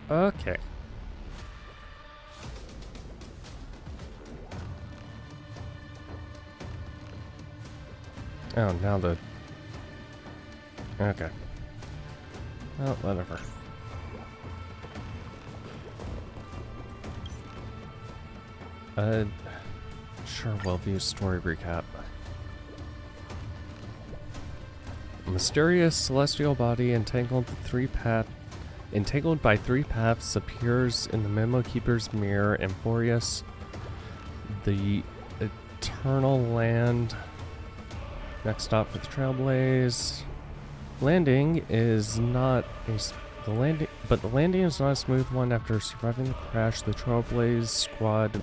Okay. Oh, now the... Okay. Well, whatever. Sure, we'll view story recap. A mysterious celestial body entangled by three paths appears in the Memo Keeper's mirror, Amphorius, the eternal land. Next stop for the Trailblaze. The landing is not a smooth one. After surviving the crash, the Trailblaze squad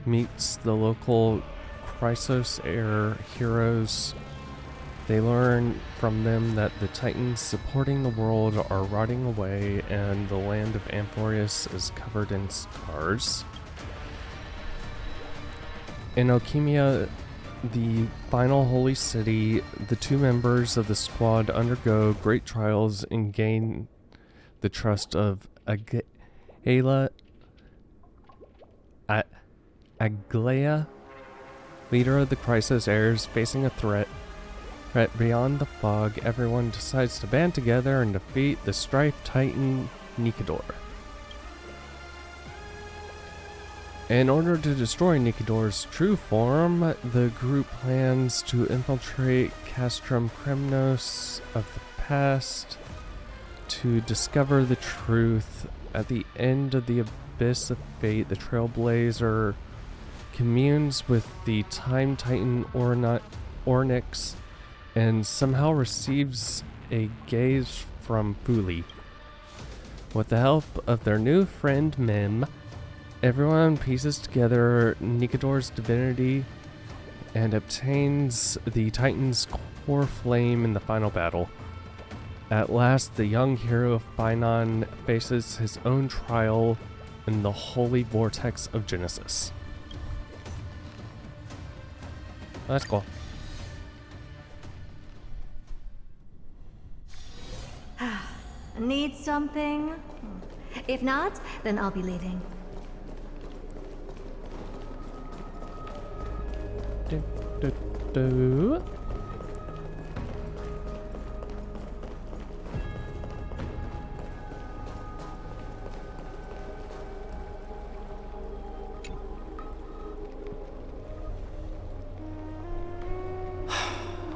meets the local Chrysos Air heroes. They learn from them that the Titans supporting the world are rotting away and the land of Amphorius is covered in scars. In Alchemia, the final holy city, the two members of the squad undergo great trials and gain the trust of Aglaya, leader of the Chrysos heirs. Facing a threat beyond the fog, everyone decides to band together and defeat the Strife Titan Nikador. In order to destroy Nikador's true form, the group plans to infiltrate Castrum Kremnos of the past to discover the truth. At the end of the Abyss of Fate, the Trailblazer communes with the Time Titan Ornyx and somehow receives a gaze from Fuli. With the help of their new friend Mim, everyone pieces together Nikador's divinity and obtains the Titan's core flame in the final battle. At last, the young hero of Finon faces his own trial in the holy vortex of Genesis. That's cool. Need something? If not, then I'll be leaving.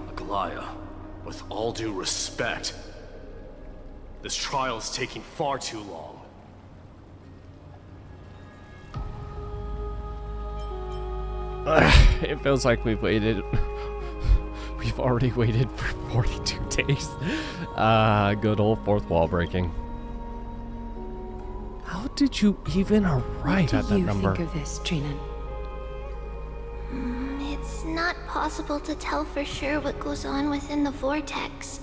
Aglaya, with all due respect, this trial is taking far too long. It feels like we've waited. We've already waited for 42 days. Good old fourth wall breaking. How did you even arrive at that number? What do you think of this, Trinan? It's not possible to tell for sure what goes on within the vortex.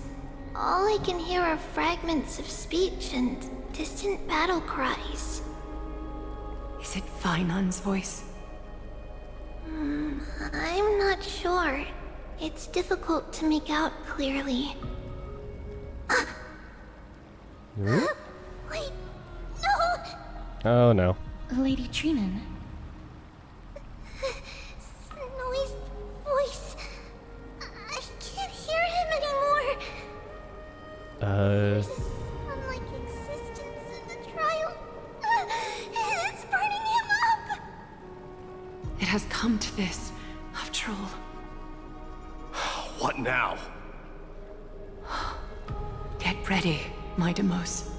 All I can hear are fragments of speech and distant battle cries. Is it Finon's voice? I'm not sure. It's difficult to make out clearly. Hmm? Wait, no! Oh no. Lady Trinan. Snowy's voice. I can't hear him anymore. This unlike existence in the trial. It's burning him up. It has come to this, after all. What now? Get ready, my Demos.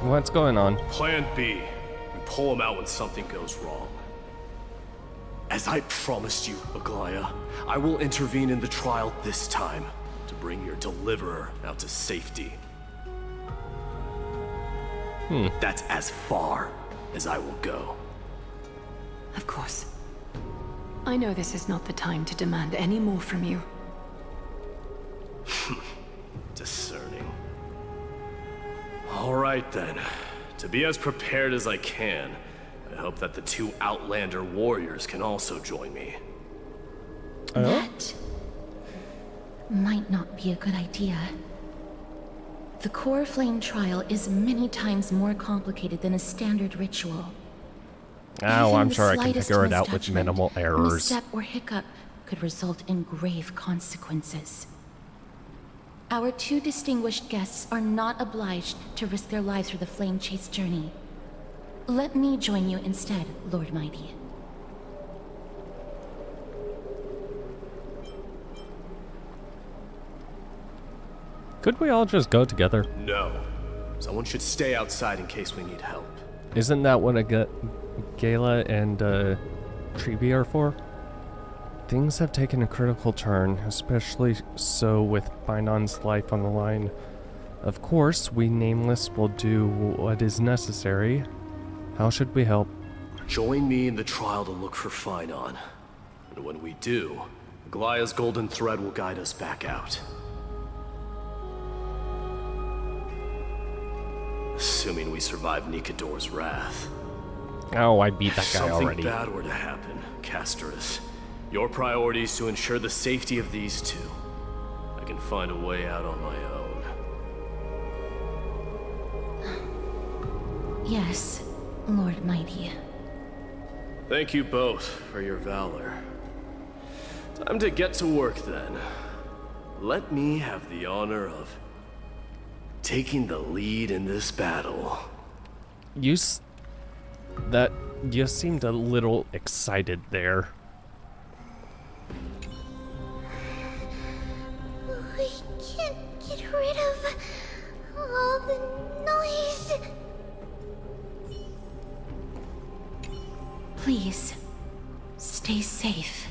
What's going on? Plan B. We pull him out when something goes wrong. As I promised you, Aglaya, I will intervene in the trial this time to bring your deliverer out to safety. That's as far as I will go. Of course. I know this is not the time to demand any more from you. Discerning. All right then. To be as prepared as I can, I hope that the two Outlander warriors can also join me. That might not be a good idea. The core flame trial is many times more complicated than a standard ritual. Oh, Even I'm the sure I can slightest figure it out with misjudgment, minimal errors. misstep or hiccup could result in grave consequences. Our two distinguished guests are not obliged to risk their lives for the flame chase journey. Let me join you instead, Lord Mighty. Could we all just go together? No. Someone should stay outside in case we need help. Isn't that what a Gala and Treeby are for? Things have taken a critical turn, especially so with Binon's life on the line. Of course, we Nameless will do what is necessary. How should we help? Join me in the trial to look for Finon. And when we do, Aglaya's golden thread will guide us back out. Assuming we survive Nikador's wrath. Oh, I beat that guy Something already. bad were to happen, Casterus. Your priority is to ensure the safety of these two. I can find a way out on my own. Yes, Lord Mighty. Thank you both for your valor. Time to get to work then. Let me have the honor of taking the lead in this battle. You seemed a little excited there. We can't get rid of all the noise. Please, stay safe.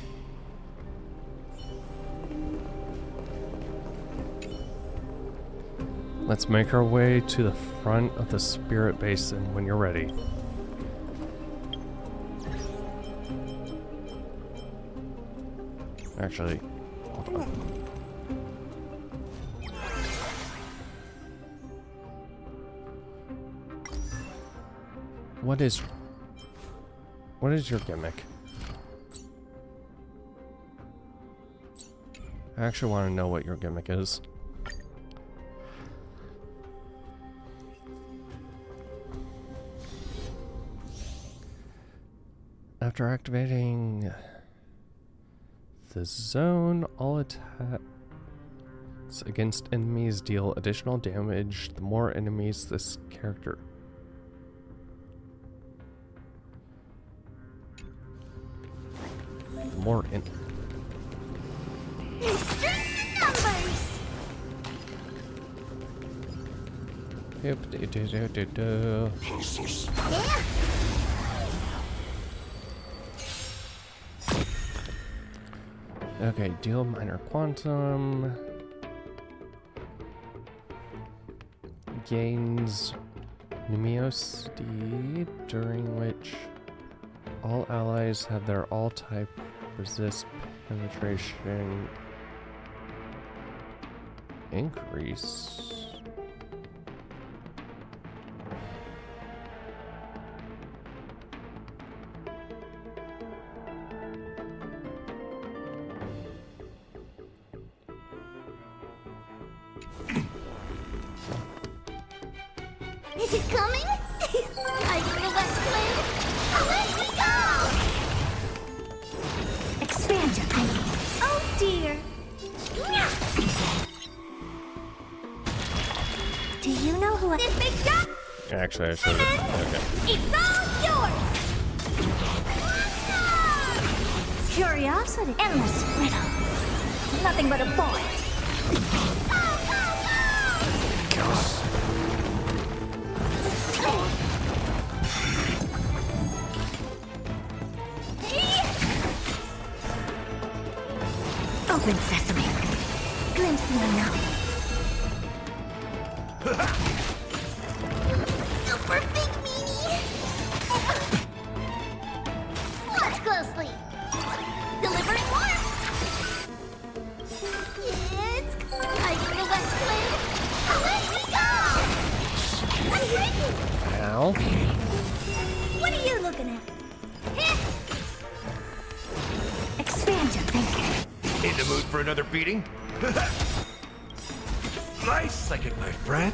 Let's make our way to the front of the Spirit Basin when you're ready. Actually, hold on. What is your gimmick? I actually want to know what your gimmick is. After activating the zone, all attacks against enemies deal additional damage. The more enemies this character. The more in. Numbers. Yep. Yeah. Okay, deal minor quantum. Gains numerosity, during which all allies have their all-type resist penetration increase. Is it coming? Hiding the West Wind. Away we go! Expand your thinking. Oh dear. Do you know who this big shot? Actually, I should have. Okay. It's all yours! Curiosity. Endless riddles. Nothing but a boy. Go, go, go! Open sesame. Glimpse me now. Super big meanie. Watch closely. Delivering warmth. It's hiding the West Wind. Away we go. I'm drinking. Ow. What are you looking at? Expand your thinking. In the mood for another beating? Nice second, my friend.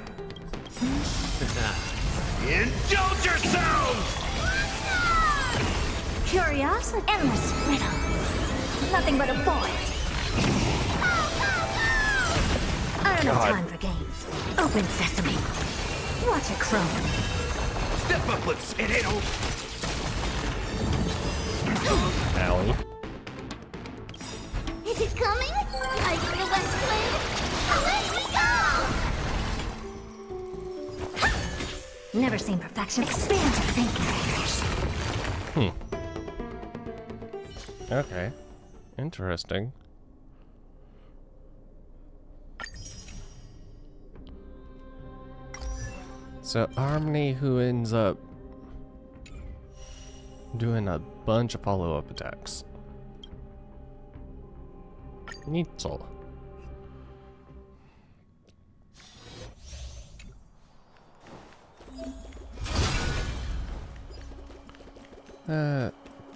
Indulge yourselves! Curiosity. Endless riddle. Nothing but a void. I don't have time for games. Open sesame. Watch it chrome. Step uplets, it ain't over. Owie. Is it coming? Are you the West Wind? Away we go! Never seen perfection. Expand your thinking. Okay. Interesting. So Harmony, who ends up doing a bunch of follow-up attacks. Neatsel.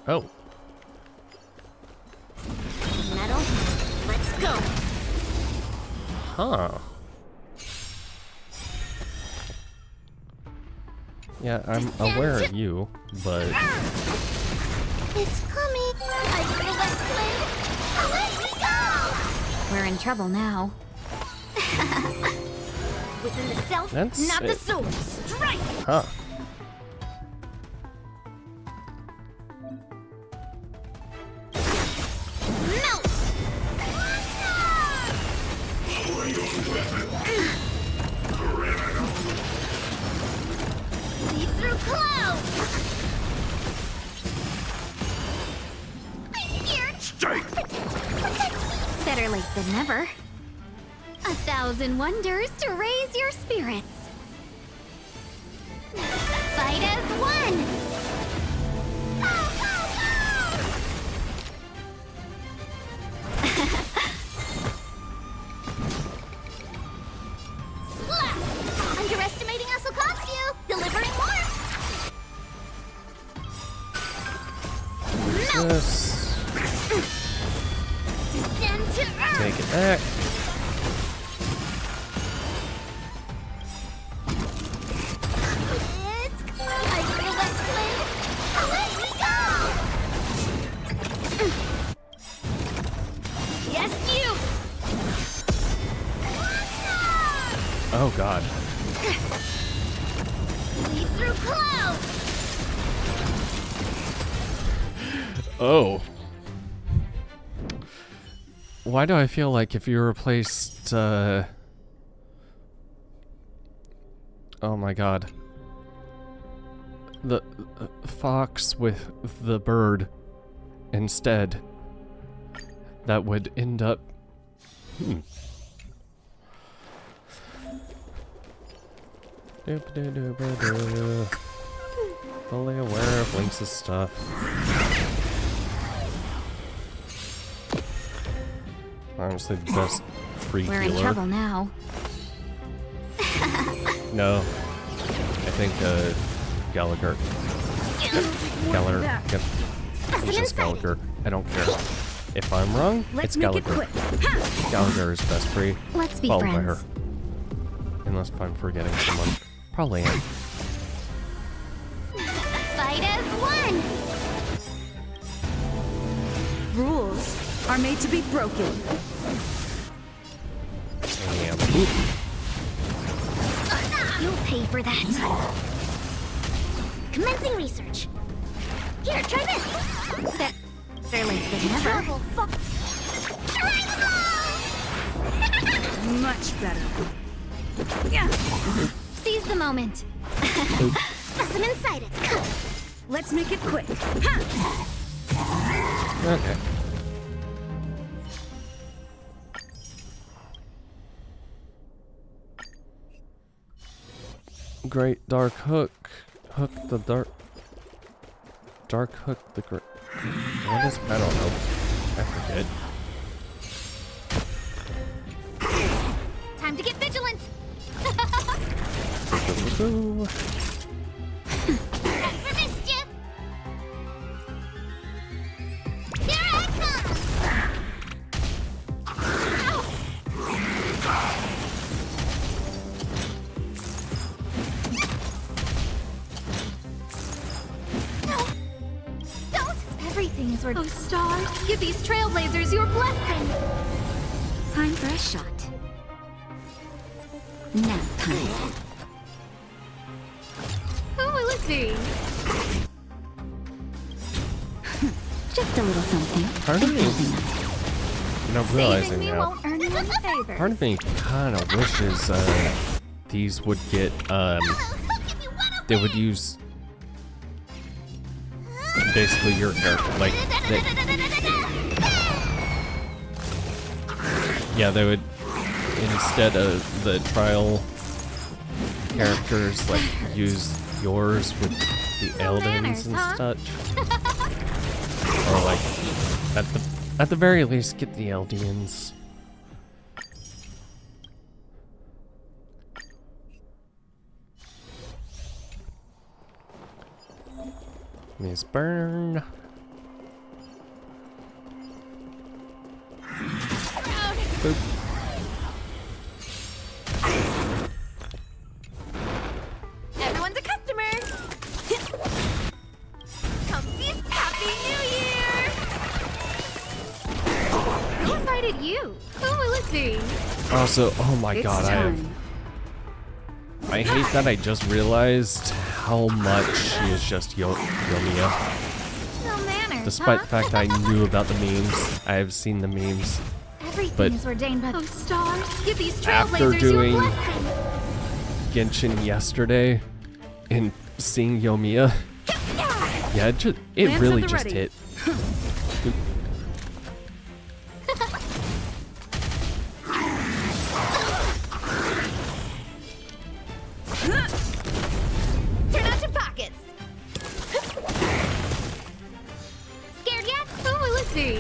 Oh. Metal, let's go! Huh. Yeah, I'm aware of you, but... It's coming! Are you the West Wind? Away we go! We're in trouble now. Within the self, That's not the it. soul. Strike! Huh. Melt! Lead through clouds! I'm scared! Strike! Better late than never. 1,000 wonders to raise your spirits. Fight as one! Go, go, go! Slap! Underestimating us will cost you! Delivering more! Melt! This. Descend to earth! Take it back. It's are you the West Wind? Away we go! Yes, you! Oh god. Lead through clouds! Oh. Why do I feel like if you replaced, oh my god. The fox with the bird instead, that would end up... Doop-a-doo-doop-a-doo. Fully aware of Lynx's stuff. Honestly, the best free We're in healer. trouble now. No. I think, Gallagher. Yep. It's just Gallagher. I don't care. If I'm wrong, it's Gallagher. Gallagher is best free. Let's be Followed by her. friends. Unless if I'm forgetting someone. Probably am. Fight as one! Rules are made to be broken. Damn. You'll pay for that. Commencing research. Here, try this. Better late than never. Travel Much better. Seize the moment. Lesson inside it. Let's make it quick. Okay. Great Dark Hook. Hook the dark... Dark Hook the great... What is... I don't know. I forget. Time to get vigilant. Boo-boo-boo. Time for mischief. Here I come. things were... Oh, stars, give these trailblazers your blessing! Time for a shot. Nap time. Who will it be? Just a little something. Part of me, now realizing Saving me now, won't earn you any favors. part of me kind of wishes these would get they would use basically your character, like yeah, they would, instead of the trial characters, like use yours with the Eldens and such. Or like at the very least get the Eldians. Miss Burn. Boop. Everyone's a customer! Come feast! Happy New Year! Who invited you? Who will it be? Also, oh my It's god, time. I hate that I just realized how much she is just Yomiya. No manners, Despite huh? the fact I knew about the memes, I have seen the memes. Everything but- is ordained by those stars. Give these After trailblazers doing- your blessing. Genshin yesterday and seeing Yomiya, yeah, it Lance really at the just ready. hit. Turn out your pockets. Scared yet? Who will it be?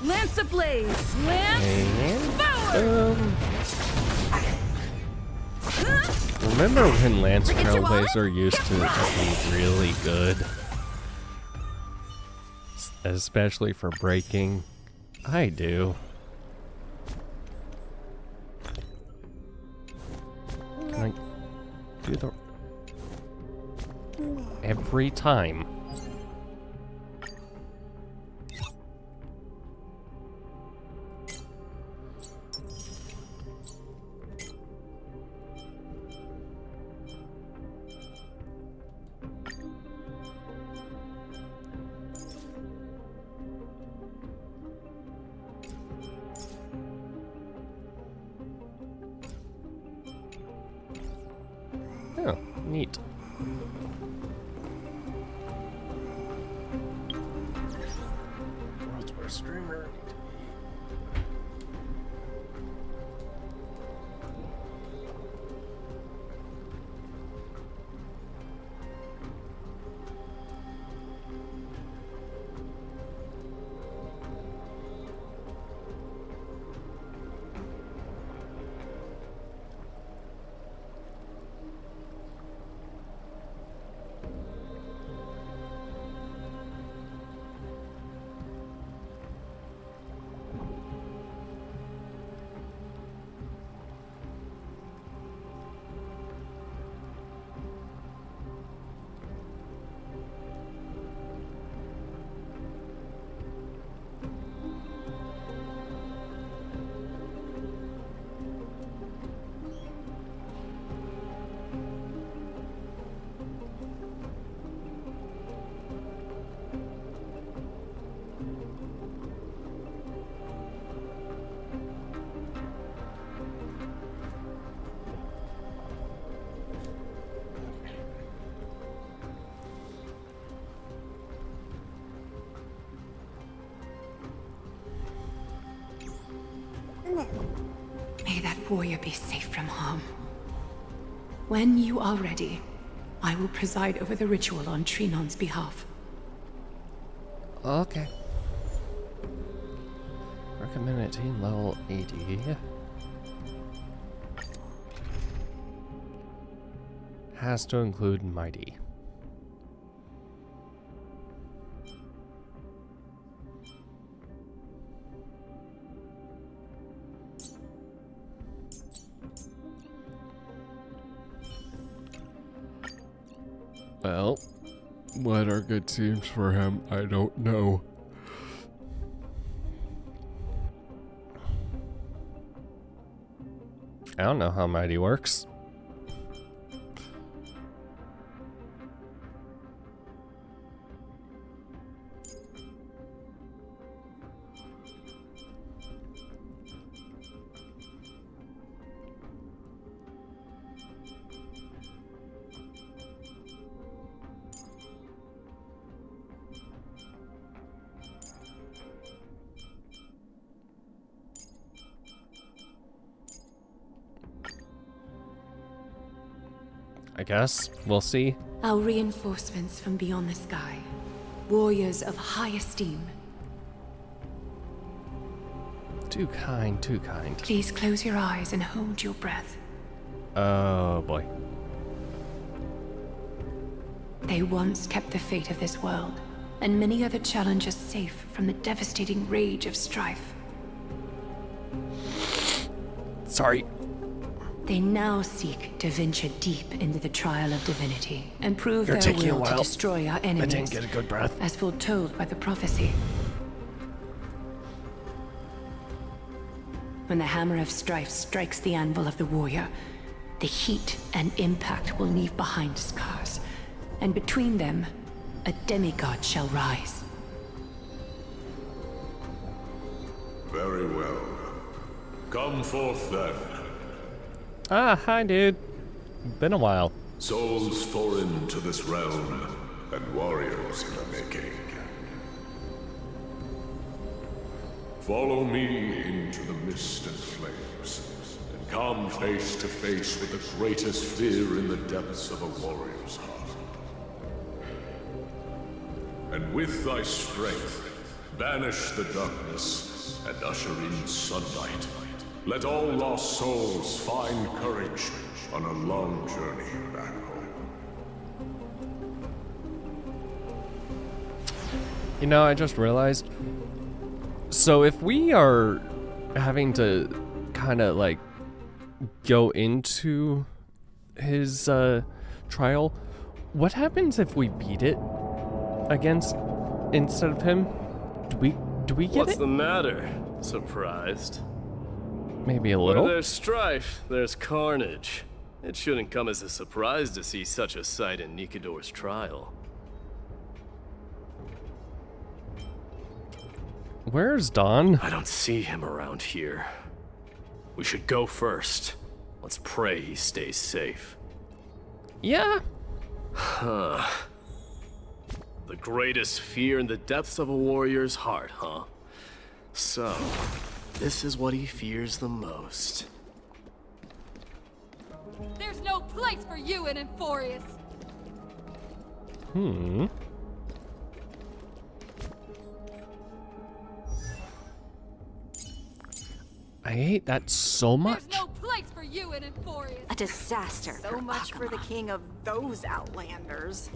Lance ablaze! Lance And, forward! remember when Lance Forget your wallet? Trailblazer used to be really good? Especially for breaking. I do. Can I do the... Every time. Oh, neat. World's worst streamer. May that warrior be safe from harm. When you are ready, I will preside over the ritual on Trinon's behalf. Okay. Recommended team level 80. Has to include Mighty. Well, What are good teams for him? I don't know. I don't know how Mighty works. I guess we'll see. Our reinforcements from beyond the sky. Warriors of high esteem. Too kind, too kind. Please close your eyes and hold your breath. Oh boy. They once kept the fate of this world, and many other challenges safe from the devastating rage of strife. Sorry. They now seek to venture deep into the trial of divinity and prove You're their taking a will to while. destroy our I enemies, didn't get a good breath. as foretold by the prophecy. When the hammer of strife strikes the anvil of the warrior, the heat and impact will leave behind scars, and between them, a demigod shall rise. Very well. Come forth then. Ah, hi dude. Been a while. Souls foreign to this realm, and warriors in the making. Follow me into the mist and flames, and come face to face with the greatest fear in the depths of a warrior's heart. And with thy strength, banish the darkness and usher in sunlight. Let all lost souls find courage on a long journey back home. You know, I just realized. So if we are having to kind of like go into his trial, what happens if we beat it against instead of him? Do we get What's it? the matter? Surprised? Maybe a Where little. there's strife, there's carnage. It shouldn't come as a surprise to see such a sight in Nikidor's trial. Where's Don? I don't see him around here. We should go first. Let's pray he stays safe. Yeah. Huh. The greatest fear in the depths of a warrior's heart, huh? So, this is what he fears the most. There's no place for you in Emphorius. I hate that so much. There's no place for you in Emphorius. A disaster. So much for the king of those outlanders.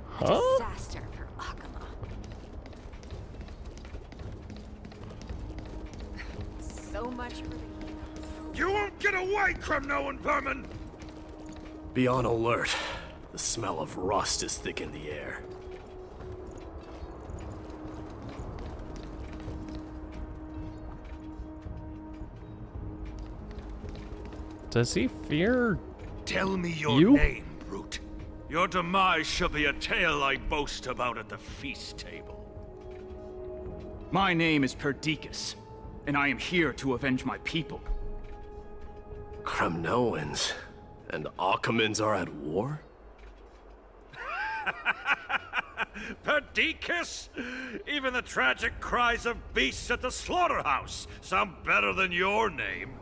Huh? Disaster for Akama. So much for the king of... You won't get away, Kremnoan vermin! Be on alert. The smell of rust is thick in the air. Does he fear? Tell me your You? name, brute. Your demise shall be a tale I boast about at the feast table. My name is Perdiccas, and I am here to avenge my people. Kremnoans and Akamans are at war? Perdiccas? Even the tragic cries of beasts at the slaughterhouse sound better than your name.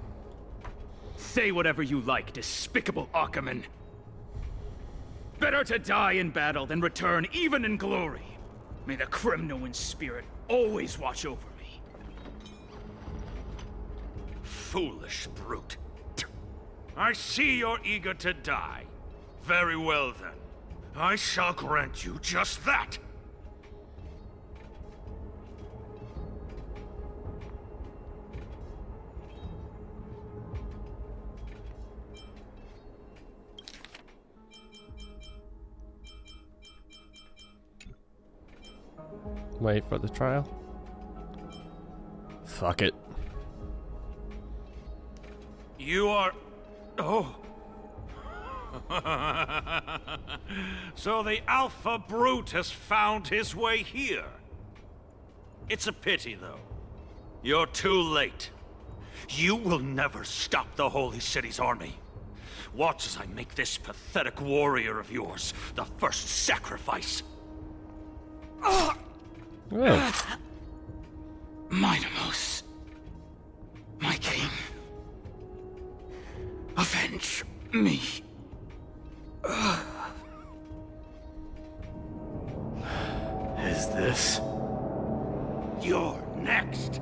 Say whatever you like, despicable Akaman. Better to die in battle than return even in glory. May the Kremnoan spirit always watch over me. Foolish brute. I see you're eager to die. Very well then. I shall grant you just that. Wait for the trial. Fuck it. You are... Oh. So the Alpha Brute has found his way here. It's a pity, though. You're too late. You will never stop the Holy City's army. Watch as I make this pathetic warrior of yours the first sacrifice. Oh. Maidamos, my king, avenge me. Is this? You're next.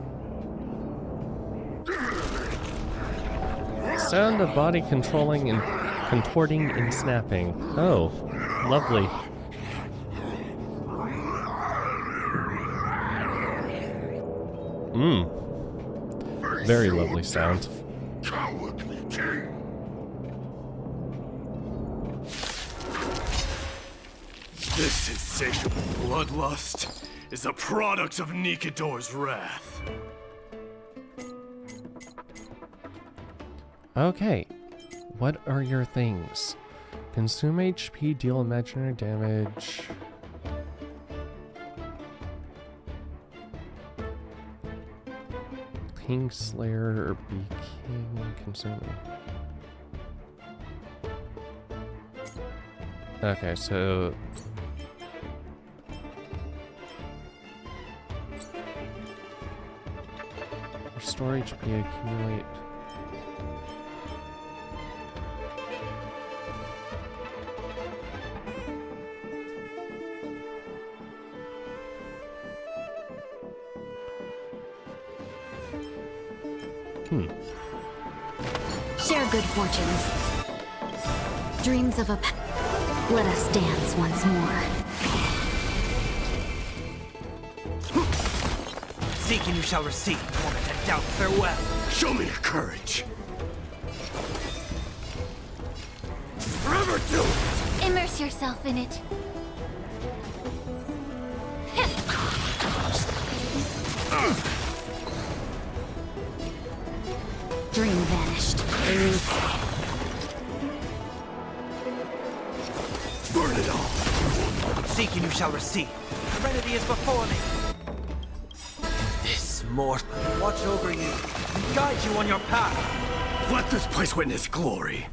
Sound of body controlling and contorting and snapping. Oh, lovely. Very lovely sound. Cowardly king. This insatiable bloodlust is a product of Nikidor's wrath. Okay, what are your things? Consume HP, deal imaginary damage. King Slayer or be king consuming. Okay, so restore HP, accumulate. Share good fortunes. Dreams of a let us dance once more. Seek and you shall receive, woman, and doubt farewell. Show me your courage. Forever do it. Immerse yourself in it. Dream vanished. Burn it all. Seek and you shall receive. Serenity is before me. This mortal watch over you and guide you on your path. Let this place witness glory.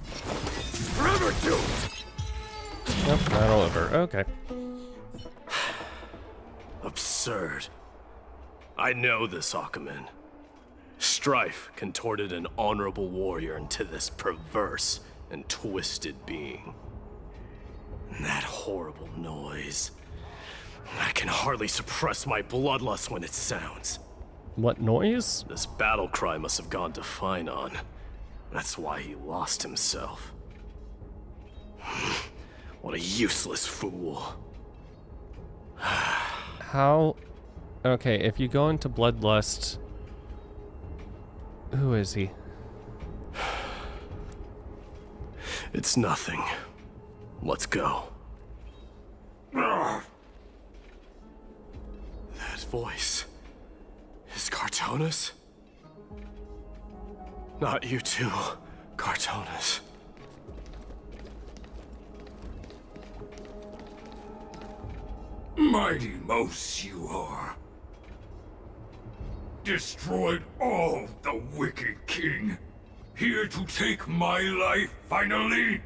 Forever do it. Nope, not all over. Okay. Absurd. I know this Akumen. Strife contorted an honorable warrior into this perverse and twisted being. And that horrible noise. I can hardly suppress my bloodlust when it sounds. What noise? This battle cry must have gone to Finon. That's why he lost himself. What a useless fool. How? Okay, if you go into bloodlust, who is he? It's nothing. Let's go. That voice is Cartonis? Not you too, Cartonis. Mighty Mos you are. Destroyed all the wicked king. Here to take my life finally?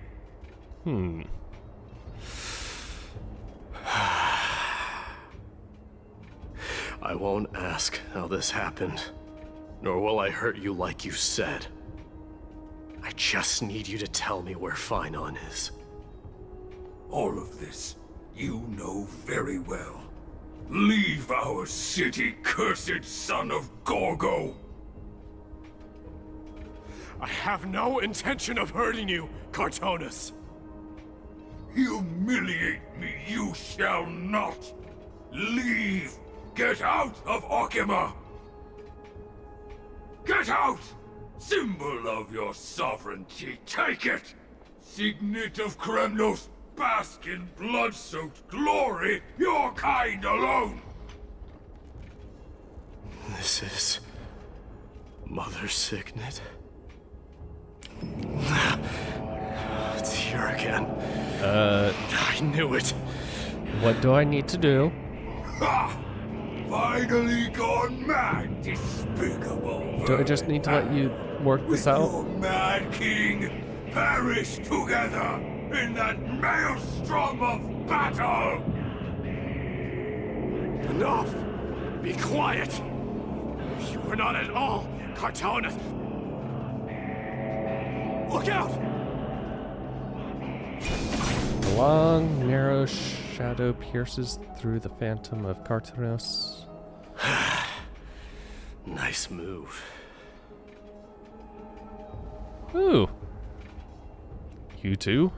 I won't ask how this happened, nor will I hurt you like you said. I just need you to tell me where Finon is. All of this you know very well. Leave our city, cursed son of Gorgo! I have no intention of hurting you, Cartonis. Humiliate me you shall not! Leave! Get out of Okima! Get out! Symbol of your sovereignty, take it! Signet of Kremnos, bask in blood-soaked glory, your kind alone! This is Mother Signet. It's here again. I knew it. What do I need to do? Ha! Finally gone mad, despicable. Do I just need to let you work this out? Your mad king perish together in that maelstrom of battle. Enough! Be quiet! You are not at all Cartonis. Look out! A long, narrow shadow pierces through the phantom of Cartonis. Nice move. Ooh. You too?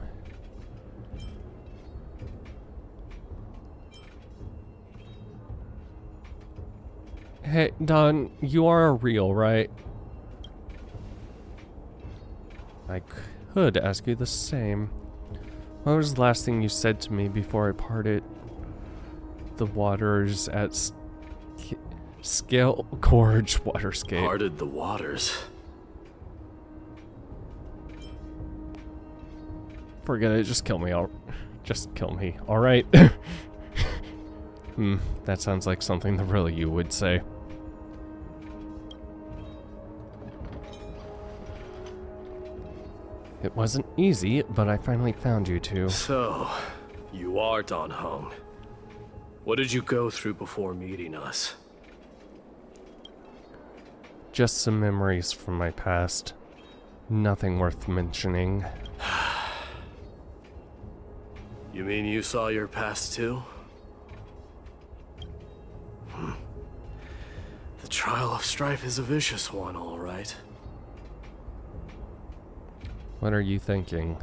Hey, Don, you are real, right? I could ask you the same. What was the last thing you said to me before I parted the waters at Scale Gorge Waterscape? Parted the waters? Forget it, just kill me. Just kill me, alright? That sounds like something that really you would say. It wasn't easy, but I finally found you two. So, you are Don Hong. What did you go through before meeting us? Just some memories from my past. Nothing worth mentioning. You mean you saw your past too? The trial of strife is a vicious one, all right. What are you thinking?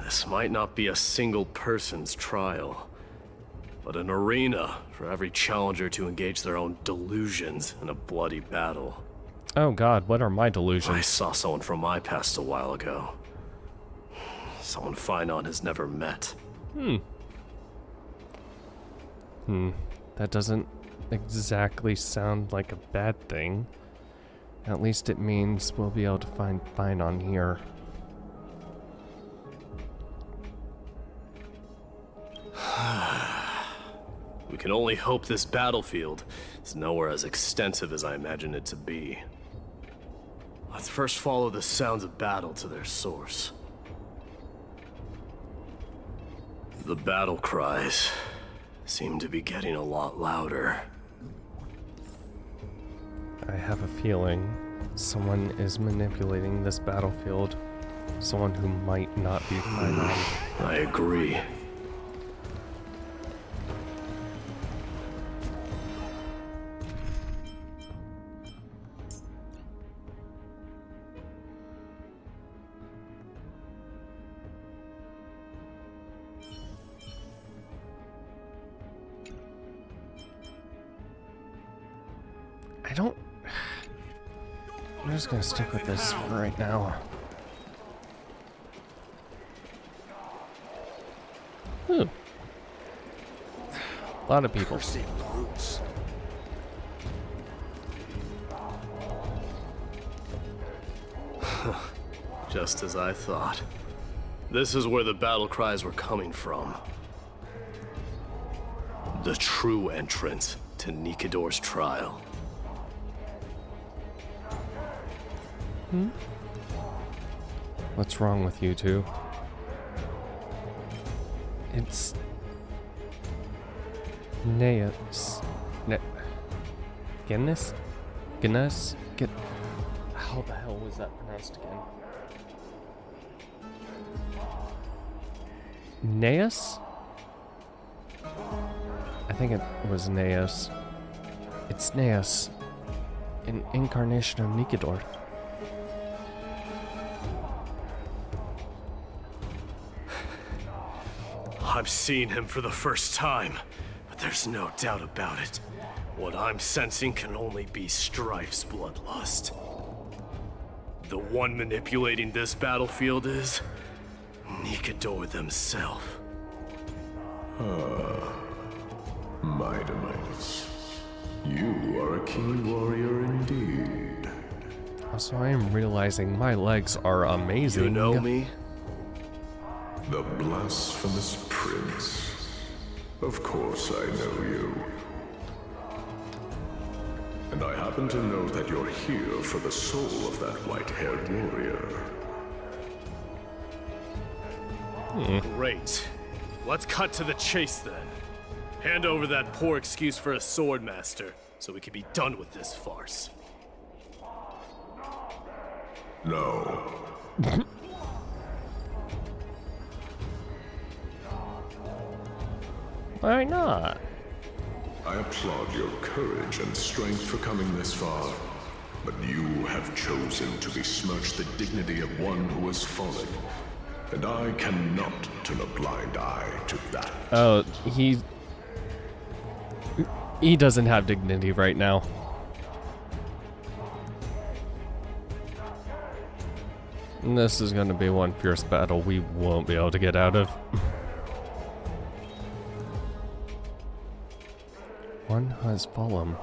This might not be a single person's trial, but an arena for every challenger to engage their own delusions in a bloody battle. Oh god, what are my delusions? I saw someone from my past a while ago. Someone Finon has never met. That doesn't exactly sound like a bad thing. At least it means we'll be able to find Finon here. We can only hope this battlefield is nowhere as extensive as I imagine it to be. Let's first follow the sounds of battle to their source. The battle cries seem to be getting a lot louder. I have a feeling someone is manipulating this battlefield. Someone who might not be Finon. I agree. I'm just gonna stick with this for right now. A lot of people. Just as I thought. This is where the battle cries were coming from. The true entrance to Nikidor's trial. What's wrong with you two? It's Neus. Guinness? Guinness? How the hell was that pronounced again? Neus? I think it was Neus. It's Neus, an incarnation of Nikidor. I'm seeing him for the first time, but there's no doubt about it. What I'm sensing can only be Strife's bloodlust. The one manipulating this battlefield is Nikidor themselves. Maiden. You are a keen warrior indeed. Also, I am realizing my legs are amazing. You know me? The blasphemous prince. Of course I know you. And I happen to know that you're here for the soul of that white-haired warrior. Great. Let's cut to the chase then. Hand over that poor excuse for a sword master, so we can be done with this farce. No. Why not? I applaud your courage and strength for coming this far, but you have chosen to besmirch the dignity of one who has fallen, and I cannot turn a blind eye to that. Oh, he doesn't have dignity right now. And this is going to be one fierce battle we won't be able to get out of. One has fallen.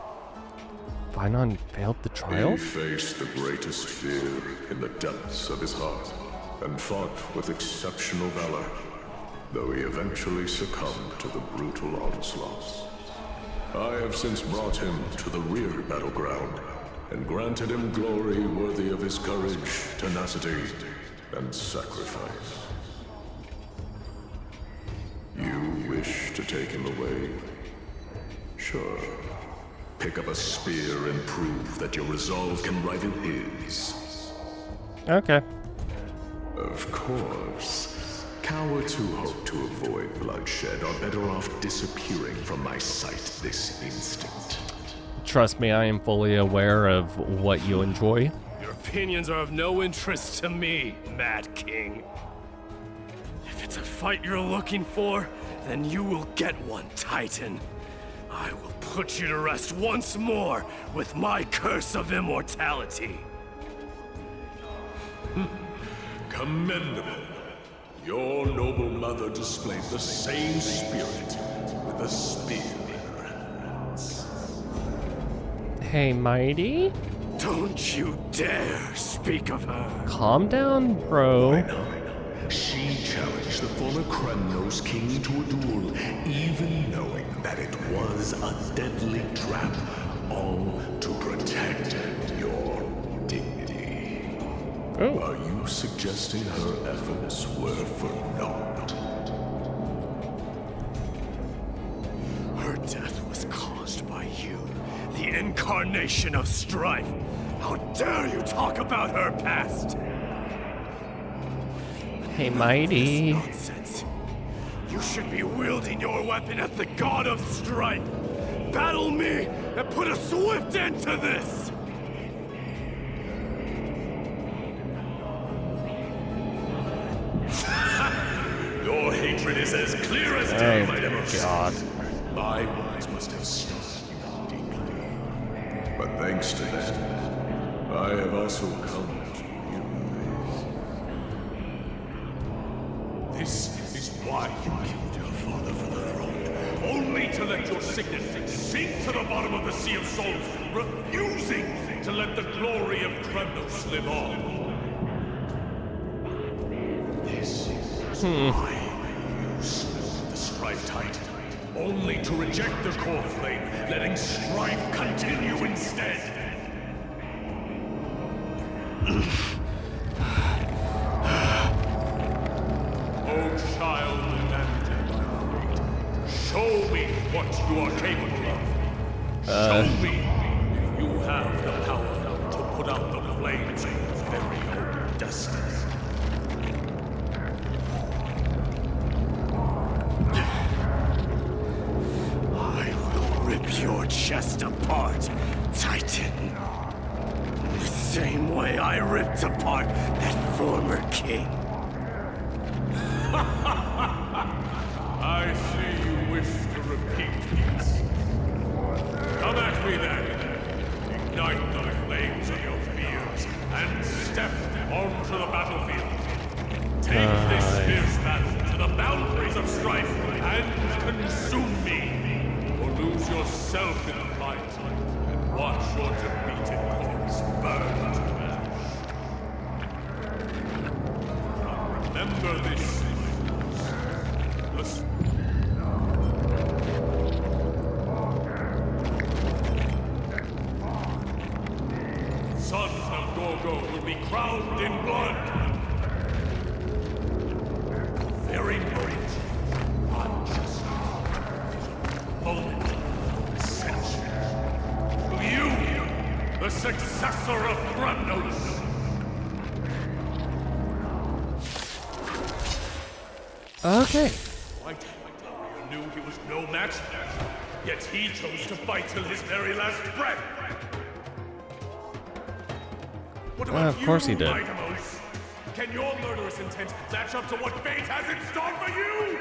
Finon failed the trial? He faced the greatest fear in the depths of his heart, and fought with exceptional valor, though he eventually succumbed to the brutal onslaughts. I have since brought him to the rear battleground, and granted him glory worthy of his courage, tenacity, and sacrifice. You wish to take him away? Sure. Pick up a spear and prove that your resolve can rival his. Okay. Of course. Cowards who hope to avoid bloodshed are better off disappearing from my sight this instant. Trust me, I am fully aware of what you enjoy. Your opinions are of no interest to me, Mad King. If it's a fight you're looking for, then you will get one, Titan. I will put you to rest once more with my curse of immortality. Commendable. Your noble mother displayed the same spirit with a spear in her hands. Hey, Mighty? Don't you dare speak of her. Calm down, bro. She challenged the former Kremnos king to a duel, even knowing that it was a deadly trap, all to protect your dignity. Oh. Are you suggesting her efforts were for naught? Her death was caused by you, the incarnation of strife. How dare you talk about her past? Hey, Mighty. Nonsense. You should be wielding your weapon at the god of strife. Battle me and put a swift end to this. Your hatred is as clear as day, my God. My words must have stung you deeply. But thanks to them, I have also come to realize. This is why you killed your father for the throne. Only to let your signet sink to the bottom of the Sea of Souls, refusing to let the glory of Kremnos live on. This is why you slew the Strife Titan, only to reject the core flame, letting strife continue instead. Oh, child abandoned by fate, show me what you are capable of. Show me if you have the power to put out the flames of your very own destiny. Rip your chest apart, Titan. The same way I ripped apart that former king. I see you wish to repeat this. Come at me then. Ignite the flames of your fears and step onto the battlefield. Take this fierce battle to the boundaries of strife and consume me. Or lose yourself in the fight. your defeated corpse burn to ash. Remember this. Listen. Sons of Gorgo will be crowned in blood. Very great, unjust moment of ascension. To you, the successor of Kremnos. Okay. White knew he was no match, yet he chose to fight till his very last breath. What about Of course he you, did. Maidamos? Can your murderous intent match up to what fate has in store for you?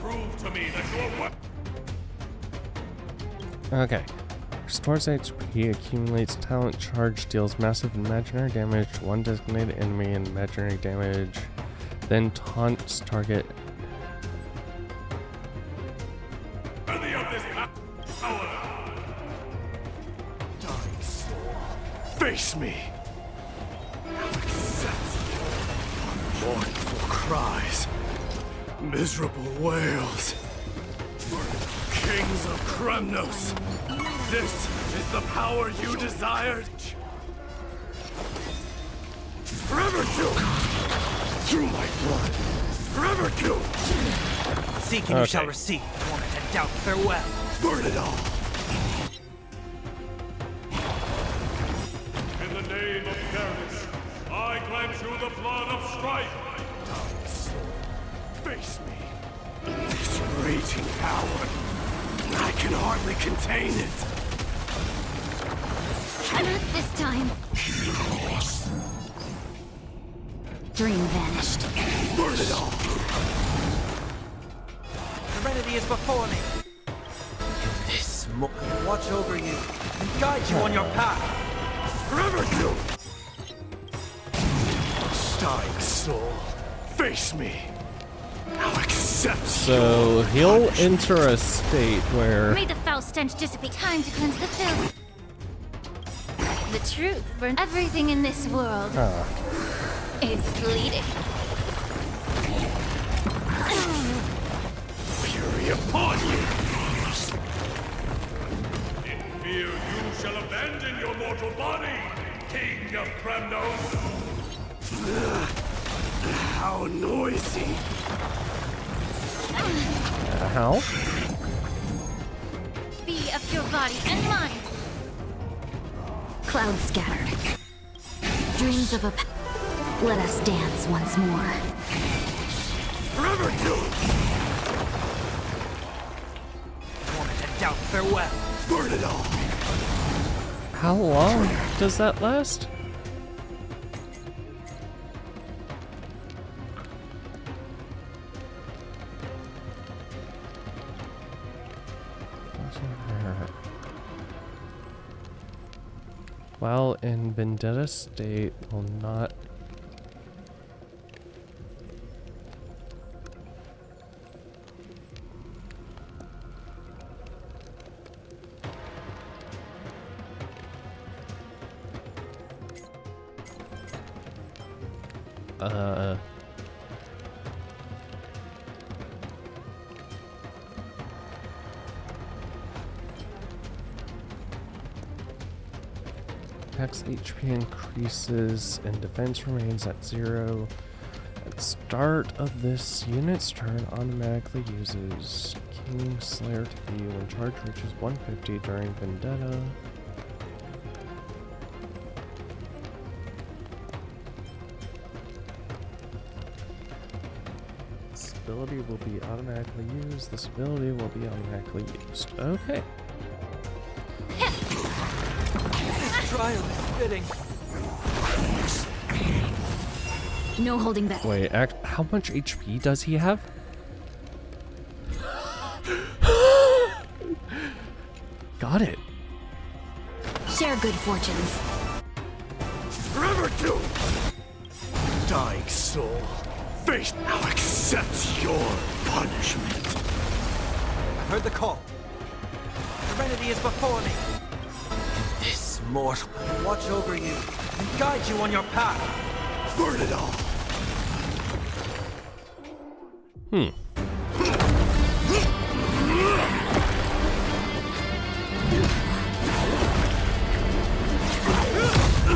Prove to me that you're Okay. Restores HP, accumulates talent charge, deals massive imaginary damage to one designated enemy and imaginary damage, then taunts target. worthy of this power. Dying soul, face me. Accept mournful cries, miserable wails. Kings of Kremnos, this is the power you desired. Forever killed through my blood. Forever killed. Seeking you shall receive, torment and doubt. Farewell. Burn it all. In the name of fairness, I grant you the blood of strife. Dying soul, face me. This raging power, I can hardly contain it. Not this time. Dream vanished. Burn it all. Serenity is before me. In this moment, watch over you and guide you on your path. Forever killed. Dying soul, face me. Now accept. So he'll enter a state where May the foul stench dissipate. Time to cleanse the filth. The truth burns everything in this world. Is bleeding. Fury upon you. In fear you shall abandon your mortal body, King of Kremnos. How noisy. how? Be of your body and mind. Clouds scattered. Dreams of a... Let us dance once more. Forever killed. Torment and doubt. Farewell. Burn it all. How long does that last? While in Vendetta state will not Max HP increases and defense remains at 0. At start of this unit's turn, automatically uses King Slayer to be when charge reaches 150 during Vendetta. This ability will be automatically used. This ability will be automatically used. Okay. Trial is fitting. No holding back. Wait, how much HP does he have? Got it. Share good fortunes. Forever killed. Dying soul, face now accept your punishment. I've heard the call. serenity is before me. This mortal will watch over you and guide you on your path. Burn it all!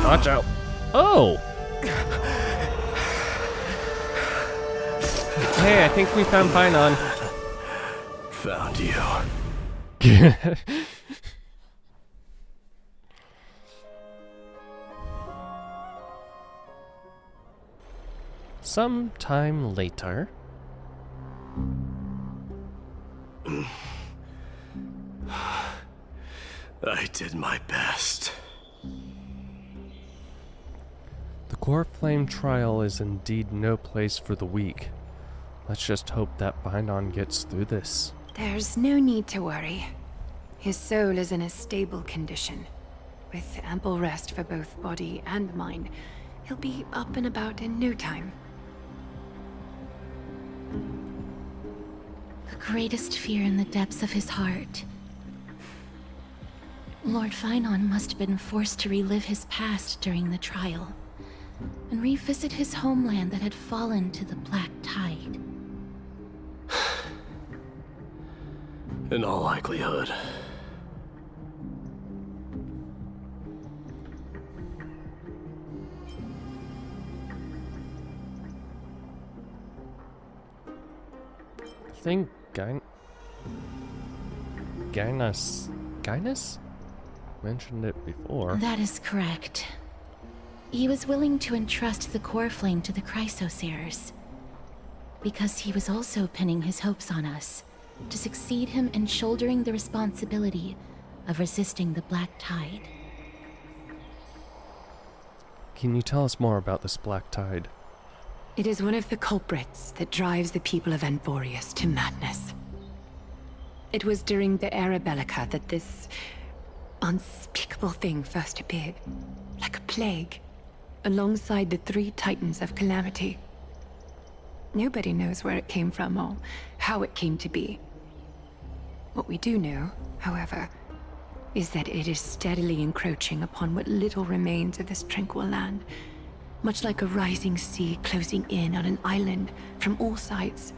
Watch out. Oh! Hey, I think we found Pinon. Found you. Sometime later. I did my best. The core flame trial is indeed no place for the weak. Let's just hope that Pinon gets through this. There's no need to worry. His soul is in a stable condition. With ample rest for both body and mind, he'll be up and about in no time. The greatest fear in the depths of his heart. Lord Finon must have been forced to relive his past during the trial, and revisit his homeland that had fallen to the Black Tide. In all likelihood. I think Gainas mentioned it before. That is correct. He was willing to entrust the core flame to the Chrysosayers, because he was also pinning his hopes on us to succeed him in shouldering the responsibility of resisting the Black Tide. Can you tell us more about this Black Tide? It is one of the culprits that drives the people of Anvorius to madness. It was during the Era Bellica that this unspeakable thing first appeared, like a plague, alongside the 3 Titans of Calamity. Nobody knows where it came from or how it came to be. What we do know, however, is that it is steadily encroaching upon what little remains of this tranquil land, much like a rising sea closing in on an island from all sides.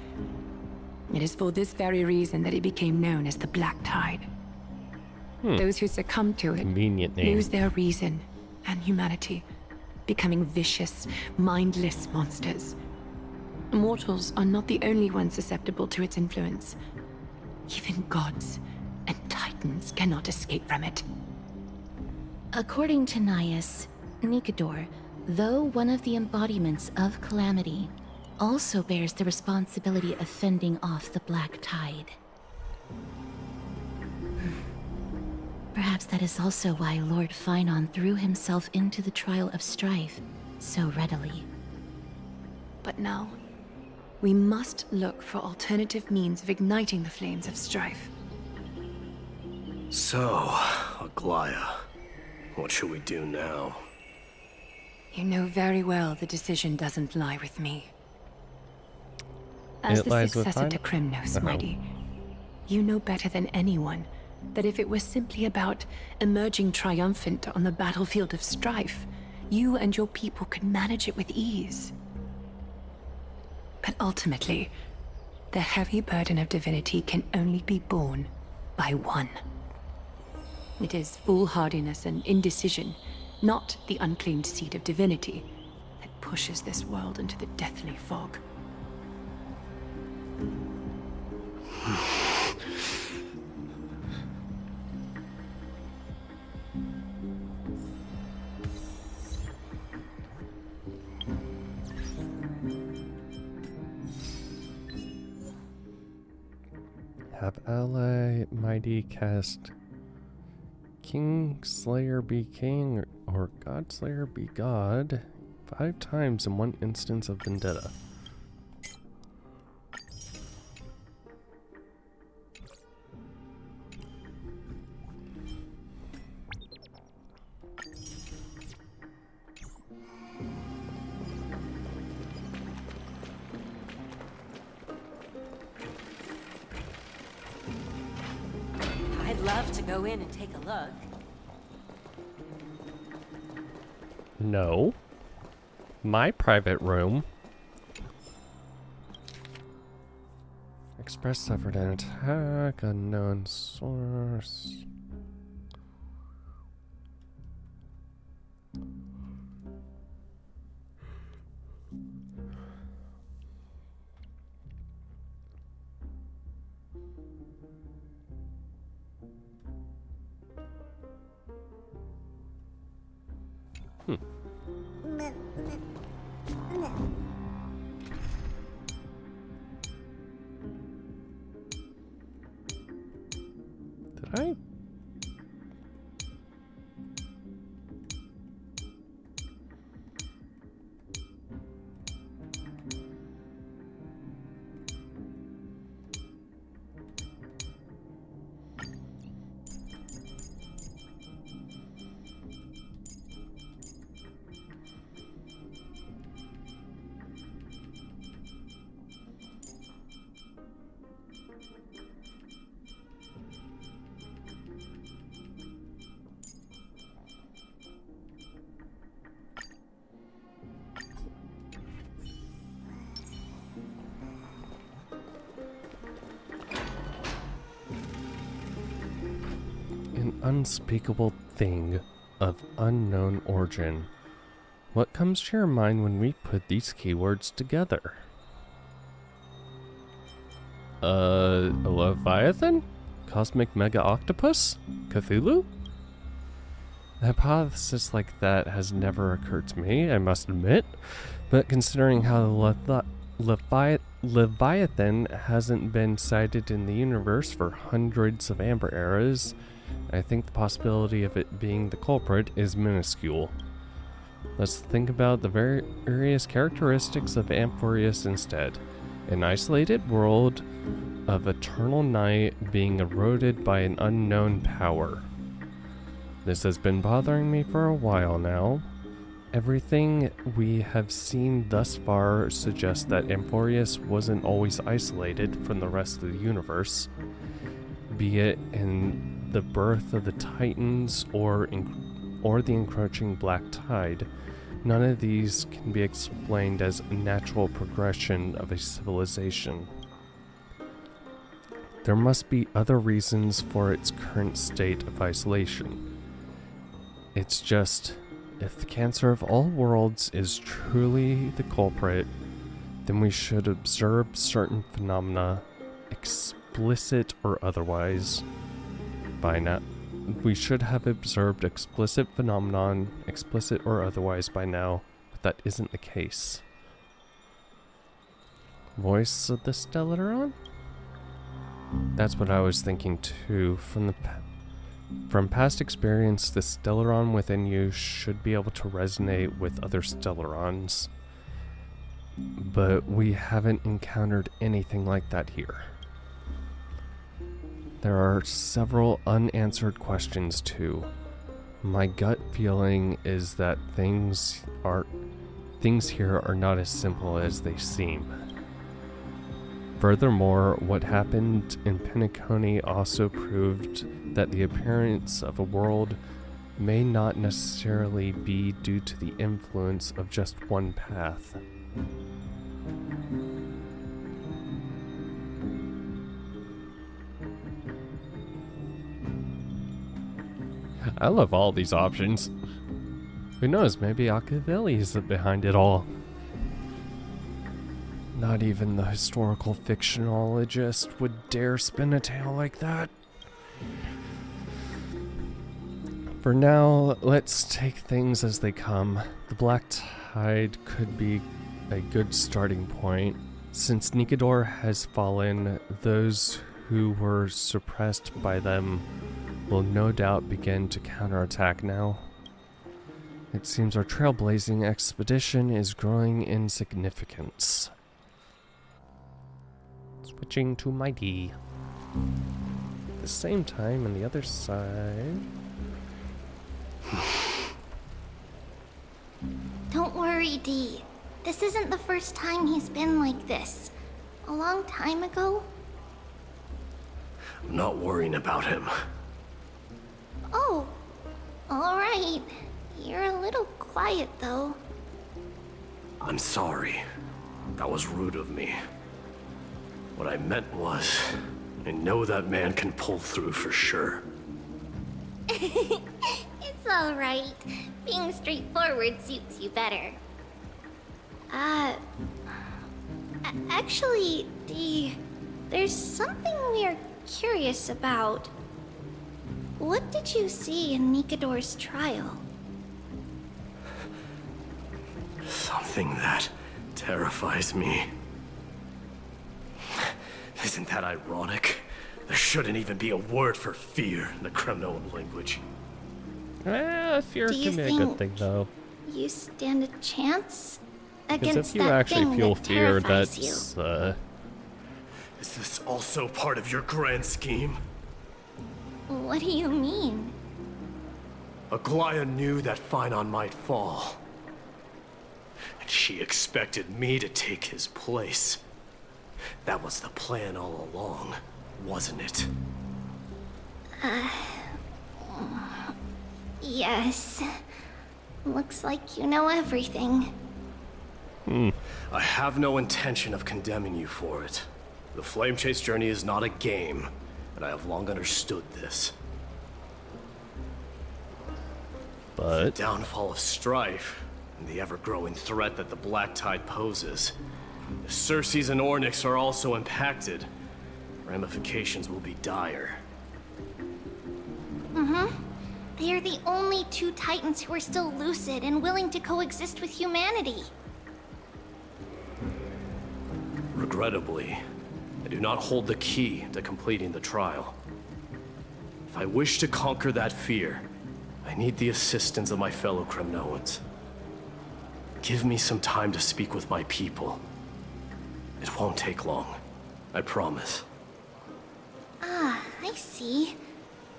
It is for this very reason that it became known as the Black Tide. Those who succumb to it Convenient name. lose their reason and humanity, becoming vicious, mindless monsters. Mortals are not the only ones susceptible to its influence. Even gods and titans cannot escape from it. According to Naius, Nikador, though one of the embodiments of Calamity, also bears the responsibility of fending off the Black Tide. Perhaps that is also why Lord Finon threw himself into the trial of strife so readily. But now, we must look for alternative means of igniting the flames of strife. So, Aglaya, what should we do now? You know very well the decision doesn't lie with me. As It the lies with successor to Finon? Kremnos, No. Mighty, you know better than anyone that if it was simply about emerging triumphant on the battlefield of strife, you and your people could manage it with ease. But ultimately, the heavy burden of divinity can only be borne by one. It is foolhardiness and indecision, not the unclaimed seed of divinity, that pushes this world into the deathly fog. Have ally mighty cast Kingslayer be king or Godslayer be god 5 times in one instance of vendetta. I'd love to go in and take a look? No. My private room. Express suffered an attack, unknown source. Did I? Unspeakable thing of unknown origin. What comes to your mind when we put these keywords together? A Leviathan? Cosmic Mega Octopus? Cthulhu? A hypothesis like that has never occurred to me, I must admit, but considering how the Leviathan hasn't been sighted in the universe for hundreds of Amber Eras, I think the possibility of it being the culprit is minuscule. Let's think about the various characteristics of Amphoreus instead. An isolated world of eternal night being eroded by an unknown power. This has been bothering me for a while now. Everything we have seen thus far suggests that Amphoreus wasn't always isolated from the rest of the universe, be it in the birth of the Titans or the encroaching Black Tide. None of these can be explained as a natural progression of a civilization. There must be other reasons for its current state of isolation. It's just, if the cancer of all worlds is truly the culprit, then we should observe certain phenomena, explicit or otherwise. By now, we should have observed explicit phenomenon, explicit or otherwise by now, but that isn't the case. Voice of the Stellaron? That's what I was thinking too. From past experience, the Stellaron within you should be able to resonate with other Stellarons, but we haven't encountered anything like that here. There are several unanswered questions too. My gut feeling is that things here are not as simple as they seem. Furthermore, what happened in Penacony also proved that the appearance of a world may not necessarily be due to the influence of just one path. I love all these options. Who knows, maybe Machiavelli is behind it all. Not even the historical fictionologist would dare spin a tale like that. For now, let's take things as they come. The Black Tide could be a good starting point. Since Nikedor has fallen, those who were suppressed by them will no doubt begin to counterattack now. It seems our trailblazing expedition is growing in significance. Switching to my D. At the same time, on the other side... Don't worry, Dee. This isn't the first time he's been like this. A long time ago... I'm not worrying about him. Oh, alright. You're a little quiet, though. I'm sorry. That was rude of me. What I meant was, I know that man can pull through for sure. It's alright. Being straightforward suits you better. Actually, Dee, there's something we're curious about. What did you see in Nikador's trial? Something that terrifies me. Isn't that ironic? There shouldn't even be a word for fear in the Kremnoan language. Fear can be a good thing, though. You stand a chance Because against if you that actually thing feel that fear, terrifies that's, Is this also part of your grand scheme? What do you mean? Aglaya knew that Phynon might fall. And she expected me to take his place. That was the plan all along, wasn't it? Yes. Looks like you know everything. I have no intention of condemning you for it. The Flame Chase journey is not a game, and I have long understood this. but The downfall of strife, and the ever-growing threat that the Black Tide poses. If Circes and Ornyx are also impacted, ramifications will be dire. They are the only two Titans who are still lucid and willing to coexist with humanity. Regrettably, I do not hold the key to completing the trial. If I wish to conquer that fear, I need the assistance of my fellow Kremnoans. Give me some time to speak with my people. It won't take long, I promise. I see.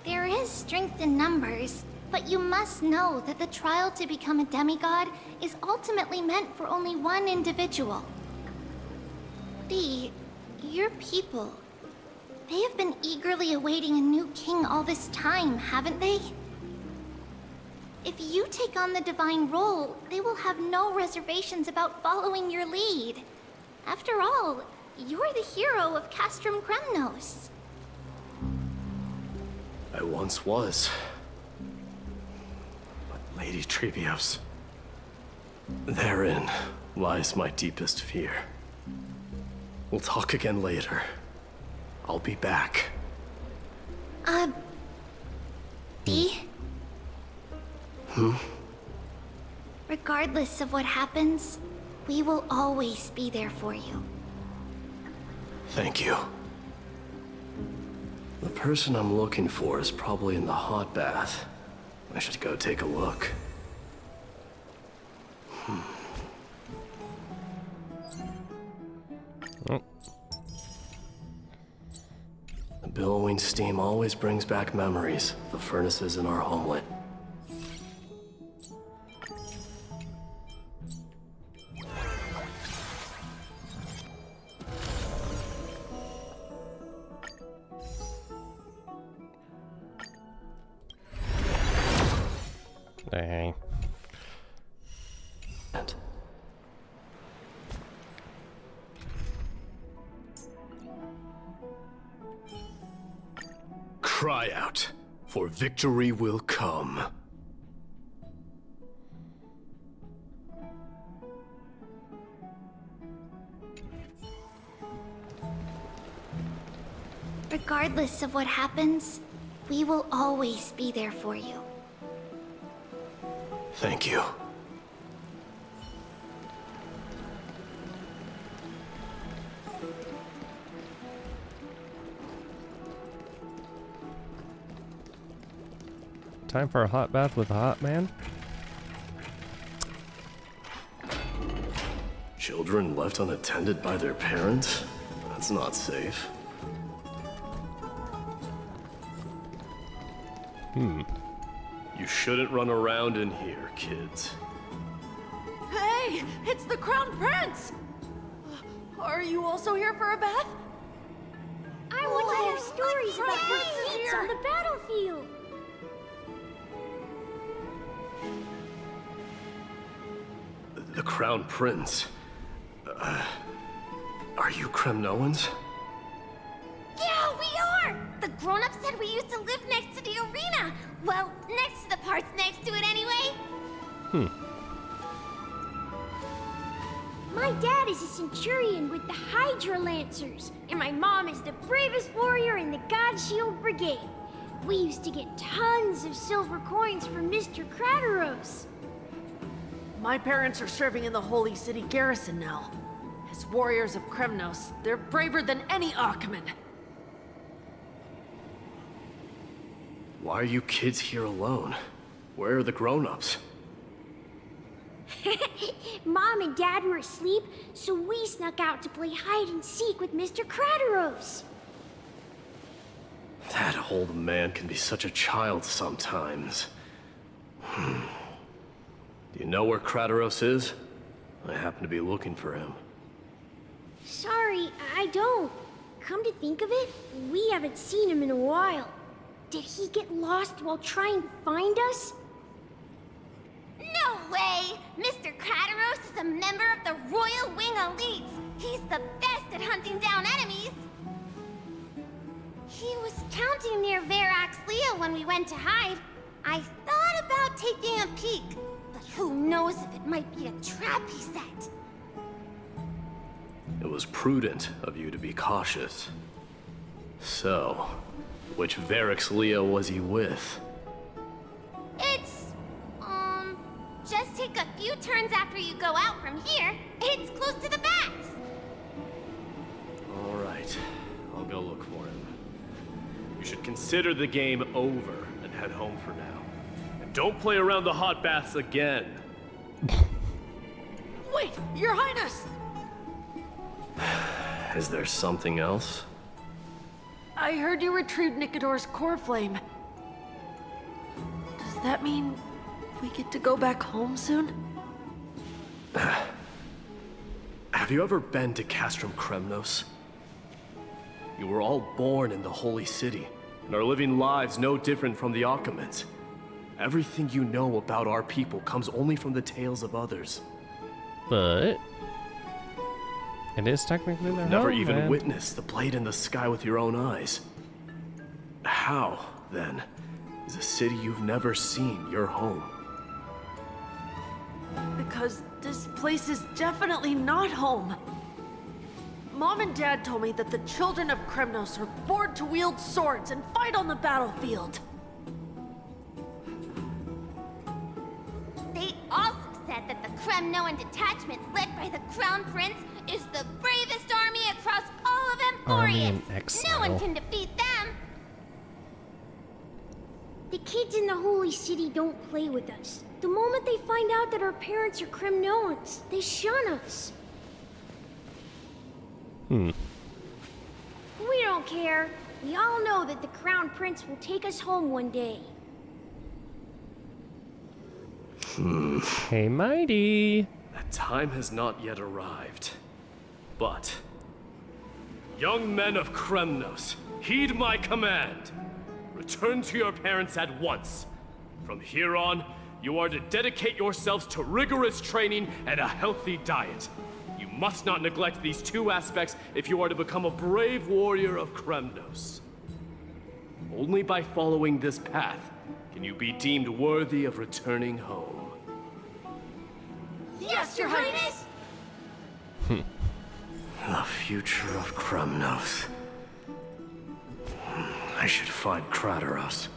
There is strength in numbers, but you must know that the trial to become a demigod is ultimately meant for only one individual. Dee, your people, they have been eagerly awaiting a new king all this time, haven't they? If you take on the divine role, they will have no reservations about following your lead. After all, you're the hero of Castrum Kremnos. I once was. But Lady Trebios, therein lies my deepest fear. We'll talk again later. I'll be back. Dee? Regardless of what happens, we will always be there for you. Thank you. The person I'm looking for is probably in the hot bath. I should go take a look. oh, The billowing steam always brings back memories of the furnaces in our homeland. dang. And cry out, for victory will come. Regardless of what happens, we will always be there for you. Thank you. Time for a hot bath with a hot man? Children left unattended by their parents? That's not safe. You shouldn't run around in here, kids. Hey, it's the Crown Prince! Are you also here for a bath? I want to hear stories about great feats on the battlefield. The Crown Prince. Are you Kremnoans? Yeah, we are! The grown-ups said we used to live next to the arena. Well, next to the parts next to it anyway. My dad is a centurion with the Hydra Lancers, and my mom is the bravest warrior in the God Shield Brigade. We used to get tons of silver coins from Mr. Crateros. My parents are serving in the Holy City garrison now. As warriors of Kremnos, they're braver than any Achaemen. Why are you kids here alone? Where are the grown-ups? Mom and Dad were asleep, so we snuck out to play hide and seek with Mr. Crateros. That old man can be such a child sometimes. Do you know where Crateros is? I happen to be looking for him. Sorry, I don't. Come to think of it, we haven't seen him in a while. Did he get lost while trying to find us? No way! Mr. Crateros is a member of the Royal Wing Elites. He's the best at hunting down enemies. He was counting near Verax Leo when we went to hide. I thought about taking a peek, but who knows if it might be a trap he set. It was prudent of you to be cautious. So, which Verax Leo was he with? It's, just take a few turns after you go out from here. It's close to the bats. All right, I'll go look for him. You should consider the game over and head home for now. And don't play around the hot baths again. Wait, Your Highness! Is there something else? I heard you retrieved Nikador's core flame. Does that mean we get to go back home soon? Have you ever been to Castrum Kremnos? You were all born in the Holy City, and are living lives no different from the Achaemens. Everything you know about our people comes only from the tales of others. But it is technically their Never home, even man. witnessed the blade in the sky with your own eyes. How, then, is a city you've never seen your home? Because this place is definitely not home. Mom and Dad told me that the children of Kremnos are born to wield swords and fight on the battlefield. They also said that the Kremnoan detachment led by the Crown Prince is the bravest army across all of Army in Emphorius. exile. No one can defeat them. The kids in the Holy City don't play with us. The moment they find out that our parents are Kremnoans, they shun us. Hmm. We don't care. We all know that the Crown Prince will take us home one day. Hey, Mighty. That time has not yet arrived. But, young men of Kremnos, heed my command. Return to your parents at once. From here on, you are to dedicate yourselves to rigorous training and a healthy diet. You must not neglect these two aspects if you are to become a brave warrior of Kremnos. Only by following this path can you be deemed worthy of returning home. Yes, Your Highness! The future of Kremnos. I should find Crateros.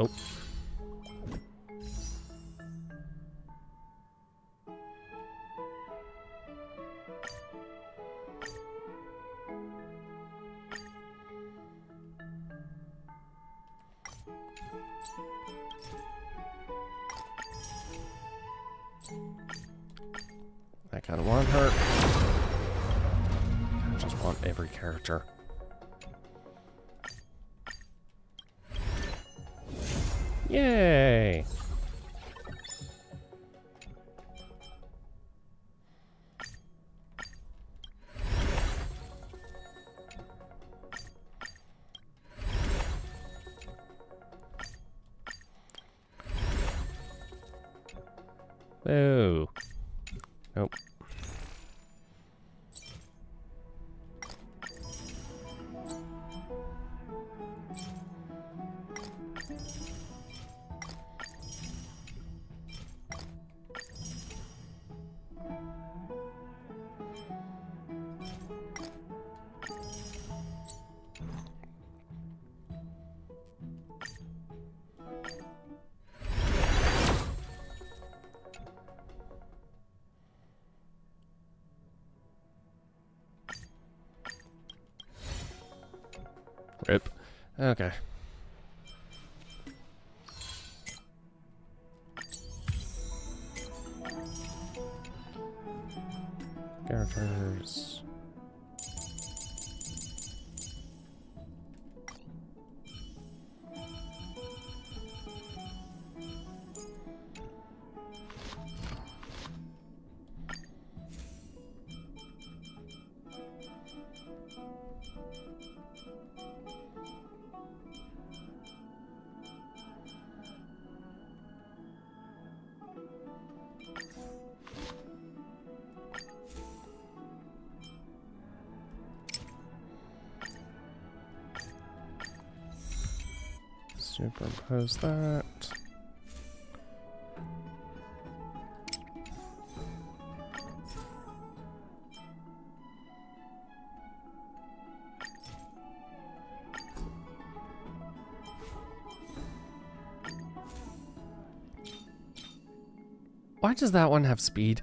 Oh. I kind of want her. I just want every character. Yay! Boo. Nope. Rip. Okay. Characters. Superimpose that. Why does that one have speed?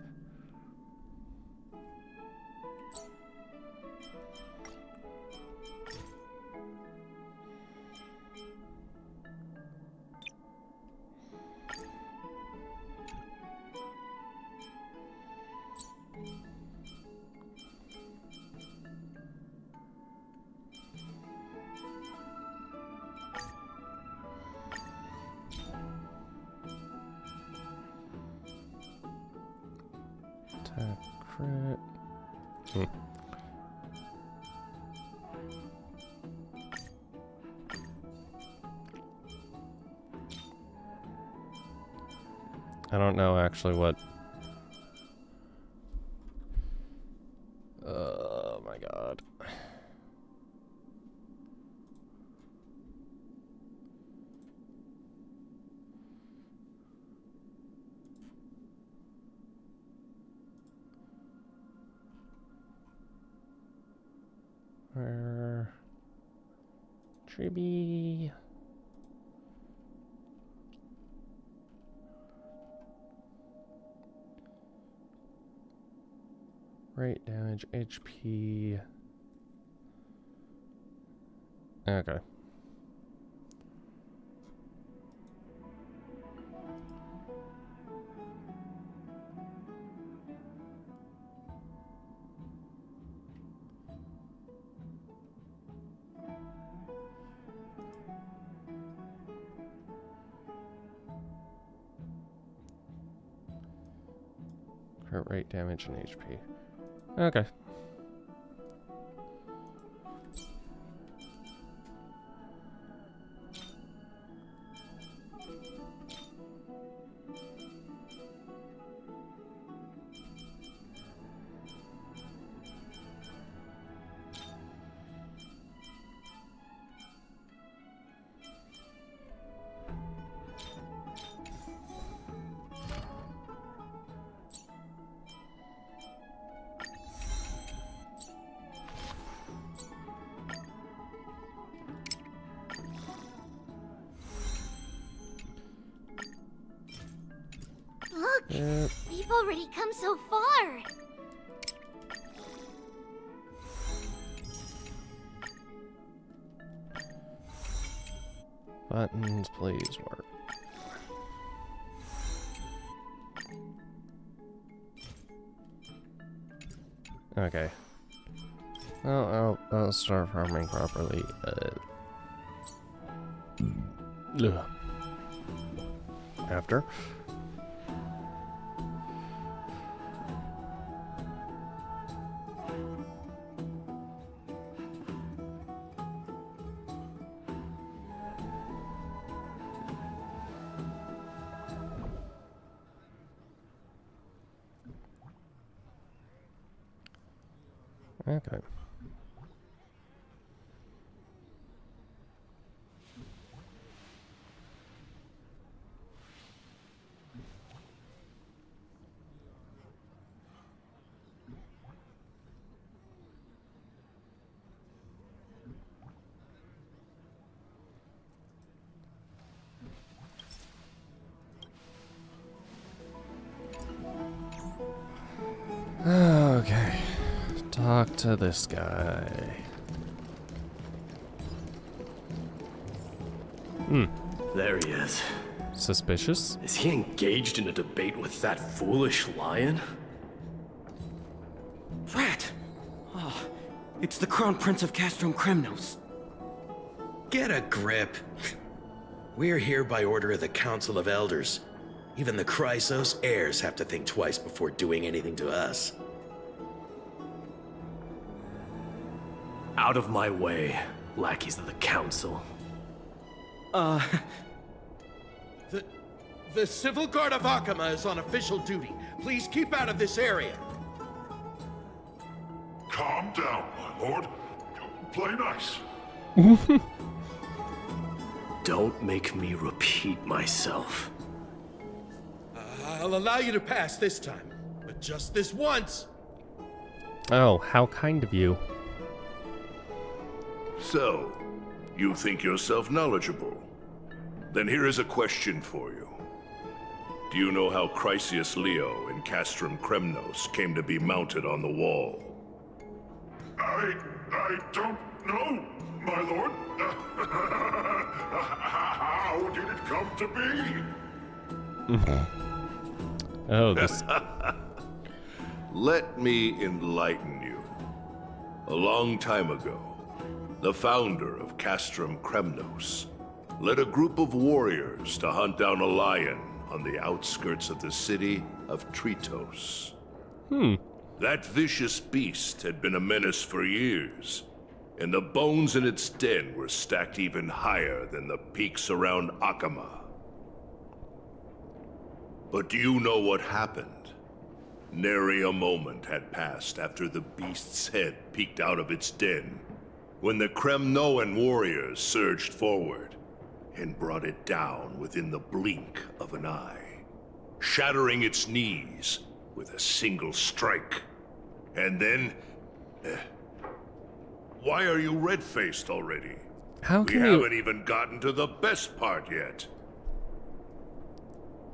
Attack, crit. I don't know actually what. Oh my god. Where? Tribby. Rate damage, HP. Okay. Crit rate, damage, and HP. Okay. Look! We've already come so far! Buttons, please work. Okay. Well, I'll start farming properly. Ugh. after. Okay. Okay. Talk to this guy. There he is. Suspicious? Is he engaged in a debate with that foolish lion? Rat! Oh, it's the Crown Prince of Castrum Kremnos. Get a grip. We're here by order of the Council of Elders. Even the Chrysos heirs have to think twice before doing anything to us. Out of my way, lackeys of the Council. The Civil Guard of Akama is on official duty. Please keep out of this area. Calm down, my lord. Play nice. Don't make me repeat myself. I'll allow you to pass this time, but just this once. Oh, how kind of you. So, you think yourself knowledgeable? Then here is a question for you. Do you know how Chrysius Leo in Castrum Kremnos came to be mounted on the wall? I don't know, my lord. How did it come to be? Oh, this... Let me enlighten you. A long time ago, the founder of Castrum Kremnos led a group of warriors to hunt down a lion on the outskirts of the city of Tritos. That vicious beast had been a menace for years, and the bones in its den were stacked even higher than the peaks around Akama. But do you know what happened? Nary a moment had passed after the beast's head peeked out of its den, when the Kremnoan warriors surged forward and brought it down within the blink of an eye, shattering its knees with a single strike. And then... why are you red-faced already? How can we you... haven't even gotten to the best part yet.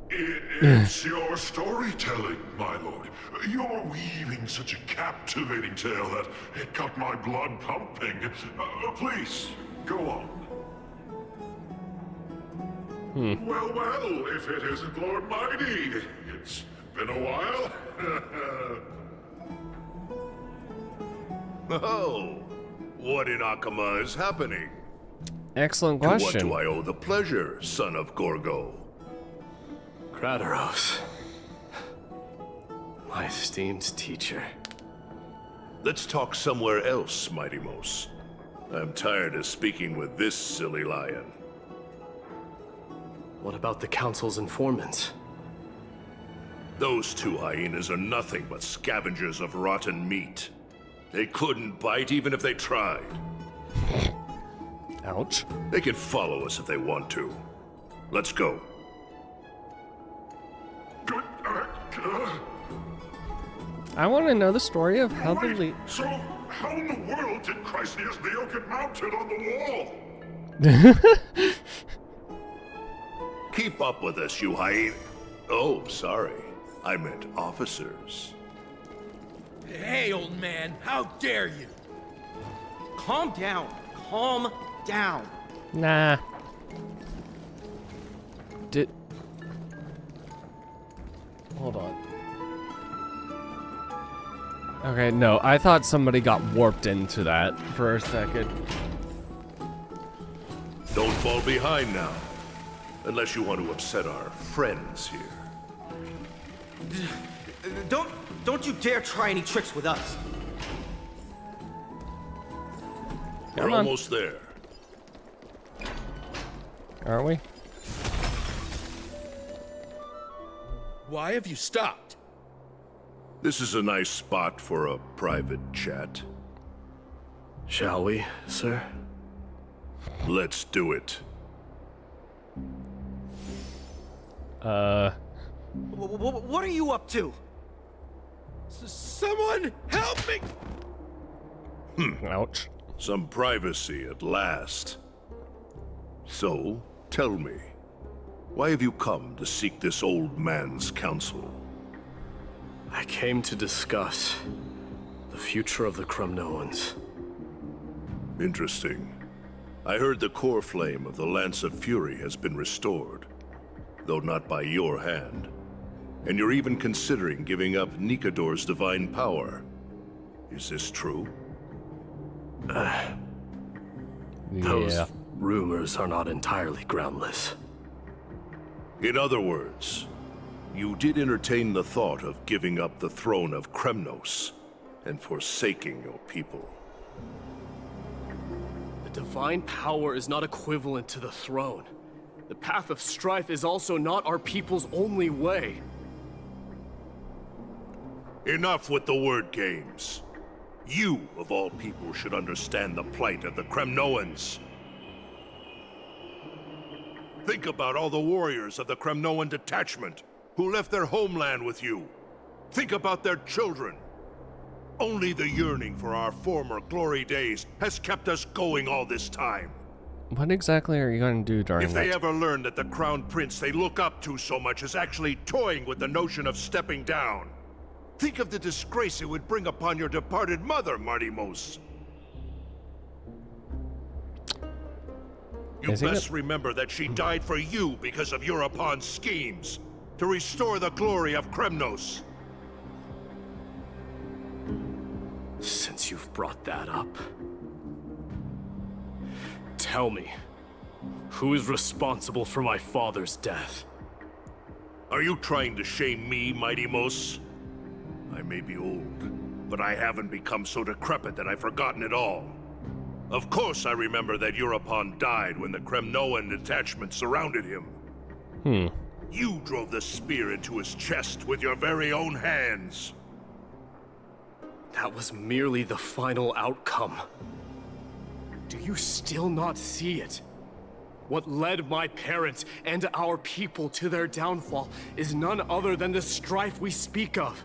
It's your storytelling, my lord. You're weaving such a captivating tale that it got my blood pumping. Please, go on. Well, well, if it isn't Lord Mighty. It's been a while. Oh, what in Akama is happening? Excellent To what question. do I owe the pleasure, son of Gorgo? Krataros. My esteemed teacher. Let's talk somewhere else, Mighty Mos. I'm tired of speaking with this silly lion. What about the Council's informants? Those two hyenas are nothing but scavengers of rotten meat. They couldn't bite even if they tried. Ouch. They can follow us if they want to. Let's go. Good. I want to know the story of how the Wait, so how in the world did Chrysius Leo get mounted on the wall? Keep up with us, you hyena. Oh, sorry. I meant officers. Hey, old man, how dare you? Calm down. Calm down. Nah. Hold on. Okay, no, I thought somebody got warped into that for a second. Don't fall behind now. Unless you want to upset our friends here. Don't you dare try any tricks with us. We're almost there. Are we? Why have you stopped? This is a nice spot for a private chat. Shall we, sir? Let's do it. What are you up to? Someone help me! Ouch. Some privacy at last. So, tell me, why have you come to seek this old man's counsel? I came to discuss the future of the Kremnoans. Interesting. I heard the core flame of the Lance of Fury has been restored, though not by your hand. And you're even considering giving up Nikador's divine power. Is this true? Those rumors are not entirely groundless. In other words, you did entertain the thought of giving up the throne of Kremnos and forsaking your people. The divine power is not equivalent to the throne. The path of strife is also not our people's only way. Enough with the word games. You, of all people, should understand the plight of the Kremnoans. Think about all the warriors of the Kremnoan detachment who left their homeland with you. Think about their children. Only the yearning for our former glory days has kept us going all this time. What exactly are you going to do during If that? they ever learn that the crown prince they look up to so much is actually toying with the notion of stepping down, think of the disgrace it would bring upon your departed mother, Martimos. You best remember that she died for you because of Europon's schemes to restore the glory of Kremnos. Since you've brought that up, tell me, who is responsible for my father's death? Are you trying to shame me, Martimos? I may be old, but I haven't become so decrepit that I've forgotten it all. Of course I remember that Europon died when the Kremnoan detachment surrounded him. You drove the spear into his chest with your very own hands. That was merely the final outcome. Do you still not see it? What led my parents and our people to their downfall is none other than the strife we speak of.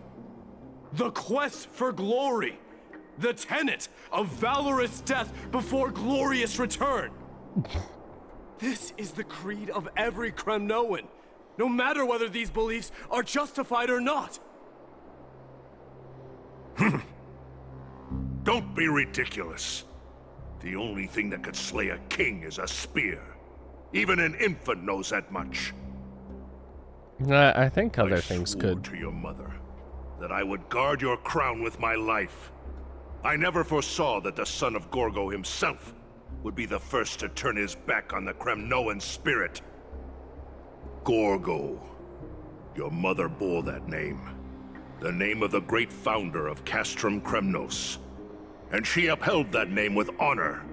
The quest for glory. The tenet of valorous death before glorious return. This is the creed of every Kremnoan, no matter whether these beliefs are justified or not. Don't be ridiculous. The only thing that could slay a king is a spear. Even an infant knows that much. I think other things swore could. To your mother that I would guard your crown with my life. I never foresaw that the son of Gorgo himself would be the first to turn his back on the Kremnoan spirit. Gorgo. Your mother bore that name. The name of the great founder of Castrum Kremnos. And she upheld that name with honor.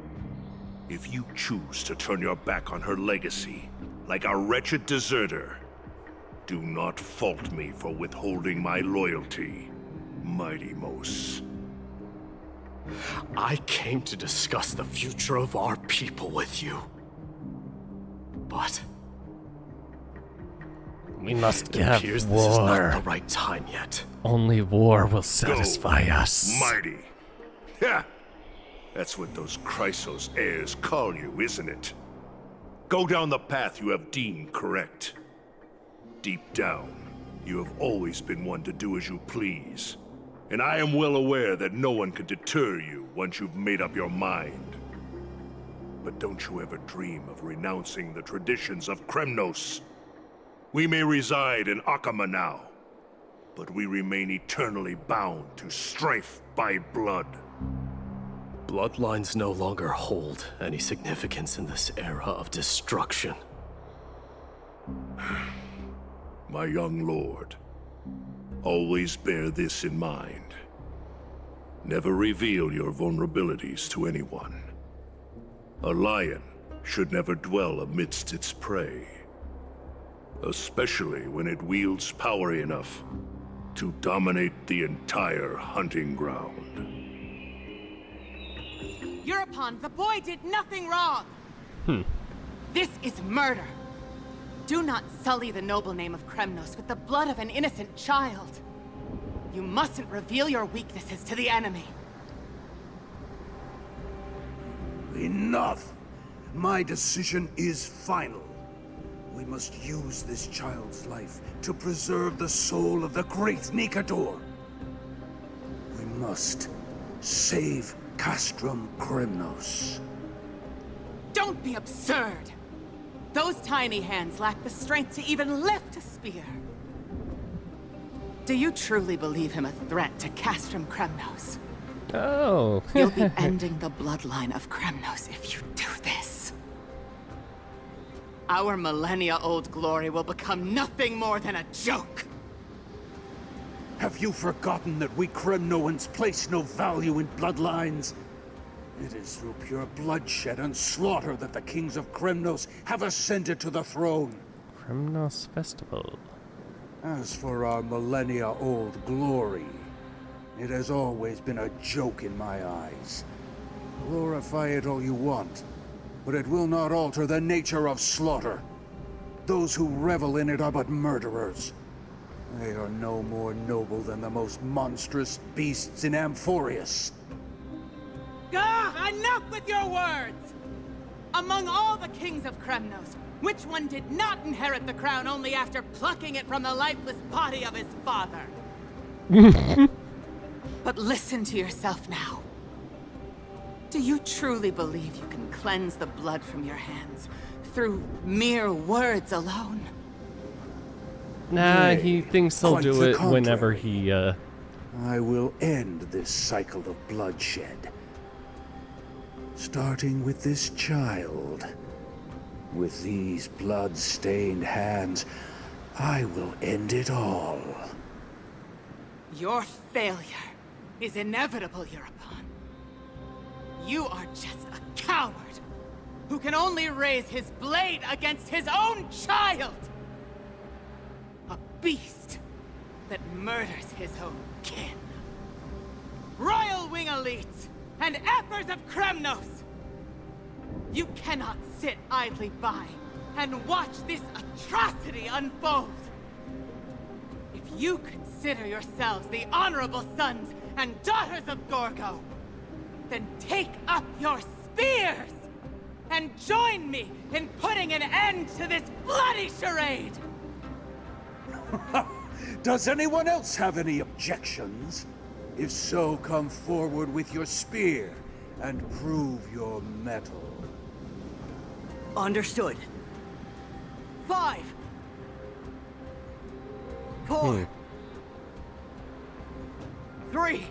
If you choose to turn your back on her legacy, like a wretched deserter, do not fault me for withholding my loyalty, Martimos. I came to discuss the future of our people with you. But We must it have appears this is war. not the right time yet. Only war will satisfy us. Mighty. Yeah, that's what those Chrysos heirs call you, isn't it? Go down the path you have deemed correct. Deep down, you have always been one to do as you please. And I am well aware that no one can deter you once you've made up your mind. But don't you ever dream of renouncing the traditions of Kremnos. We may reside in Akama now, but we remain eternally bound to strife by blood. Bloodlines no longer hold any significance in this era of destruction. my young lord. Always bear this in mind. Never reveal your vulnerabilities to anyone. A lion should never dwell amidst its prey, especially when it wields power enough to dominate the entire hunting ground. Eurupon, the boy did nothing wrong! This is murder! Do not sully the noble name of Kremnos with the blood of an innocent child! You mustn't reveal your weaknesses to the enemy! Enough! My decision is final. We must use this child's life to preserve the soul of the great Nikador. We must save Castrum Kremnos. Don't be absurd! Those tiny hands lack the strength to even lift a spear. Do you truly believe him a threat to Castrum Kremnos? Oh. You'll be ending the bloodline of Kremnos if you do this. Our millennia-old glory will become nothing more than a joke. Have you forgotten that we Kremnoans place no value in bloodlines? It is through pure bloodshed and slaughter that the kings of Kremnos have ascended to the throne. Kremnos Festival. As for our millennia-old glory, it has always been a joke in my eyes. Glorify it all you want, but it will not alter the nature of slaughter. Those who revel in it are but murderers. They are no more noble than the most monstrous beasts in Amphorius. Ah, enough with your words! Among all the kings of Kremnos, which one did not inherit the crown only after plucking it from the lifeless body of his father? But listen to yourself now. Do you truly believe you can cleanse the blood from your hands through mere words alone? Nah, he thinks he'll do it whenever he, I will end this cycle of bloodshed. Starting with this child. With these blood-stained hands, I will end it all. Your failure is inevitable, Eurupon. You are just a coward who can only raise his blade against his own child! A beast that murders his own kin. Royal Wing Elites and Ephors of Kremnos! You cannot sit idly by and watch this atrocity unfold! If you consider yourselves the honorable sons and daughters of Gorgo, then take up your spears and join me in putting an end to this bloody charade! Does anyone else have any objections? If so, come forward with your spear and prove your mettle. Understood. 5, 4, 3.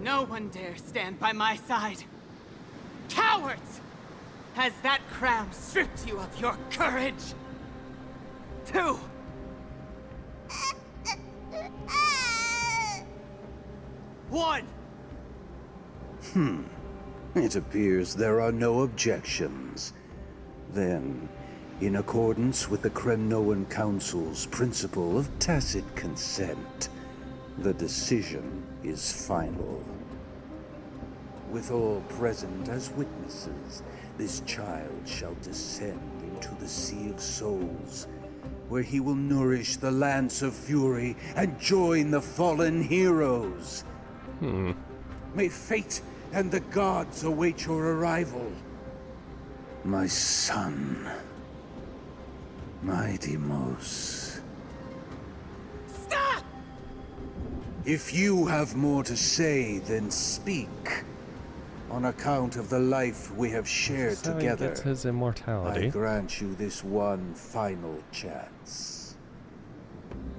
No one dare stand by my side. Cowards! Has that crown stripped you of your courage? 2. 1. It appears there are no objections. Then, in accordance with the Kremnoan Council's principle of tacit consent, the decision is final. With all present as witnesses, this child shall descend into the Sea of Souls, where he will nourish the Lance of Fury and join the fallen heroes. May fate and the gods await your arrival. My son. My Deimos. Stop! If you have more to say, then speak. On account of the life we have shared so together, he gets his immortality. I grant you this one final chance.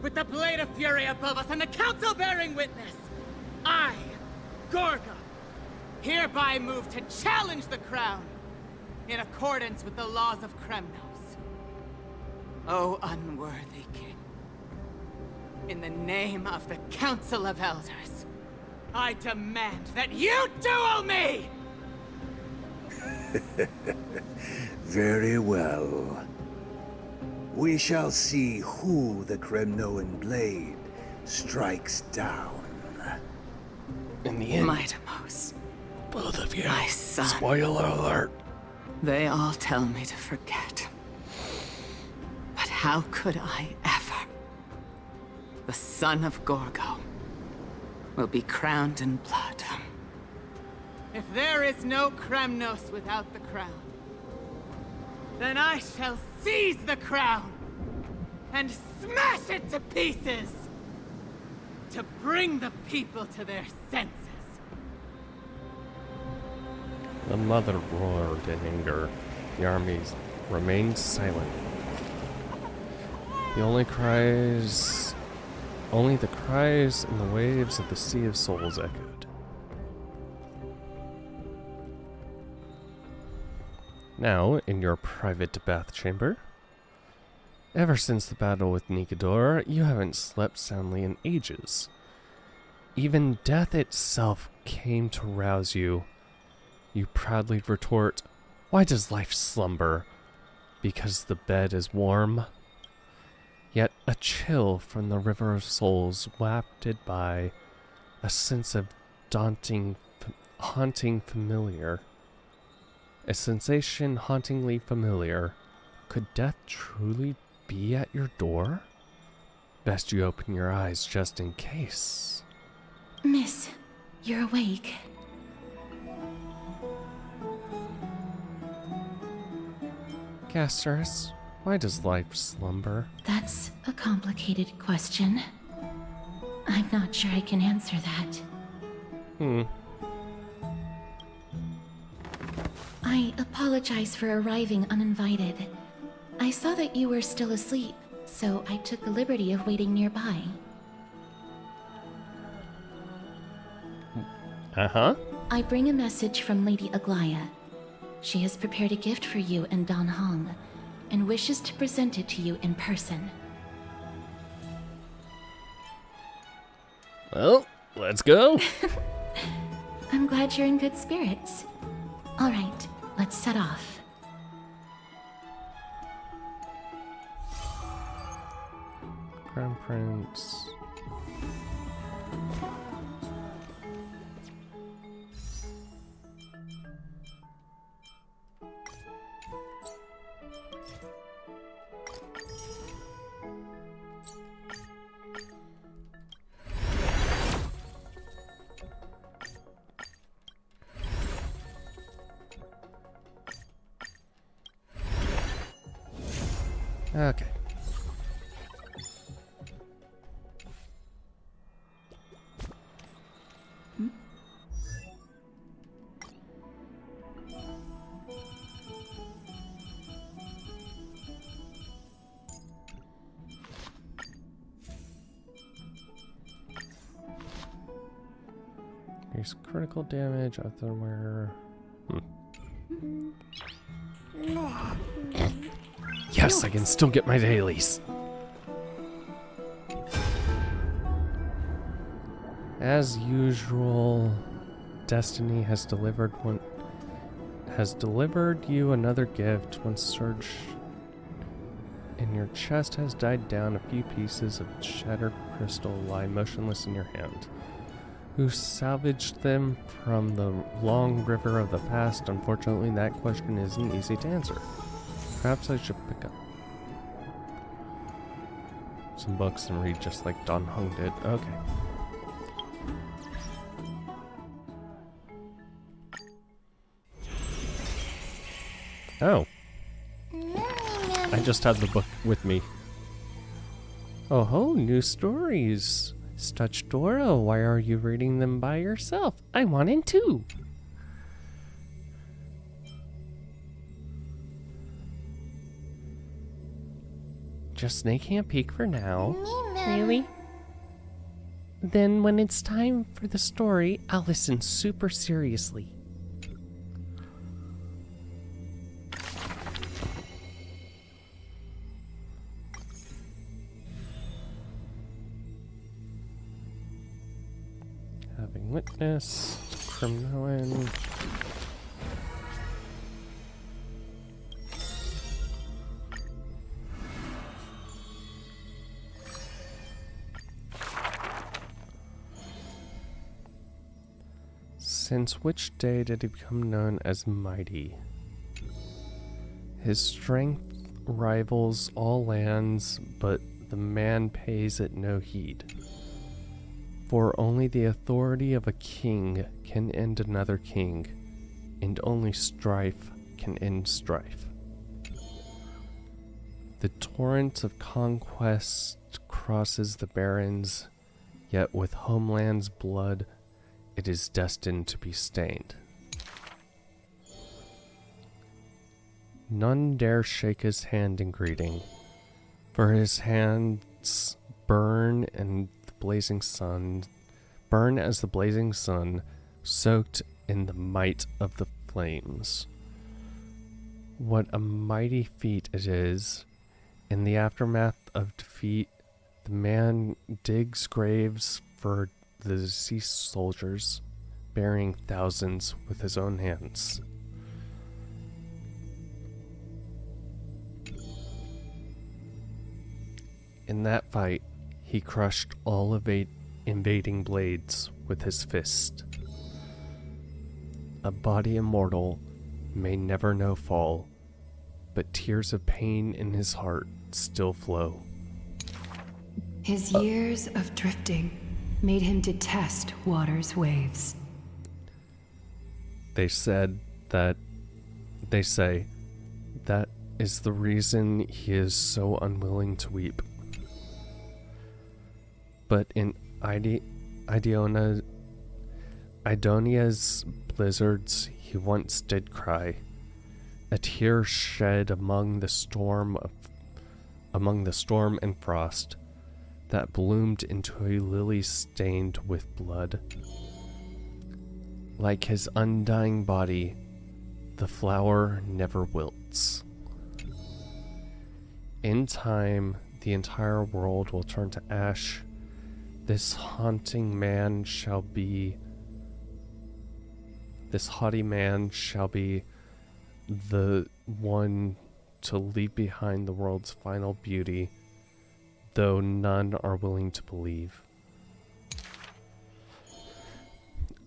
With the Blade of Fury above us and the Council bearing witness, I, Gorga, hereby move to challenge the crown in accordance with the laws of Kremnos. O unworthy king, in the name of the Council of Elders, I demand that you duel me! Very well. We shall see who the Kremnoan blade strikes down. In the end, Mightimos, both of you. my son. Spoiler alert. They all tell me to forget. But how could I ever? The son of Gorgo will be crowned in blood. If there is no Kremnos without the crown, then I shall seize the crown and smash it to pieces to bring the people to their senses. The mother roared in anger. The armies remained silent. Only the cries and the waves of the Sea of Souls echoed. Now, in your private bath chamber. Ever since the battle with Nikedor, you haven't slept soundly in ages. Even death itself came to rouse you. You proudly retort, "Why does life slumber? Because the bed is warm." Yet a chill from the river of souls wafted by, a sense of haunting familiar. A sensation hauntingly familiar. Could death truly be at your door? Best you open your eyes just in case. Miss, you're awake. Gasterus, why does life slumber? That's a complicated question. I'm not sure I can answer that. I apologize for arriving uninvited. I saw that you were still asleep, so I took the liberty of waiting nearby. Uh-huh. I bring a message from Lady Aglaya. She has prepared a gift for you and Dan Hong, and wishes to present it to you in person. Well, let's go. I'm glad you're in good spirits. All right, let's set off. Crown Prince. Okay. Here's critical damage of the wearer. Yes, I can still get my dailies. As usual, Destiny has delivered you another gift. One surge in your chest has died down. A few pieces of shattered crystal lie motionless in your hand. Who salvaged them from the long river of the past? Unfortunately, that question isn't easy to answer. Perhaps I should pick up some books and read just like Don Hung did. Okay. Oh. I just had the book with me. Oh ho, new stories. Stuchdora, why are you reading them by yourself? I want in too. Just snaking a peek for now. Really? Then when it's time for the story, I'll listen super seriously. darkness, Cremnoan. Since which day did he become known as Mighty? His strength rivals all lands, but the man pays it no heed. For only the authority of a king can end another king, and only strife can end strife. The torrent of conquest crosses the barrens, yet with homeland's blood it is destined to be stained. None dare shake his hand in greeting, for his hands burn and the blazing sun, burn as the blazing sun, soaked in the might of the flames. What a mighty feat it is! In the aftermath of defeat, the man digs graves for the deceased soldiers, burying thousands with his own hands. In that fight, he crushed all invading blades with his fist. A body immortal may never know fall, but tears of pain in his heart still flow. His years of drifting made him detest water's waves. They say that is the reason he is so unwilling to weep. But in Idonia's blizzards he once did cry, a tear shed among the storm and frost that bloomed into a lily stained with blood. Like his undying body, the flower never wilts. In time, the entire world will turn to ash. This haughty man shall be the one to leave behind the world's final beauty, though none are willing to believe.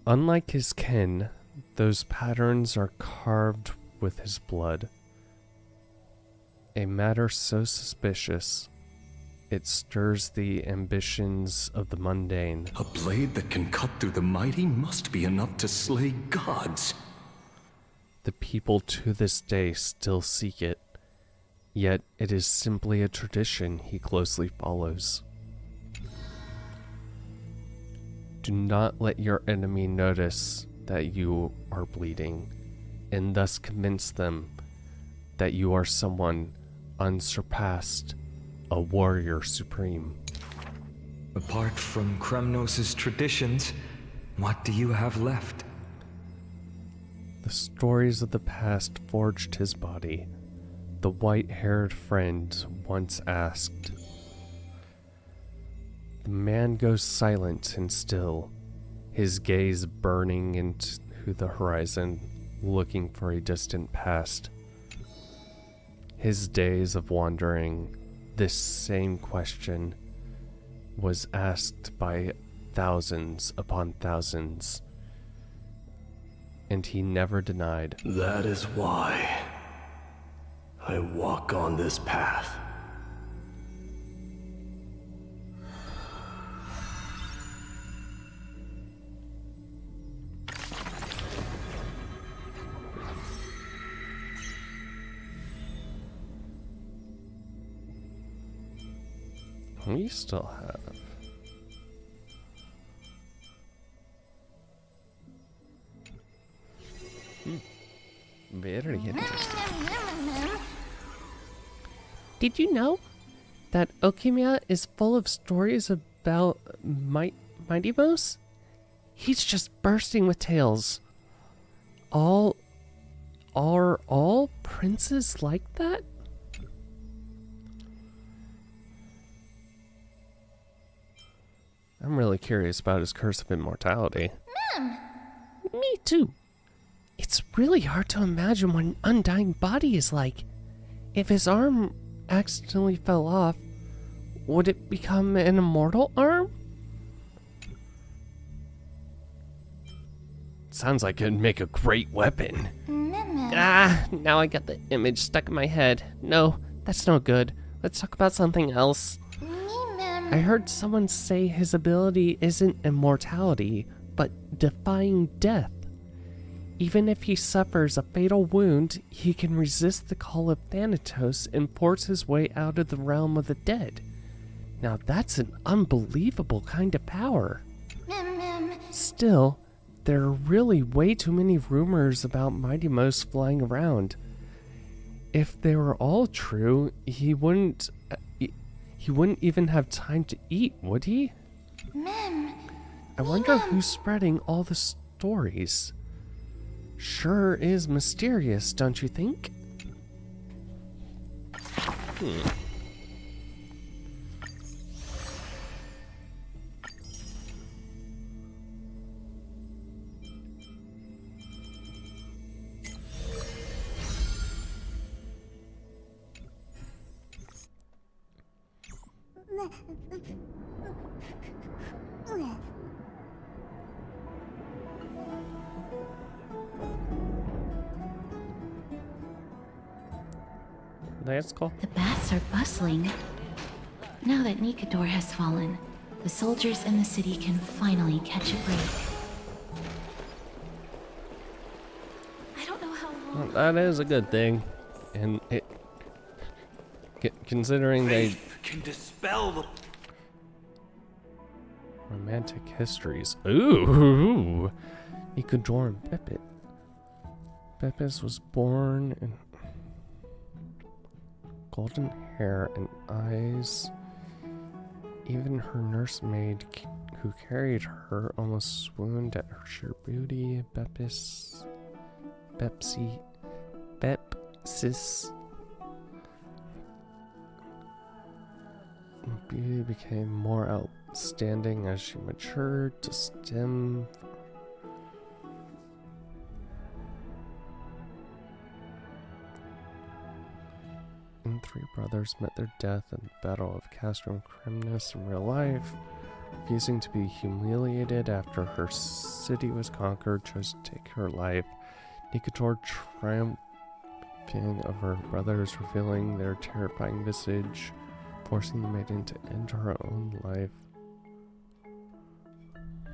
Unlike his kin, those patterns are carved with his blood. A matter so suspicious, it stirs the ambitions of the mundane. A blade that can cut through the mighty must be enough to slay gods. The people to this day still seek it, yet it is simply a tradition he closely follows. Do not let your enemy notice that you are bleeding, and thus convince them that you are someone unsurpassed, a warrior supreme. Apart from Kremnos' traditions, what do you have left? The stories of the past forged his body, the white-haired friend once asked. The man goes silent and still, his gaze burning into the horizon, looking for a distant past. His days of wandering, this same question was asked by thousands upon thousands, and he never denied. That is why I walk on this path. We still have. Very interesting. Did you know that Okimiya is full of stories about Mighty Mouse? He's just bursting with tales. Are all princes like that? I'm really curious about his curse of immortality. Mem! Me too. It's really hard to imagine what an undying body is like. If his arm accidentally fell off, would it become an immortal arm? Sounds like it'd make a great weapon. Now I got the image stuck in my head. No, that's no good. Let's talk about something else. I heard someone say his ability isn't immortality, but defying death. Even if he suffers a fatal wound, he can resist the call of Thanatos and force his way out of the realm of the dead. Now that's an unbelievable kind of power. Still, there are really way too many rumors about Mighty Mouse flying around. If they were all true, he wouldn't even have time to eat, would he? I wonder who's spreading all the stories. Sure is mysterious, don't you think? That's cool. The bats are bustling. Now that Nikador has fallen, the soldiers in the city can finally catch a break. I don't know how long. Well, that is a good thing. And it... considering they... can dispel the... romantic histories. Ooh! Nikador and Bepit. Bepis was born in... golden hair and eyes. Even her nursemaid who carried her almost swooned at her sheer beauty. Bepsis. Beauty became more outstanding as she matured to stem. And three brothers met their death in the Battle of Castrum Cremnus in real life. Refusing to be humiliated after her city was conquered, chose to take her life. Nikador triumphing over her brothers, revealing their terrifying visage, forcing the maiden to end her own life.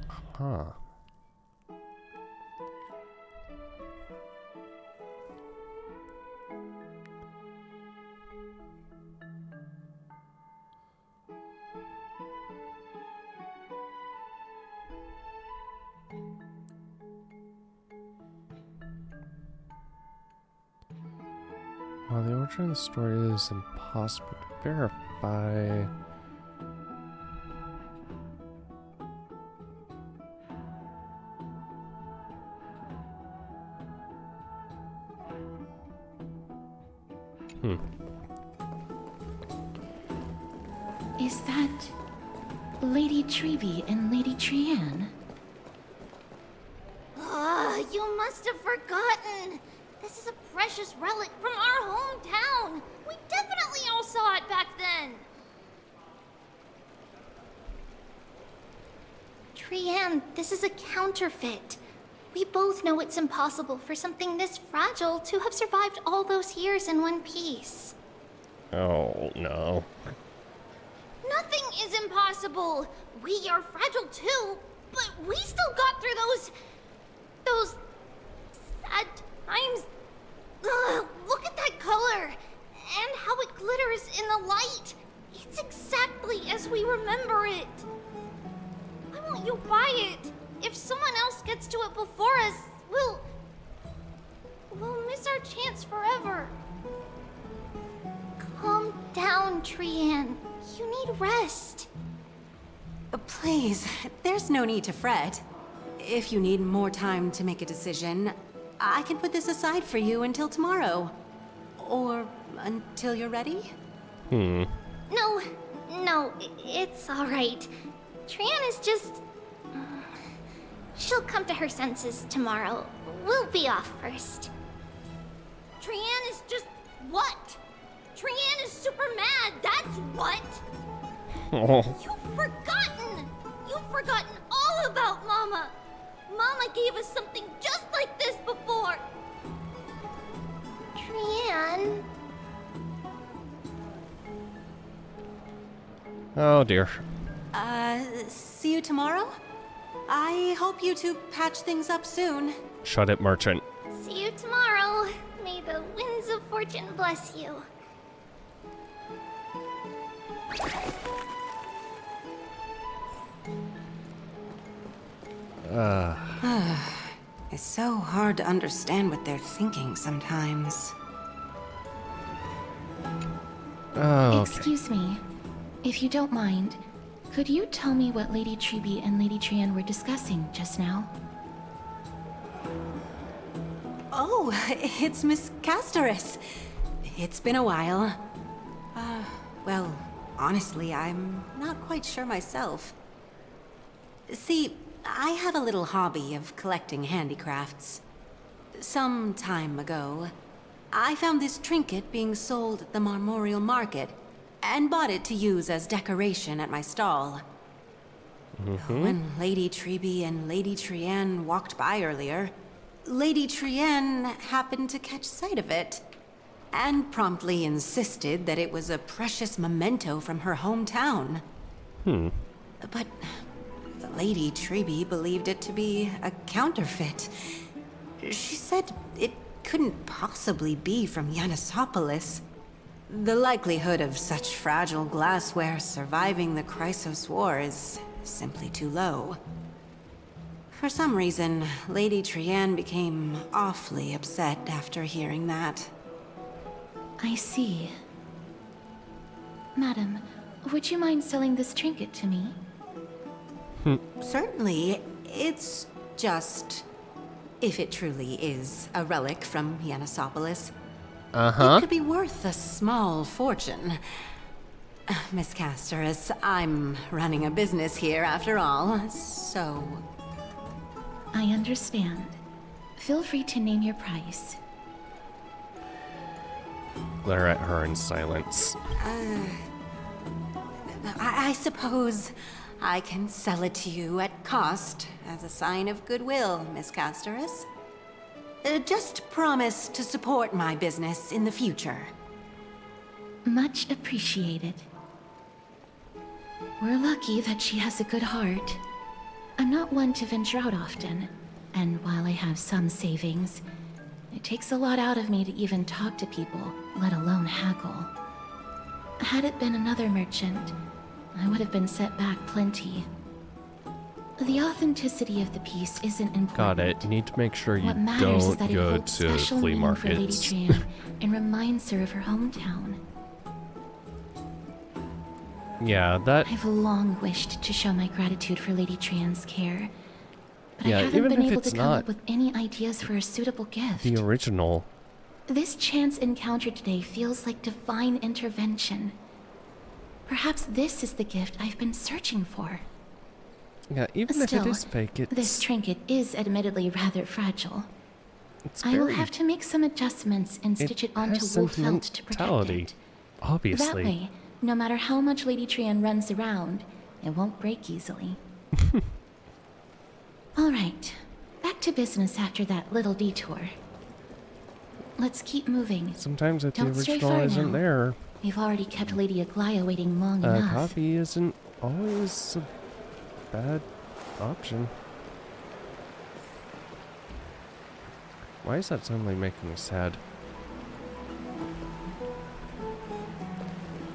Huh. While the origin of the story is impossible to verify, Is that Lady Trevi and Lady Trianne? You must have forgotten. This is a precious relic from our hometown. We definitely all saw it back then. Trianne, this is a counterfeit. We both know it's impossible for something this fragile to have survived all those years in one piece. oh no. Nothing is impossible. We are fragile too, but we still got through those sad times. Ugh, look at that color and how it glitters in the light. It's exactly as we remember it. Why won't you buy it? If someone else gets to it before us, we'll miss our chance forever. Calm down, Trianne. You need rest. Please, there's no need to fret. If you need more time to make a decision, I can put this aside for you until tomorrow. Or until you're ready? No, it's all right. Trianne is just... She'll come to her senses tomorrow. We'll be off first. Trianne is just what? Trianne is super mad, that's what! You've forgotten! You've forgotten all about Mama! Mama gave us something just like this before! Trianne... Oh dear. See you tomorrow? I hope you two patch things up soon. Shut it, merchant. See you tomorrow. May the winds of fortune bless you. It's so hard to understand what they're thinking sometimes. Oh, okay. Excuse me. If you don't mind, could you tell me what Lady Treby and Lady Trianne were discussing just now? Oh, it's Miss Castoris. It's been a while. Well, honestly, I'm not quite sure myself. See, I have a little hobby of collecting handicrafts. Some time ago, I found this trinket being sold at the Marmorial Market, and bought it to use as decoration at my stall. When Lady Treby and Lady Trianne walked by earlier, Lady Trianne happened to catch sight of it, and promptly insisted that it was a precious memento from her hometown. But Lady Treby believed it to be a counterfeit. She said it couldn't possibly be from Yanisopolis. The likelihood of such fragile glassware surviving the Chrysos War is simply too low. For some reason, Lady Trianne became awfully upset after hearing that. I see. Madam, would you mind selling this trinket to me? Certainly. It's just... if it truly is a relic from Yanisopolis, it could be worth a small fortune. Miss Castoris, I'm running a business here after all, so... I understand. Feel free to name your price. Glare at her in silence. I suppose I can sell it to you at cost as a sign of goodwill, Miss Castoris. Just promise to support my business in the future. Much appreciated. We're lucky that she has a good heart. I'm not one to venture out often, and while I have some savings, it takes a lot out of me to even talk to people, let alone haggle. Had it been another merchant, I would have been set back plenty. The authenticity of the piece isn't important. Got it. You need to make sure you What matters is don't that it go holds to special flea meaning for Lady markets. Trianne and reminds her of her hometown. Yeah, that... I've long wished to show my gratitude for Lady Trianne's care, but Yeah, I haven't even been if able it's to come not up with any ideas for a suitable gift. the original. This chance encounter today feels like divine intervention. Perhaps this is the gift I've been searching for. Yeah, even Still, if it is fake, it's... this trinket is admittedly rather fragile. It's I will very- have to make some adjustments and stitch it onto has wool felt to protect sentimentality, it. obviously. That way, no matter how much Lady Trianne runs around, it won't break easily. All right, back to business after that little detour. Let's keep moving. Sometimes if the Don't stray original far isn't now. there, We've already kept Lady Aglaya waiting long enough. coffee isn't always a bad option. Why is that suddenly making me sad?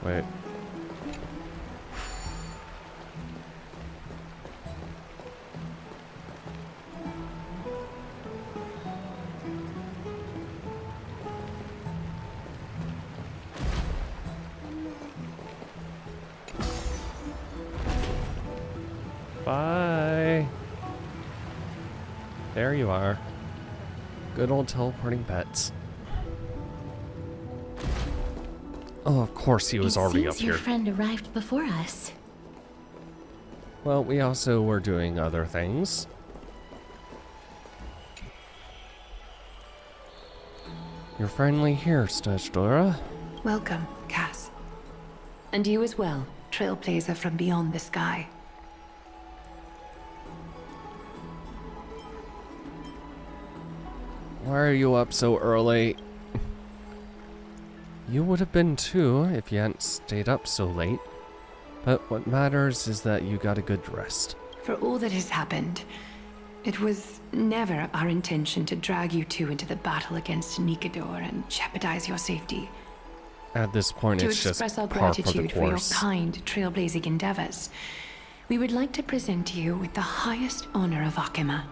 Wait. Bye. There you are. Good old teleporting pets. Oh, of course he was already up Seems your here. friend arrived before us. Well, we also were doing other things. You're finally here, Stashdora. Welcome, Cass. And you as well, trailblazer from beyond the sky. Why are you up so early? You would have been too if you hadn't stayed up so late. But what matters is that you got a good rest. For all that has happened, it was never our intention to drag you two into the battle against Nikador and jeopardize your safety. At this point, it's just To express our par for the gratitude for your course. kind, trailblazing endeavors, we would like to present you with the highest honor of Akima.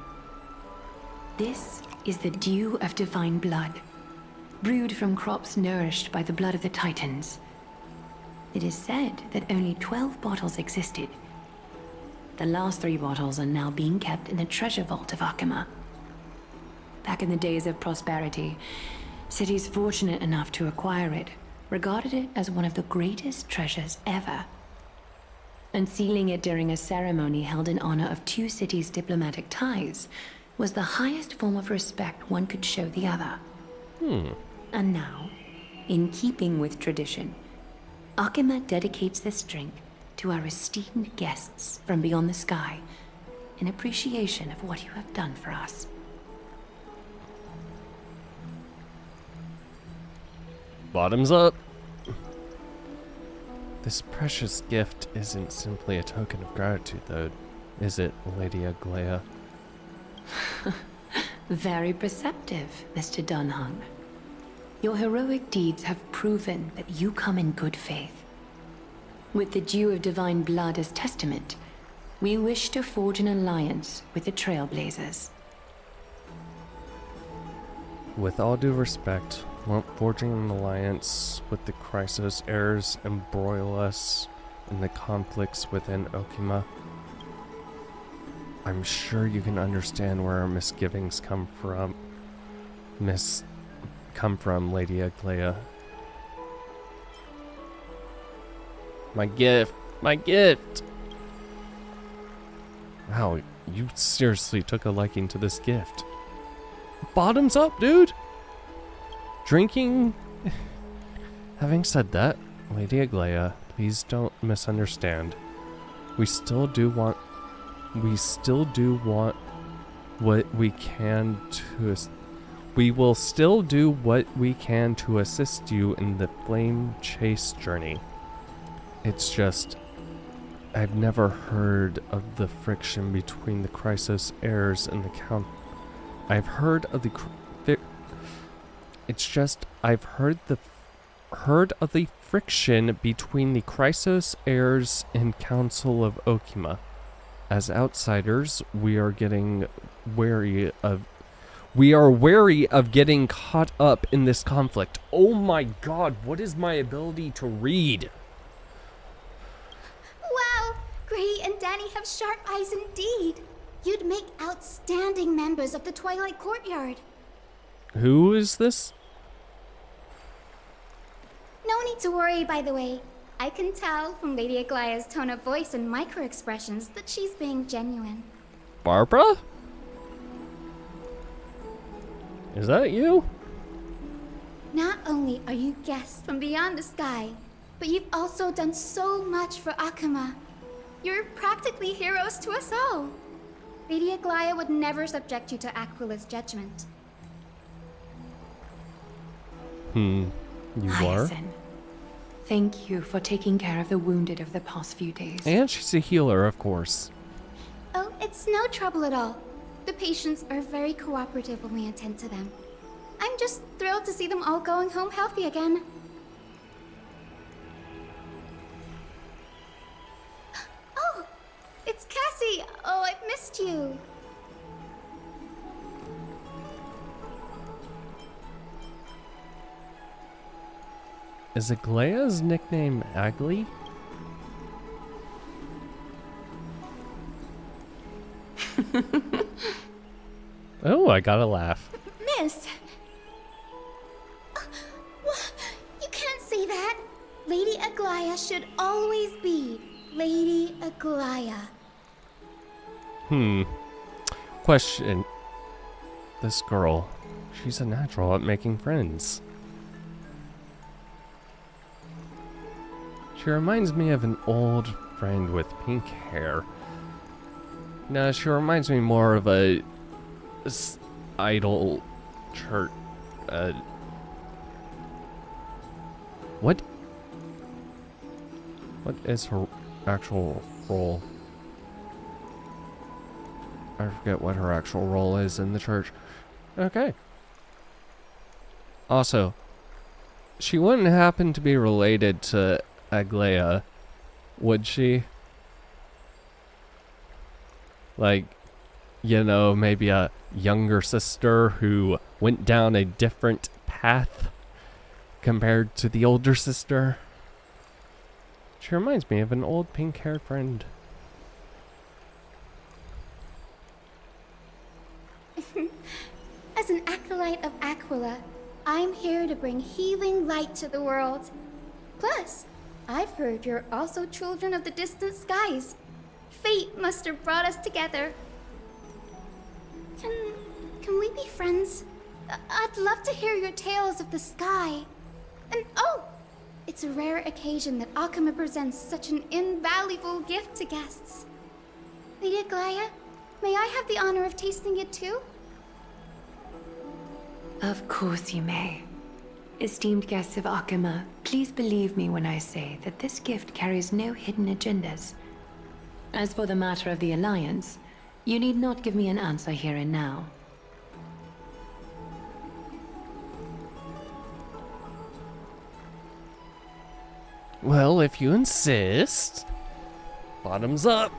This is the dew of divine blood, brewed from crops nourished by the blood of the Titans. It is said that only 12 bottles existed. The last 3 bottles are now being kept in the treasure vault of Akima. Back in the days of prosperity, cities fortunate enough to acquire it regarded it as one of the greatest treasures ever. Unsealing it during a ceremony held in honor of 2 cities' diplomatic ties was the highest form of respect one could show the other. And now, in keeping with tradition, Akima dedicates this drink to our esteemed guests from beyond the sky in appreciation of what you have done for us. Bottoms up. This precious gift isn't simply a token of gratitude, though, is it, Lady Aglaya? Very perceptive, Mr. Dunhung. Your heroic deeds have proven that you come in good faith. With the dew of divine blood as testament, we wish to forge an alliance with the Trailblazers. With all due respect, won't forging an alliance with the Chrysos heirs embroil us in the conflicts within Okima? I'm sure you can understand where our misgivings come from. Lady Aglaya. My gift! My gift! Wow, you seriously took a liking to this gift. Bottoms up, dude! Drinking... Having said that, Lady Aglaya, please don't misunderstand. We still do want what we can to... We will still do what we can to assist you in the flame chase journey. It's just... I've never heard of the friction between the Chrysos heirs and the Count... I've heard of the... It's just... I've heard of the friction between the Chrysos heirs and Council of Okima. As outsiders, we are wary of getting caught up in this conflict. Oh my god, what is my ability to read? Wow! Grady and Danny have sharp eyes indeed. You'd make outstanding members of the Twilight Courtyard. Who is this? No need to worry, by the way. I can tell from Lady Aglaya's tone of voice and micro-expressions that she's being genuine. Barbara? Is that you? Not only are you guests from beyond the sky, but you've also done so much for Akima. You're practically heroes to us all. Lady Aglaya would never subject you to Aquila's judgment. You are? Hyacinth, thank you for taking care of the wounded of the past few days. And she's a healer, of course. Oh, it's no trouble at all. The patients are very cooperative when we attend to them. I'm just thrilled to see them all going home healthy again. Oh, it's Cassie! Oh, I've missed you. Is Aglaya's nickname Agli? Oh, I got a laugh. Miss! You can't say that! Lady Aglaya should always be Lady Aglaya. Question. This girl, She's a natural at making friends. She reminds me of an old friend with pink hair. No, she reminds me more of a idol church. What is her actual role? I forget what her actual role is in the church. Okay. Also, she wouldn't happen to be related to Aglaia, would she? Like, you know, maybe a younger sister who went down a different path compared to the older sister. She reminds me of an old pink-haired friend. As an acolyte of Aquila, I'm here to bring healing light to the world. Plus, I've heard you're also children of the distant skies. Fate must have brought us together. Can we be friends? I'd love to hear your tales of the sky. And oh, it's a rare occasion that Akama presents such an invaluable gift to guests. Lady Aglaia, may I have the honor of tasting it too? Of course you may. Esteemed guests of Akama, please believe me when I say that this gift carries no hidden agendas. As for the matter of the Alliance, you need not give me an answer here and now. Well, if you insist. Bottoms up.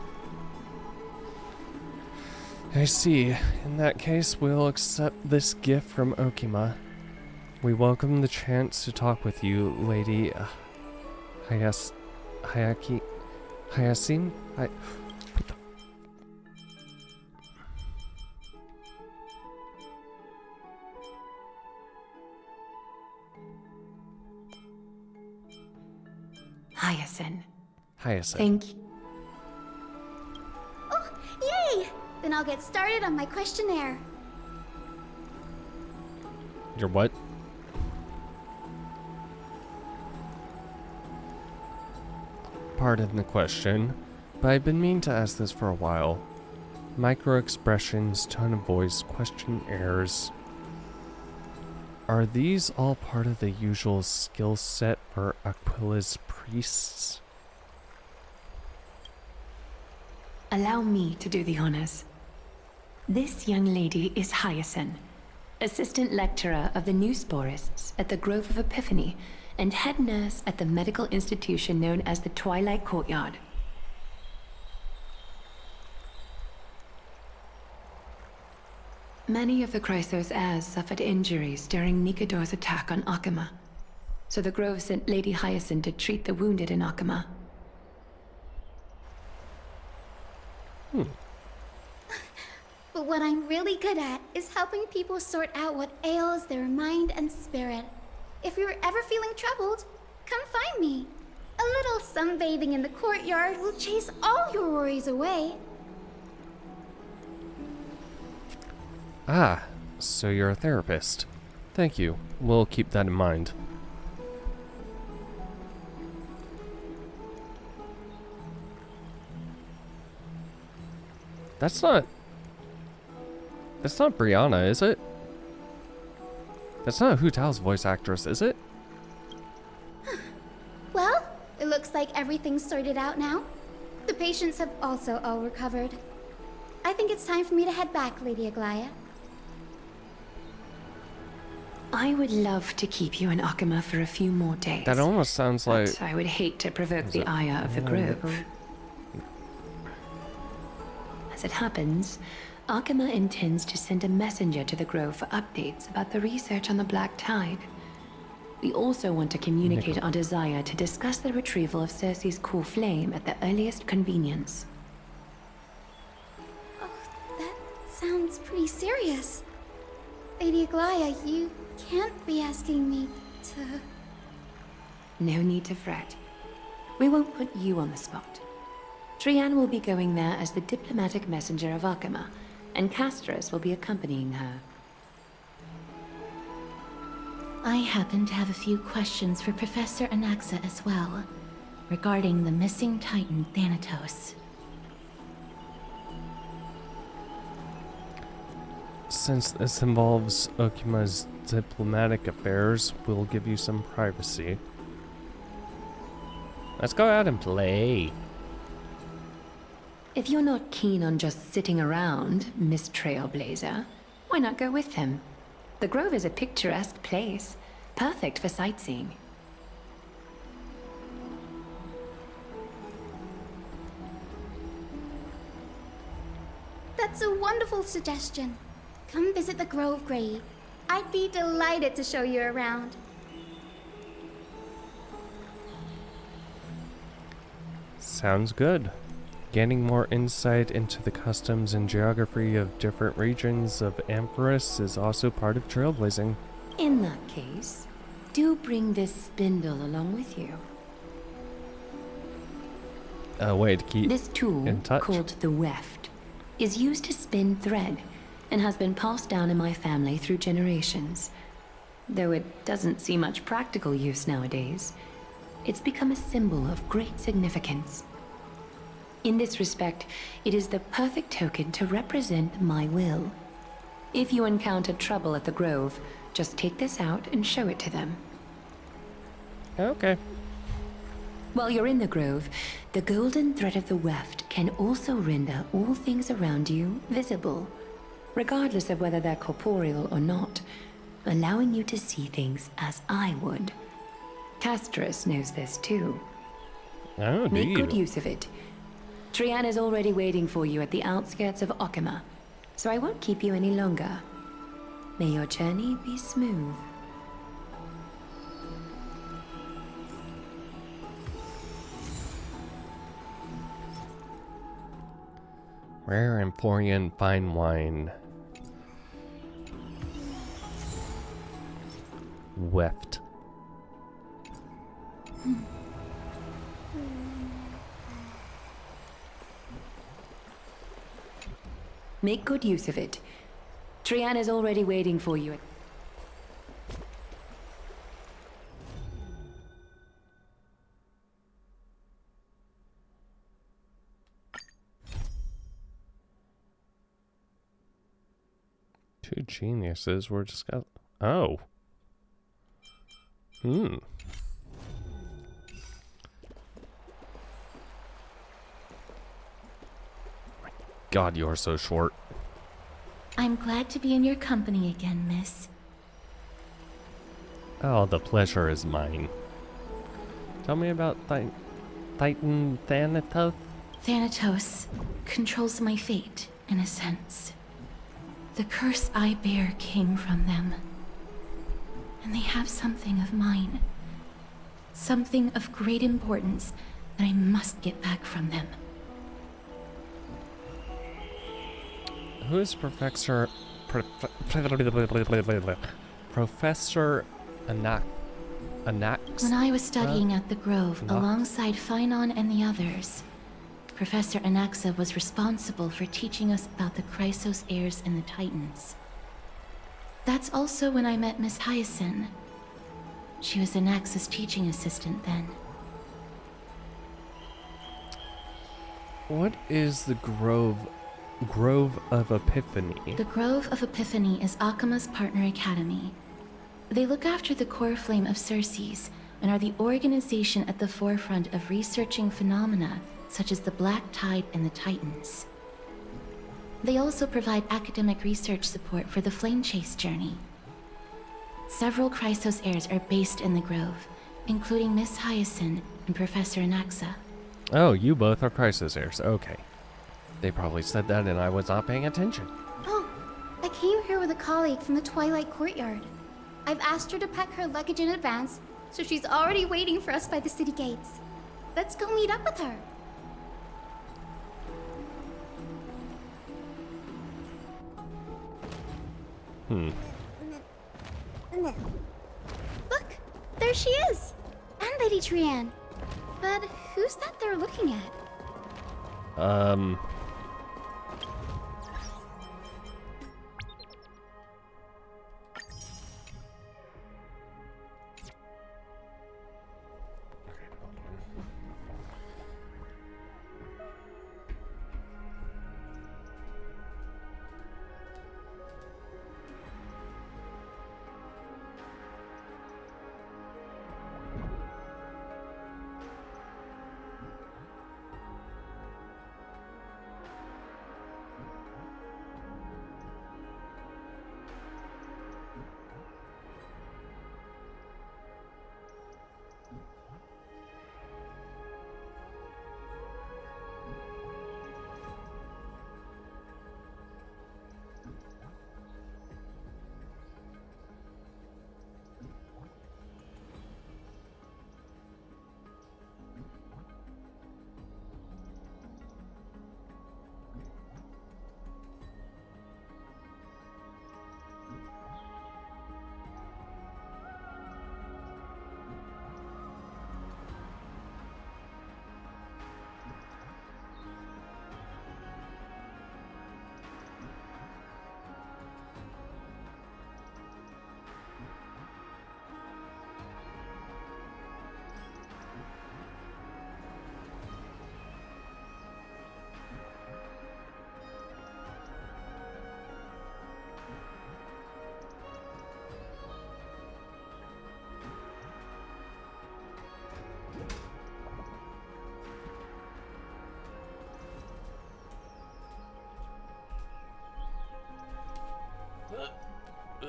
I see. In that case, we'll accept this gift from Okima. We welcome the chance to talk with you, Lady Hyacinth. Hyacinth. Hyacinth. Thank you. Oh, yay! Then I'll get started on my questionnaire. Your what? Pardon the question, but I've been meaning to ask this for a while. Micro-expressions, tone of voice, questionnaires. Are these all part of the usual skill set for Aquila's priests? Allow me to do the honors. This young lady is Hyacinth, assistant lecturer of the new sporists at the Grove of Epiphany, and head nurse at the medical institution known as the Twilight Courtyard. Many of the Chrysos heirs suffered injuries during Nikador's attack on Akama, so the Grove sent Lady Hyacinth to treat the wounded in Akama. But what I'm really good at is helping people sort out what ails their mind and spirit. If you're ever feeling troubled, come find me. A little sunbathing in the courtyard will chase all your worries away. Ah, so you're a therapist. Thank you. We'll keep that in mind. That's not Brianna, is it? That's not Hu Tao's voice actress, is it? Well, it looks like everything's sorted out now. The patients have also all recovered. I think it's time for me to head back, Lady Aglaia. I would love to keep you in Akama for a few more days. That almost sounds like... But I would hate to provoke the ire of the group. As it happens, Akama intends to send a messenger to the Grove for updates about the research on the Black Tide. We also want to communicate our desire to discuss the retrieval of Circe's core flame at the earliest convenience. Oh, that sounds pretty serious. Lady Aglaia, you can't be asking me to... No need to fret. We won't put you on the spot. Trianne will be going there as the diplomatic messenger of Akama, and Castras will be accompanying her. I happen to have a few questions for Professor Anaxa as well, regarding the missing Titan Thanatos. Since this involves Okuma's diplomatic affairs, we'll give you some privacy. Let's go out and play. If you're not keen on just sitting around, Miss Trailblazer, why not go with him? The Grove is a picturesque place, perfect for sightseeing. That's a wonderful suggestion. Come visit the Grove, Gray. I'd be delighted to show you around. Sounds good. Gaining more insight into the customs and geography of different regions of Amphoris is also part of trailblazing. In that case, do bring this spindle along with you. A way to keep This tool, in touch. called the weft, is used to spin thread and has been passed down in my family through generations. Though it doesn't see much practical use nowadays, it's become a symbol of great significance. In this respect, it is the perfect token to represent my will. If you encounter trouble at the Grove, just take this out and show it to them. Okay. While you're in the Grove, the golden thread of the weft can also render all things around you visible, regardless of whether they're corporeal or not, allowing you to see things as I would. Castris knows this too. Oh, Make do good you? use of it. Trian is already waiting for you at the outskirts of Okima, so I won't keep you any longer. May your journey be smooth. Rare Amphorian fine wine. Weft. Make good use of it. Trian is already waiting for you. Two geniuses were discussed. Oh. Hmm. God, you're so short. I'm glad to be in your company again, miss. Oh, the pleasure is mine. Tell me about Titan Thanatos. Thanatos controls my fate, in a sense. The curse I bear came from them. And they have something of mine. Something of great importance that I must get back from them. Who is Professor Anax? When I was studying at the Grove, alongside Phynon and the others, Professor Anaxa was responsible for teaching us about the Chrysos heirs and the Titans. That's also when I met Miss Hyacinth. She was Anaxa's teaching assistant then. What is the Grove of Epiphany? The Grove of Epiphany is Akima's partner academy. They look after the core flame of Circes and are the organization at the forefront of researching phenomena such as the Black Tide and the Titans. They also provide academic research support for the Flame Chase journey. Several Chrysos heirs are based in the Grove, including Miss Hyacinth and Professor Anaxa. Oh, you both are Crisis heirs. Okay. They probably said that and I was not paying attention. Oh, I came here with a colleague from the Twilight Courtyard. I've asked her to pack her luggage in advance, so she's already waiting for us by the city gates. Let's go meet up with her. Look, there she is! And Lady Trian. But who's that they're looking at?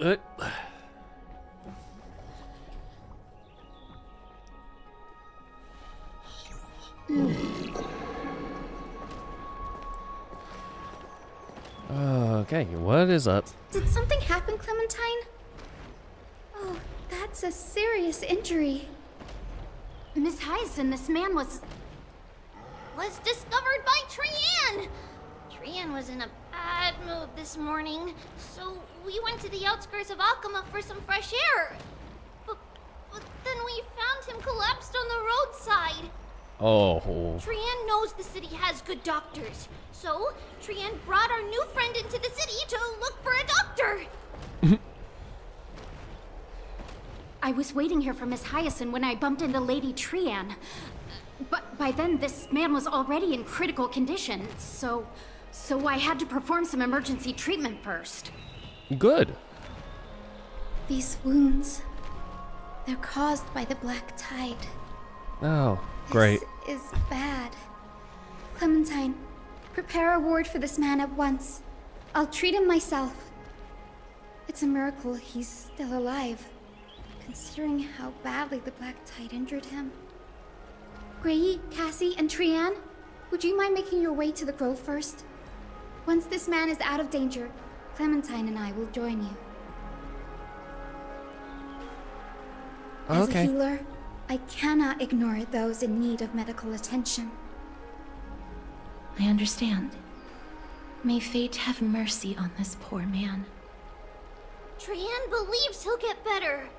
Okay, what is up? Did something happen, Clementine? Oh, that's a serious injury. Miss Hyacinth, this man was discovered by Trian! Trian was in a bad mood this morning, so we went to the outskirts of Akama for some fresh air. But then we found him collapsed on the roadside. Oh. Trian knows the city has good doctors, so Trian brought our new friend into the city to look for a doctor. I was waiting here for Miss Hyacinth when I bumped into Lady Trian. But by then, this man was already in critical condition, so I had to perform some emergency treatment first. Good. These wounds, they're caused by the black tide. Oh, great. This is bad. Clementine, prepare a ward for this man at once. I'll treat him myself. It's a miracle he's still alive, considering how badly the black tide injured him. Gray, Cassie, and Trian, would you mind making your way to the grove first? Once this man is out of danger, Clementine and I will join you. As a healer, I cannot ignore those in need of medical attention. I understand. May fate have mercy on this poor man. Trian believes he'll get better.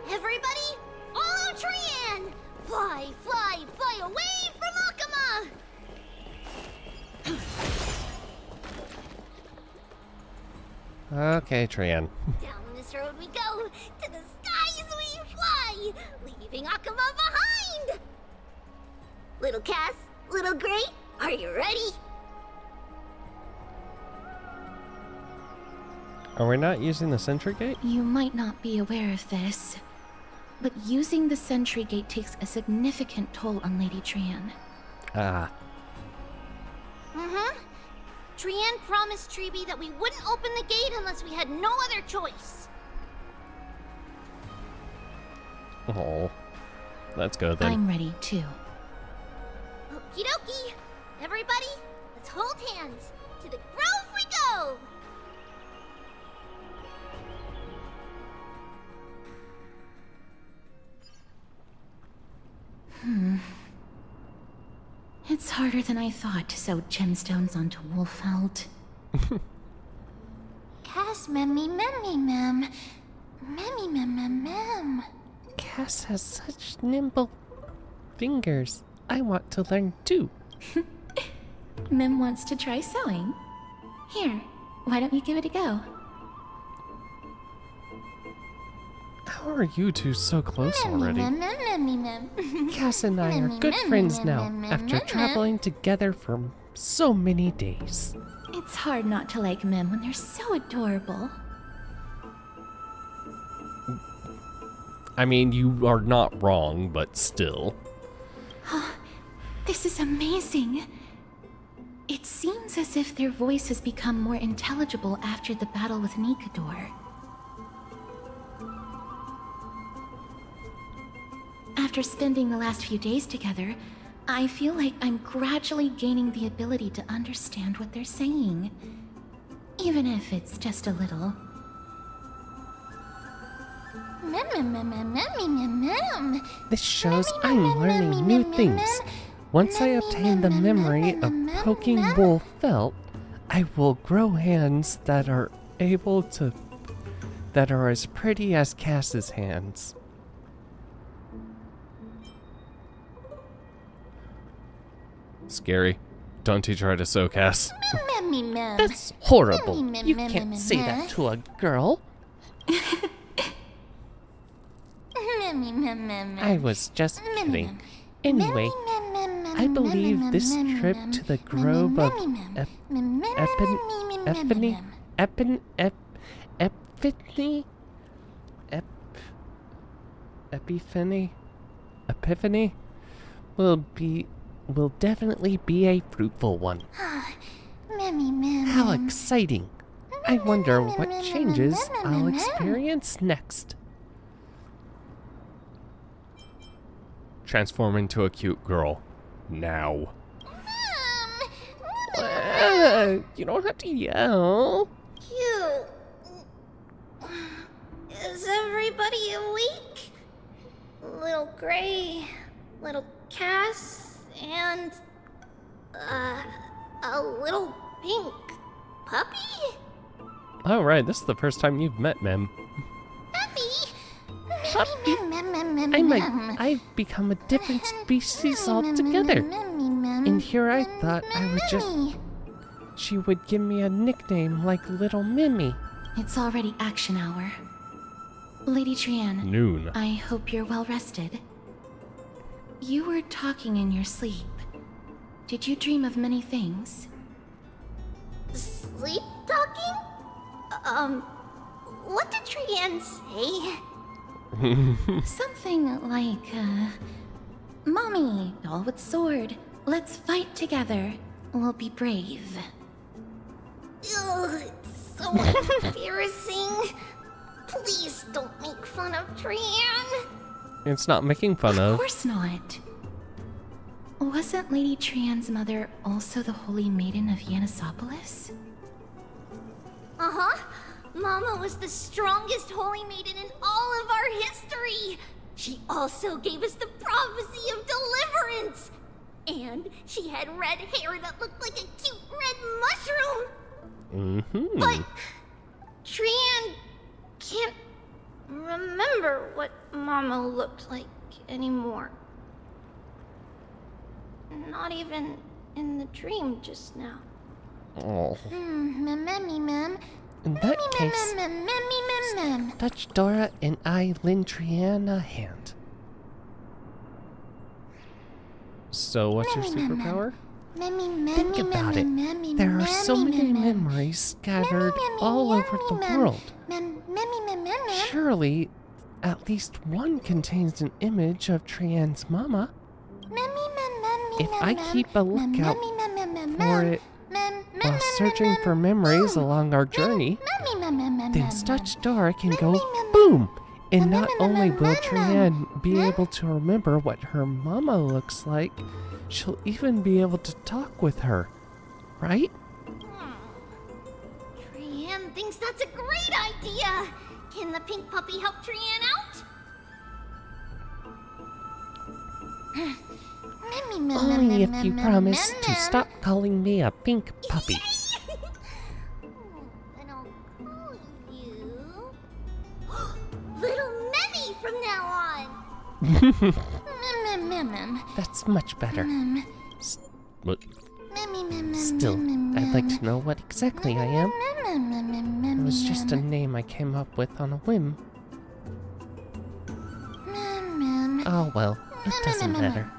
Everybody, follow Trian! Fly, fly, fly away from Akama! Okay, Trian. Down this road we go, to the skies we fly, leaving Akama behind! Little Cass, little Gray, are you ready? Are we not using the sentry gate? You might not be aware of this, but using the sentry gate takes a significant toll on Lady Trian. Ah. Trian promised Treeby that we wouldn't open the gate unless we had no other choice. Oh. Let's go then. I'm ready too. Okie dokie. Everybody, let's hold hands. To the grove we go! It's harder than I thought to sew gemstones onto Wolfeld. Cass, memmy, mem. Memmy, mem. Cass has such nimble fingers. I want to learn too. Mem wants to try sewing. Here, why don't you give it a go? How are you two so close already? Mem. Cass and I are good friends now, after traveling together for so many days. It's hard not to like Mem when they're so adorable. I mean, you are not wrong, but still. This is amazing. It seems as if their voice has become more intelligible after the battle with Nikador. After spending the last few days together, I feel like I'm gradually gaining the ability to understand what they're saying. Even if it's just a little. Mem. This shows I'm learning new things. Once I obtain the memory of poking wool felt, I will grow hands that are as pretty as Cass's hands. Scary. Don't teach her how to sew, Cass. Mem. That's horrible. You can't say that to a girl. Mem. I was just kidding. Anyway, I believe this trip to the Grove of Epiphany will definitely be a fruitful one. Mem. How exciting! I wonder what changes I'll experience next. Transform into a cute girl. Now. You don't have to yell. Cute. Is everybody awake? Little Gray, little Cass, and a little pink puppy? Oh, right, this is the first time you've met Mem. I've become a different species altogether. And here I thought I would just... She would give me a nickname like Little Mimi. It's already action hour. Lady Trian. Noon. I hope you're well rested. You were talking in your sleep. Did you dream of many things? Sleep talking? What did Trian say? Something like, Mommy, doll with sword, let's fight together. We'll be brave. Ugh, it's so embarrassing. Please don't make fun of Trian. It's not making fun of. Of course not. Wasn't Lady Trian's mother also the Holy Maiden of Yanisopolis? Uh-huh. Mama was the strongest Holy Maiden in all of our history. She also gave us the prophecy of deliverance. And she had red hair that looked like a cute red mushroom. But Trian can't remember what Mama looked like anymore. Not even in the dream just now. Oh. Mem. In that case, touch Dora and I lend Trian a hand. So, what's your superpower? Think about it. There are so many memories scattered all over the world. Surely, at least one contains an image of Trian's mama. If I keep a lookout for it while searching for memories along our journey, then such Dora can go boom! And not only will Trian be able to remember what her mama looks like, she'll even be able to talk with her, right? Trian thinks that's a great idea! Can the pink puppy help Trian out? Only if you promise to stop calling me a pink puppy. Then I'll call you... Little Memmy from now on! That's much better. Still, I'd like to know what exactly I am. It was just a name I came up with on a whim. Oh well, it doesn't matter.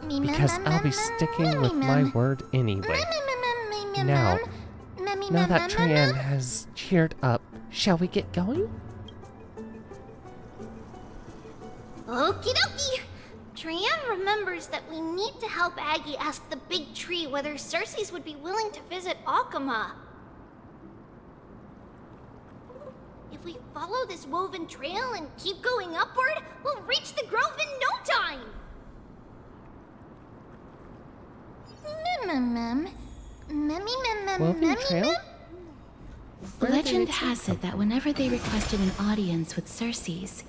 Because I'll be sticking with my word anyway. Now that Trian has cheered up, shall we get going? Okie dokie! Trian remembers that we need to help Aggie ask the big tree whether Cersei's would be willing to visit Akama. If we follow this woven trail and keep going upward, we'll reach the grove in no time! Woven trail? Legend has it that whenever they requested an audience with Cersei's,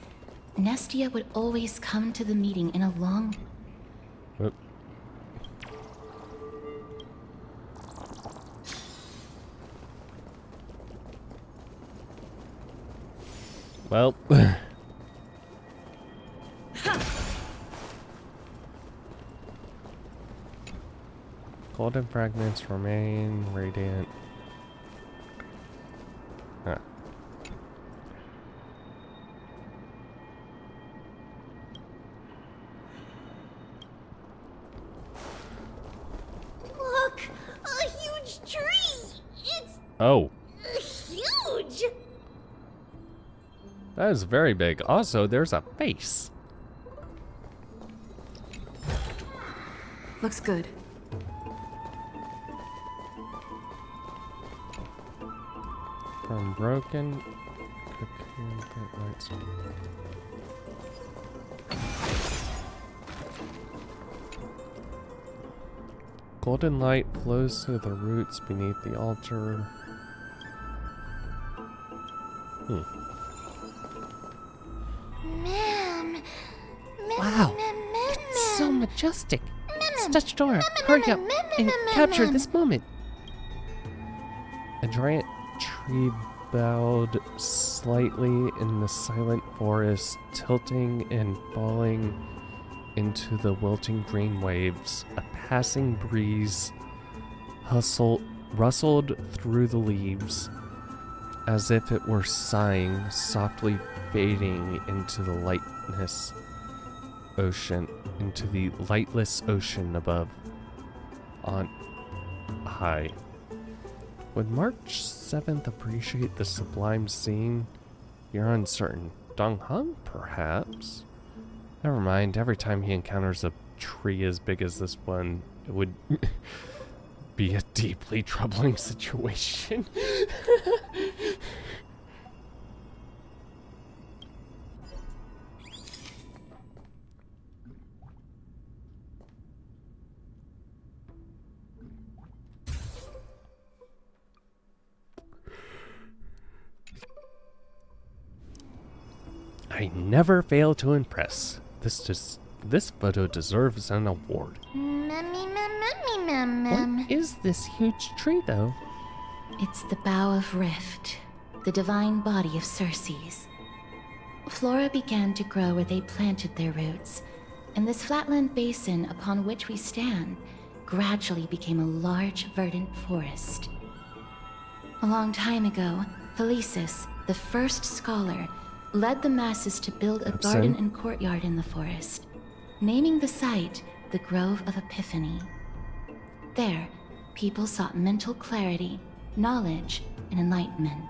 Nestia would always come to the meeting in a long... Oop. Well... Golden fragments remain radiant. Huh. Look! A huge tree! It's... Oh. huge! That is very big. Also, there's a face. Looks good. From broken cocoon that lights. Golden light flows through the roots beneath the altar. Ma'am. Wow, it's so majestic. Statutora, hurry up and capture this moment. A giant tree bowed slightly in the silent forest, tilting and falling into the wilting green waves. A passing breeze rustled through the leaves, as if it were sighing, softly fading into the lightless ocean above, on high. Would March 7th appreciate the sublime scene? You're uncertain. Dong Hung, perhaps? Never mind, every time he encounters a tree as big as this one, it would be a deeply troubling situation. I never fail to impress. This photo deserves an award. What is this huge tree, though? It's the Bough of Rift, the divine body of Circe's. Flora began to grow where they planted their roots, and this flatland basin upon which we stand gradually became a large, verdant forest. A long time ago, Felicis, the first scholar, led the masses to build a garden and courtyard in the forest, naming the site the Grove of Epiphany. There, people sought mental clarity, knowledge, and enlightenment.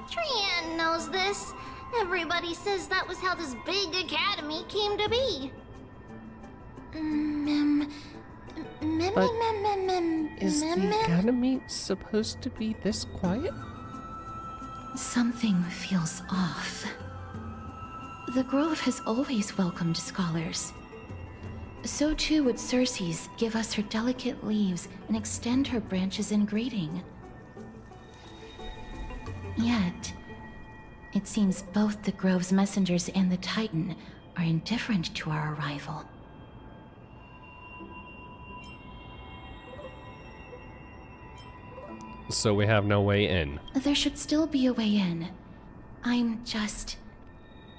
Trianne knows this. Everybody says that was how this big academy came to be. Is the academy supposed to be this quiet? Something feels off. The Grove has always welcomed scholars. So too would Circe's give us her delicate leaves and extend her branches in greeting. Yet, it seems both the Grove's messengers and the Titan are indifferent to our arrival. So we have no way in. There should still be a way in. I'm just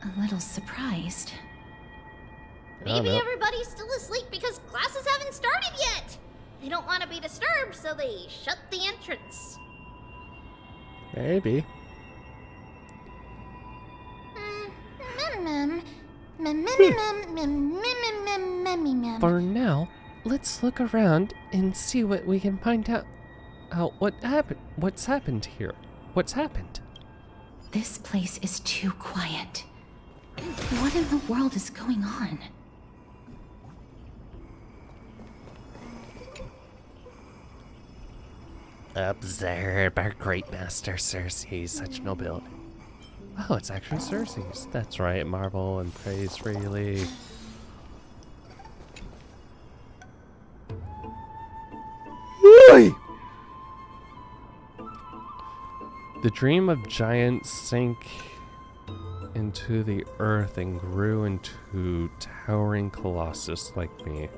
a little surprised. Maybe everybody's still asleep because classes haven't started yet. They don't want to be disturbed, so they shut the entrance. Maybe. For now, let's look around and see what we can find out. What's happened here? What's happened? This place is too quiet. What in the world is going on? Observe our great master Circe's such nobility. Oh, it's actually Circe's. That's right, marvel and praise freely. The dream of giants sank into the earth and grew into towering colossus like me.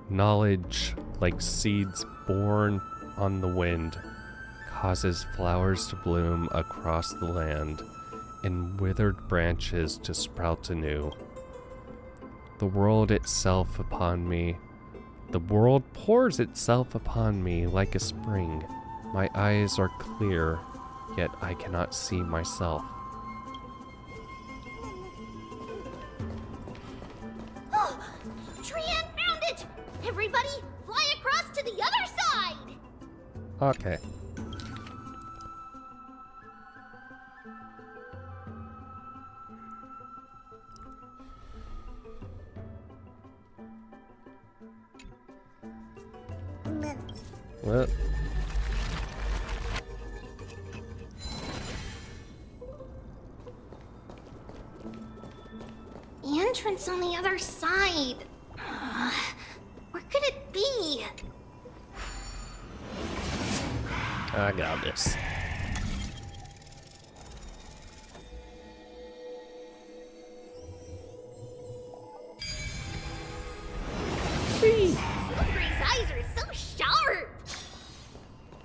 Knowledge, like seeds born on the wind, causes flowers to bloom across the land and withered branches to sprout anew. The world itself upon me, the world pours itself upon me like a spring. My eyes are clear, yet I cannot see myself. Oh, Trianne found it! Everybody, fly across to the other side! Okay. Well. entrance on the other side. Where could it be? I got this. Gray's eyes are so sharp!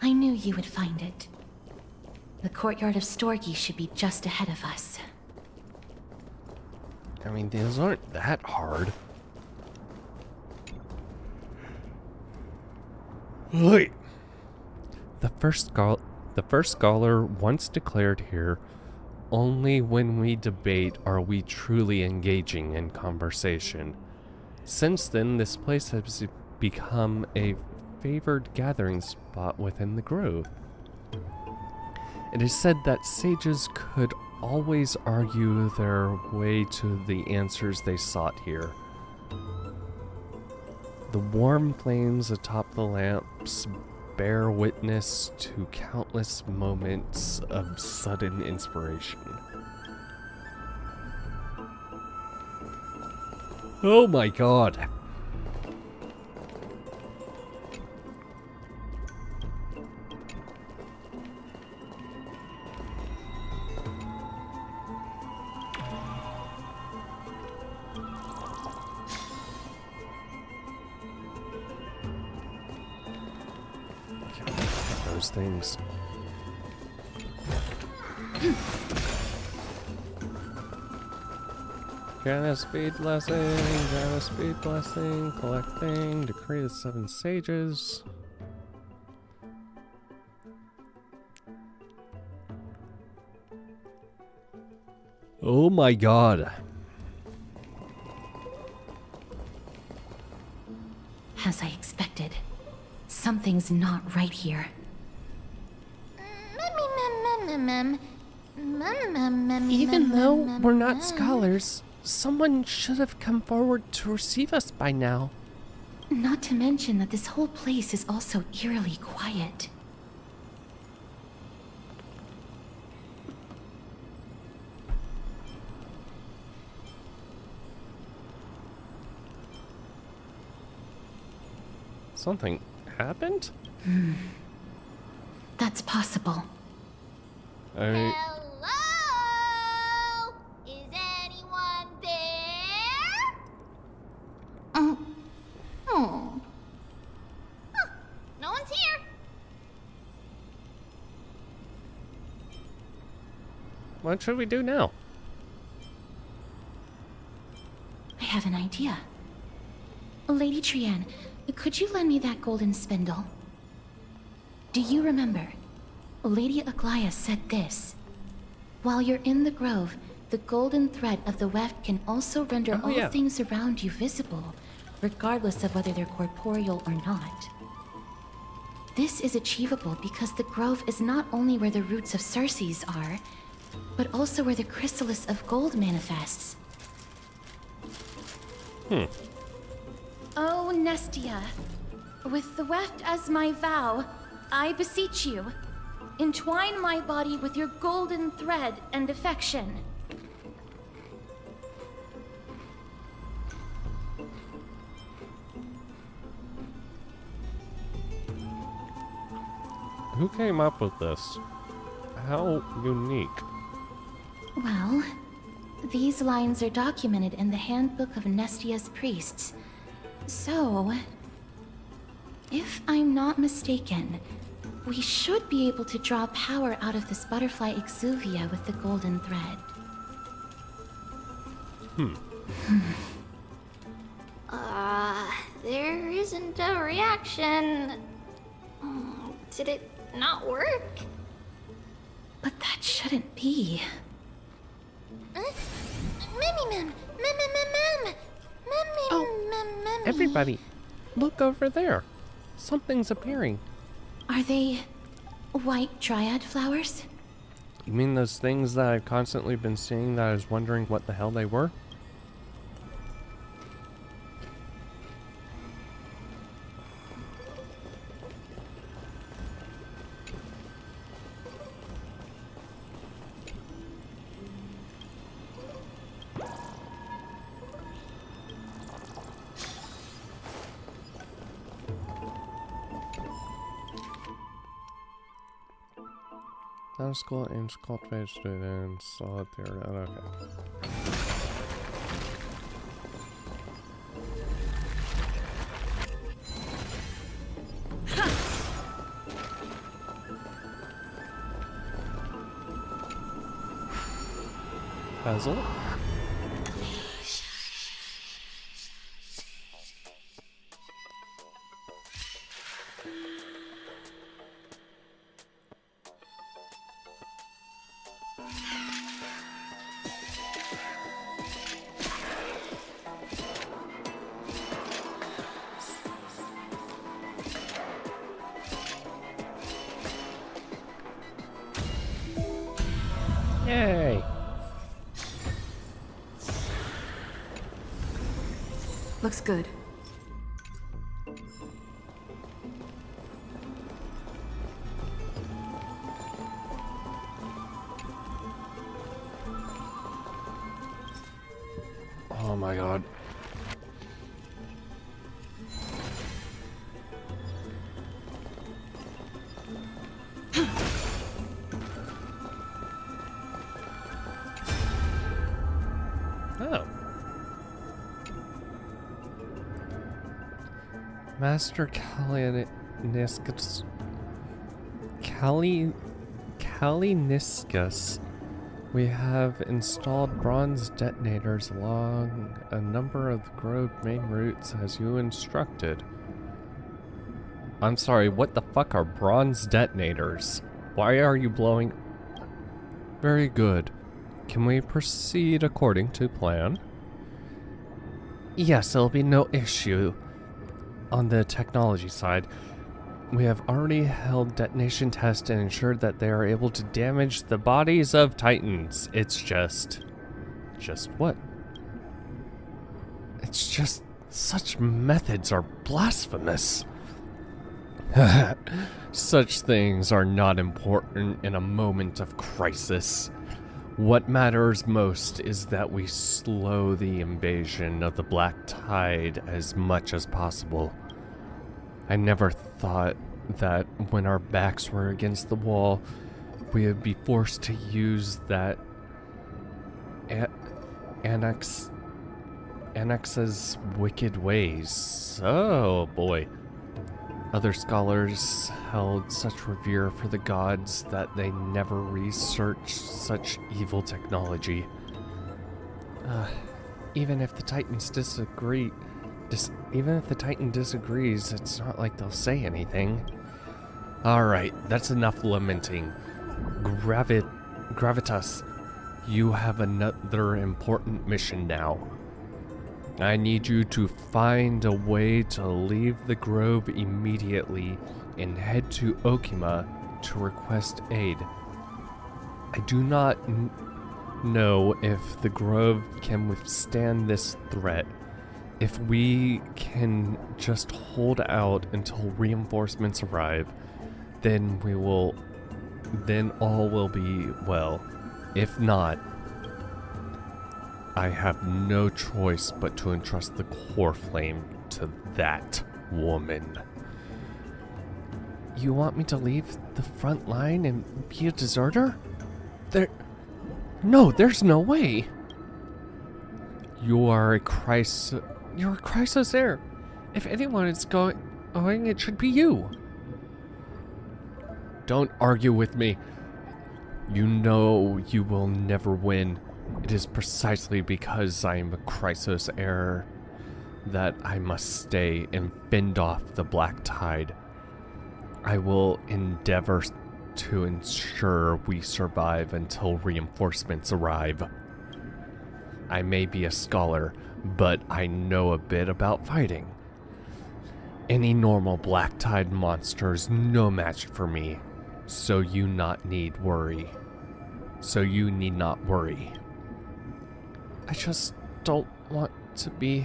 I knew you would find it. The courtyard of Storgi should be just ahead of us. I mean, these aren't that hard. Wait. The first scholar once declared here, only when we debate are we truly engaging in conversation. Since then, this place has become a favored gathering spot within the grove. It is said that sages could always argue their way to the answers they sought here. The warm flames atop the lamps bear witness to countless moments of sudden inspiration. Oh my god. Those things. Got a speed blessing, collecting, decree the 7 sages. Oh my god. As I expected, something's not right here. Even though we're not scholars, someone should have come forward to receive us by now. Not to mention that this whole place is also eerily quiet. Something happened? That's possible. Hello? Is anyone there? Huh. No one's here. What should we do now? I have an idea. Lady Trianne, could you lend me that golden spindle? Do you remember? Lady Aglaia said this. While you're in the grove, the golden thread of the weft can also render all things around you visible, regardless of whether they're corporeal or not. This is achievable because the grove is not only where the roots of Circes are, but also where the chrysalis of gold manifests. Oh, Nestia, with the weft as my vow, I beseech you, entwine my body with your golden thread and affection. Who came up with this? How unique. Well, these lines are documented in the Handbook of Nestia's Priests. So, if I'm not mistaken, we should be able to draw power out of this butterfly exuvia with the golden thread. There isn't a reaction. Did it not work? But that shouldn't be. Everybody, look over there. Something's appearing. Are they white dryad flowers? You mean those things that I've constantly been seeing that I was wondering what the hell they were? Out of school aims to cultivate students. Solid theory. Okay. Basil? Yay! Looks good. Oh my god. Oh. Master Kaliniscus. We have installed bronze detonators along a number of the grove main routes as you instructed. I'm sorry, what the fuck are bronze detonators? Why are you blowing? Very good. Can we proceed according to plan? Yes, there'll be no issue. On the technology side, we have already held detonation tests and ensured that they are able to damage the bodies of Titans. It's just what? It's just such methods are blasphemous. Such things are not important in a moment of crisis. What matters most is that we slow the invasion of the Black Tide as much as possible. I never thought that when our backs were against the wall, we would be forced to use that Annex's wicked ways. Oh boy. Other scholars held such revere for the gods that they never researched such evil technology. Even if the Titans disagree, even if the Titan disagrees, it's not like they'll say anything. Alright, that's enough lamenting. Gravitas, you have another important mission now. I need you to find a way to leave the grove immediately and head to Okima to request aid. I do not know if the grove can withstand this threat. If we can just hold out until reinforcements arrive, then all will be well. If not, I have no choice but to entrust the core flame to that woman. You want me to leave the front line and be a deserter? No, there's no way. You're a crisis heir. If anyone is going, it should be you. Don't argue with me. You know you will never win. It is precisely because I am a crisis heir that I must stay and fend off the Black Tide. I will endeavor to ensure we survive until reinforcements arrive. I may be a scholar, but I know a bit about fighting. Any normal Black Tide monster is no match for me, so you need not worry. I just don't want to be...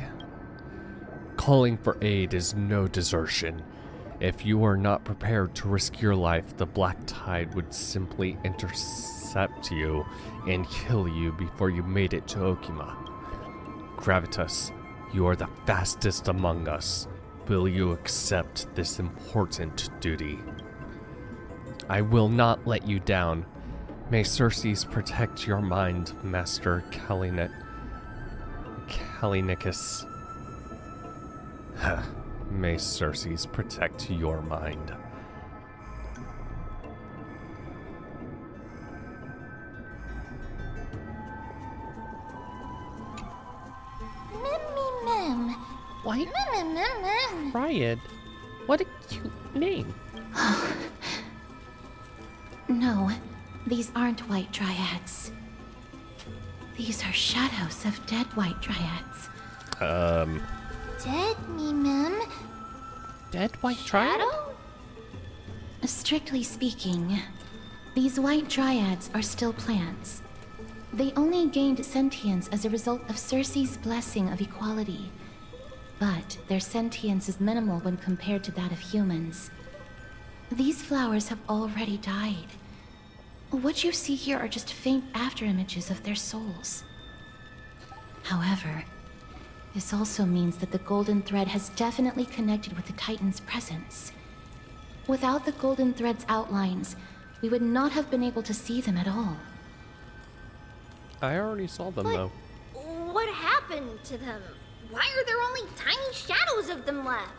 Calling for aid is no desertion. If you are not prepared to risk your life, the Black Tide would simply intercept you and kill you before you made it to Okima. Gravitas, you are the fastest among us. Will you accept this important duty? I will not let you down. May Circes protect your mind, Master Callinicus. May Circes protect your mind. White Riot? What a cute name. No, these aren't white dryads. These are shadows of dead white dryads. Dead Mimim? Dead white triad? Strictly speaking, these white dryads are still plants. They only gained sentience as a result of Circe's blessing of equality. But their sentience is minimal when compared to that of humans. These flowers have already died. What you see here are just faint afterimages of their souls. However, this also means that the golden thread has definitely connected with the Titan's presence. Without the golden thread's outlines, we would not have been able to see them at all. I already saw them, though. What happened to them? Why are there only tiny shadows of them left?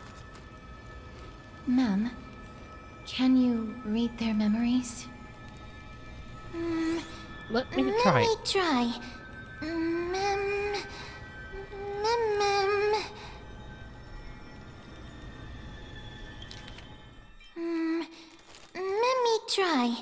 Ma'am, can you read their memories? Let me try. Let me try. Mem. Let me try.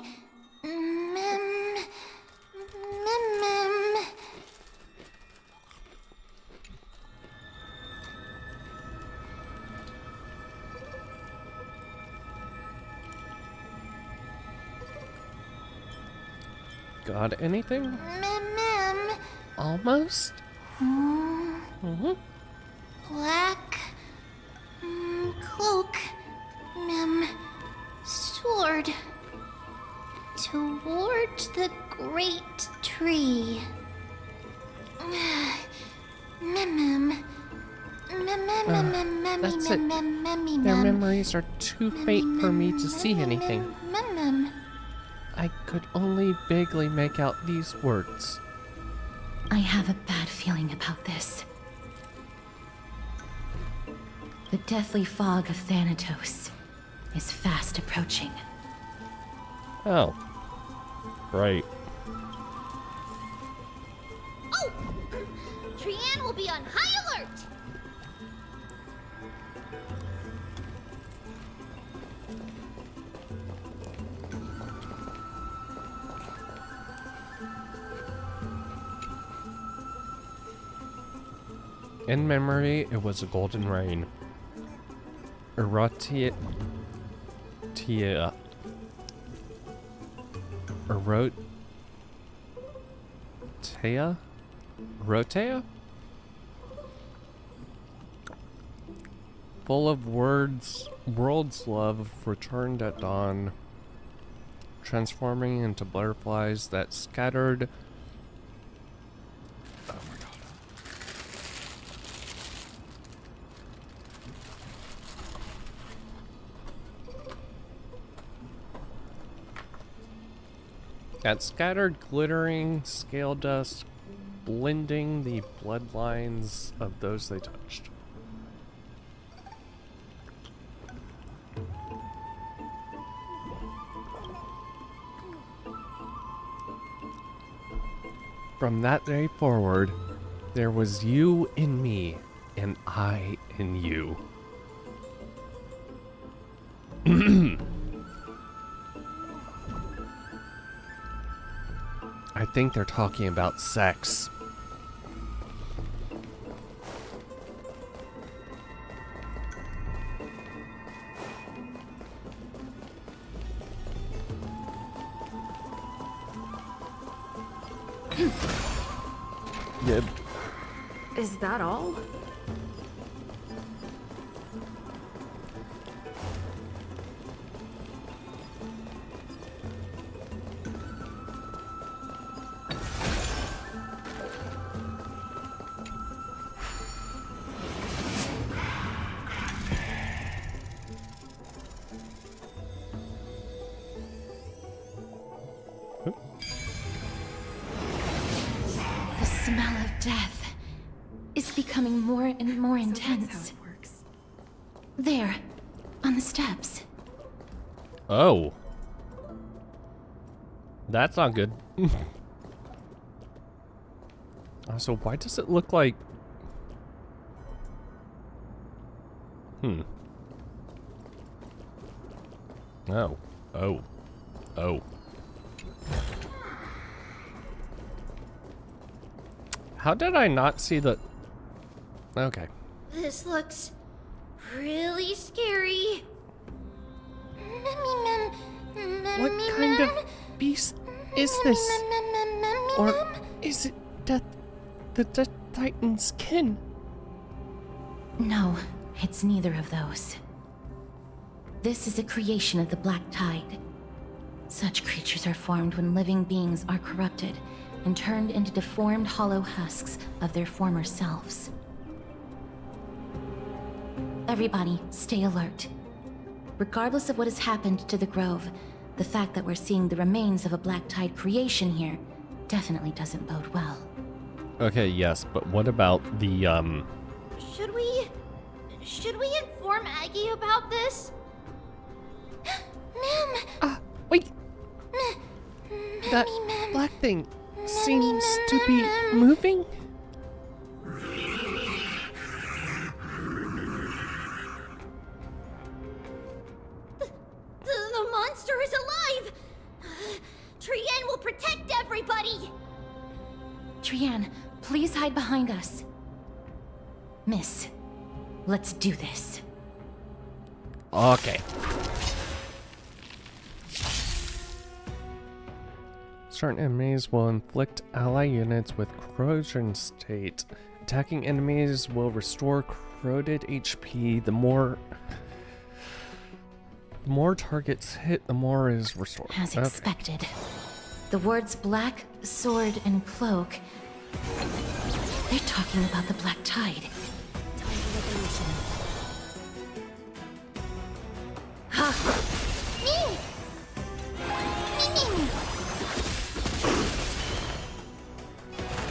Got anything? Almost? Black cloak, sword toward the great tree. That's it. Their memories are too faint for me to see anything. I could only vaguely make out these words. I have a bad feeling about this. The deathly fog of Thanatos is fast approaching. Oh. Right. Oh! Trianne will be on high alert! In memory, it was a golden rain. Erotea. Rotea? Full of words, world's love returned at dawn, transforming into butterflies that scattered. Oh my god. That scattered glittering scale dust, blending the bloodlines of those they touched. From that day forward, there was you in me, and I in you. I think they're talking about sex. Yep. Is that all? smell of death is becoming more and more intense. There, on the steps. Oh. That's not good. Also, why does it look like... Oh. Oh. Oh. How did I not see the... Okay. This looks really scary. What kind of beast is this? Or is it the Death Titan's kin? No, it's neither of those. This is a creation of the Black Tide. Such creatures are formed when living beings are corrupted and turned into deformed hollow husks of their former selves. Everybody, stay alert. Regardless of what has happened to the Grove, the fact that we're seeing the remains of a Black Tide creation here definitely doesn't bode well. Okay, yes, but what about the, Should we inform Aggie about this? Ma'am! Wait! That black thing seems to be moving? The monster is alive! Trienne will protect everybody! Trienne, please hide behind us. Miss, let's do this. Okay. Certain enemies will inflict ally units with corrosion state. Attacking enemies will restore corroded HP. The more targets hit, the more is restored. As expected. The words black, sword, and cloak. They're talking about the Black Tide. Time for revolution. Ha!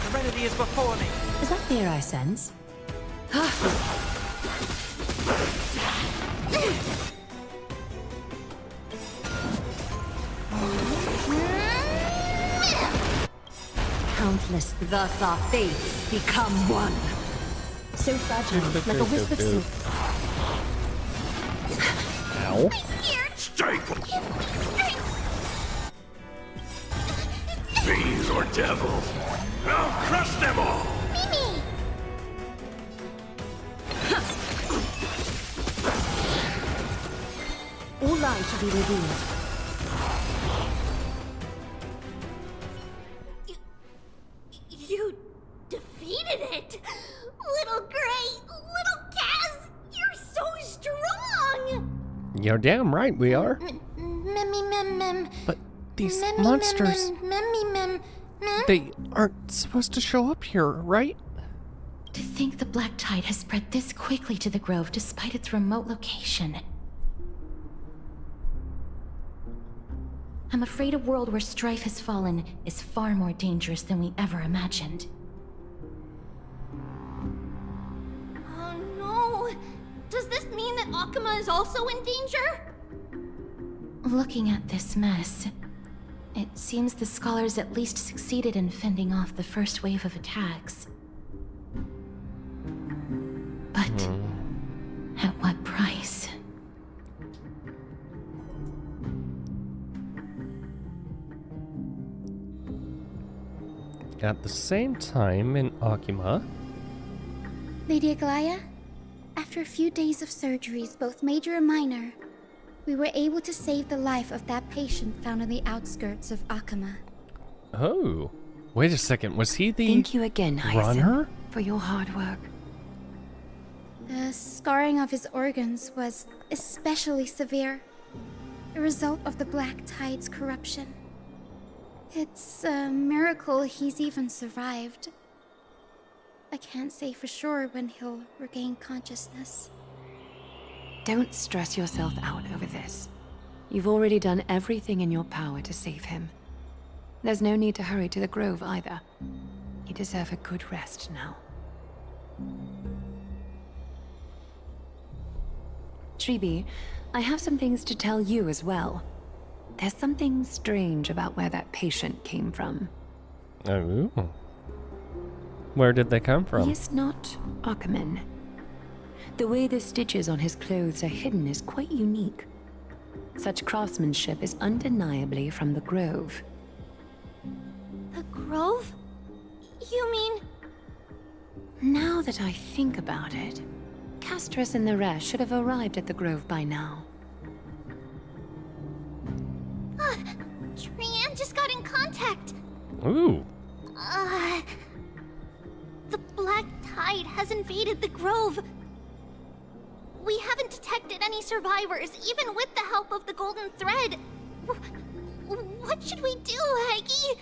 Serenity is before me. Is that fear I sense? Countless, thus our fates become one. So fragile, like a wisp of silk. Ow. Fiends or devils, I'll crush them all! Mimi! All lies shall be revealed. You defeated it! Little Gray, little Kaz, you're so strong! You're damn right we are. But these monsters, they aren't supposed to show up here, right? To think the Black Tide has spread this quickly to the Grove despite its remote location. I'm afraid a world where strife has fallen is far more dangerous than we ever imagined. Oh no! Does this mean that Akuma is also in danger? Looking at this mess, it seems the scholars at least succeeded in fending off the first wave of attacks. But at what price? At the same time, in Akuma... Lady Aglaya, after a few days of surgeries, both major and minor, we were able to save the life of that patient found on the outskirts of Akuma. Oh, wait a second, was he the Thank you again, runner? for your hard work. The scarring of his organs was especially severe, a result of the Black Tide's corruption. It's a miracle he's even survived. I can't say for sure when he'll regain consciousness. Don't stress yourself out over this. You've already done everything in your power to save him. There's no need to hurry to the Grove either. You deserve a good rest now. Treeby, I have some things to tell you as well. There's something strange about where that patient came from. Oh. Where did they come from? He is not Ackerman. The way the stitches on his clothes are hidden is quite unique. Such craftsmanship is undeniably from the Grove. The Grove? You mean... Now that I think about it, Castris and the rest should have arrived at the Grove by now. Trianne just got in contact. Ooh. The Black Tide has invaded the Grove. We haven't detected any survivors, even with the help of the Golden Thread. What should we do, Aggie?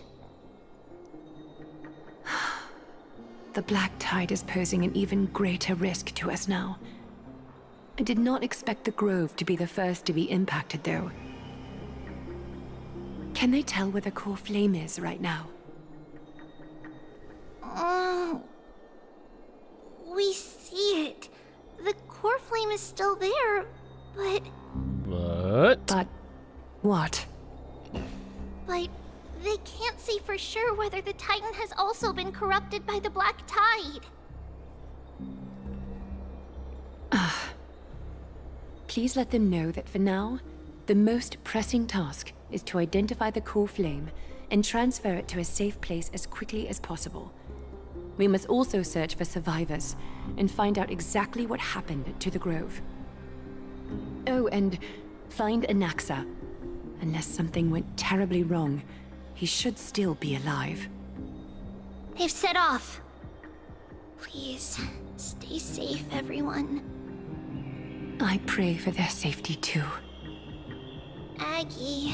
The Black Tide is posing an even greater risk to us now. I did not expect the Grove to be the first to be impacted, though. Can they tell where the core flame is right now? We see it. The core flame is still there, but... What? But what? But they can't see for sure whether the Titan has also been corrupted by the Black Tide. Please let them know that for now, the most pressing task is to identify the core flame and transfer it to a safe place as quickly as possible. We must also search for survivors and find out exactly what happened to the Grove. Oh, and find Anaxa. Unless something went terribly wrong, he should still be alive. They've set off. Please, stay safe, everyone. I pray for their safety too. Aggie,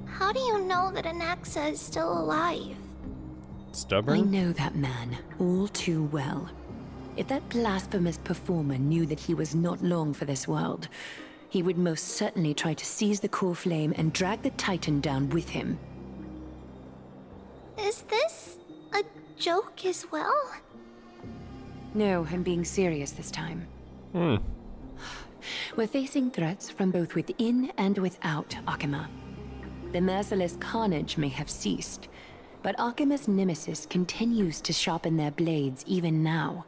how do you know that Anaxa is still alive? Stubborn? I know that man all too well. If that blasphemous performer knew that he was not long for this world, he would most certainly try to seize the core flame and drag the Titan down with him. Is this a joke as well? No, I'm being serious this time. We're facing threats from both within and without Akima. The merciless carnage may have ceased, but Akima's nemesis continues to sharpen their blades even now.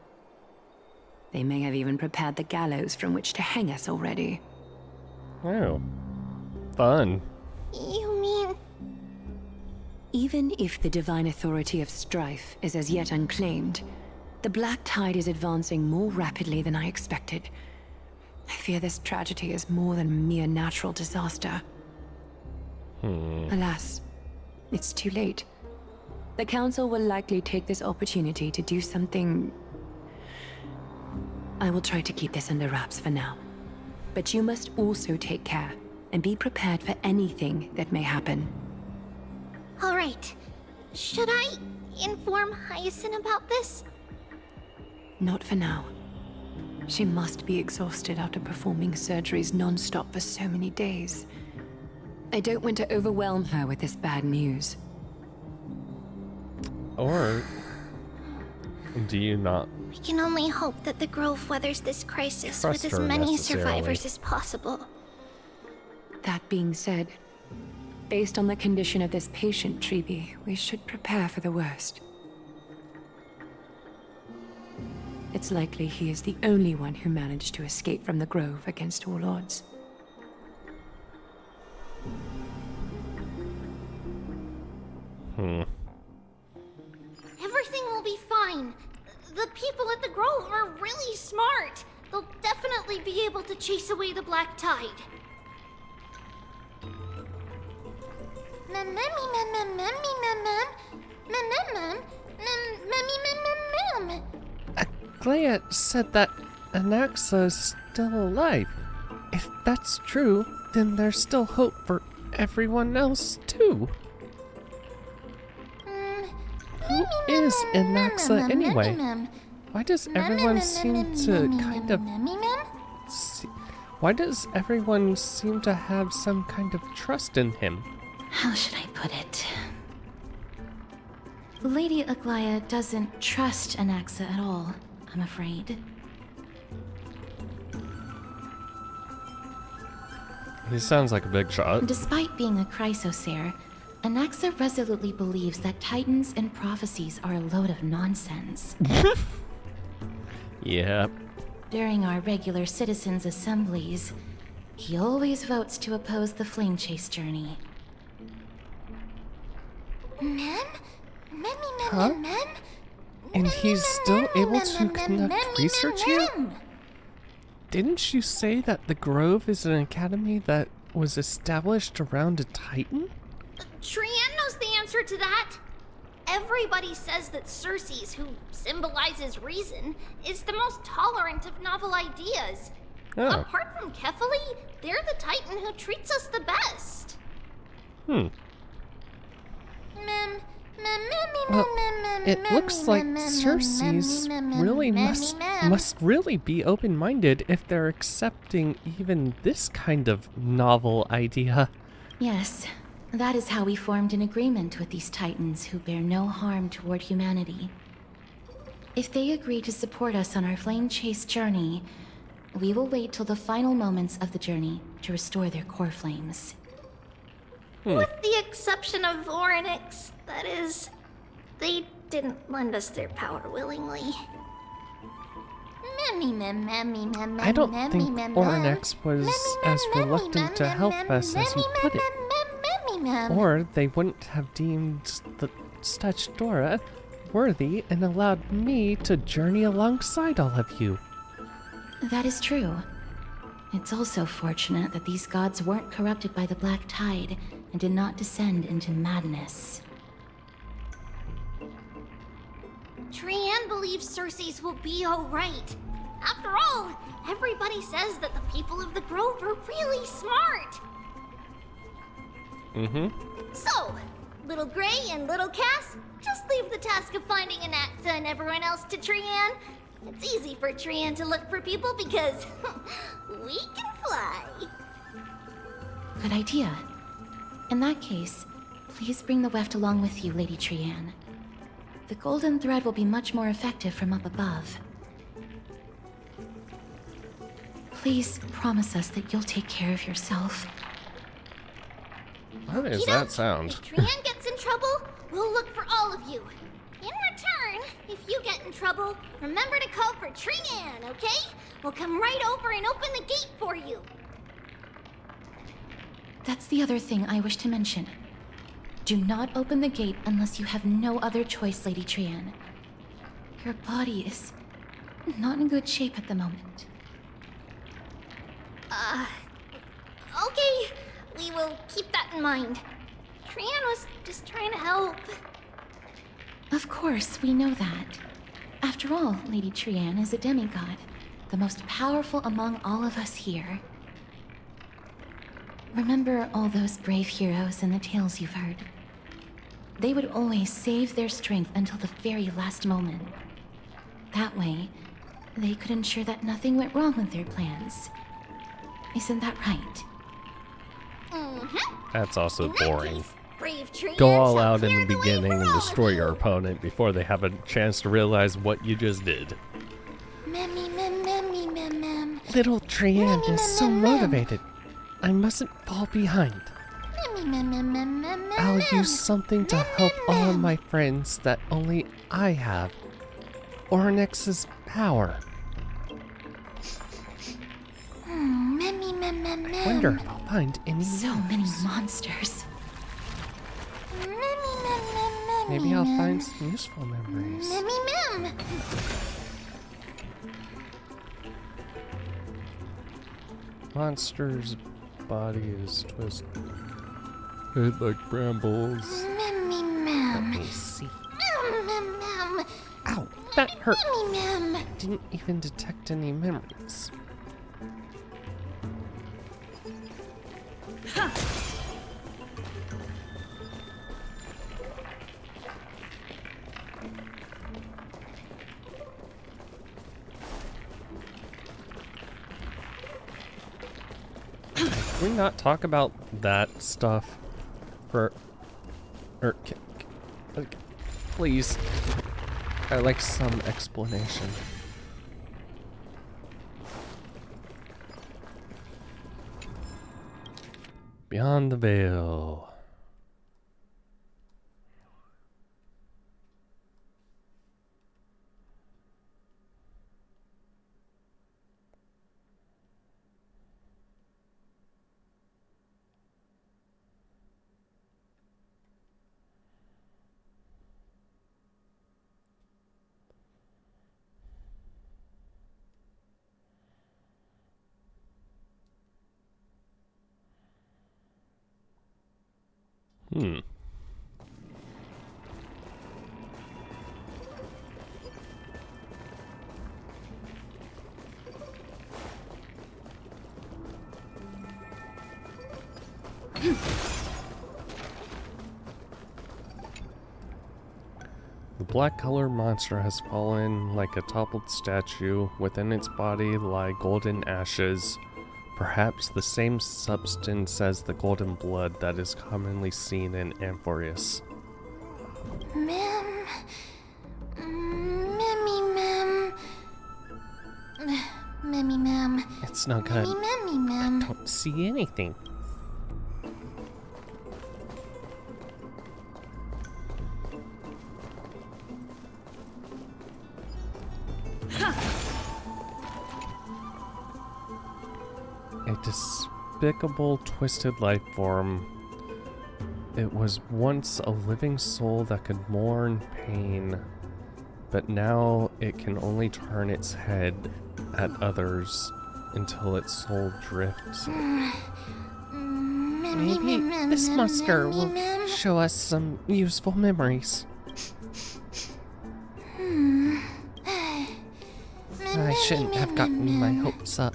They may have even prepared the gallows from which to hang us already. Oh. Fun. You mean... Even if the divine authority of strife is as yet unclaimed, the Black Tide is advancing more rapidly than I expected. I fear this tragedy is more than a mere natural disaster. Alas, it's too late. The Council will likely take this opportunity to do something... I will try to keep this under wraps for now. But you must also take care and be prepared for anything that may happen. All right. Should I inform Hyacinth about this? Not for now. She must be exhausted after performing surgeries non-stop for so many days. I don't want to overwhelm her with this bad news. Or do you not? We can only hope that the Grove weathers this crisis Trust with as her many necessarily. survivors as possible. That being said, based on the condition of this patient, Treeby, we should prepare for the worst. It's likely he is the only one who managed to escape from the Grove against all odds. Everything will be fine. The people at the Grove are really smart. They'll definitely be able to chase away the Black Tide. Glea said that Anaxa is still alive. If that's true, then there's still hope for everyone else too. Who is Anaxa anyway? Why does everyone seem to kind of... Why does everyone seem to have some kind of trust in him? How should I put it? Lady Aglaia doesn't trust Anaxa at all, I'm afraid. He sounds like a big shot. Despite being a Chrysosaur, Anaxa resolutely believes that Titans and prophecies are a load of nonsense. Yep. During our regular citizens' assemblies, he always votes to oppose the Flame Chase journey. Mem? Huh? And he's still able to conduct research here? Didn't you say that the Grove is an academy that was established around a Titan? Trian knows the answer to that. Everybody says that Circes, who symbolizes reason, is the most tolerant of novel ideas. Oh. Apart from Kefali, they're the Titan who treats us the best. Well, it looks like Circes really must really be open-minded if they're accepting even this kind of novel idea. Yes, that is how we formed an agreement with these Titans who bear no harm toward humanity. If they agree to support us on our Flame Chase journey, we will wait till the final moments of the journey to restore their core flames. With the exception of Voronix, that is, they didn't lend us their power willingly. I don't think Oryx was as reluctant to help us as you put it. Or they wouldn't have deemed the Statutora worthy and allowed me to journey alongside all of you. That is true. It's also fortunate that these gods weren't corrupted by the Black Tide and did not descend into madness. Trian believes Circes will be alright. After all, everybody says that the people of the Grove are really smart. So, Little Gray and Little Cass, just leave the task of finding Anaxa and everyone else to Trian. It's easy for Trian to look for people because we can fly. Good idea. In that case, please bring the weft along with you, Lady Trian. The golden thread will be much more effective from up above. Please promise us that you'll take care of yourself. What is that sound? If Trian gets in trouble, we'll look for all of you. In return, if you get in trouble, remember to call for Trian, okay? We'll come right over and open the gate for you. That's the other thing I wish to mention. Do not open the gate unless you have no other choice, Lady Trian. Your body is not in good shape at the moment. Okay. We will keep that in mind. Trian was just trying to help. Of course, we know that. After all, Lady Trian is a demigod, the most powerful among all of us here. Remember all those brave heroes and the tales you've heard. They would always save their strength until the very last moment. That way, they could ensure that nothing went wrong with their plans. Isn't that right? That's also boring. Brave Trian Go all shall out in clear the way beginning for and all of destroy you. your opponent before they have a chance to realize what you just did. Little Trian is so motivated. I mustn't fall behind. I'll use something to help all of my friends that only I have. Ornyx's power. Wonder if I'll find any So many monsters. Maybe I'll find some useful memories. Monster's body is twisted. Head like brambles. Let me see. Ow, that hurt. Didn't even detect any memories. Can we not talk about that stuff for... Please. I like some explanation. Beyond the veil. Hmm. The black colored monster has fallen like a toppled statue. Within its body lie golden ashes, perhaps the same substance as the golden blood that is commonly seen in Amphorius. Mem. Memmy Mem. Memmy Mem. It's not good. Memmy Mem. I don't see anything. A despicable, twisted life form. It was once a living soul that could mourn pain, but now it can only turn its head at others until its soul drifts. Maybe this monster will show us some useful memories. I shouldn't have gotten my hopes up.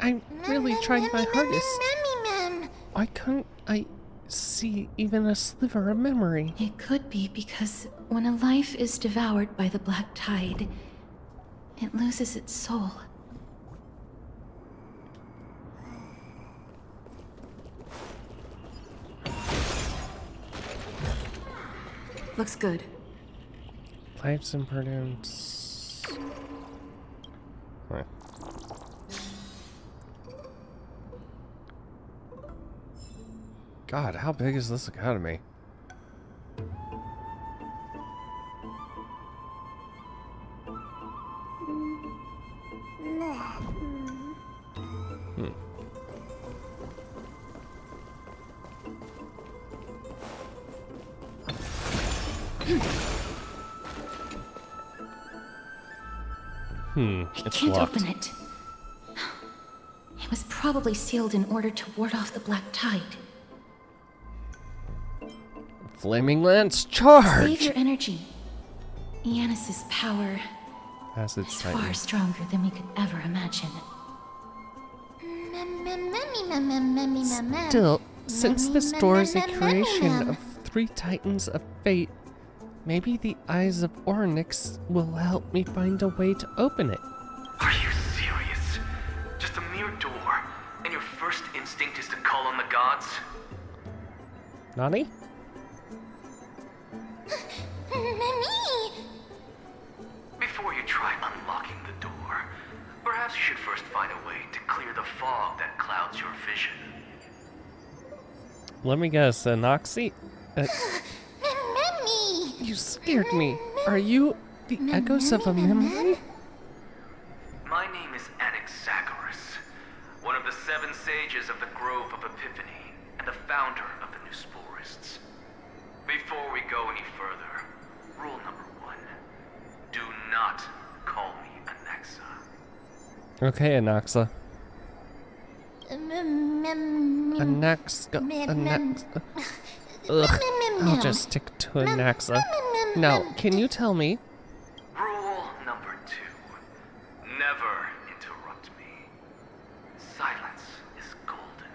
I'm really trying my hardest. Why can't I see even a sliver of memory? It could be because when a life is devoured by the black tide, it loses its soul. Looks good. Life's impertinence. Right. God, how big is this academy? I It's can't locked. open it. It was probably sealed in order to ward off the black tide. Flaming Lance, charge! Save your energy. Yanis's power Acid is Titan. far stronger than we could ever imagine. Still, since this door is a creation of 3 Titans of Fate, maybe the Eyes of Orynyx will help me find a way to open it. Are you serious? Just a mere door, and your first instinct is to call on the gods? Nani? Before you try unlocking the door, perhaps you should first find a way to clear the fog that clouds your vision. Let me guess, Noxie? You scared me. Are you the echoes of a memory? My name is Anaxagoras, one of the 7 sages of the Grove of Epiphany, and the founder of the New Sporists. Before we go any further, rule number 1, do not call me Anaxa. Okay, Anaxa. Anaxa. Ugh, I'll just stick to Anaxa. Now, can you tell me? Rule number 2, never interrupt me. Silence is golden.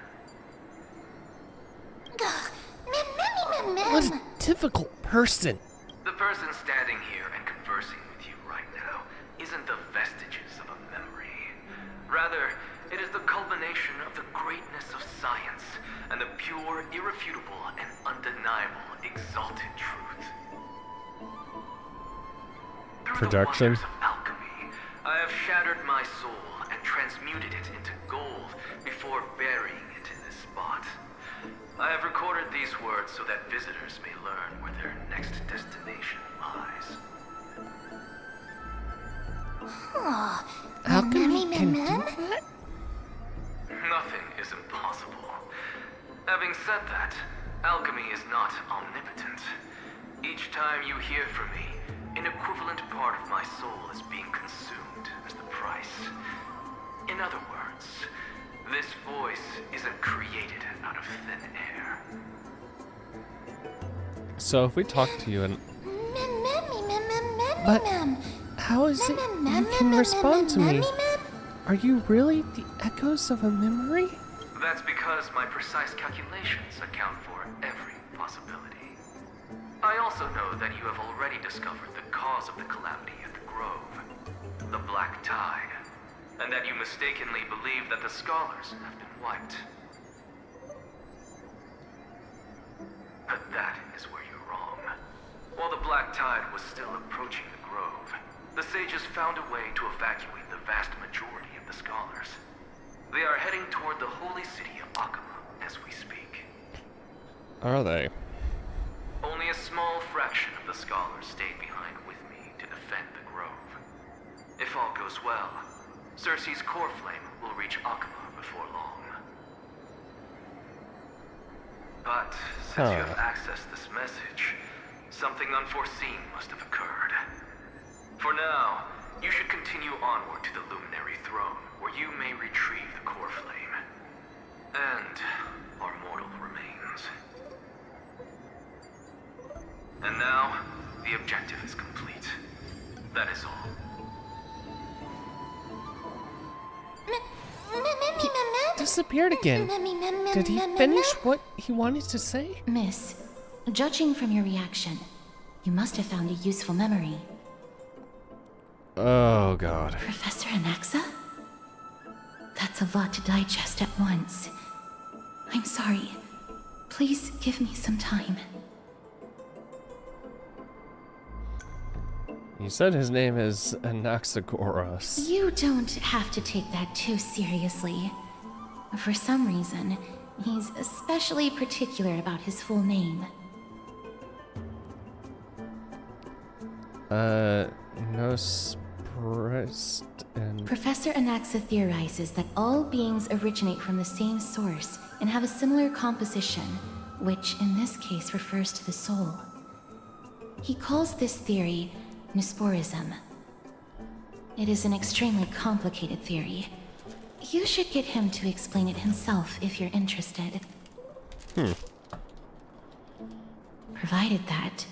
What a difficult person. The person standing here and conversing with you right now isn't the vestiges of a memory. Rather, it is the culmination of the greatness of science and the pure, irrefutable, and undeniable, exalted truth. Through Projection. the wonders of alchemy, I have shattered my soul and transmuted it into gold before burying it in this spot. I have recorded these words so that visitors may learn where their next destination lies. Alchemy can do that? Nothing is impossible. Having said that, alchemy is not omnipotent. Each time you hear from me, an equivalent part of my soul is being consumed as the price. In other words, this voice isn't created out of thin air. So if we talk to you and... But how is it you can respond to me? Are you really the echoes of a memory? That's because my precise calculations account for every possibility. I also know that you have already discovered the cause of the calamity at the Grove, the Black Tide, and that you mistakenly believe that the scholars have been wiped. But that is where you're wrong. While the Black Tide was still approaching the Grove, the sages found a way to evacuate the vast majority of the scholars. They are heading toward the holy city of Akama as we speak. Are they? Only a small fraction of the scholars stayed behind with me to defend the Grove. If all goes well, Cersei's core flame will reach Akama before long. But since you have accessed this message, something unforeseen must have occurred. For now, you should continue onward to the Luminary Throne, where you may retrieve the core flame. And our mortal remains. And now, the objective is complete. That is all. He disappeared again. Did he finish what he wanted to say? Miss, judging from your reaction, you must have found a useful memory. Oh, God. Professor Anaxa? That's a lot to digest at once. I'm sorry. Please give me some time. You said his name is Anaxagoras. You don't have to take that too seriously. For some reason, he's especially particular about his full name. Nosprest and... Professor Anaxa theorizes that all beings originate from the same source and have a similar composition, which in this case refers to the soul. He calls this theory Neusporism. It is an extremely complicated theory. You should get him to explain it himself if you're interested. Provided that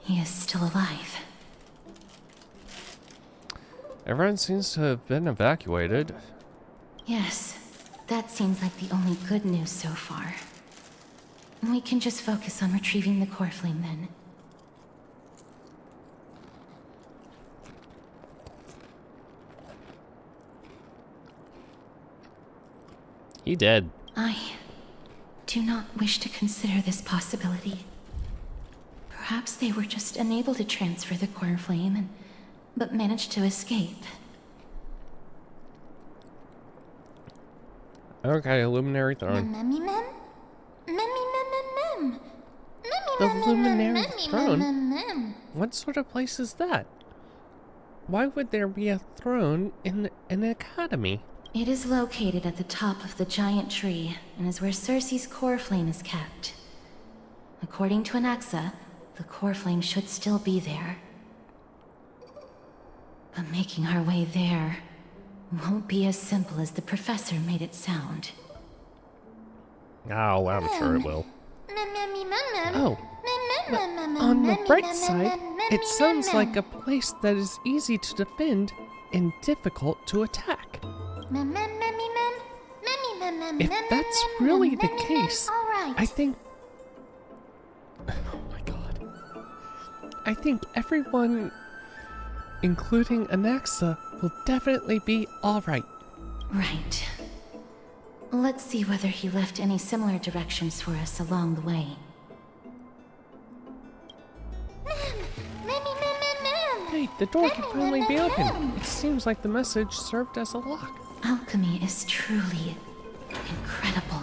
he is still alive. Everyone seems to have been evacuated. Yes, that seems like the only good news so far. We can just focus on retrieving the core flame then. He dead. I do not wish to consider this possibility. Perhaps they were just unable to transfer the core flame, but managed to escape. Okay, Luminary Throne. The Luminary Throne? What sort of place is that? Why would there be a throne in an academy? It is located at the top of the giant tree, and is where Cersei's core flame is kept. According to Anaxa, the core flame should still be there. But making our way there won't be as simple as the professor made it sound. Oh, I'm sure it will. Oh, but on the bright side, it sounds like a place that is easy to defend and difficult to attack. If that's really the case, I think... Oh my god. I think everyone, including Anaxa, will definitely be alright. Right. Let's see whether he left any similar directions for us along the way. Wait, the door can finally be opened. It seems like the message served as a lock. Alchemy is truly incredible.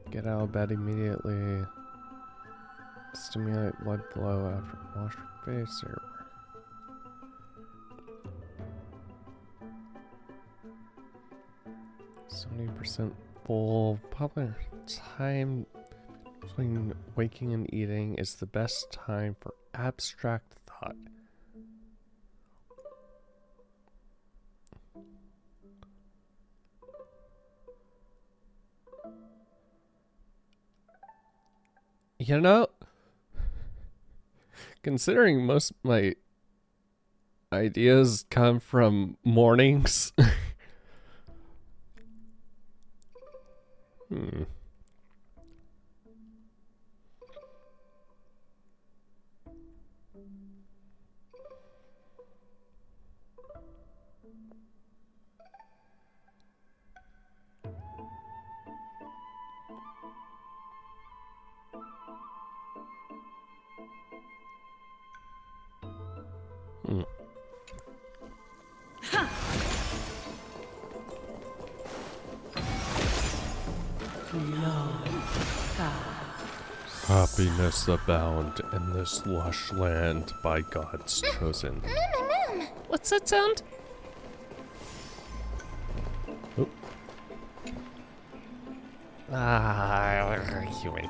Get out of bed immediately. Stimulate blood flow after wash your face or 70% full. Popular time between waking and eating is the best time for abstract thought. You know, considering most of my ideas come from mornings. Hmm. Hmm. Happiness abound in this lush land by God's chosen. What's that sound? Oh. Human.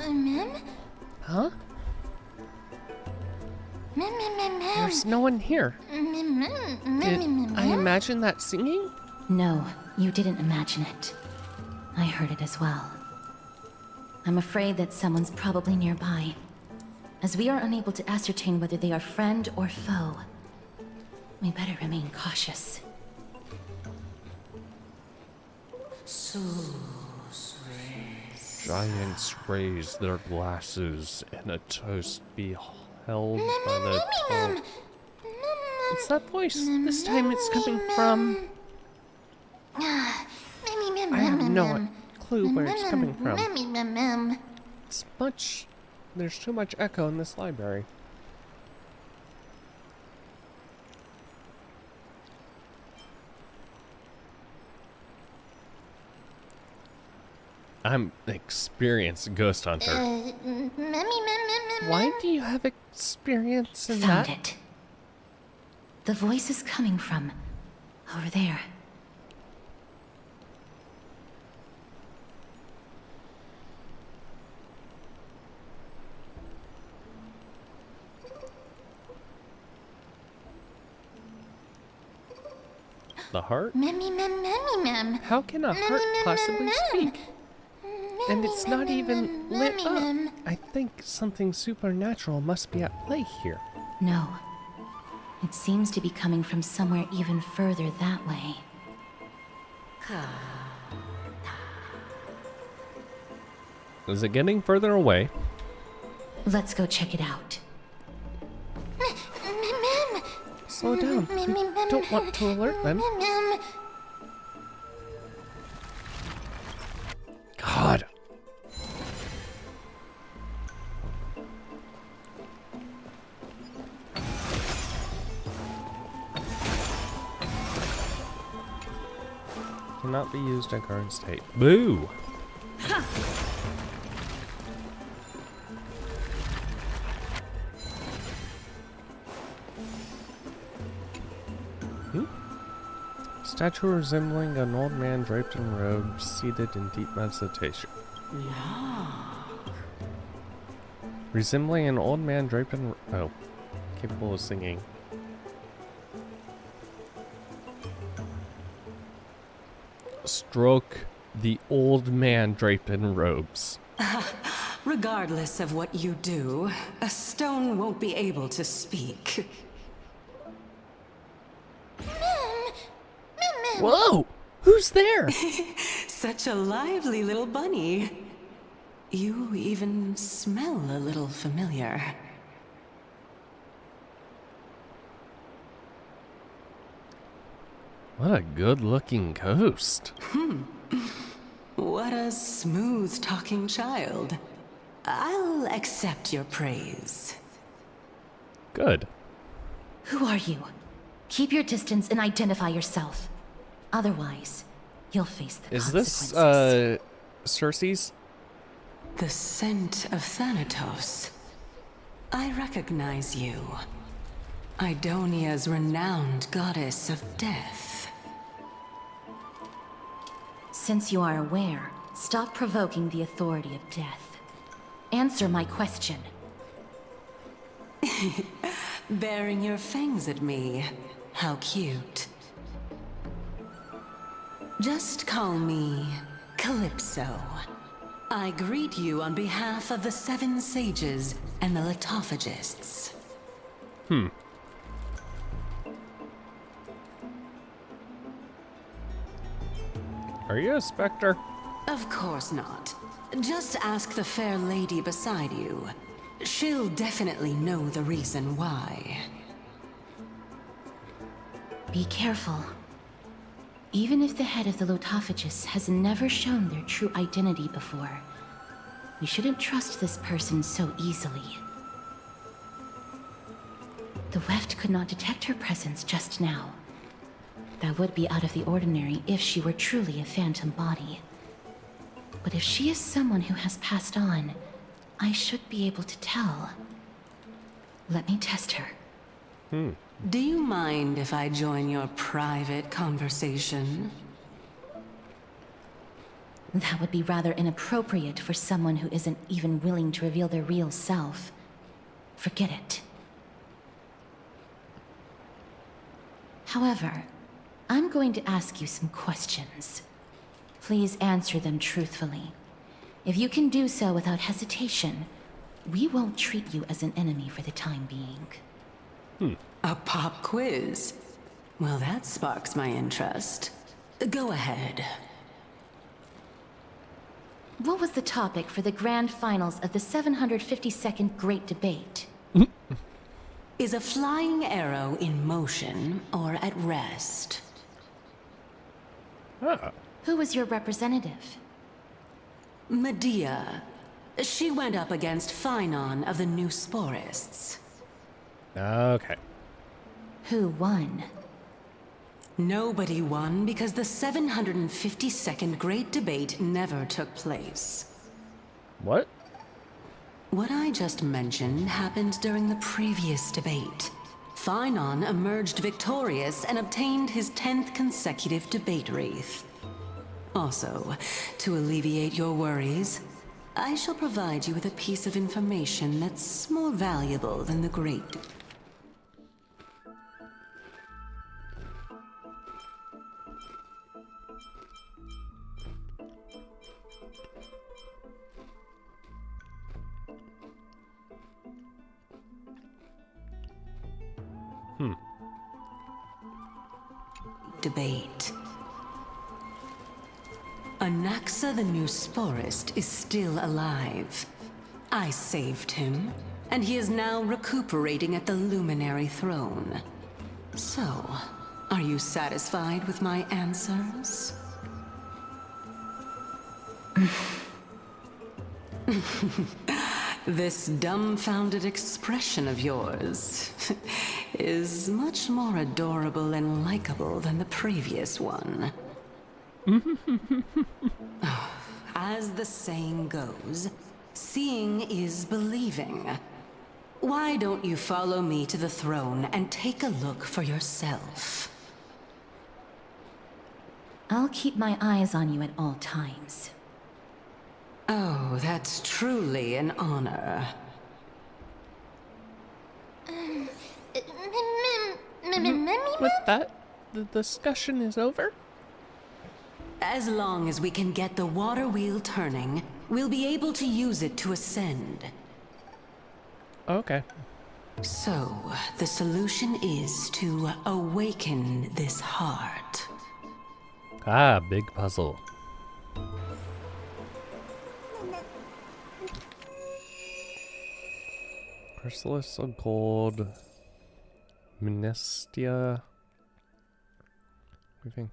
Mem? Huh? Mem. There's no one here. Did I imagine that singing? No, you didn't imagine it. I heard it as well. I'm afraid that someone's probably nearby. As we are unable to ascertain whether they are friend or foe, we better remain cautious. Giants raise their glasses and a toast be held by the tall. It's that voice. This time it's coming from... I have no clue where it's coming from. It's much... There's too much echo in this library. I'm an experienced ghost hunter. Why do you have experience in that? Found it. The voice is coming from over there. The heart? Mem. How can a heart possibly speak? And it's not even lit up. I think something supernatural must be at play here. No. It seems to be coming from somewhere even further that way. Is it getting further away? Let's go check it out. Slow down. We don't want to alert them. God. Cannot be used in current state. Boo! Statue resembling an old man draped in robes, seated in deep meditation. Resembling an old man draped in... Oh. Capable of singing. Stroke the old man draped in robes. Regardless of what you do, a stone won't be able to speak. Whoa! Who's there? Such a lively little bunny. You even smell a little familiar. What a good-looking coast. What a smooth-talking child. I'll accept your praise. Good. Who are you? Keep your distance and identify yourself. Otherwise, you'll face the Is consequences. this, Cersei's? The scent of Thanatos. I recognize you. Idonia's renowned goddess of death. Since you are aware, stop provoking the authority of death. Answer my question. Baring your fangs at me. How cute. Just call me Calypso. I greet you on behalf of the Seven Sages and the Litophagists. Are you a specter? Of course not. Just ask the fair lady beside you. She'll definitely know the reason why. Be careful. Even if the head of the Litophagists has never shown their true identity before, we shouldn't trust this person so easily. The Weft could not detect her presence just now. That would be out of the ordinary if she were truly a phantom body. But if she is someone who has passed on, I should be able to tell. Let me test her. Do you mind if I join your private conversation? That would be rather inappropriate for someone who isn't even willing to reveal their real self. Forget it. However, I'm going to ask you some questions. Please answer them truthfully. If you can do so without hesitation, we won't treat you as an enemy for the time being. A pop quiz? Well, that sparks my interest. Go ahead. What was the topic for the grand finals of the 752nd Great Debate? Is a flying arrow in motion or at rest? Who was your representative? Medea. She went up against Phynon of the New Sporists. Okay. Who won? Nobody won because the 752nd Great Debate never took place. What? What I just mentioned happened during the previous debate. Phynon emerged victorious and obtained his 10th consecutive debate wreath. Also, to alleviate your worries, I shall provide you with a piece of information that's more valuable than the Great Debate. Anaxa the New Sporist is still alive. I saved him, and he is now recuperating at the Luminary Throne. So, are you satisfied with my answers? This dumbfounded expression of yours is much more adorable and likable than the previous one. As the saying goes, seeing is believing. Why don't you follow me to the throne and take a look for yourself? I'll keep my eyes on you at all times. Oh, that's truly an honor. With that, the discussion is over? As long as we can get the water wheel turning, we'll be able to use it to ascend. Okay. So, the solution is to awaken this heart. Ah, big puzzle. Chrysalis of Gold. Minestia. moving?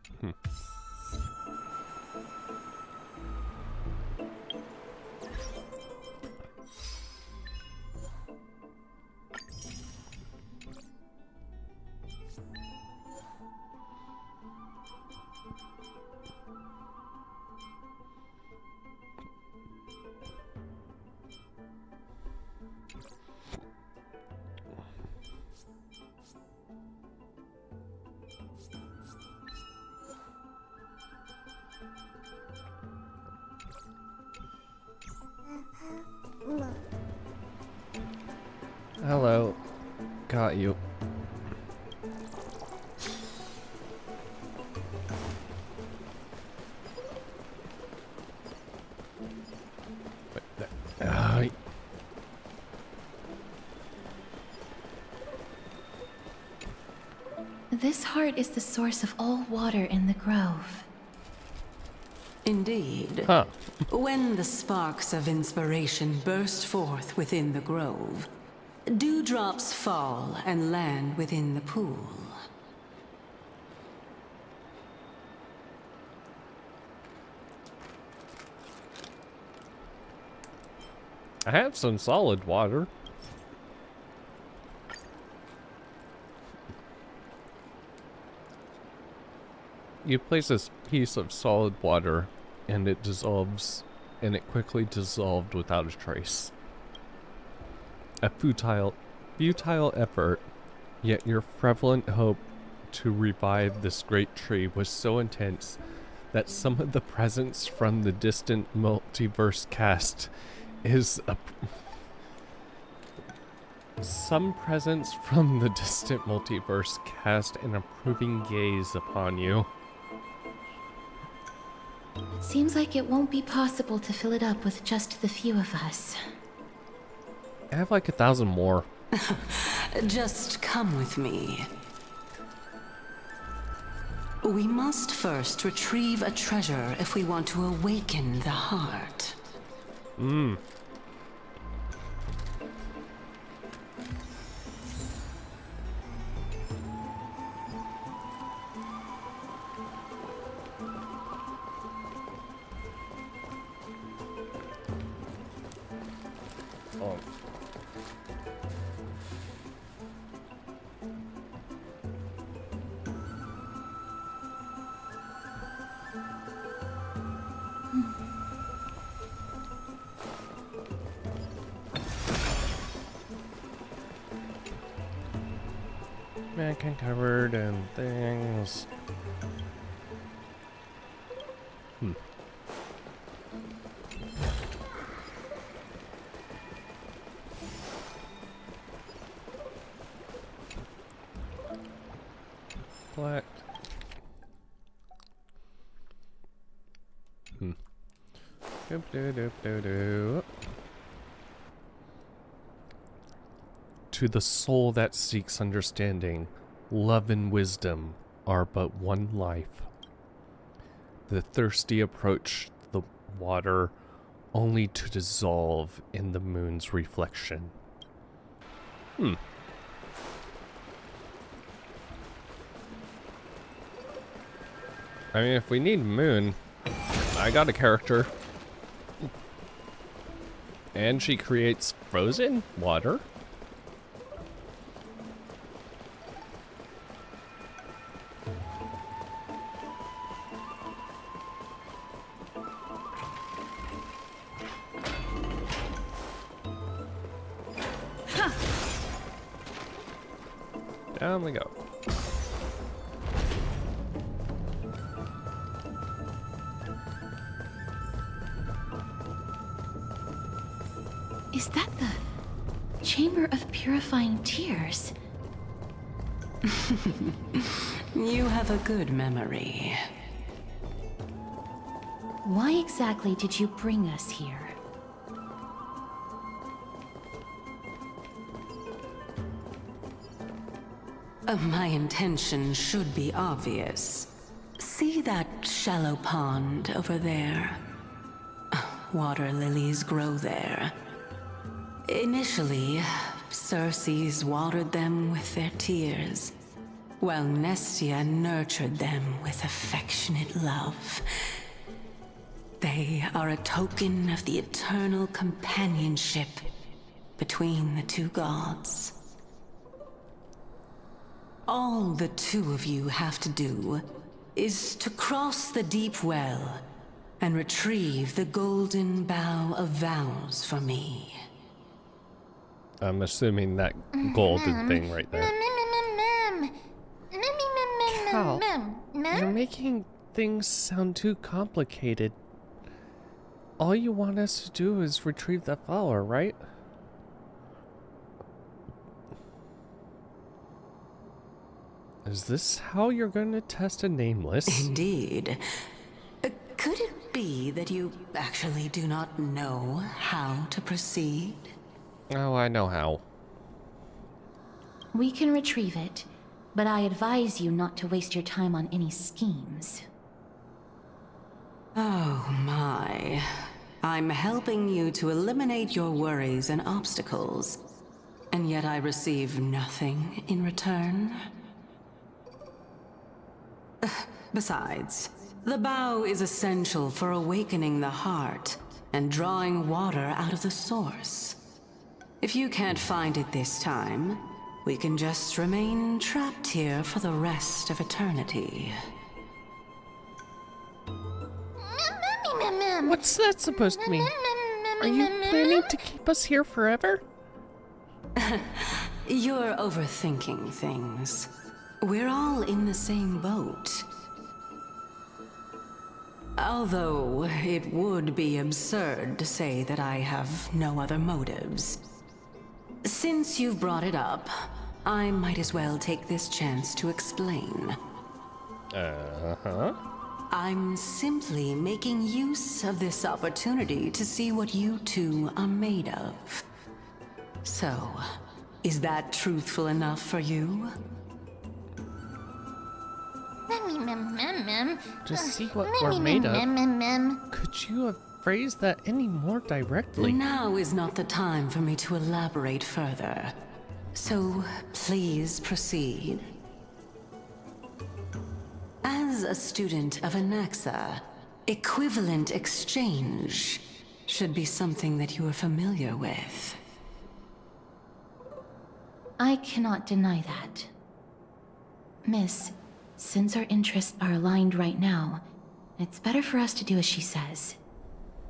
Hello. Got you. This heart is the source of all water in the grove. Indeed. Huh. When the sparks of inspiration burst forth within the grove, dewdrops fall and land within the pool. I have some solid water. You place this piece of solid water and it dissolves, and it quickly dissolved without a trace. A futile effort, yet your prevalent hope to revive this great tree was so intense that some of the presence from the distant multiverse cast is a some presence from the distant multiverse cast an approving gaze upon you. It seems like it won't be possible to fill it up with just the few of us. I have like 1,000 more. Just come with me. We must first retrieve a treasure if we want to awaken the heart. Oh. Mannequin covered and things. Black. Doop doo doop doo doo. To the soul that seeks understanding, love and wisdom are but one life. The thirsty approach the water only to dissolve in the moon's reflection. I mean, if we need moon, I got a character. And she creates frozen water. Down we go. Is that the Chamber of Purifying Tears? You have a good memory. Why exactly did you bring us here? My intention should be obvious. See that shallow pond over there? Water lilies grow there. Initially, Circes watered them with their tears. while Nestia nurtured them with affectionate love. They are a token of the eternal companionship between the two gods. All the two of you have to do is to cross the deep well and retrieve the golden bough of vows for me. I'm assuming that golden thing right there. Cal, you're making things sound too complicated. All you want us to do is retrieve that flower, right? Is this how you're going to test a nameless? Indeed. Could it be that you actually do not know how to proceed? Oh, I know how. We can retrieve it, but I advise you not to waste your time on any schemes. Oh my. I'm helping you to eliminate your worries and obstacles, and yet I receive nothing in return? Besides, the bow is essential for awakening the heart and drawing water out of the source. If you can't find it this time, we can just remain trapped here for the rest of eternity. What's that supposed to mean? Are you planning to keep us here forever? You're overthinking things. We're all in the same boat. Although it would be absurd to say that I have no other motives. Since you've brought it up, I might as well take this chance to explain. Uh-huh. I'm simply making use of this opportunity to see what you two are made of. So, is that truthful enough for you? Just see what we're made of. Could you have phrased that any more directly? Now is not the time for me to elaborate further. So, please proceed. As a student of Anaxa, equivalent exchange should be something that you are familiar with. I cannot deny that. Miss, since our interests are aligned right now, it's better for us to do as she says.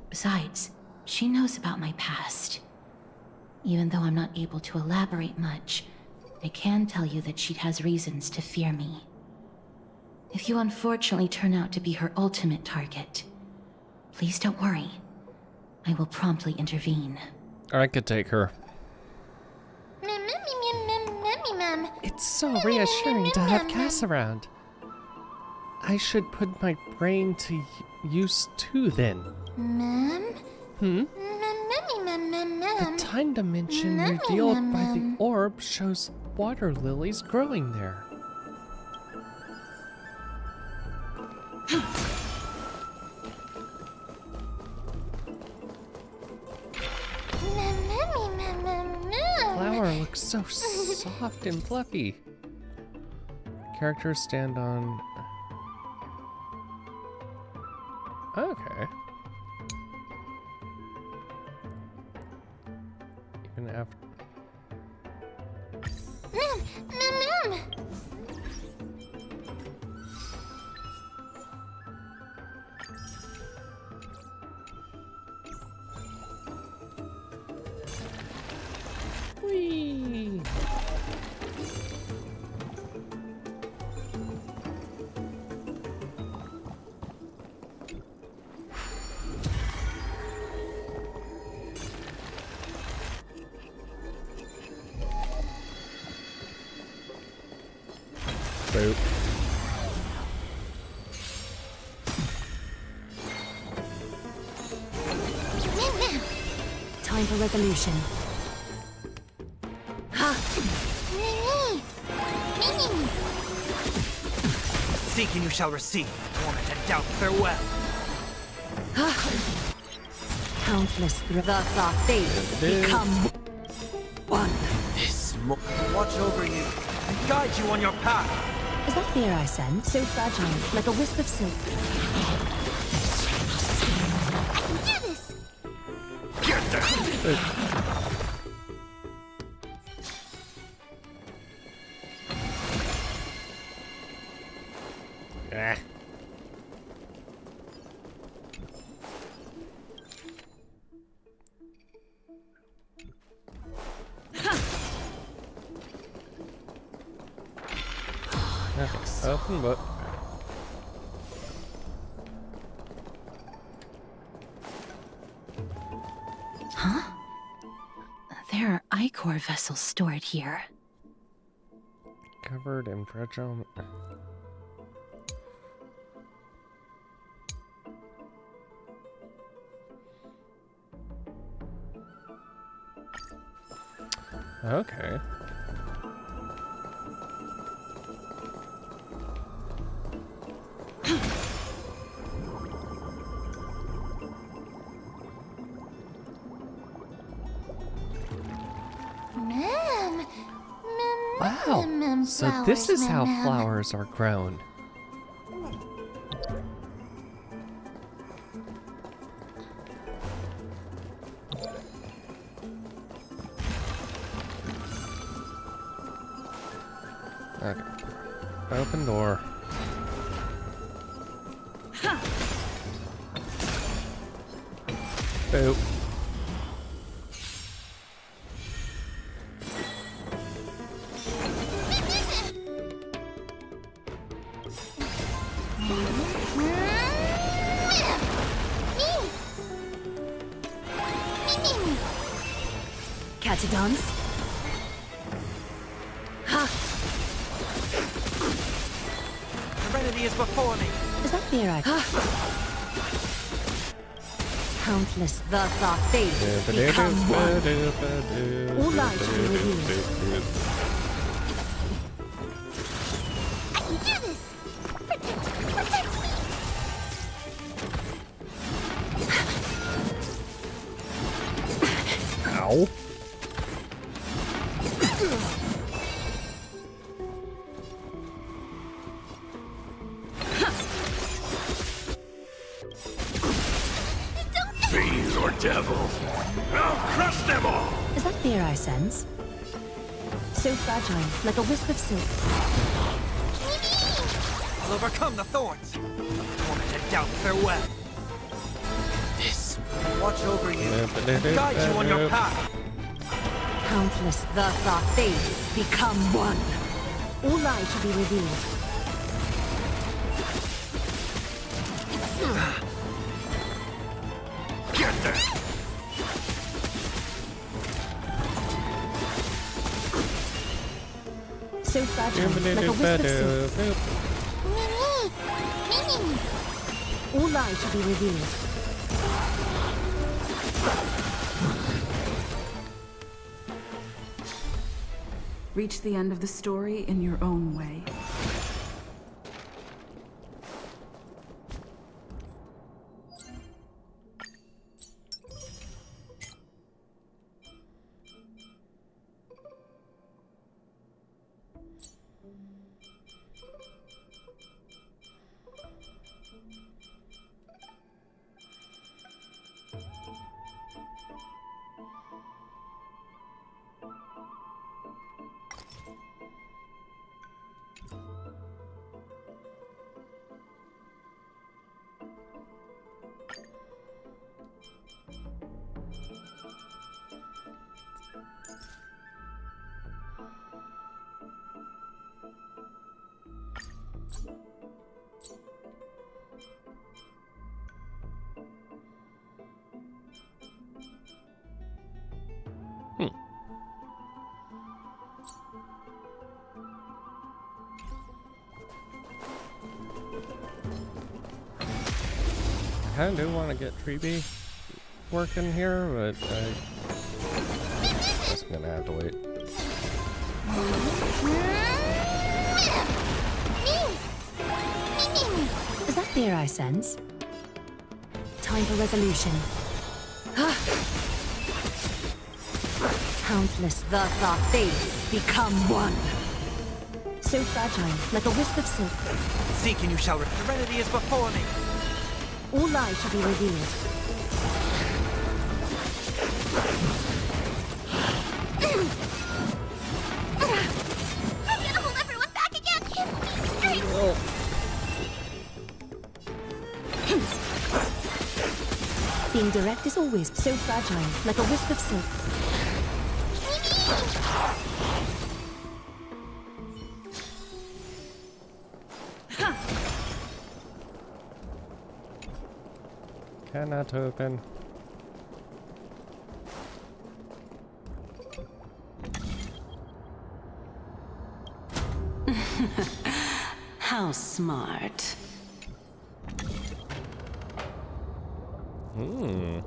Besides, she knows about my past. Even though I'm not able to elaborate much, I can tell you that she has reasons to fear me. If you unfortunately turn out to be her ultimate target, please don't worry. I will promptly intervene. I could take her. It's so reassuring to have Cass around. I should put my brain to use too then. The time dimension revealed by the orb shows water lilies growing there. Flower looks so soft and fluffy. Characters stand on... Okay. Even after... Whee! Boop. Time for resolution. Seek and you shall receive. Torment and doubt farewell. Countless thus our fates become one. This watch over you and guide you on your path. Is that fear I sense? So fragile, like a wisp of silk. I can do this! Get there! Ah. Open book. Huh? There are Ichor vessels stored here. Covered in fragile. Okay. Wow. So this is how flowers are grown. Okay. Open door. Boop. Catadons? Ha! Serenity is before me. Is that fear I... Countless thus our fates become one. All light to be revealed. I can do this! Protect me! Ow. Fiend or devil, I'll crush them all! Is that fear I sense? So fragile, like a wisp of silk. I'll overcome the thorns. Tormented doubt, farewell. This will watch over you and guide you on your path. Countless thus our fates become one. All light to be revealed. Get there! So fragile, like a wisp of silk. All light to be revealed. Reach the end of the story in your own way. I kind of do want to get Treeby working here, but I'm just gonna have to wait. Is that fear I sense? Time for resolution. Countless thus our fates become one. So fragile, like a wisp of silk. Seek and you shall return. Serenity is before me. All lies shall be revealed. I'm gonna hold everyone back again! Please, Being direct is always so fragile, like a wisp of silk. Cannot open. How smart. Hmm.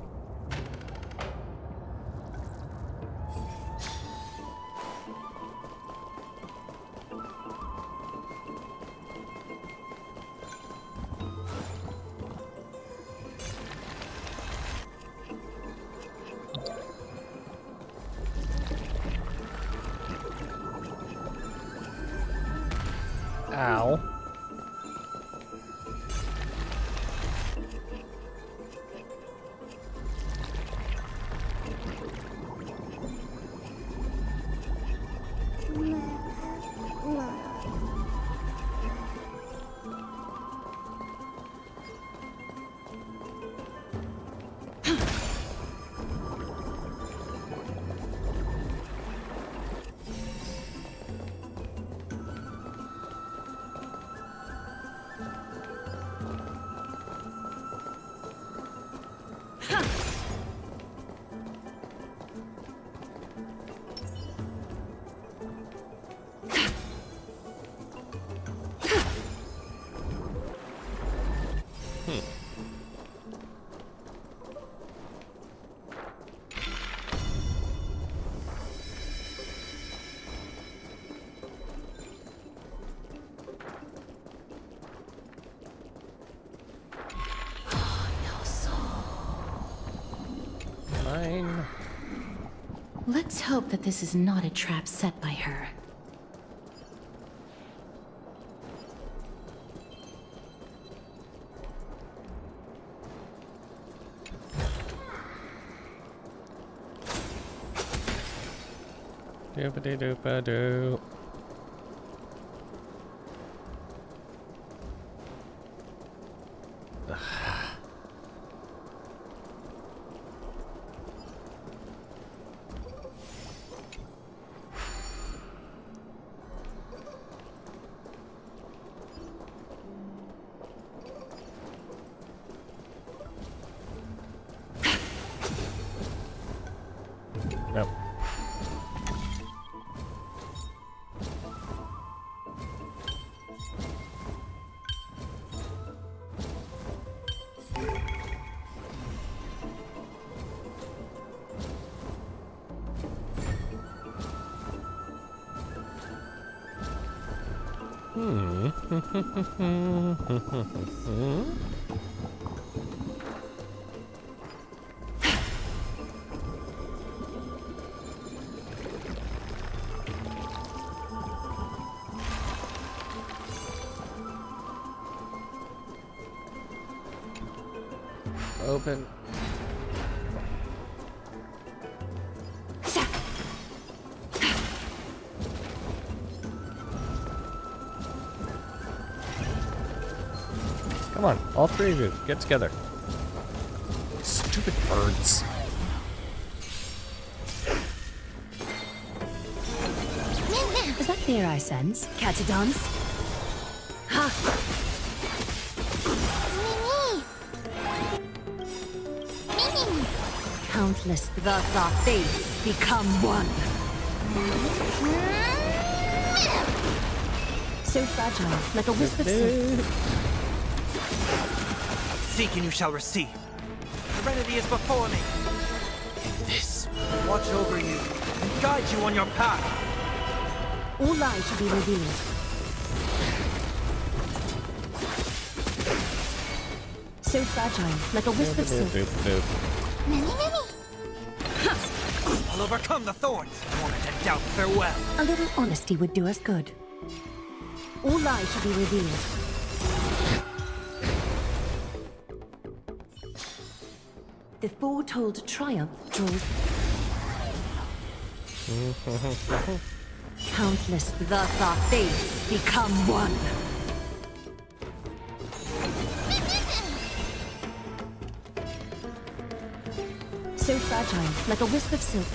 Ow. Fine. Let's hope that this is not a trap set by her. Doop-a-doo-doop-a-doo. Nope. Open. Come on, all three of you, get together. Stupid birds. Is that fear I sense? Catadons? Ha! Countless, thus our fates become one. So fragile, like a wisp of silk. Seek and you shall receive. Serenity is before me. This will watch over you and guide you on your path. All lies shall be revealed. So fragile, like a wisp of silk. I'll overcome the thorns. Wanted to doubt farewell. A little honesty would do us good. All lies shall be revealed. The foretold triumph draws. Countless, thus our fates become one. So fragile, like a wisp of silk.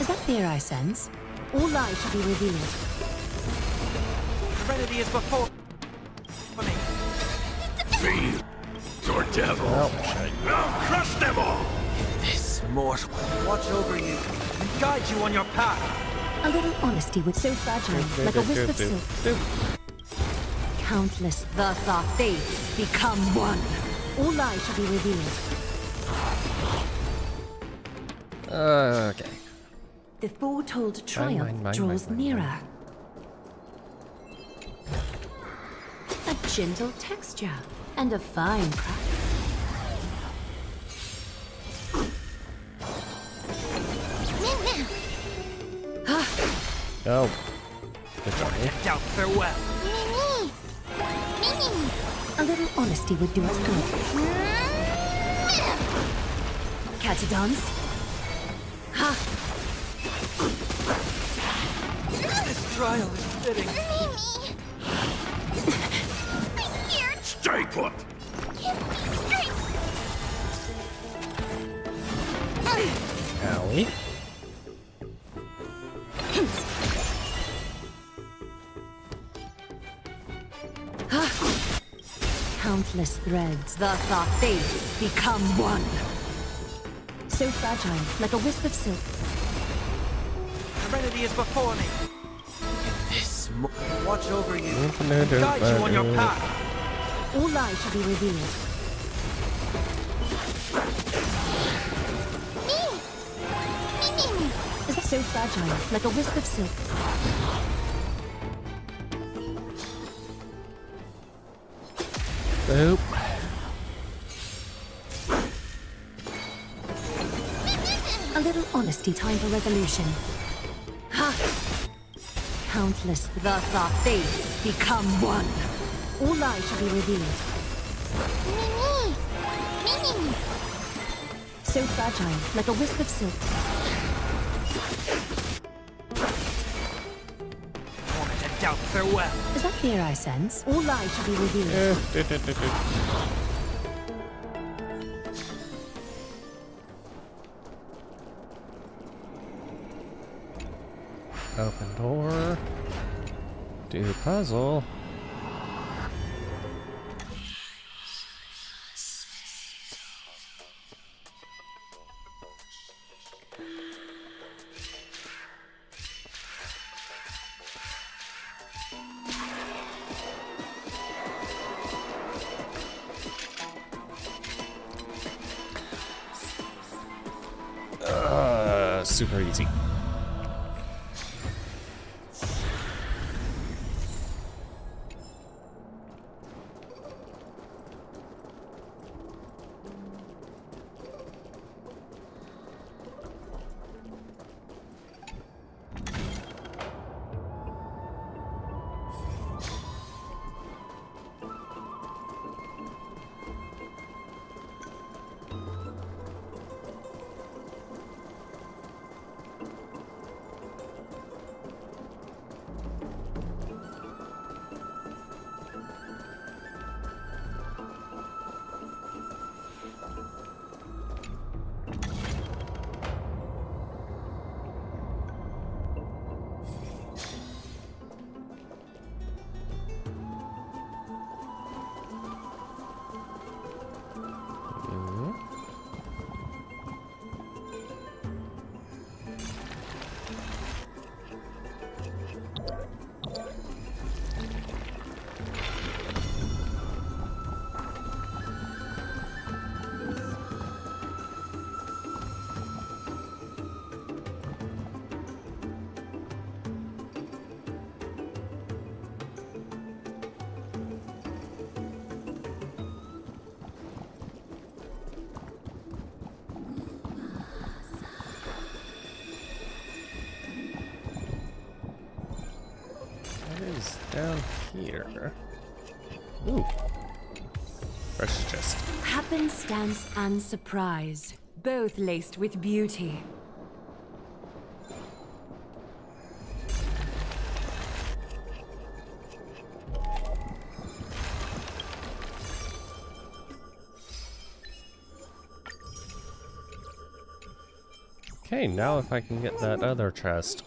Is that fear I sense? All lies shall be revealed. Serenity is before me. Fiend or devil. I'll crush them all! This mortal watch over you and guide you on your path. A little honesty would so fragile, like a wisp of silk. Countless, thus our fates become one. All lies shall be revealed. Okay. The foretold triumph draws nearer. A gentle texture and a fine craft. Oh. Good job. Doubt farewell. A little honesty would do us good. Catadons. Ha! This trial is fitting. Stay put! Owie. Countless threads, thus our fates become one. So fragile, like a wisp of silk. Serenity is before me. This watch over you and guide you on your path. All lies shall be revealed. Is that so fragile, like a wisp of silk? Boop. A little honesty, time for resolution. Ha! Countless, thus our fates become one. All lies shall be revealed. So fragile, like a wisp of silk. Moment to doubt farewell. Is that fear I sense? All lies shall be revealed. Open door. Do puzzle. Super easy. is down here? Ooh. Fresh chest. Happenstance and surprise, both laced with beauty. Okay, now if I can get that other chest.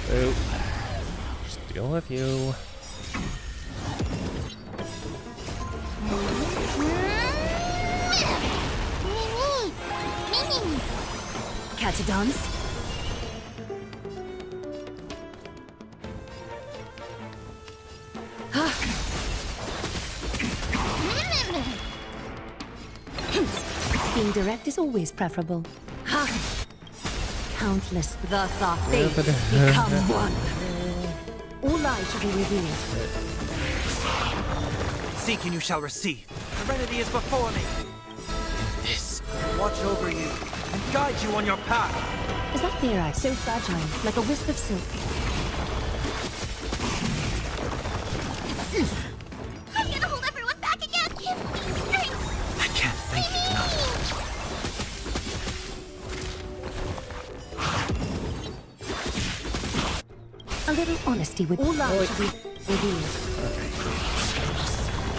Oop. Just deal with you. Catadons? Being direct is always preferable. Countless, thus our fates become one. All lies shall be revealed. Seek and you shall receive. Serenity is before me. This will watch over you and guide you on your path. Is that theory so fragile, like a wisp of silk? I'm gonna hold everyone back again! Give me strength! I can't thank you enough. A little honesty with all lies shall be revealed.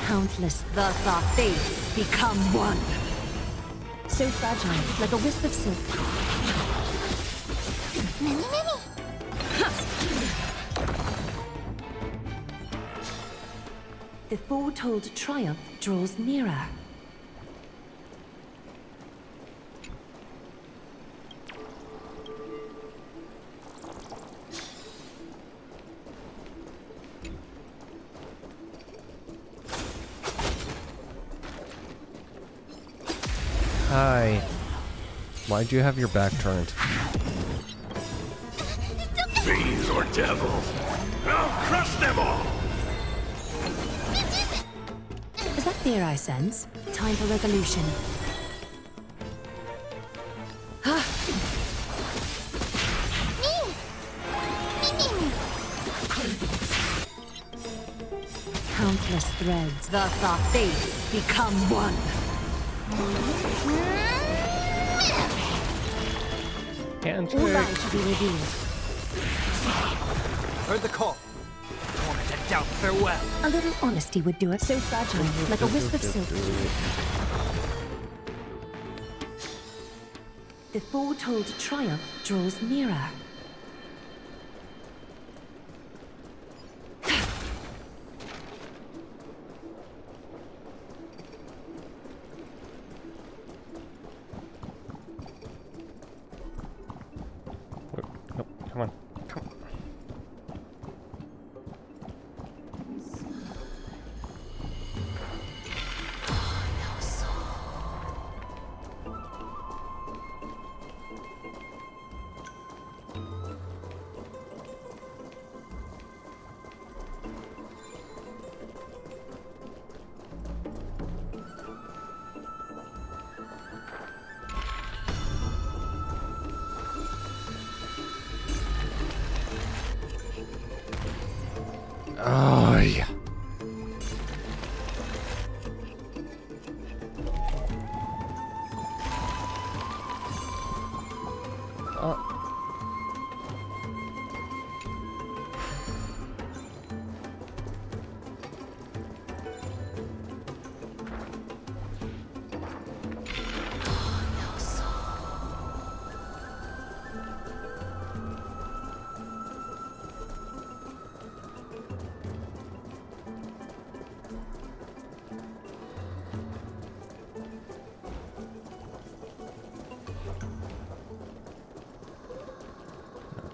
Countless, thus our fates become one. So fragile, like a wisp of silk. Many. The foretold triumph draws nearer. Hi. Why'd you have your back turned? Fiends or devils, I'll crush them all! Is that fear I sense? Time for resolution. Countless threads, thus our fates become one. Handshake. All lies shall be revealed. Heard the call. Moment to doubt farewell. A little honesty would do it. So fragile, like a wisp of silk. The foretold triumph draws nearer. Nope, come on. Come on. Oh, yeah.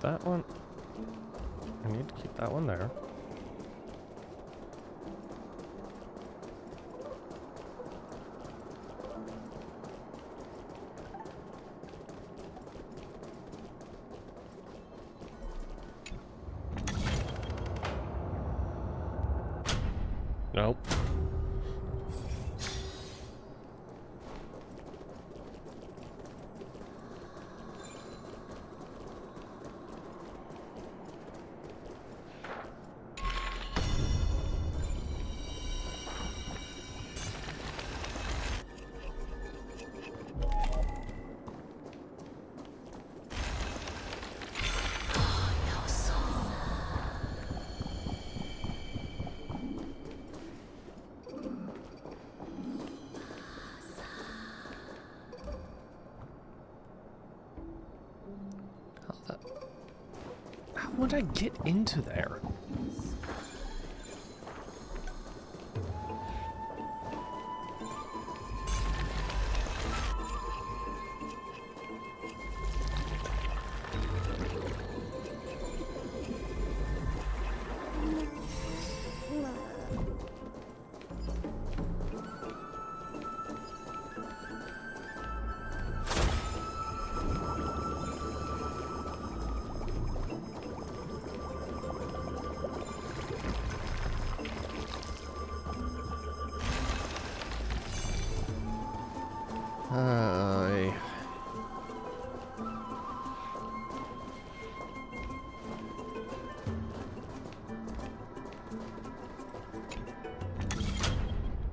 That one. I need to keep that one there. Nope. How would I get into there?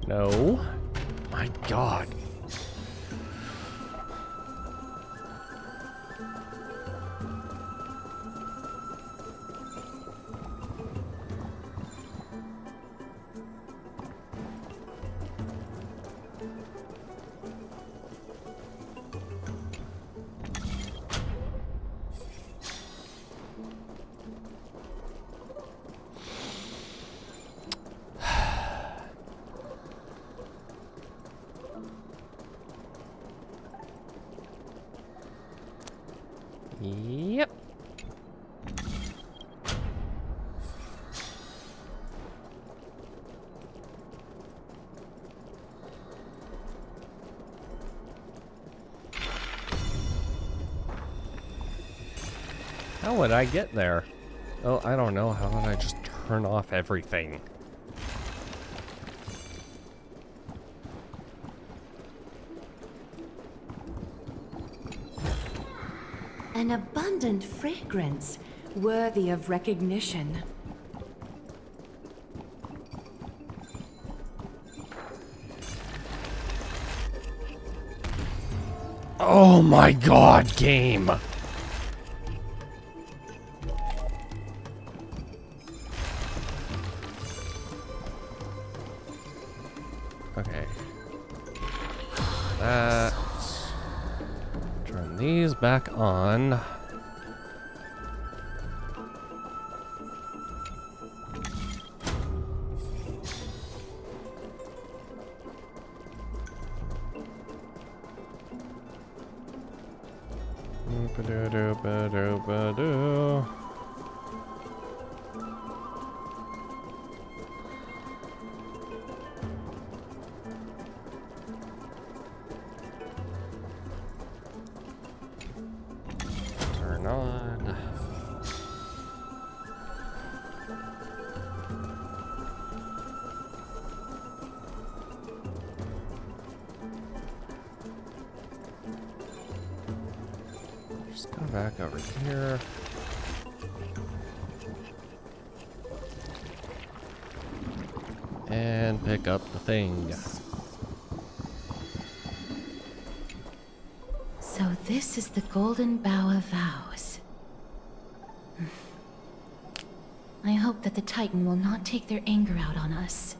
No. My God. Yep. How would I get there? Oh, I don't know. How would I just turn off everything? An abundant fragrance, worthy of recognition. Oh my God, game! Okay. Turn these back on. Ba-do-do-ba-do-ba-do. Turn on. Just go back over here. And pick up the thing. So this is the Golden Bough of Vows. I hope that the Titan will not take their anger out on us.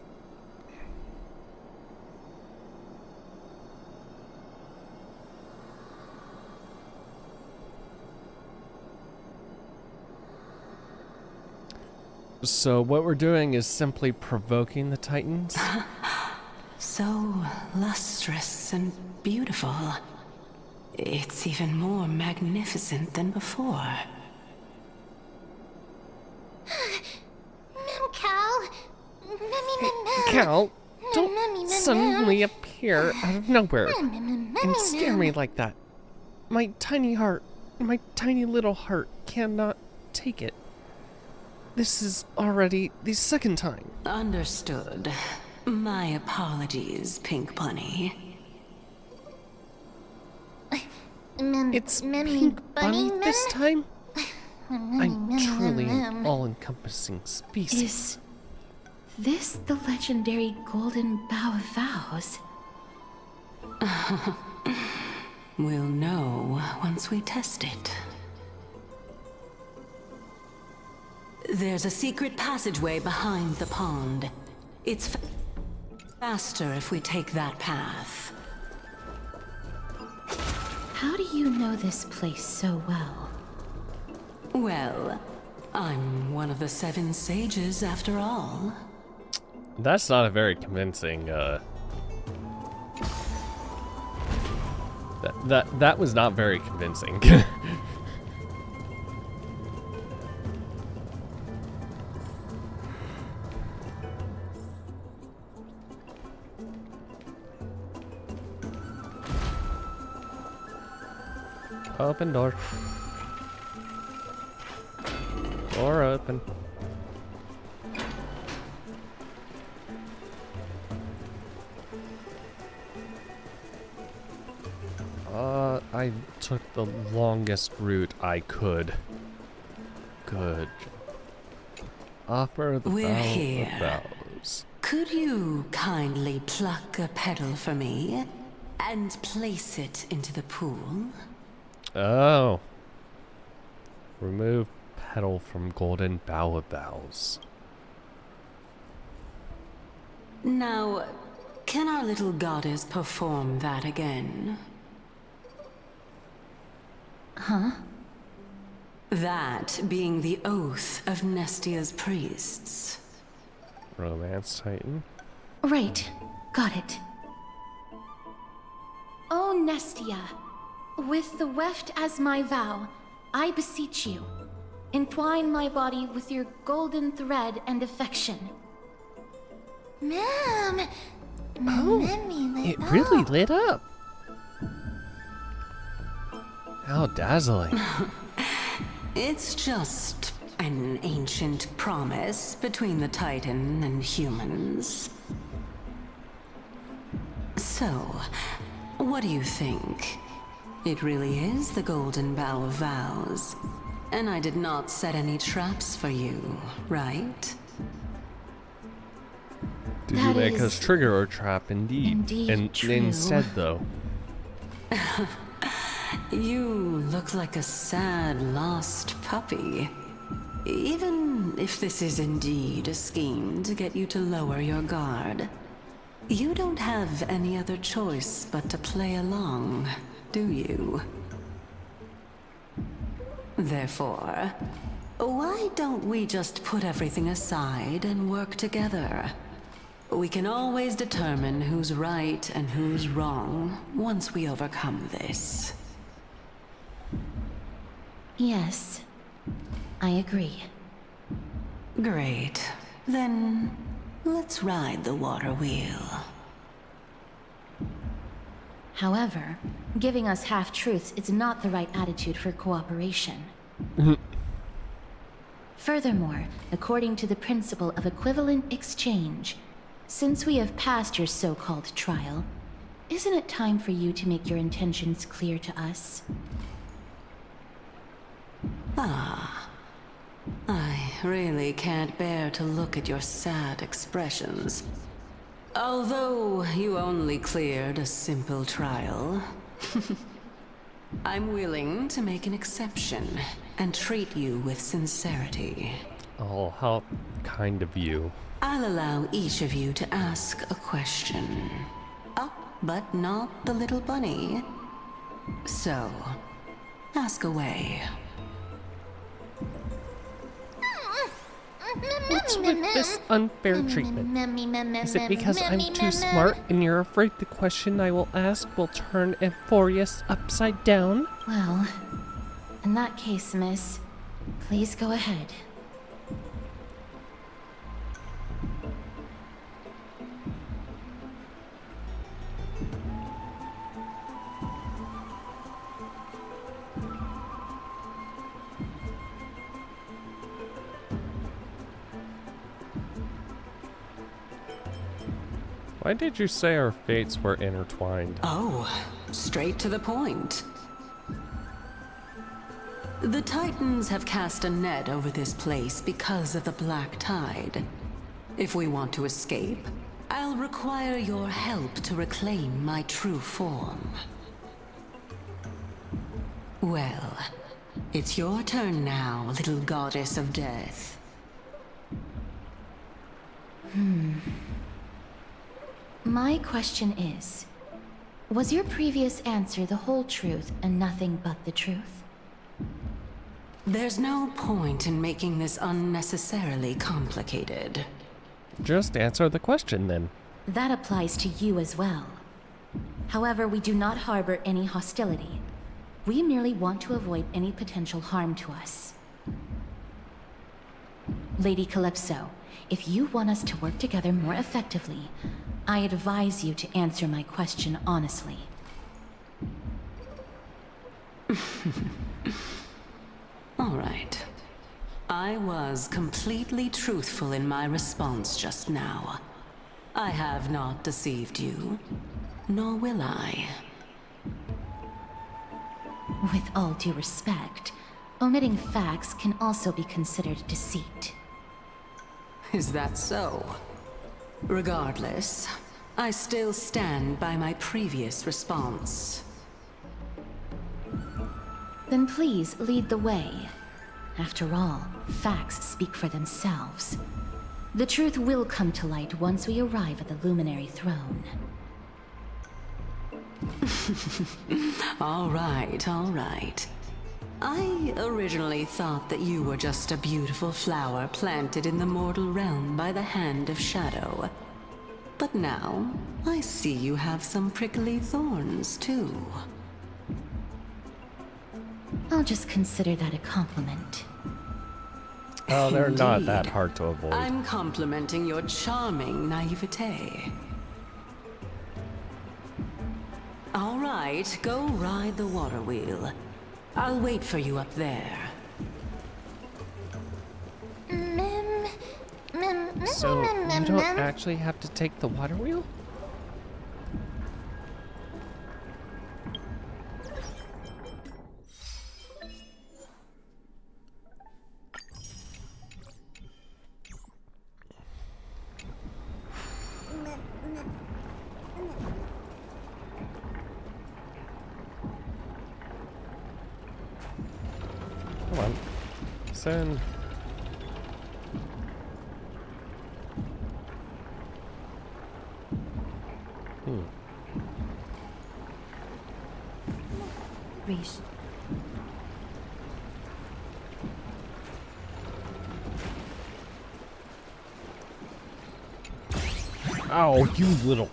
So what we're doing is simply provoking the Titans? So lustrous and beautiful. It's even more magnificent than before. Cal. Cal, don't suddenly appear out of nowhere and scare me like that. My tiny heart, my tiny little heart cannot take it. This is already the second time. Understood. My apologies, Pink Bunny. It's Pink Bunny this time? I'm truly an all-encompassing species. Is this the legendary Golden Bough of Vows? We'll know once we test it. There's a secret passageway behind the pond. It's faster if we take that path. How do you know this place so well? Well, I'm one of the 7 sages after all. That's not a very convincing, That was not very convincing. Open door. Door open. I took the longest route I could. Good. Offer the We're bow here. of bows. Could you kindly pluck a petal for me and place it into the pool? Oh. Remove petal from golden bow of bows. Now, can our little goddess perform that again? Huh? That being the oath of Nestia's priests. Romance Titan. Right. Got it. O Nestia, with the weft as my vow, I beseech you, entwine my body with your golden thread and affection. Mom! Oh, it really lit up. How dazzling. It's just an ancient promise between the Titan and humans. So, what do you think? It really is the Golden Bough of Vows. And I did not set any traps for you, right? Did you make us trigger a trap indeed? True. Instead, though. You look like a sad, lost puppy. Even if this is indeed a scheme to get you to lower your guard, you don't have any other choice but to play along, do you? Therefore, why don't we just put everything aside and work together? We can always determine who's right and who's wrong once we overcome this. Yes, I agree. Great. Then, let's ride the water wheel. However, giving us half-truths is not the right attitude for cooperation. Furthermore, according to the principle of equivalent exchange, since we have passed your so-called trial, isn't it time for you to make your intentions clear to us? Ah. I really can't bear to look at your sad expressions. Although you only cleared a simple trial, I'm willing to make an exception and treat you with sincerity. Oh, how kind of you. I'll allow each of you to ask a question. Oh, but not the little bunny. So, ask away. What's with this unfair treatment? Is it because I'm too smart and you're afraid the question I will ask will turn Amphorius upside down? Well, in that case, miss, please go ahead. Why did you say our fates were intertwined? Oh, straight to the point. The Titans have cast a net over this place because of the Black Tide. If we want to escape, I'll require your help to reclaim my true form. Well, it's your turn now, little goddess of death. My question is, was your previous answer the whole truth and nothing but the truth? There's no point in making this unnecessarily complicated. Just answer the question then. That applies to you as well. However, we do not harbor any hostility. We merely want to avoid any potential harm to us. Lady Calypso, if you want us to work together more effectively, I advise you to answer my question honestly. All right. I was completely truthful in my response just now. I have not deceived you, nor will I. With all due respect, omitting facts can also be considered deceit. Is that so? Regardless, I still stand by my previous response. Then please lead the way. After all, facts speak for themselves. The truth will come to light once we arrive at the Luminary Throne. All right, all right. I originally thought that you were just a beautiful flower planted in the mortal realm by the hand of Shadow. But now, I see you have some prickly thorns, too. I'll just consider that a compliment. Oh, they're not Indeed. that hard to avoid. I'm complimenting your charming naivete. All right, go ride the water wheel. I'll wait for you up there. So, you don't actually have to take the water wheel? Come on. Send. Reese. Oh, you little.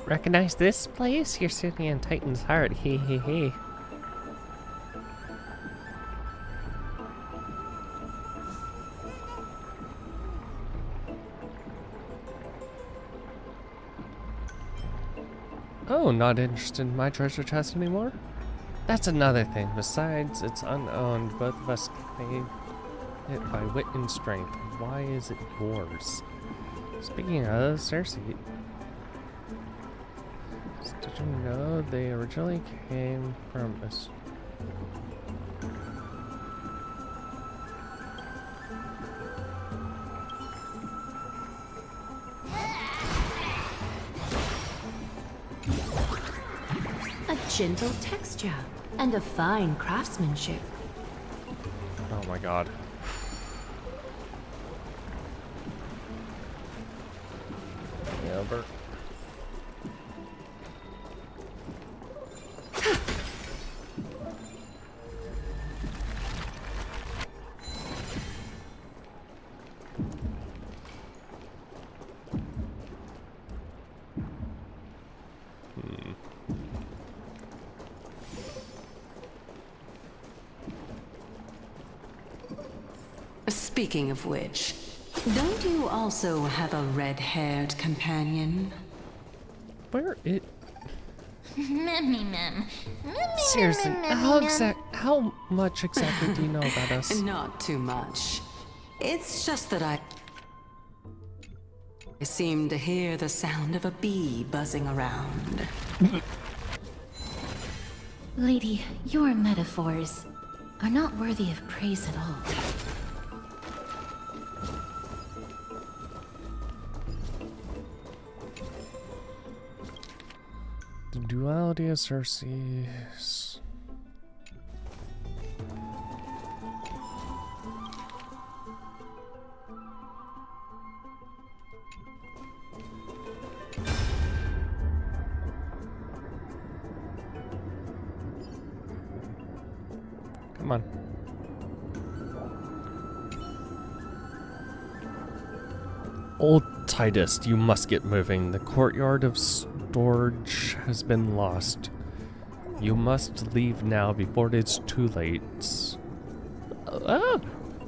Recognize this place? You're sitting in Titan's heart. Hee hee hee. Oh, not interested in my treasure chest anymore? That's another thing. Besides, it's unowned. Both of us claim it by wit and strength. Why is it yours? Speaking of, Cersei. Did you know they originally came from a... A gentle texture and a fine craftsmanship. Oh my god. Yeah, Bert. Speaking of which, don't you also have a red-haired companion? Where it? Memmy mem. Seriously, how much exactly do you know about us? Not too much. It's just that I seem to hear the sound of a bee buzzing around. Lady, your metaphors are not worthy of praise at all. The duality of Circe's. Come on. Old Titus, you must get moving. The courtyard of storage has been lost. You must leave now before it's too late.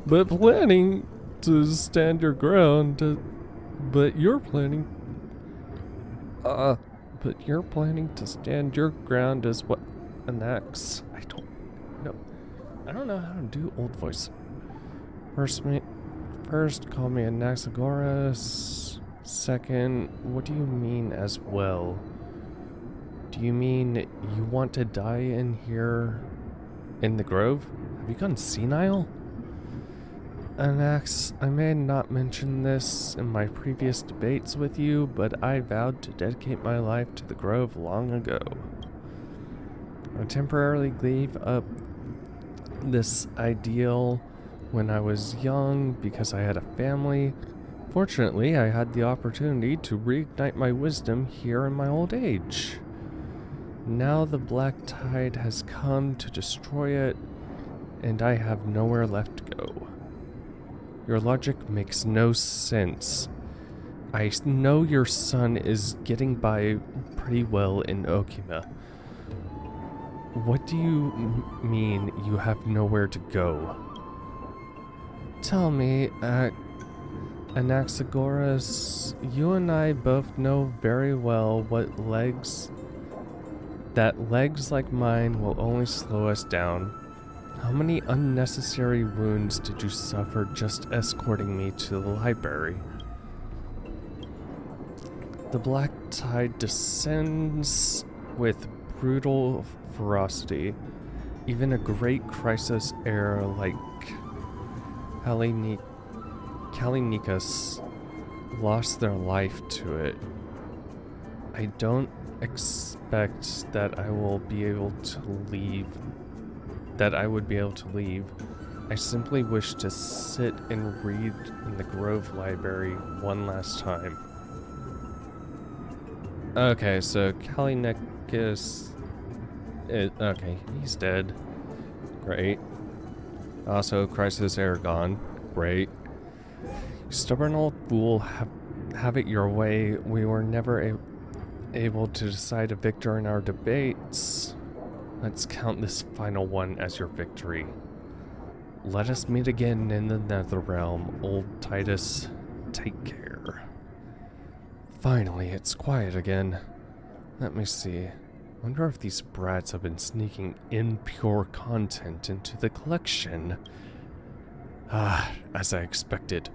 But planning to stand your ground. But you're planning to stand your ground as what? An axe? I don't know how to do old voice. First, call me Anaxagoras. Second, what do you mean as well? Do you mean you want to die in here in the grove? Have you gone senile? Anax, I may not mention this in my previous debates with you, but I vowed to dedicate my life to the grove long ago. I temporarily gave up this ideal when I was young because I had a family. Fortunately, I had the opportunity to reignite my wisdom here in my old age. Now the black tide has come to destroy it, and I have nowhere left to go. Your logic makes no sense. I know your son is getting by pretty well in Okima. What do you mean you have nowhere to go? Tell me, Anaxagoras, you and I both know very well that legs like mine will only slow us down. How many unnecessary wounds did you suffer just escorting me to the library? The black tide descends with brutal ferocity. Even a great crisis heir like Kalinikas lost their life to it. I don't expect that I would be able to leave. I simply wish to sit and read in the Grove Library one last time. Okay, so Kalinikas... okay, he's dead. Great. Also, Crisis Aragon. Great. Stubborn old fool, have it your way. We were never able to decide a victor in our debates. Let's count this final one as your victory. Let us meet again in the Netherrealm, old Titus. Take care. Finally, it's quiet again. Let me see. Wonder if these brats have been sneaking impure content into the collection. As I expected.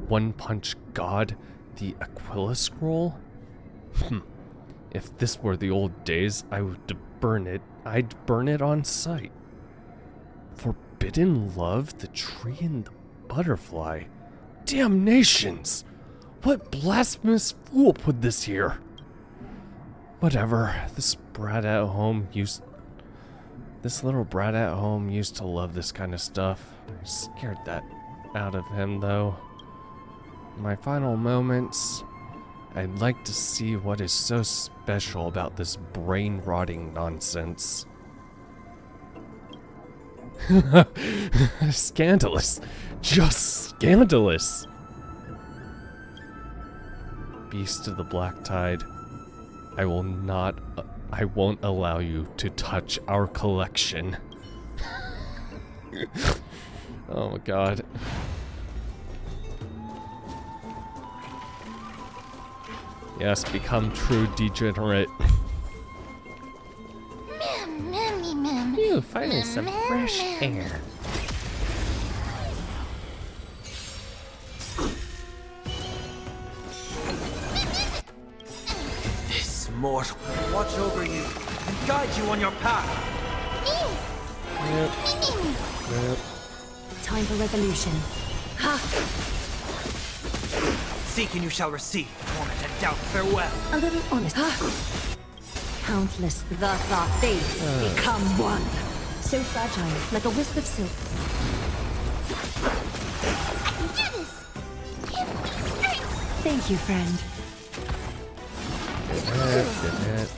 One Punch God, the Aquila Scroll? If this were the old days, I'd burn it on sight. Forbidden Love, the Tree and the Butterfly. Damnations! What blasphemous fool put this here? Whatever, this little brat at home used to love this kind of stuff. I scared that out of him, though. In my final moments, I'd like to see what is so special about this brain-rotting nonsense. Scandalous. Just scandalous. Beast of the Black Tide, I won't allow you to touch our collection. Oh my god. Yes, become true degenerate. Phew, finally some fresh air. This mortal will watch over you and guide you on your path. Yep. Time for resolution. Ha! Seek and you shall receive. Torment and doubt, farewell. A little honest. Countless, thus our fates become one. So fragile, like a wisp of silk. I can do this! Give me strength! Thank you, friend. Good hit.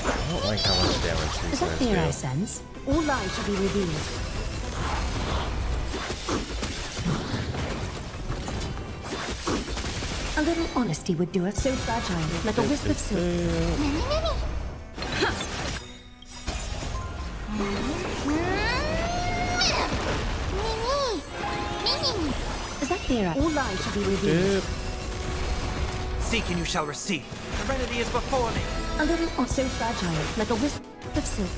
I don't like how much damage these Is that guys fear I do. sense? All lies shall be revealed. A little honesty would do us. So fragile, like a wisp of silk. Is that fear? All lies shall be revealed. Seek and you shall receive. Serenity is before me. A little so fragile, like a wisp of silk.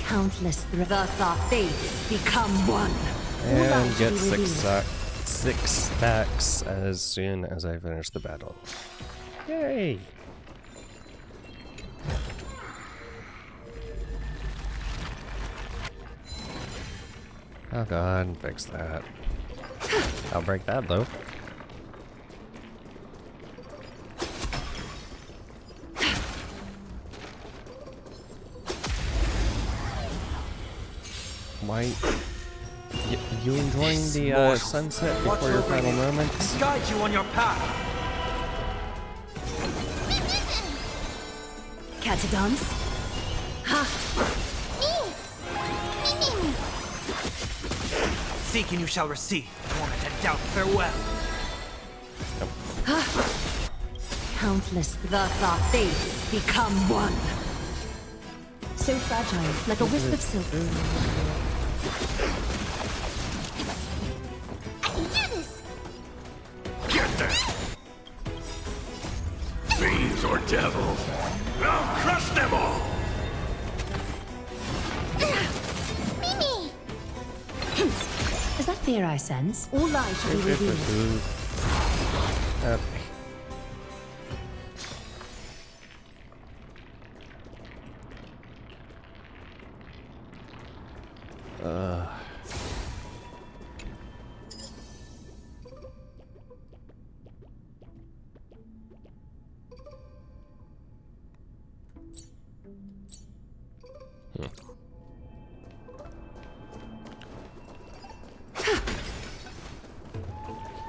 Countless, thus our fates become one. And get 6 stacks as soon as I finish the battle. Yay! Oh god, fix that. I'll break that though. Why? You enjoying the sunset before your final moments? Guide you on your path. Catadons? Ha! Seek and you shall receive. Torment and doubt, farewell. Countless, thus our fates become one. So fragile, like a wisp of silk. I can do this! Get them! Fiends or devils, I'll crush them all! Mimi! Is that fear I sense? All lies shall be revealed. Okay.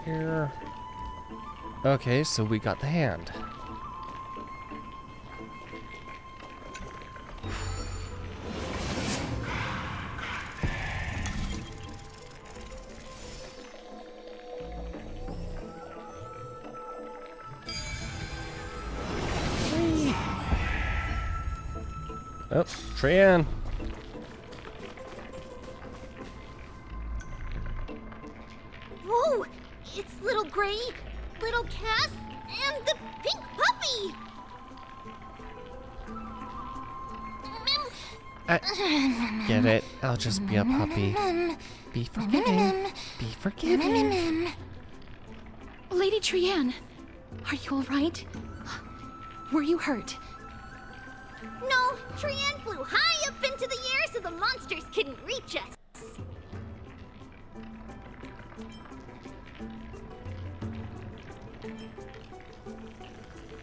Here. Okay, so we got the hand. Oh, Trian. Whoa! It's little Gray, little Cass, and the pink puppy! Get it? I'll just be a puppy. Be forgiving. Be forgiving. Lady Trian, are you alright? Were you hurt? No, Trian flew high up into the air so the monsters couldn't reach us.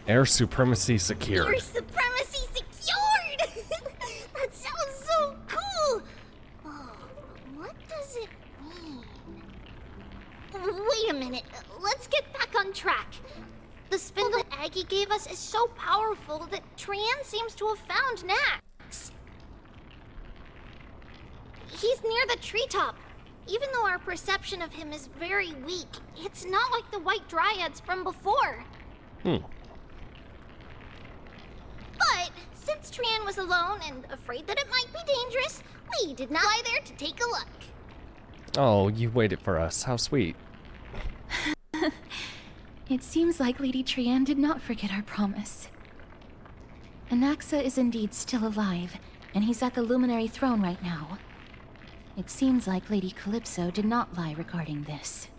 Air supremacy secured. Air supremacy secured! That sounds so cool! Oh, what does it mean? Wait a minute, let's get back on track. The spin that Aggie gave us is so powerful that Trian seems to have found Nax. He's near the treetop. Even though our perception of him is very weak, it's not like the White Dryads from before. But since Trian was alone and afraid that it might be dangerous, we did not lie there to take a look. Oh, you waited for us. How sweet. It seems like Lady Trianne did not forget our promise. Anaxa is indeed still alive, and he's at the Luminary Throne right now. It seems like Lady Calypso did not lie regarding this.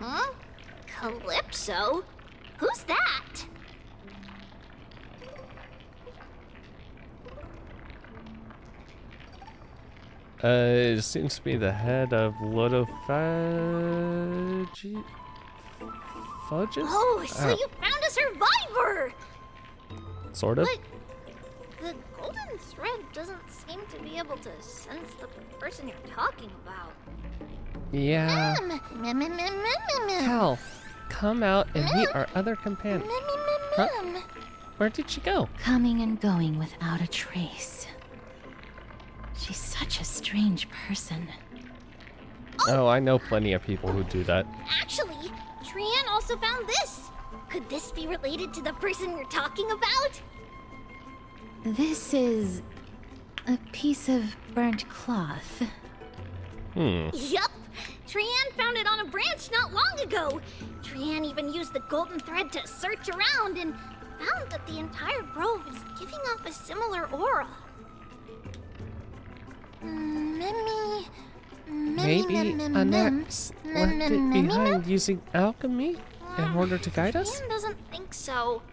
Huh? Calypso? Who's that? It seems to be the head of Fudges? Oh, so you found a survivor! Sort of. But the golden thread doesn't seem to be able to sense the person you're talking about. Yeah. Cal, come out and meet our other companion. Huh? Where did she go? Coming and going without a trace. She's such a strange person. Oh, I know plenty of people who do that. Actually, Trianne also found this. Could this be related to the person you're talking about? This is a piece of burnt cloth. Yup! Trianne found it on a branch not long ago. Trianne even used the golden thread to search around and found that the entire grove is giving off a similar aura. Maybe Anax left it behind using alchemy in order to guide us? Trianne doesn't think so.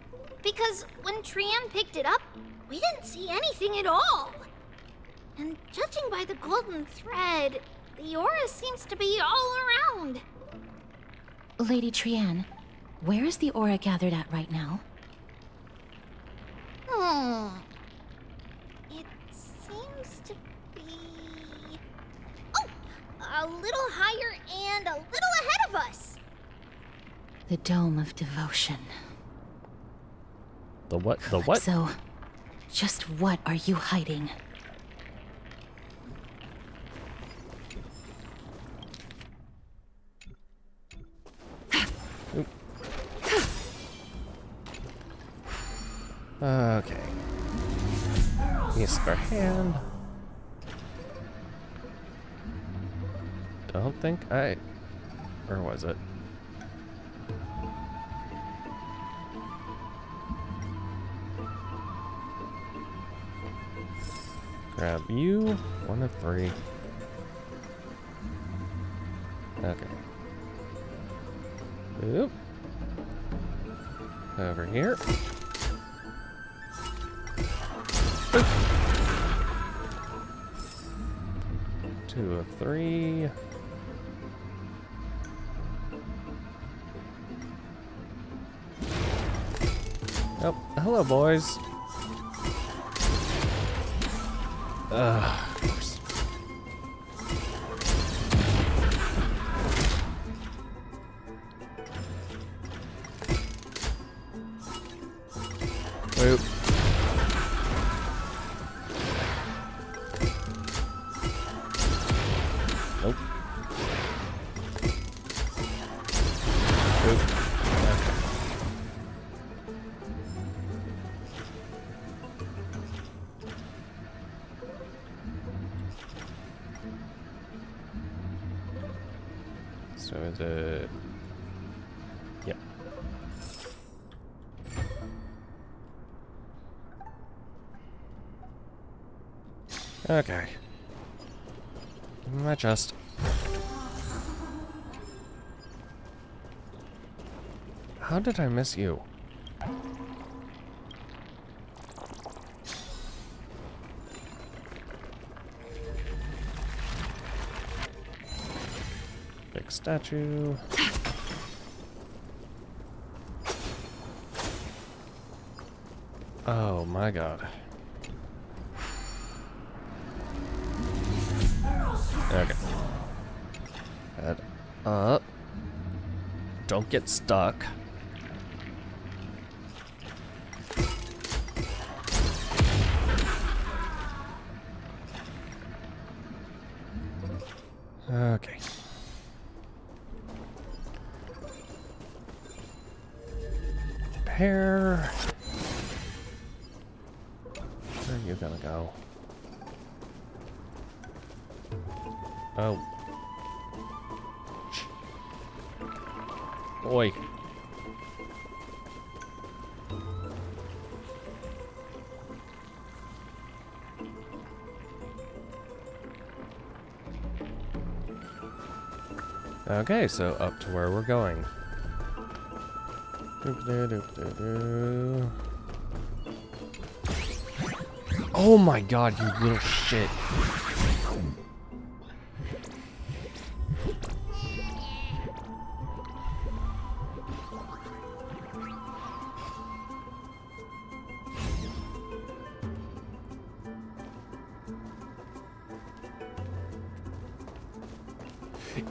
Because when Trianne picked it up, we didn't see anything at all. And judging by the golden thread, the aura seems to be all around. Lady Trianne, where is the aura gathered at right now? It seems to be... Oh! A little higher and a little ahead of us! The Dome of Devotion. The what? The what? So, just what are you hiding? Okay. Use our hand. Don't think I... Where was it? Grab you. 1 of 3. Okay. Oop. Over here. Oop. 2 of 3. Oh, hello, boys. Of course. Oop. Nope. Oop. Okay. So is it... Yep. Okay. My chest. How did I miss you? Big statue. Oh my god. Okay. Head up. Don't get stuck. Okay. Repair. Where are you gonna go? Oh. Oi. Okay, so up to where we're going. Oh my god, you little shit.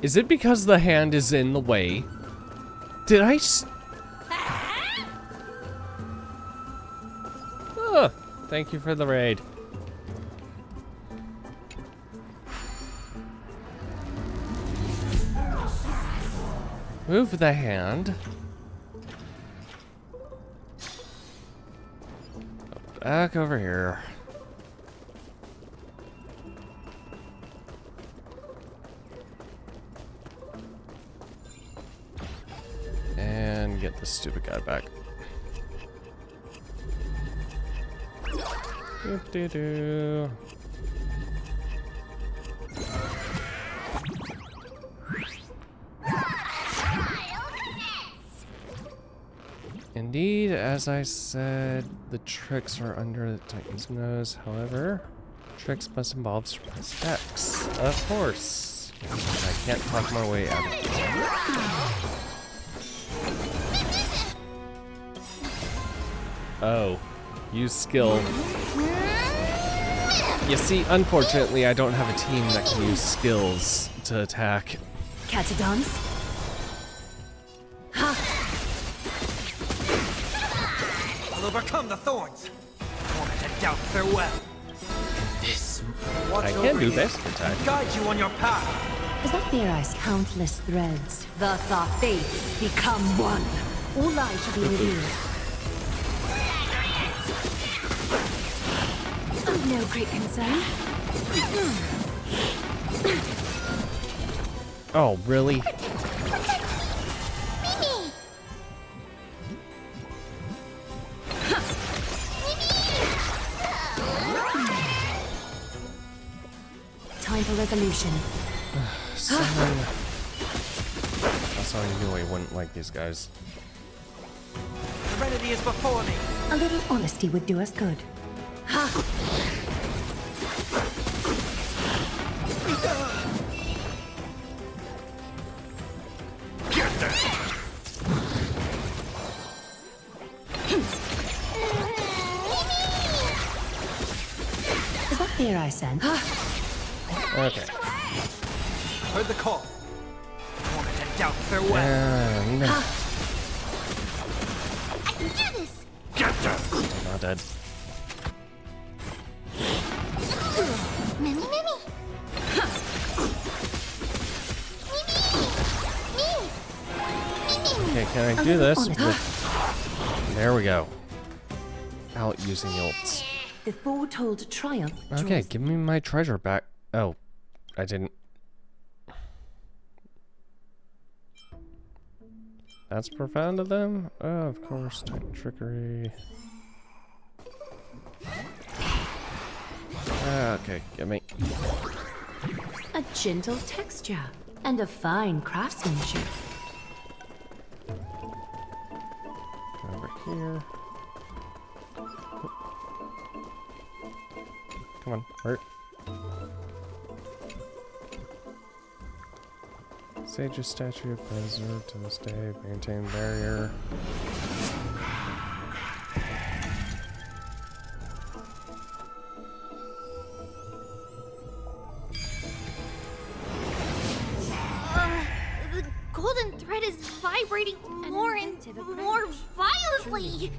Is it because the hand is in the way? Did I thank you for the raid. Move the hand. Back over here. And get this stupid guy back. Doop-dee-doo. Indeed, as I said, the tricks are under the Titan's nose. However, tricks must involve surprise attacks. Of course. I can't talk my way out of it. Oh. Use skill. You see, unfortunately, I don't have a team that can use skills to attack. Catadons? I'll overcome the thorns. Torment and doubt farewell. This watch I can over do you basic attack. and guide you on your path. Is that Therized countless threads? Thus our fates become one. All lies shall be revealed. Of no great concern. Oh, really? Time for resolution. Someone... That's how I knew I wouldn't like these guys. Serenity is before me. A little honesty would do us good. Get there. Is that fear I sense? Okay. Heard the call. Torment and doubt farewell. And... I can do this. Get there. Not dead. Mimi, Mimi. Okay, can I do this with... There we go. Out using the ults. The foretold triumph. Okay, give me my treasure back. Oh, I didn't. That's profound of them? Oh, of course, Titan trickery. Okay, get me. A gentle texture and a fine craftsmanship. Over here. Come on, hurt. Sage's statue preserved to this day, maintain barrier. The golden thread is vibrating more and more violently.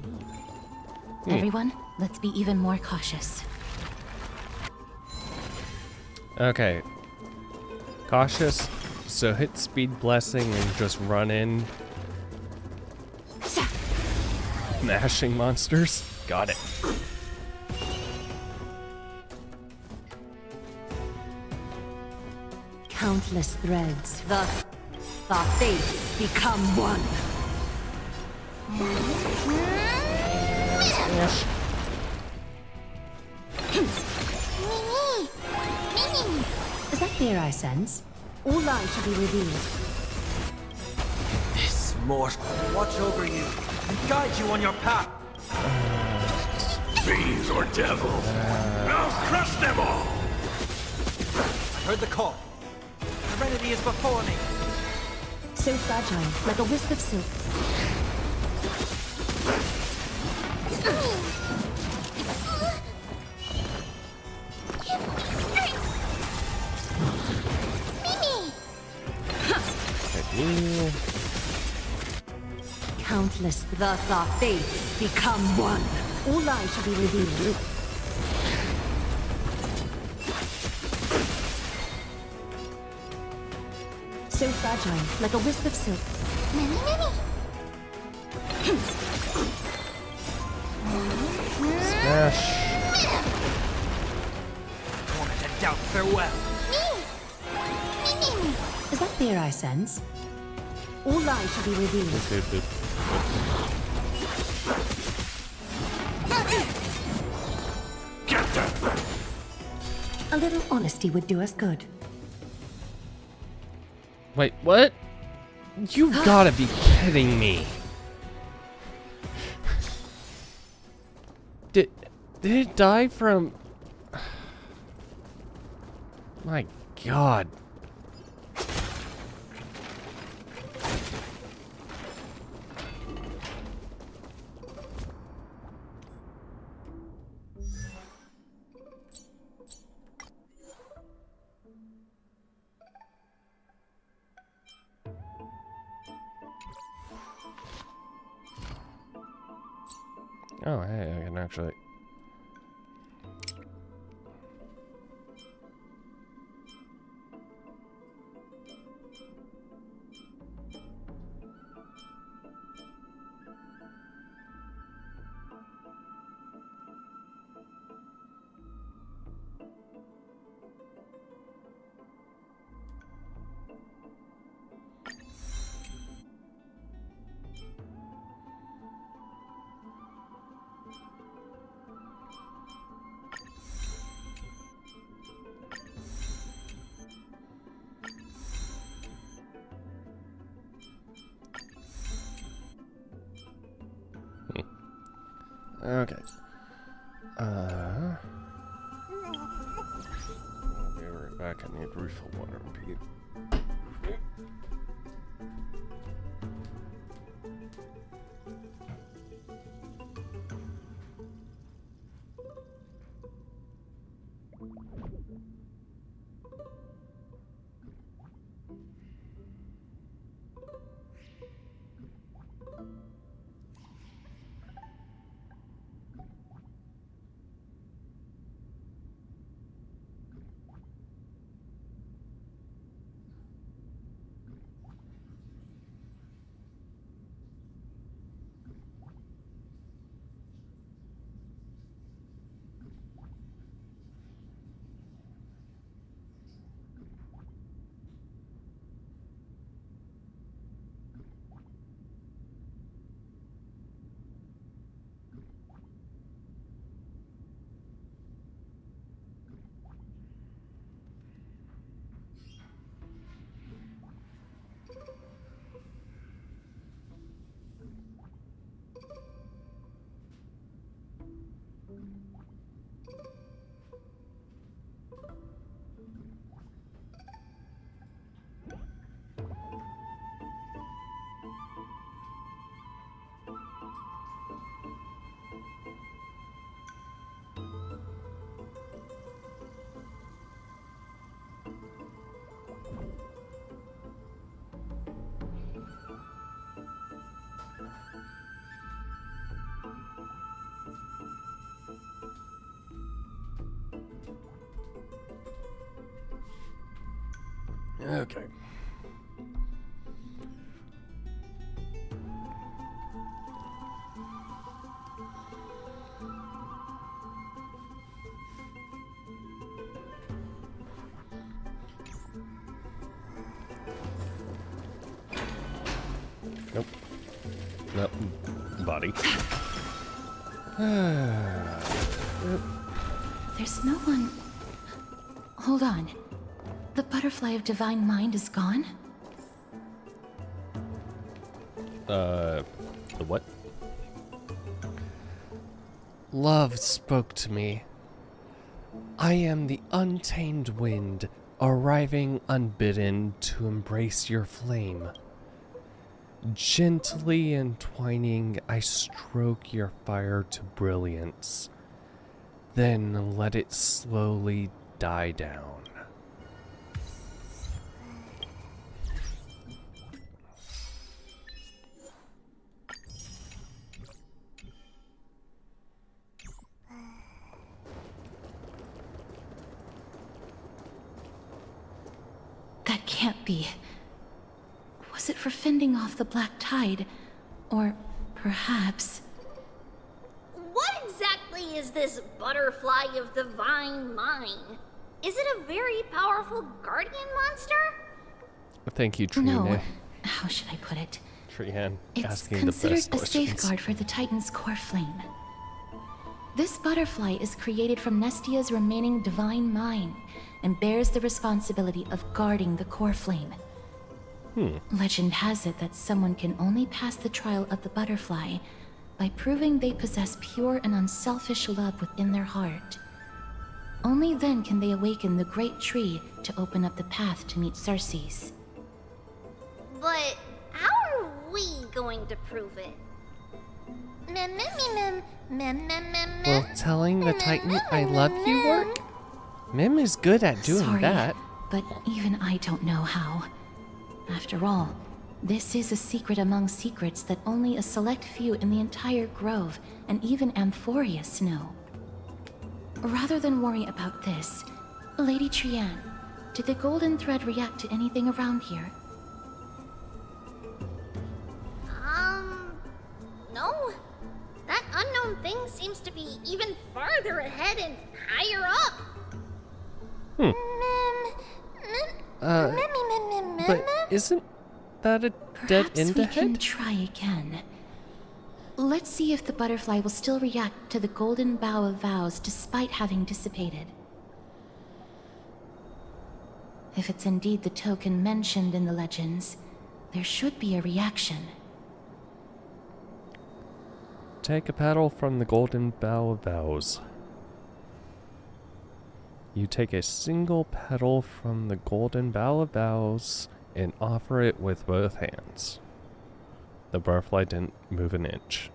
Everyone, let's be even more cautious. Okay. Cautious. So hit speed blessing and just run in. Mashing monsters. Got it. Countless threads, thus our fates become one. Yes. Is that fear I sense? All lies shall be revealed. This mortal will watch over you and guide you on your path. Fiends or devils, I'll crush them all! I heard the call. Serenity is before me. So fragile, like a wisp of silk. Countless, thus our fates become one. All lies shall be revealed. So fragile, like a wisp of silk. Smash. Tormented doubt, farewell. Is that fear I sense? All lies shall be revealed. Get them! A little honesty would do us good. Wait, what? You've gotta be kidding me. Did it die from... My God. Oh, hey, I can actually... Okay. I'll be right back. I need refill water and pee. Okay. Nope. Nope. Body. There's no one... Hold on. The butterfly of divine mind is gone? The what? Love spoke to me. I am the untamed wind, arriving unbidden to embrace your flame. Gently entwining, I stroke your fire to brilliance, then let it slowly die down. That can't be. Was it for fending off the black tide? Or perhaps... What exactly is this butterfly of divine mind? Is it a very powerful guardian monster? Thank you, Trian. No. How should I put it? Trian, It's asking the considered best a questions. safeguard for the Titan's core flame. This butterfly is created from Nestia's remaining divine mind and bears the responsibility of guarding the core flame. Legend has it that someone can only pass the trial of the butterfly by proving they possess pure and unselfish love within their heart. Only then can they awaken the great tree to open up the path to meet Circes. But how are we going to prove it? Will telling the Titan I love you work? Mim is good at doing Sorry, that. but even I don't know how. After all, this is a secret among secrets that only a select few in the entire grove, and even Amphorius, know. Rather than worry about this, Lady Trian, did the golden thread react to anything around here? No. That unknown thing seems to be even farther ahead and higher up. But isn't that a dead Perhaps end we ahead? can try again. Let's see if the butterfly will still react to the golden bough of vows despite having dissipated. If it's indeed the token mentioned in the legends, there should be a reaction. Take a petal from the golden bough of vows. You take a single petal from the golden bough of vows and offer it with both hands. The butterfly didn't move an inch.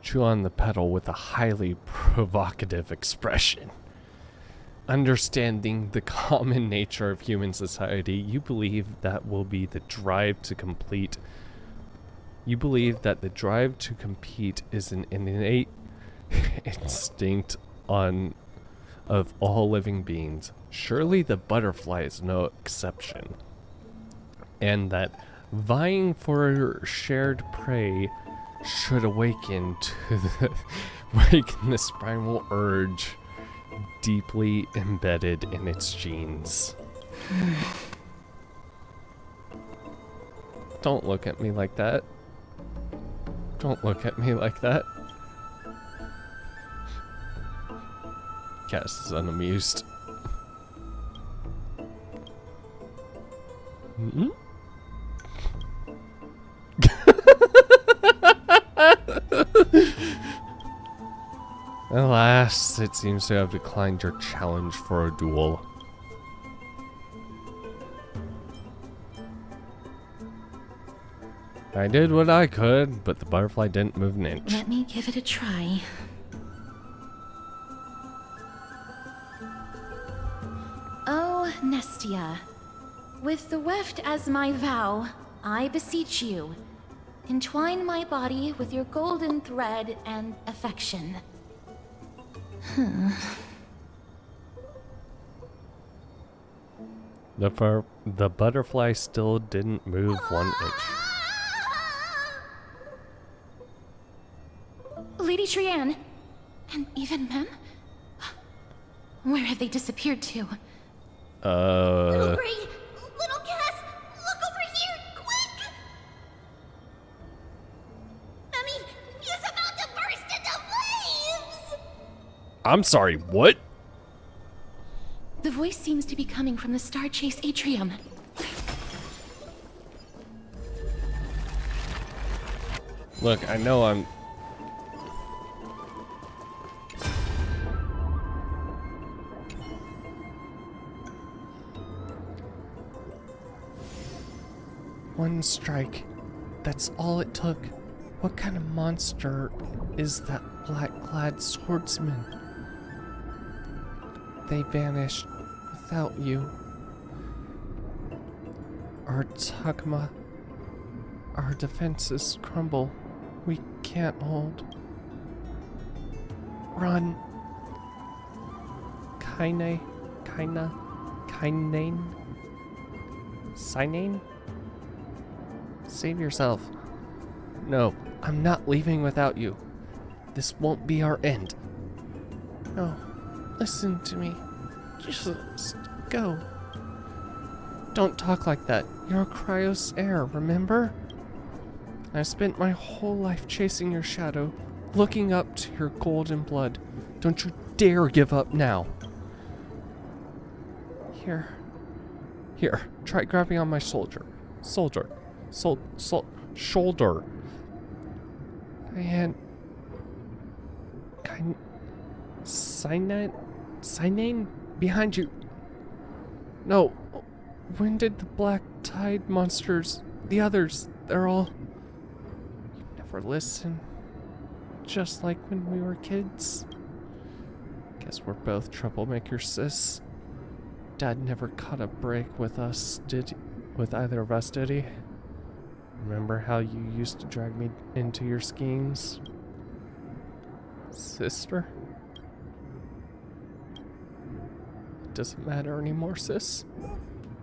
Chew on the petal with a highly provocative expression. Understanding the common nature of human society, you believe that will be the drive to complete. You believe that the drive to compete is an innate instinct of all living beings. Surely the butterfly is no exception. And that vying for shared prey should awaken this primal urge deeply embedded in its genes. Don't look at me like that. Don't look at me like that. Cass is unamused. Mm-hmm. Alas, it seems to have declined your challenge for a duel. I did what I could, but the butterfly didn't move an inch. Let me give it a try. Oh, Nestia, with the weft as my vow, I beseech you, entwine my body with your golden thread and affection. The butterfly still didn't move 1 inch. Lady Trianne, and even Mem? Where have they disappeared to? Little Gray, little Cass, look over here, quick! Memmy, he's about to burst into flames! I'm sorry, what? The voice seems to be coming from the Star Chase atrium. Look, I know I'm... One strike. That's all it took. What kind of monster is that black-clad swordsman? They vanished without you. Our Takuma. Our defenses crumble. We can't hold. Run. Kainane? Sinane? Save yourself. No, I'm not leaving without you. This won't be our end. No, listen to me. Just go. Don't talk like that. You're a Cryos heir, remember? I spent my whole life chasing your shadow, looking up to your golden blood. Don't you dare give up now. Here, try grabbing on my shoulder. And Sinane behind you. No, when did the Black Tide monsters, the others, they're all... You never listen. Just like when we were kids. Guess we're both troublemakers, sis. Dad never caught a break with us, with either of us, did he? Remember how you used to drag me into your schemes? Sister? It doesn't matter anymore, sis.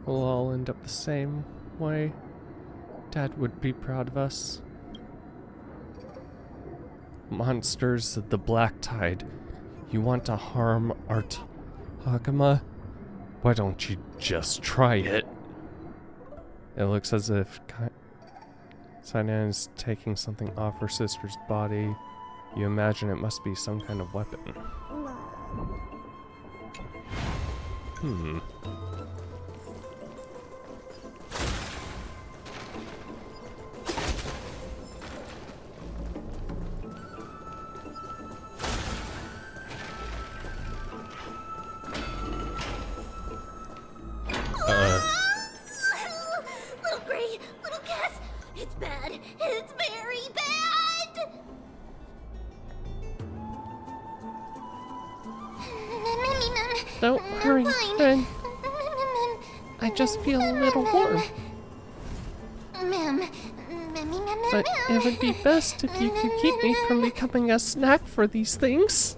We'll all end up the same way. Dad would be proud of us. Monsters of the Black Tide. You want to harm our Takuma? Why don't you just try it? It looks as if Sinane is taking something off her sister's body. You imagine it must be some kind of weapon. Little Gray, little Cass, it's bad. It's very bad. Don't worry, friend. I just feel a little warm. But it would be best if you could keep me from becoming a snack for these things.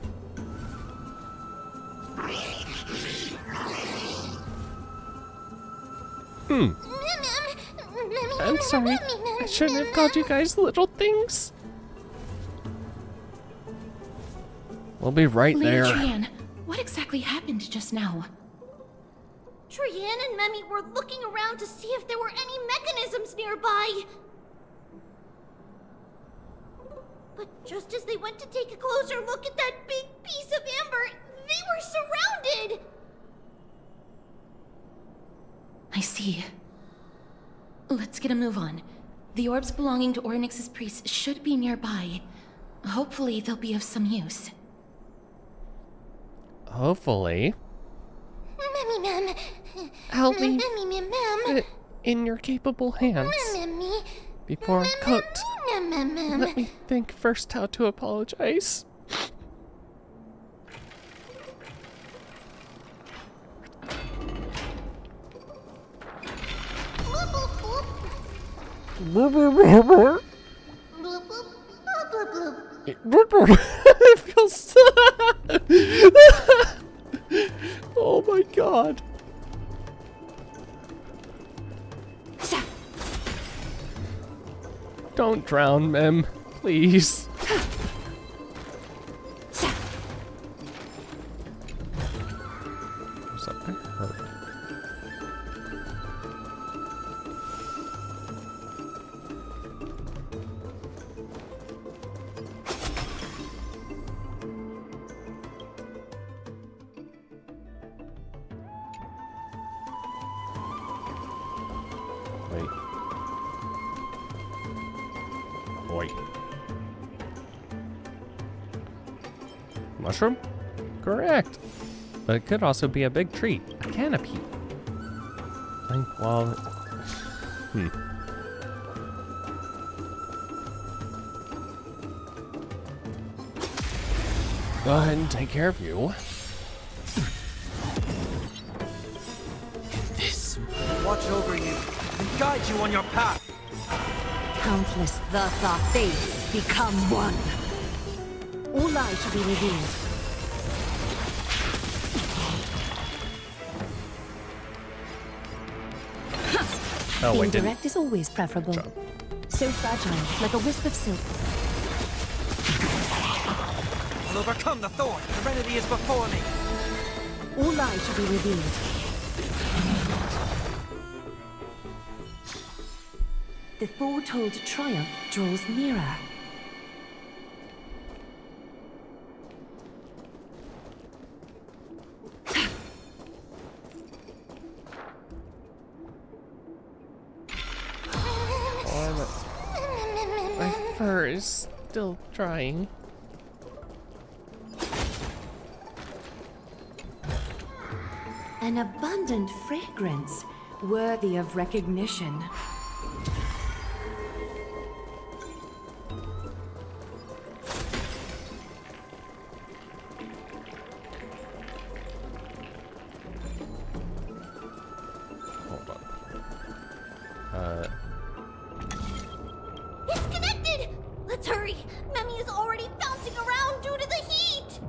I'm sorry. I shouldn't have called you guys little things. We'll be right there. Lady Trianne, what exactly happened just now? Trianne and Memmy were looking around to see if there were any mechanisms nearby. But just as they went to take a closer look at that big piece of amber, they were surrounded! I see. Let's get a move on. The orbs belonging to Ornyx's priests should be nearby. Hopefully they'll be of some use. Hopefully. Memmy, Mem. I'll leave Mem. it in your capable hands. Memmy. Before I'm cooked, Mem. let me think first how to apologize. It feels so... Oh my god. Don't drown, Mem, please. boy. Mushroom? Correct. But it could also be a big tree. A canopy. Blank wall. Go ahead and take care of you. This will watch over you and guide you on your path. Countless thus our fates become one. All lies shall be revealed. Oh, Being wait, didn't. direct is always preferable. So fragile, like a wisp of silk. I'll overcome the thorn. The remedy is before me. All lies shall be revealed. The foretold triumph draws nearer. My fur is still drying. An abundant fragrance, worthy of recognition. Hold on. It's connected! Let's hurry! Memmy is already bouncing around due to the heat!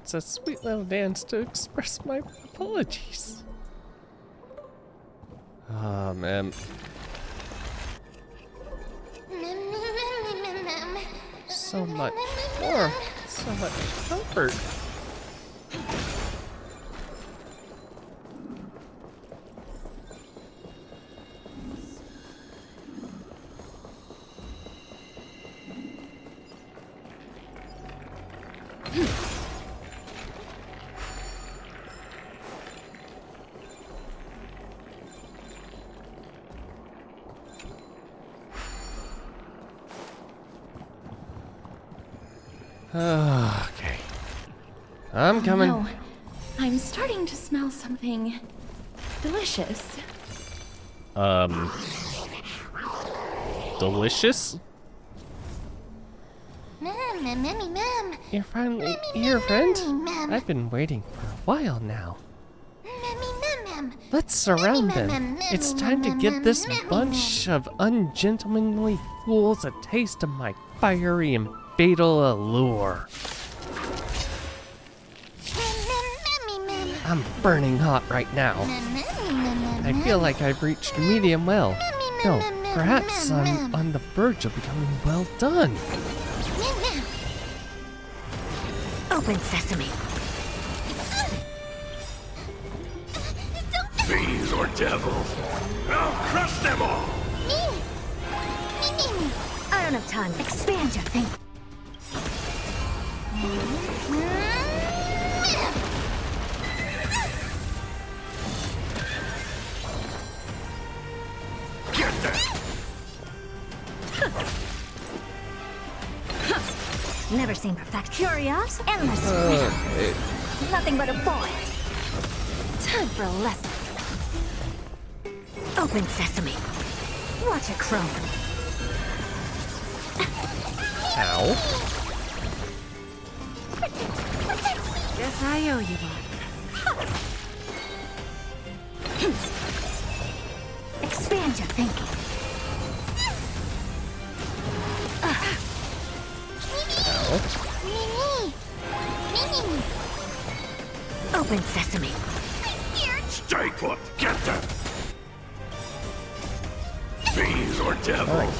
It's a sweet little dance to express my apologies. Ah, man. So much more. So much comfort. Okay. I'm coming. No, I'm starting to smell something delicious. Delicious? Mem. You're finally here, friend? I've been waiting for a while now. Let's surround them. It's time to give this bunch of ungentlemanly fools a taste of my fiery and fatal allure. I'm burning hot right now. I feel like I've reached medium well. No, perhaps I'm on the verge of becoming well done. Open sesame. Fiends or devils, I'll crush them all! I don't have time. Expand your thinking. Get that! Never seen perfect. Curious? Endless. Nothing but a point. Time for a lesson. Open sesame. Watch it crumble. Ow. Guess I owe you one. Expand your thinking. Open sesame. Stay put! Get them! Fiends or devils!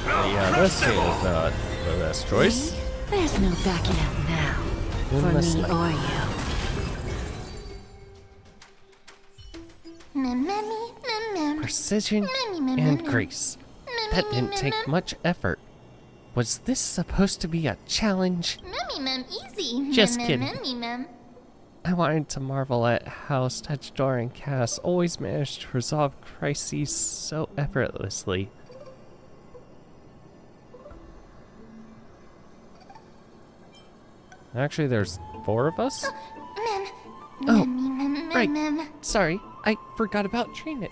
Yeah, this scene is not the best choice. There's no backing out now. In For the me sleigh. or you. Precision and grace. That didn't take much effort. Was this supposed to be a challenge? Easy. Just kidding. I wanted to marvel at how Statutor and Cass always managed to resolve crises so effortlessly. Actually, there's 4 of us? Oh, right. Sorry, I forgot about Trian.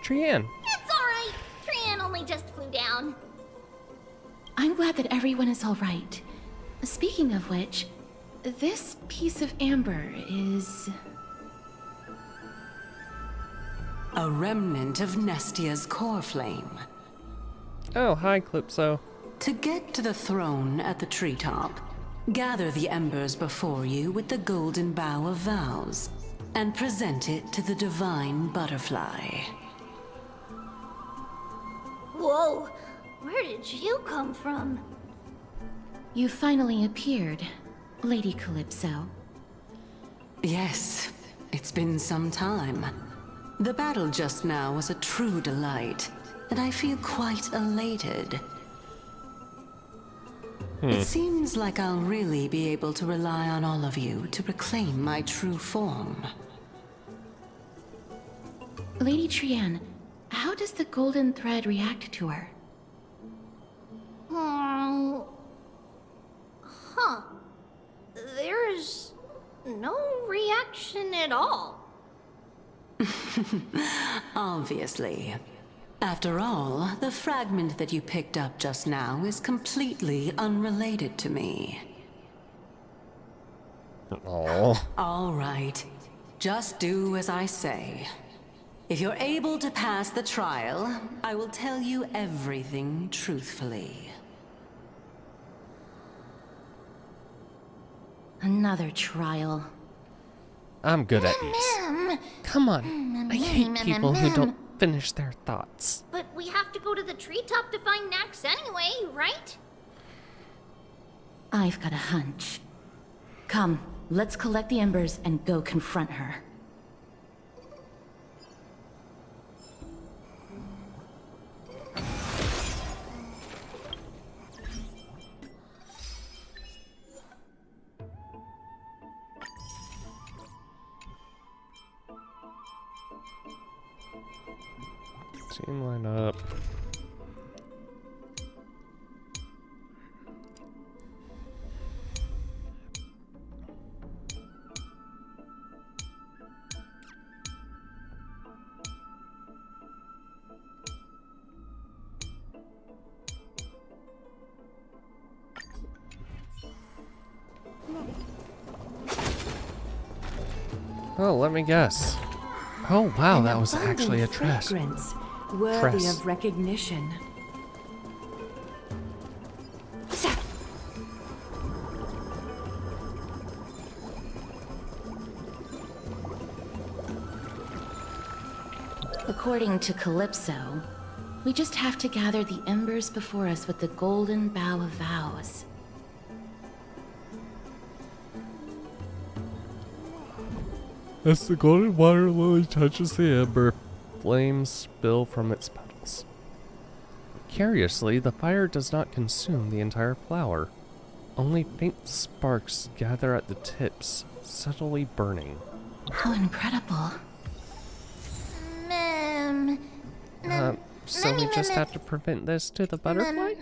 It's alright. Trian only just flew down. I'm glad that everyone is all right. Speaking of which, this piece of amber is... A remnant of Nestia's core flame. Oh, hi, Calypso. To get to the throne at the treetop, gather the embers before you with the golden bough of vows, and present it to the divine butterfly. Whoa, where did you come from? You finally appeared, Lady Calypso. Yes, it's been some time. The battle just now was a true delight, and I feel quite elated. It seems like I'll really be able to rely on all of you to reclaim my true form. Lady Trian, how does the golden thread react to her? Huh. There's no reaction at all. Obviously. After all, the fragment that you picked up just now is completely unrelated to me. Oh. All right. Just do as I say. If you're able to pass the trial, I will tell you everything truthfully. Another trial. I'm good at these. Come on. I hate people who don't finish their thoughts. But we have to go to the treetop to find Nax anyway, right? I've got a hunch. Come, let's collect the embers and go confront her. Team line up. Oh, let me guess. Oh wow, that was actually a tress. Worthy of recognition. According to Calypso, we just have to gather the embers before us with the golden bough of vows. As the golden water lily touches the ember, flames spill from its petals. Curiously, the fire does not consume the entire flower. Only faint sparks gather at the tips, subtly burning. How incredible. So we just have to prevent this to the butterfly?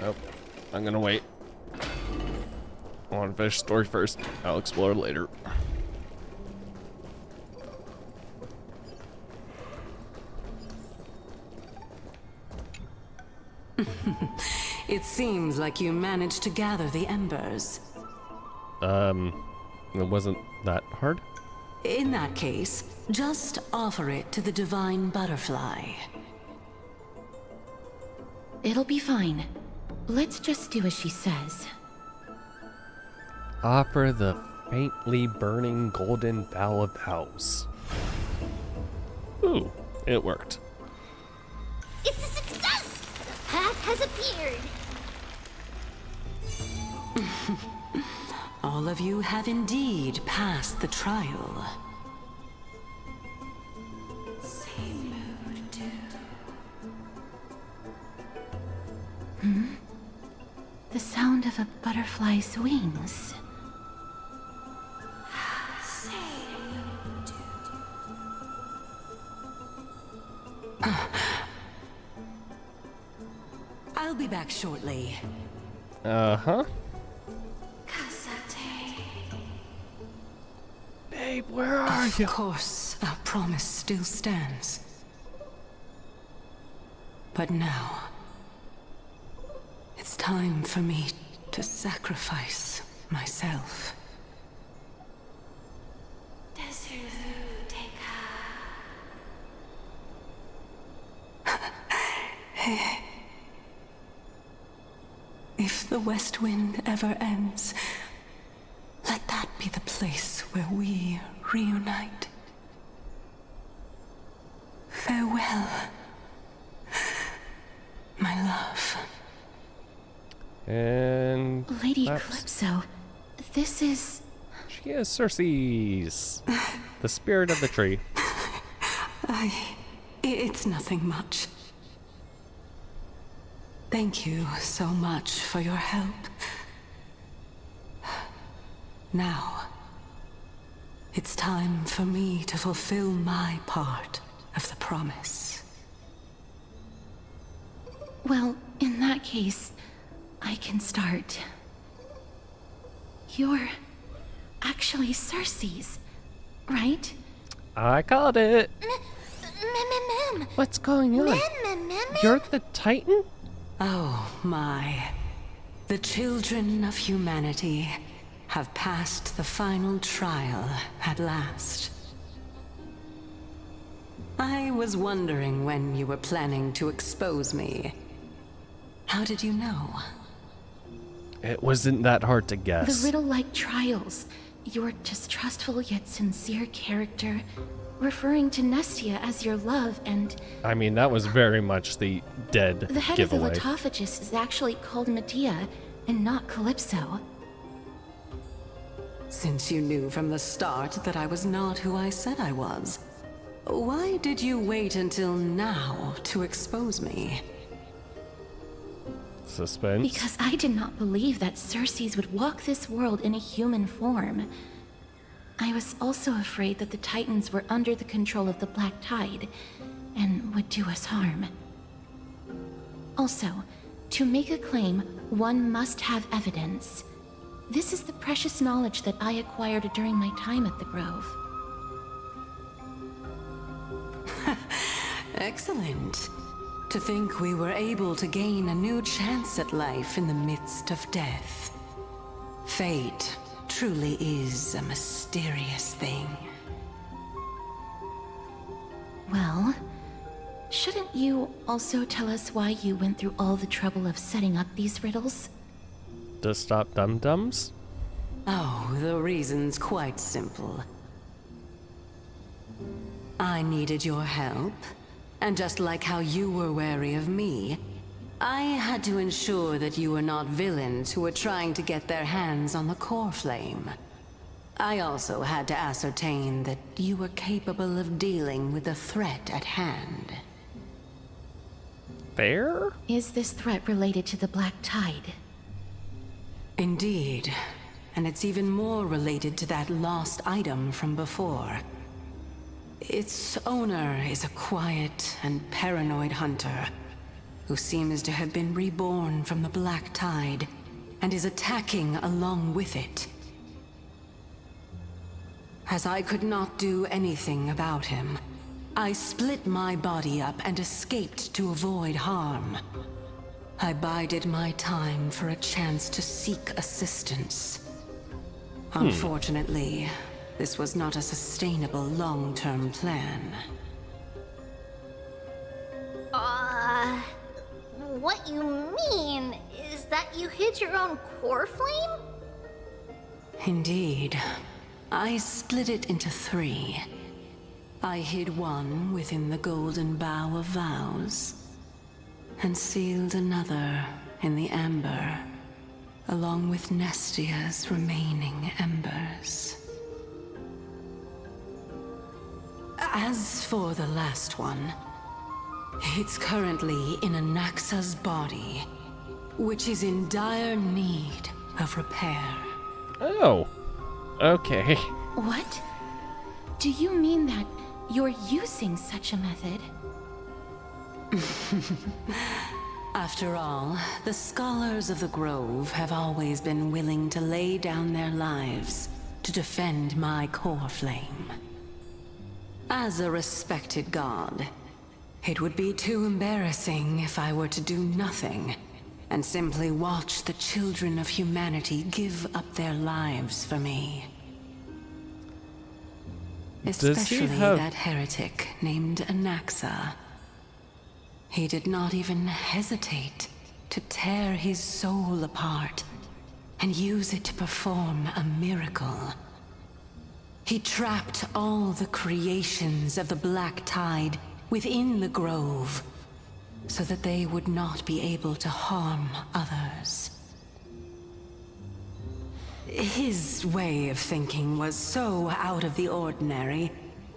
Nope. I'm gonna wait. I want to finish the story first. I'll explore later. It seems like you managed to gather the embers. It wasn't that hard. In that case, just offer it to the Divine Butterfly. It'll be fine. Let's just do as she says. Offer the faintly burning golden bough of boughs. Ooh, it worked. It's a success! The path has appeared! All of you have indeed passed the trial. The sound of a butterfly's wings. I'll be back shortly. Uh-huh. Babe, where are you? Of course, our promise still stands. But now, it's time for me to sacrifice myself. If the West Wind ever ends, let that be the place where we reunite. Farewell, my love. And Lady Calypso, this is... She is Circe's, the spirit of the tree. It's nothing much. Thank you so much for your help. Now, it's time for me to fulfill my part of the promise. Well, in that case, I can start. You're actually Circe's, right? I called it. What's going on? You're the Titan? Oh my. The children of humanity have passed the final trial at last. I was wondering when you were planning to expose me. How did you know? It wasn't that hard to guess. The riddle-like trials. Your distrustful yet sincere character, referring to Nestia as your love, and... I mean, that was very much the dead The head giveaway. of the Lotophagus is actually called Medea, and not Calypso. Since you knew from the start that I was not who I said I was, why did you wait until now to expose me? Suspense. Because I did not believe that Circes would walk this world in a human form. I was also afraid that the Titans were under the control of the Black Tide, and would do us harm. Also, to make a claim, one must have evidence. This is the precious knowledge that I acquired during my time at the Grove. Excellent. To think we were able to gain a new chance at life in the midst of death. Fate truly is a mysterious thing. Well, shouldn't you also tell us why you went through all the trouble of setting up these riddles? To stop dum-dums? Oh, the reason's quite simple. I needed your help, and just like how you were wary of me, I had to ensure that you were not villains who were trying to get their hands on the core flame. I also had to ascertain that you were capable of dealing with the threat at hand. Fair? Is this threat related to the Black Tide? Indeed. And it's even more related to that lost item from before. Its owner is a quiet and paranoid hunter who seems to have been reborn from the Black Tide and is attacking along with it. As I could not do anything about him, I split my body up and escaped to avoid harm. I bided my time for a chance to seek assistance. Unfortunately, this was not a sustainable long-term plan. What you mean is that you hid your own core flame? Indeed. I split it into 3. I hid one within the Golden Bough of Vows, and sealed another in the Amber, along with Nestia's remaining embers. As for the last one, it's currently in Anaxa's body, which is in dire need of repair. Oh, okay. What? Do you mean that you're using such a method? After all, the scholars of the Grove have always been willing to lay down their lives to defend my core flame. As a respected god, it would be too embarrassing if I were to do nothing and simply watch the children of humanity give up their lives for me. Especially that heretic named Anaxa. He did not even hesitate to tear his soul apart and use it to perform a miracle. He trapped all the creations of the Black Tide within the Grove, so that they would not be able to harm others. His way of thinking was so out of the ordinary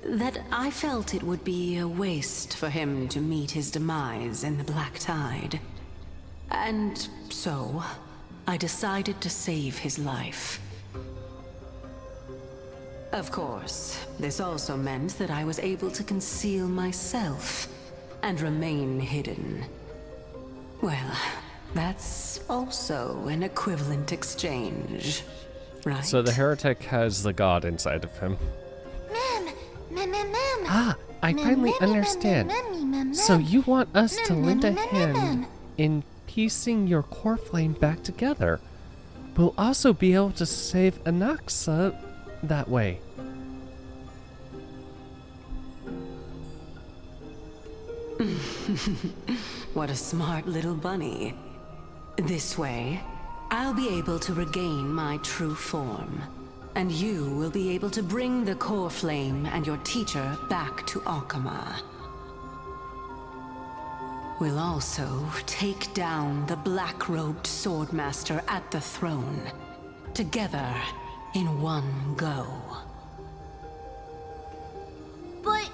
that I felt it would be a waste for him to meet his demise in the Black Tide. And so, I decided to save his life. Of course, this also meant that I was able to conceal myself and remain hidden. Well, that's also an equivalent exchange, right? So the heretic has the god inside of him. I finally understand. So you want us to lend a hand in piecing your core flame back together. We'll also be able to save Anaxa that way. What a smart little bunny. This way, I'll be able to regain my true form, and you will be able to bring the core flame and your teacher back to Alchema. We'll also take down the black-robed swordmaster at the throne, together in one go. But,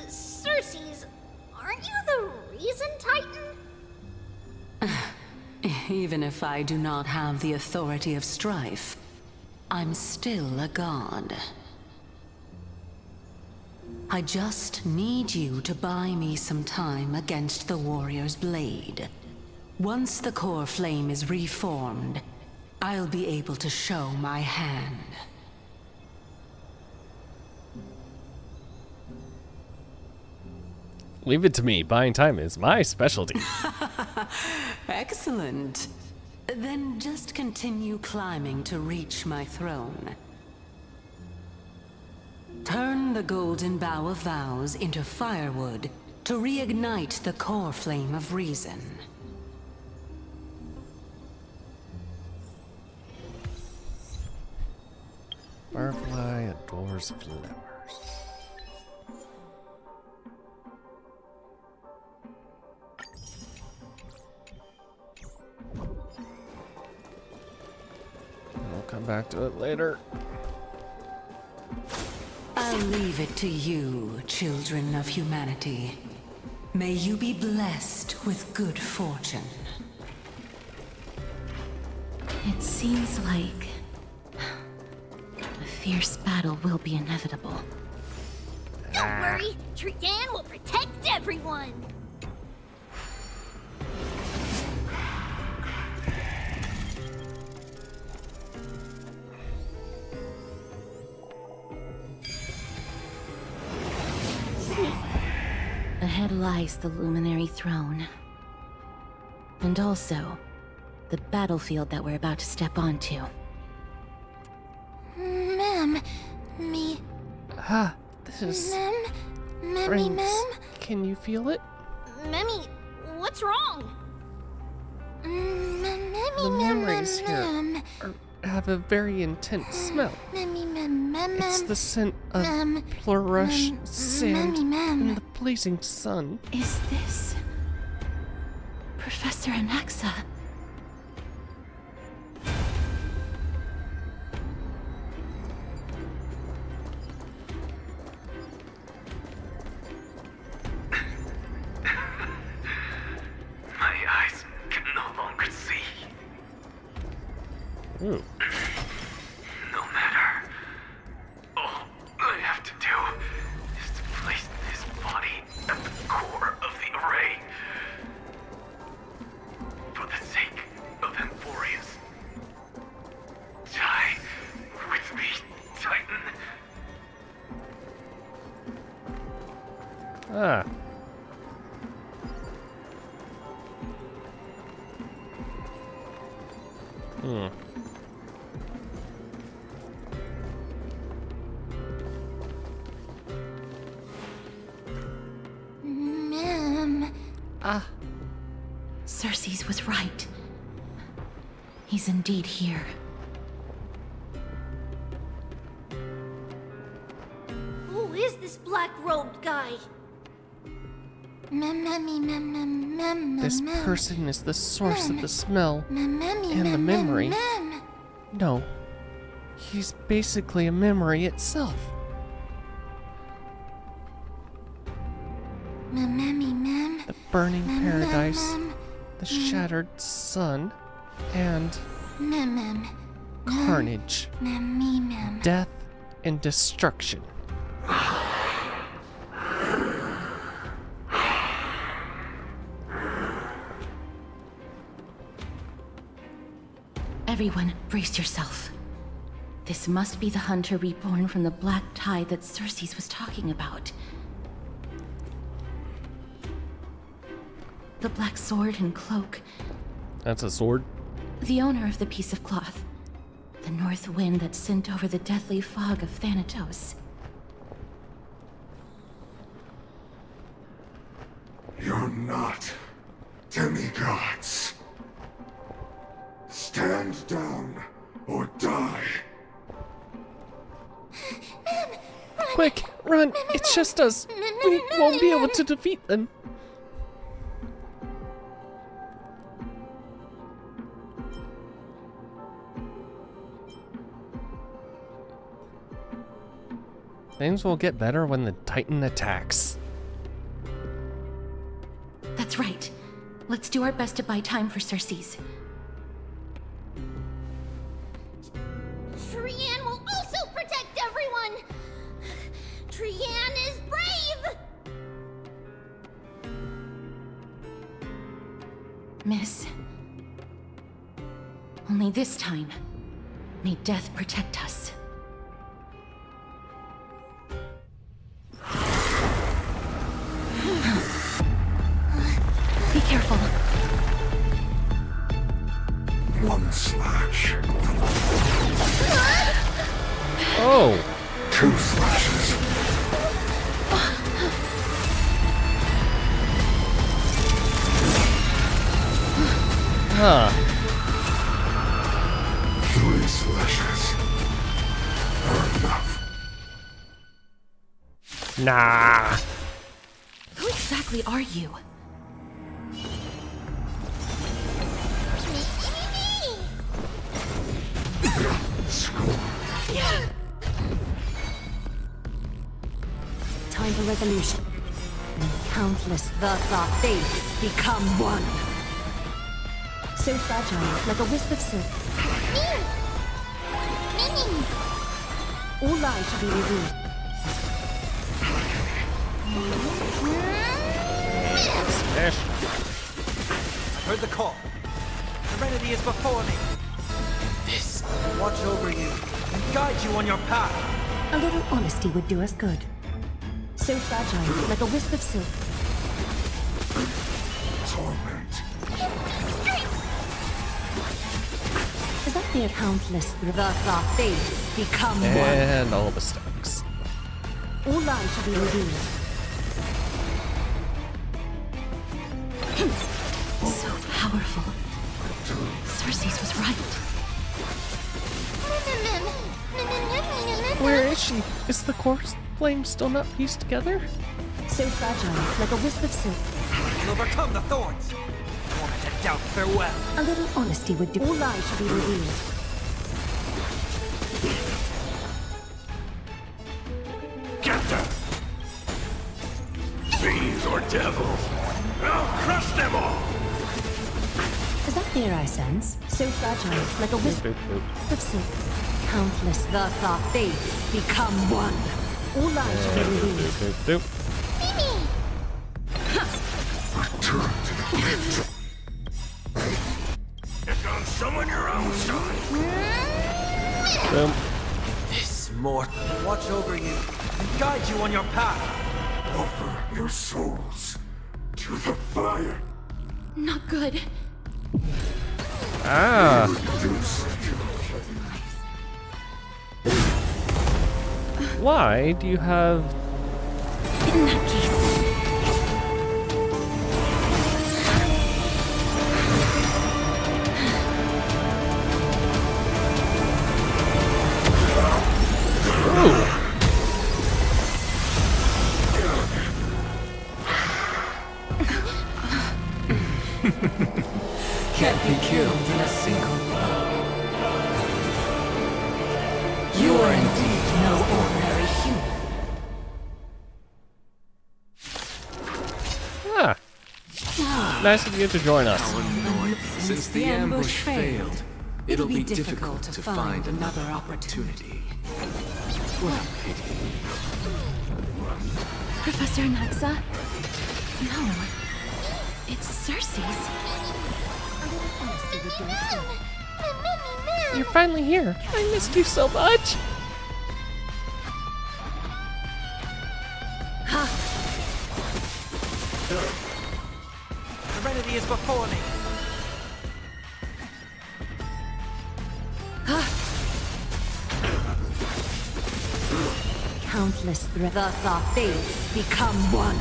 Circes, aren't you the reason Titan? Even if I do not have the authority of strife, I'm still a god. I just need you to buy me some time against the warrior's blade. Once the core flame is reformed, I'll be able to show my hand. Leave it to me. Buying time is my specialty. Excellent. Then just continue climbing to reach my throne. Turn the Golden Bough of Vows into firewood to reignite the core flame of reason. Firefly adores flowers. We'll come back to it later. I'll leave it to you, children of humanity. May you be blessed with good fortune. It seems like a fierce battle will be inevitable. Don't worry, Trigan will protect everyone! Ahead lies the Luminary Throne. And also, the battlefield that we're about to step onto. Ma'am, me... Ah, this is... Mammy, Friends, ma'am? can you feel it? Mammy, what's wrong? The memories here have a very intense smell. It's the scent of plurush, sand, and the blazing sun. Is this... Professor Anaxa? My eyes can no longer see. Ooh. No matter. All I have to do is to place this body at the core of the array. For the sake of Emphorius. Die with me, Titan. Ah. Hmm. Ma'am. Ah. Cersei's was right. He's indeed here. Who is this black-robed guy? This person is the source of the smell and the memory. No, he's basically a memory itself. The burning paradise, the shattered sun, and carnage, death, and destruction. Everyone, brace yourself. This must be the hunter reborn from the black tide that Cersei's was talking about. The black sword and cloak. That's a sword? The owner of the piece of cloth. The north wind that sent over the deathly fog of Thanatos. You're not demigods. Stand down or die. Quick, run! It's just us! We won't be able to defeat them! Things will get better when the Titan attacks. That's right. Let's do our best to buy time for Cersei's. Trian will also protect everyone! Trian is brave! Miss. Only this time, may death protect us. Be careful. One slash. Oh! 2 slashes. Huh. 3 slashes. Are enough. Nah. Who exactly are you? Time for resolution. Countless thus our fates become one. So fragile, like a wisp of silk. All lies shall be revealed. Smash. I've heard the call. Serenity is before me. This will watch over you and guide you on your path. A little honesty would do us good. So fragile, like a wisp of silk. Torment. Their countless thus our fates become And all the stacks. one. All lies shall be revealed. So powerful. Cersei's was right. Where is she? Is the corpse flame still not pieced together? So fragile, like a wisp of silk. You'll overcome the thorns. Wanted to doubt farewell. A little honesty would do. All lies shall be revealed. Get them! Fiends or devils! I'll crush them all! Is that fear I sense? So fragile, like a wisp of silk. Countless thus our fates become one. All lies shall be revealed. Return to the pit. Pick on someone your own side! Boom. This mortal watch over you and guide you on your path. Offer your souls to the fire. Not good. Ah. Why do you have... In that case. Can't be killed in a single blow. You are indeed no ordinary human. Ah. Nice of you to join us. Since the ambush failed, it'll be difficult to find another opportunity. What a pity. Professor Naxa? No. It's Cersei's. You're finally here. I missed you so much. Serenity is before me. Countless thus our fates become one.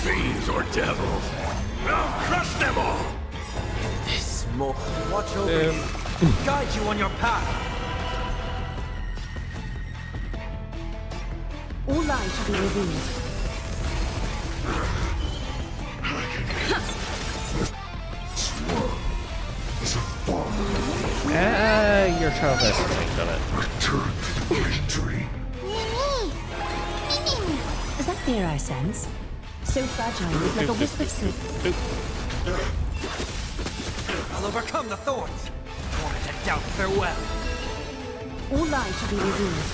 Fiends or devils! I'll crush them all! This mortal watch over you and guide you on your path. All lies shall be revealed. Your child has to think on it. Return to the victory. Is that fear I sense? So fragile, like a wisp of silk. I'll overcome the thorns. Wanted to doubt farewell. All lies shall be revealed.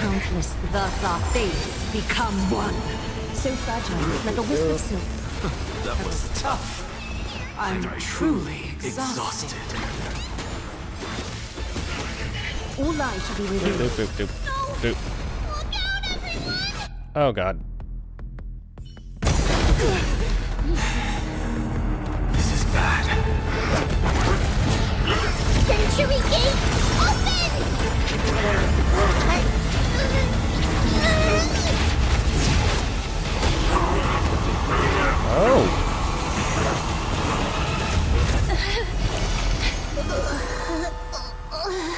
Countless thus our fates become one. So fragile, like a wisp of silk. That was tough. I'm truly exhausted. All lies shall be revealed. Doop. Oh god. This is bad. Century Gate, open! Oh.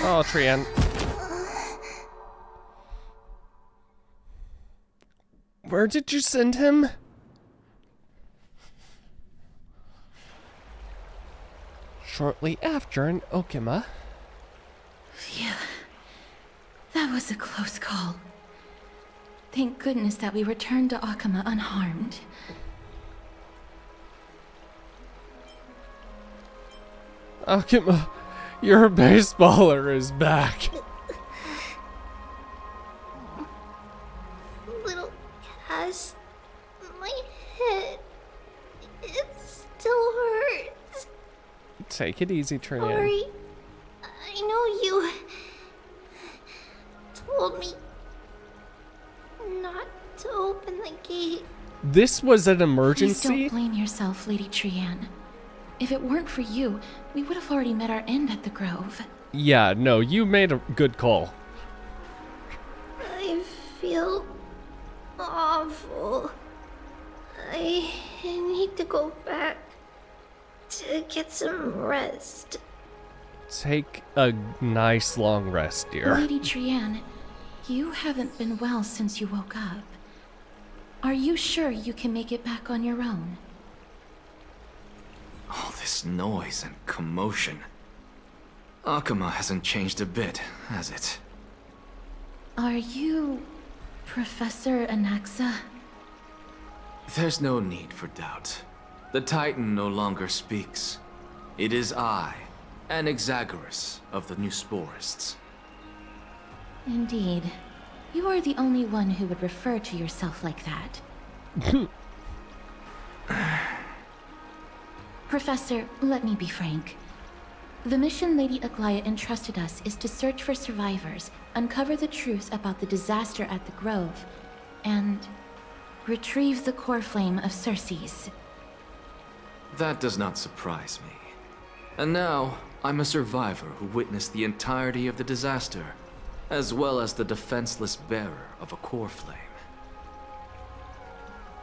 Oh, Trian. Where did you send him? Shortly after in Okima. Phew. That was a close call. Thank goodness that we returned to Okima unharmed. Okima, your baseballer is back. Little Cass, my head, it still hurts. Take it easy, Trian. Sorry, I know you told me not to open the gate. This was an Please emergency? don't blame yourself, Lady Trianne. If it weren't for you, we would have already met our end at the Grove. Yeah, no, you made a good call. I feel awful. I need to go back to get some rest. Take a nice long rest, dear. Lady Trianne, you haven't been well since you woke up. Are you sure you can make it back on your own? All this noise and commotion. Akuma hasn't changed a bit, has it? Are you Professor Anaxa? There's no need for doubt. The Titan no longer speaks. It is I, Anaxagoras of the New Sporists. Indeed. You are the only one who would refer to yourself like that. Professor, let me be frank. The mission Lady Aglaya entrusted us is to search for survivors, uncover the truth about the disaster at the Grove, and retrieve the core flame of Circes. That does not surprise me. And now, I'm a survivor who witnessed the entirety of the disaster, as well as the defenseless bearer of a core flame.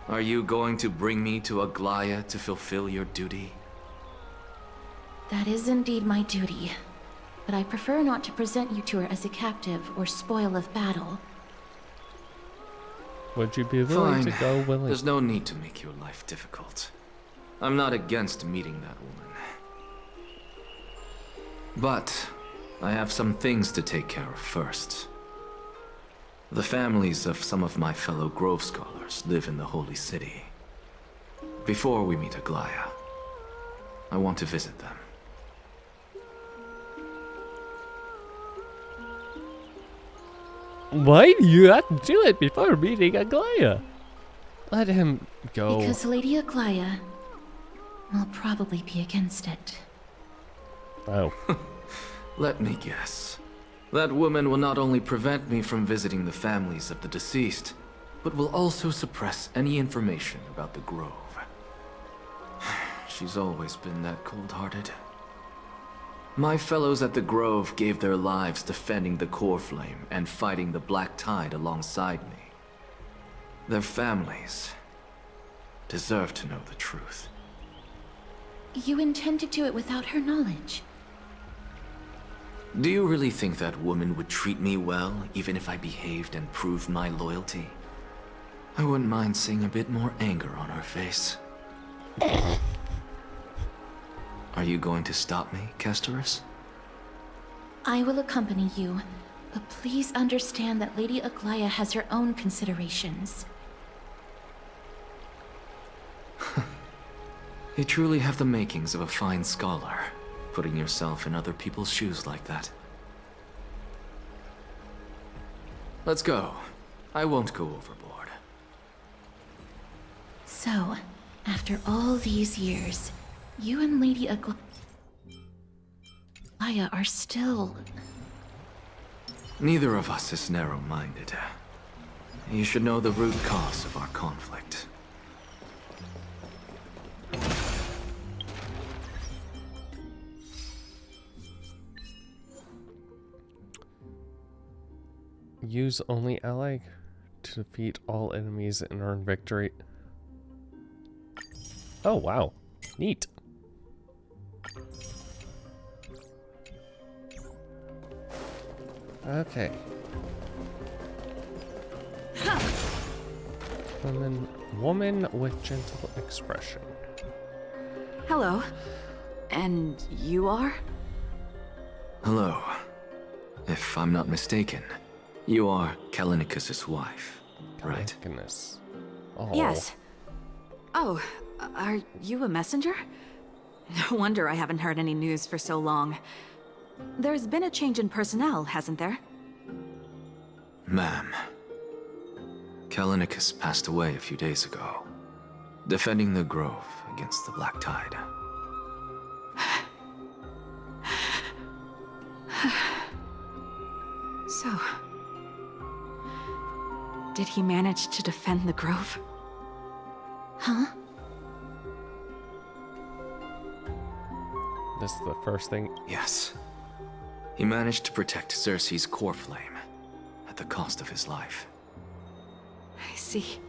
Are you going to bring me to Aglaya to fulfill your duty? That is indeed my duty, but I prefer not to present you to her as a captive or spoil of battle. Would you be willing to go willingly? There's no need to make your life difficult. I'm not against meeting that woman. But I have some things to take care of first. The families of some of my fellow Grove scholars live in the Holy City. Before we meet Aglaya, I want to visit them. Why do you have to do it before meeting Aglaya? Let him go. Because Lady Aglaya will probably be against it. Oh. Let me guess. That woman will not only prevent me from visiting the families of the deceased, but will also suppress any information about the Grove. She's always been that cold-hearted. My fellows at the Grove gave their lives defending the core flame and fighting the Black Tide alongside me. Their families deserve to know the truth. You intend to do it without her knowledge? Do you really think that woman would treat me well, even if I behaved and proved my loyalty? I wouldn't mind seeing a bit more anger on her face. Are you going to stop me, Kesterus? I will accompany you, but please understand that Lady Aglaya has her own considerations. You truly have the makings of a fine scholar, putting yourself in other people's shoes like that. Let's go. I won't go overboard. So, after all these years, you and Lady Aglaya are still... Neither of us is narrow-minded. You should know the root cause of our conflict. Use only ally to defeat all enemies and earn victory. Oh, wow. Neat. Okay. Woman with gentle expression. Hello. And you are? Hello. If I'm not mistaken, you are Callinicus's wife, right? Callinicus. Oh. Yes. Oh, are you a messenger? No wonder I haven't heard any news for so long. There's been a change in personnel, hasn't there? Ma'am, Callinicus passed away a few days ago, defending the Grove against the Black Tide. So... did he manage to defend the Grove? Huh? This is the first thing. Yes. He managed to protect Cersei's core flame at the cost of his life. I see.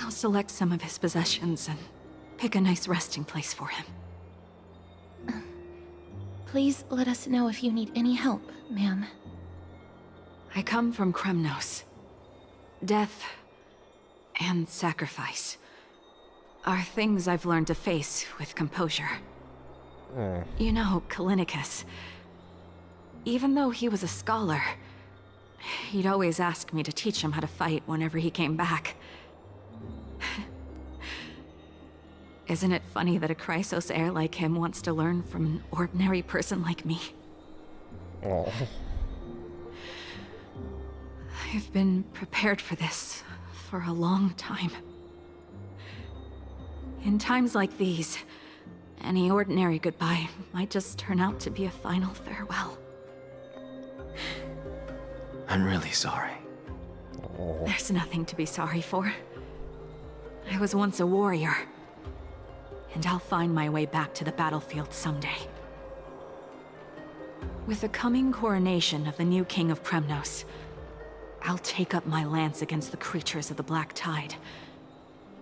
I'll select some of his possessions and pick a nice resting place for him. Please let us know if you need any help, ma'am. I come from Kremnos. Death and sacrifice are things I've learned to face with composure. You know, Kallinicus, even though he was a scholar, he'd always ask me to teach him how to fight whenever he came back. Isn't it funny that a Chrysos heir like him wants to learn from an ordinary person like me? Oh. I've been prepared for this for a long time. In times like these, any ordinary goodbye might just turn out to be a final farewell. I'm really sorry. There's nothing to be sorry for. I was once a warrior, and I'll find my way back to the battlefield someday. With the coming coronation of the new king of Kremnos, I'll take up my lance against the creatures of the Black Tide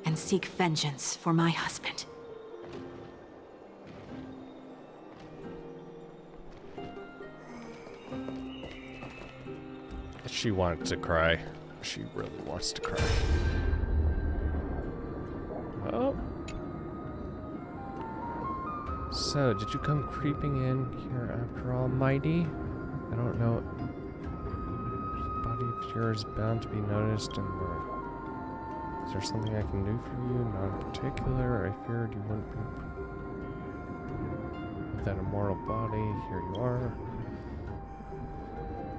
and seek vengeance for my husband. She wanted to cry. She really wants to cry. Oh. So, did you come creeping in here after all, Mighty? I don't know. Body of yours bound to be noticed and learned. Is there something I can do for you? Not in particular. I feared you wouldn't be with that immortal body. Here you are.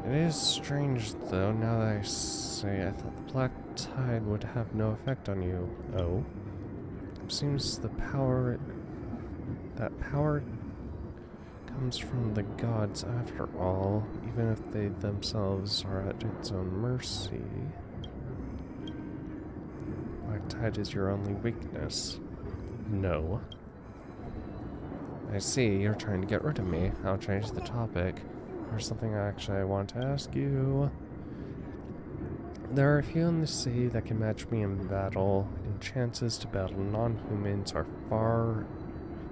It is strange, though, now that I say I thought the Black Tide would have no effect on you. Oh? It seems the power... that power comes from the gods after all, even if they themselves are at its own mercy. Black Tide is your only weakness. No. I see, you're trying to get rid of me. I'll change the topic. There's something I want to ask you. There are few in the sea that can match me in battle, and chances to battle non-humans are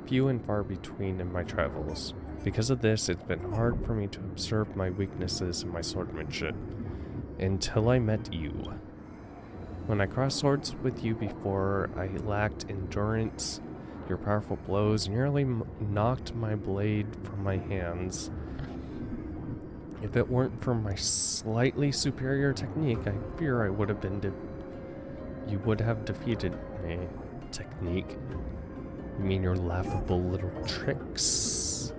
few and far between in my travels. Because of this, it's been hard for me to observe my weaknesses in my swordsmanship, until I met you. When I crossed swords with you before, I lacked endurance. Your powerful blows nearly knocked my blade from my hands. If it weren't for my slightly superior technique, I fear I would have been you would have defeated me. Technique? You mean your laughable little tricks?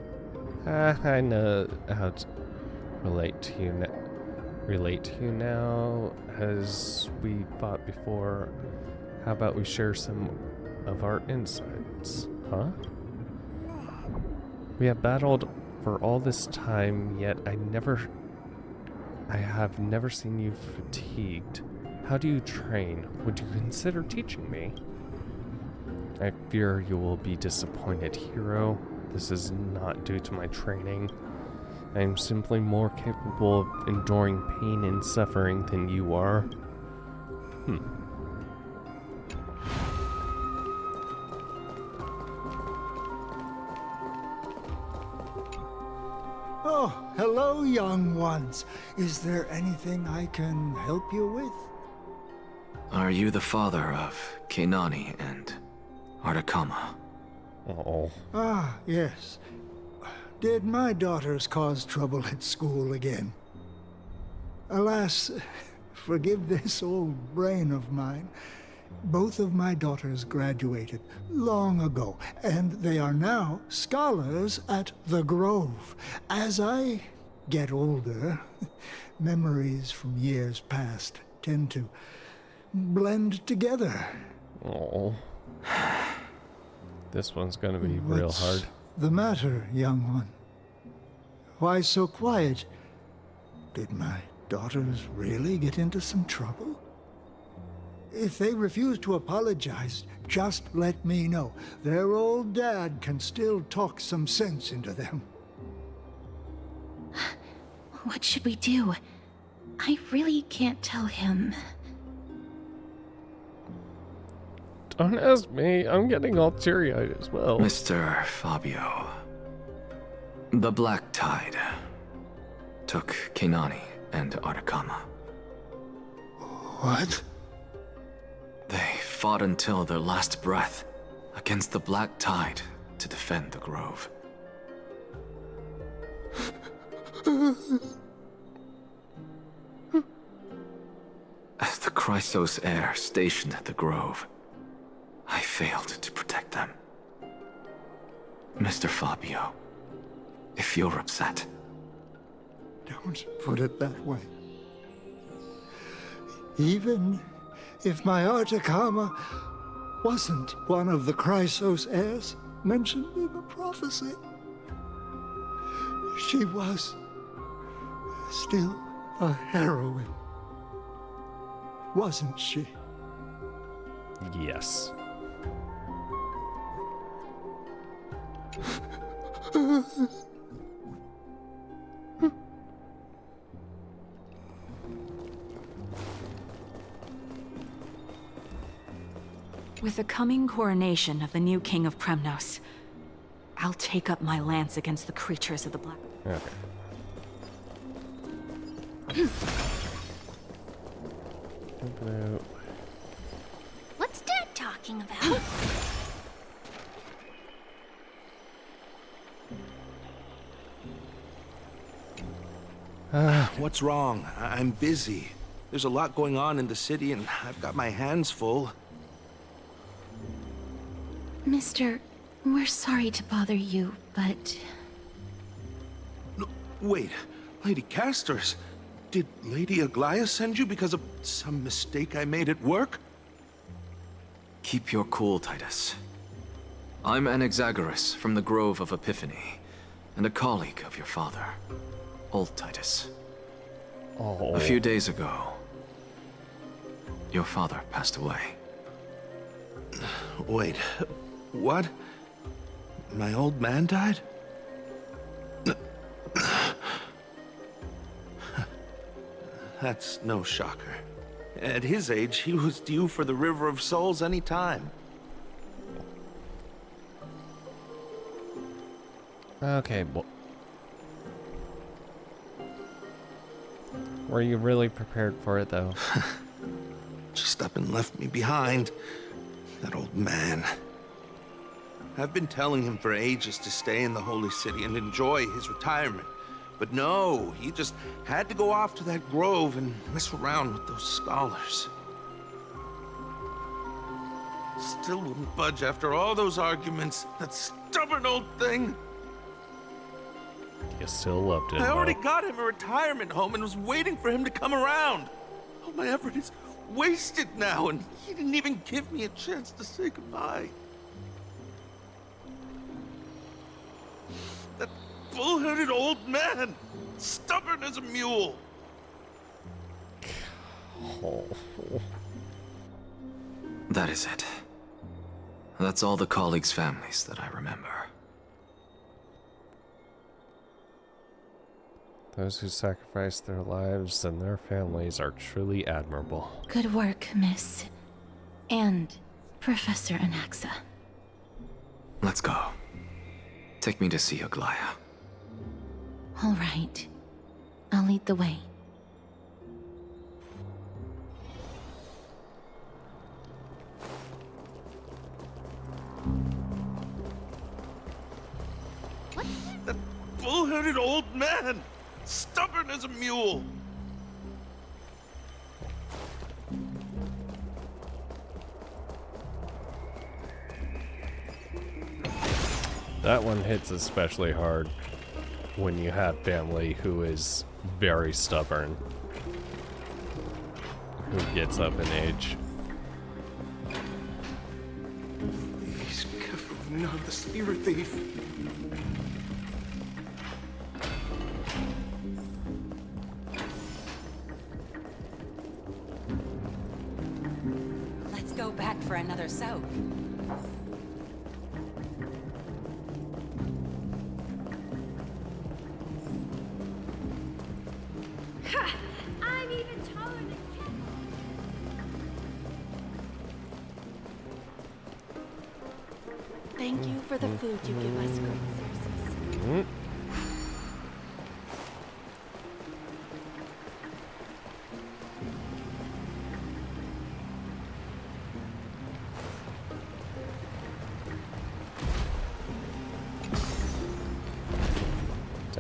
I know how to relate to you now. As we fought before, how about we share some of our insights? Huh? We have battled for all this time, yet I have never seen you fatigued. How do you train? Would you consider teaching me? I fear you will be disappointed, hero. This is not due to my training. I am simply more capable of enduring pain and suffering than you are. Oh, hello, young ones. Is there anything I can help you with? Are you the father of Kenani and Artakama? Uh-oh. Ah, yes. Did my daughters cause trouble at school again? Alas, forgive this old brain of mine. Both of my daughters graduated long ago, and they are now scholars at the Grove. As I get older, memories from years past tend to blend together. Oh. This one's gonna be real hard. What's the matter, young one? Why so quiet? Did my daughters really get into some trouble? If they refuse to apologize, just let me know. Their old dad can still talk some sense into them. What should we do? I really can't tell him. Don't ask me. I'm getting all teary-eyed as well. Mr. Fabio, the Black Tide took Kenani and Atacama. What? They fought until their last breath against the Black Tide to defend the Grove. As the Chrysos heir stationed at the Grove, I failed to protect them. Mr. Fabio, if you're upset... Don't put it that way. Even if my Atacama wasn't one of the Chrysos heirs mentioned in the prophecy, she was still a heroine, wasn't she? Yes. With the coming coronation of the new king of Kremnos, I'll take up my lance against the creatures of the Black. Okay. What's Dad talking about? What's wrong? I'm busy. There's a lot going on in the city, and I've got my hands full. Mister, we're sorry to bother you, but... Wait, Lady Casters, did Lady Aglaia send you because of some mistake I made at work? Keep your cool, Titus. I'm Anaxagoras from the Grove of Epiphany, and a colleague of your father, Old Titus. Oh. A few days ago, your father passed away. Wait, what? My old man died? That's no shocker. At his age, he was due for the River of Souls any time. Okay, well... Were you really prepared for it, though? Just up and left me behind. That old man. I've been telling him for ages to stay in the Holy City and enjoy his retirement. But no, he just had to go off to that grove and mess around with those scholars. Still wouldn't budge after all those arguments. That stubborn old thing. You still loved it. I already got him a retirement home and was waiting for him to come around. All my effort is wasted now, and he didn't even give me a chance to say goodbye. That bull-headed old man, stubborn as a mule. Oh. That is it. That's all the colleagues' families that I remember. Those who sacrifice their lives and their families are truly admirable. Good work, Miss. And Professor Anaxa. Let's go. Take me to see Aglaia. All right. I'll lead the way. That bull-headed old man, stubborn as a mule. That one hits especially hard when you have family who is very stubborn, who gets up in age. He's careful, not the spirit thief. for another soak. Ha! I'm even taller than Thank you for the food you give us, great Circes.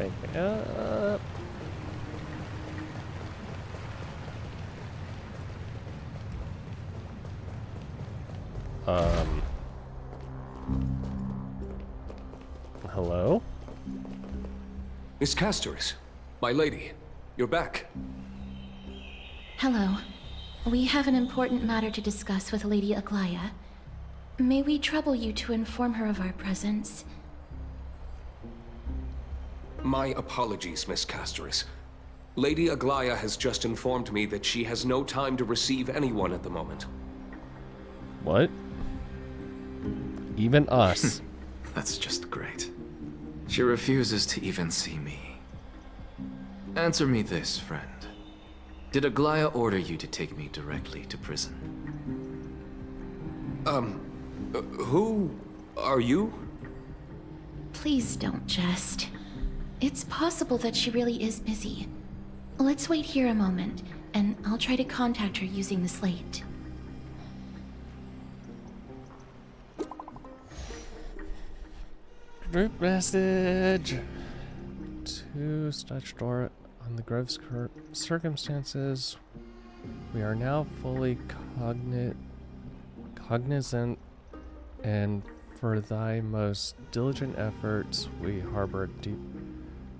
Take it up. Hello? Miss Castoris, my lady, you're back. Hello. We have an important matter to discuss with Lady Aglaya. May we trouble you to inform her of our presence? My apologies, Miss Castoris. Lady Aglaya has just informed me that she has no time to receive anyone at the moment. What? Even us. That's just great. She refuses to even see me. Answer me this, friend. Did Aglaya order you to take me directly to prison? Who are you? Please don't jest. It's possible that she really is busy. Let's wait here a moment, and I'll try to contact her using the slate. Group message to Statutor on the Grove's circumstances. We are now fully cognizant, and for thy most diligent efforts, we harbor deep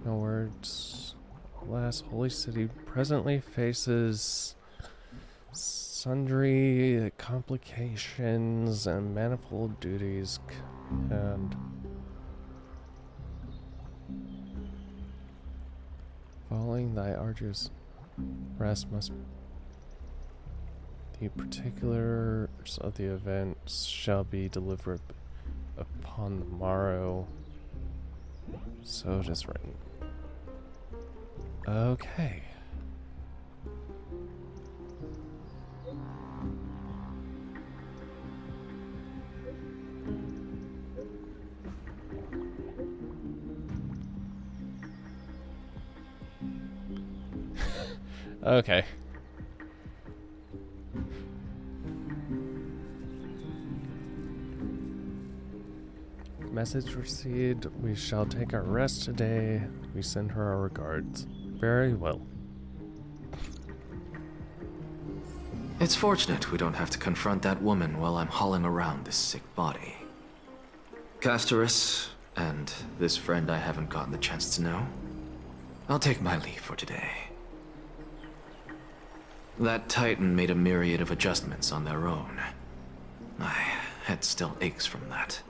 no words. Alas, Holy City presently faces sundry complications and manifold duties, and following thy arduous rest must the particulars of the events shall be delivered upon the morrow. So it is written. Okay. Okay. Message received. We shall take our rest today. We send her our regards. Very well. It's fortunate we don't have to confront that woman while I'm hauling around this sick body. Castoris, and this friend I haven't gotten the chance to know, I'll take my leave for today. That Titan made a myriad of adjustments on their own. My head still aches from that.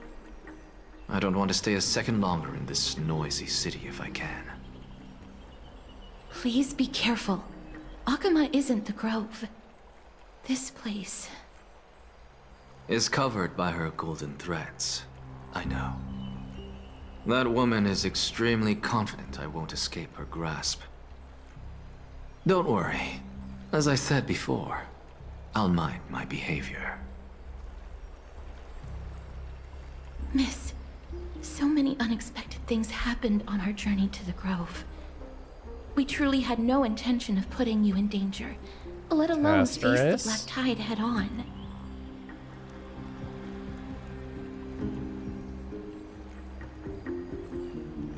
I don't want to stay a second longer in this noisy city if I can. Please be careful. Akama isn't the Grove. This place is covered by her golden threads. I know. That woman is extremely confident I won't escape her grasp. Don't worry. As I said before, I'll mind my behavior. Miss, so many unexpected things happened on our journey to the Grove. We truly had no intention of putting you in danger, let alone face the Black Tide head-on.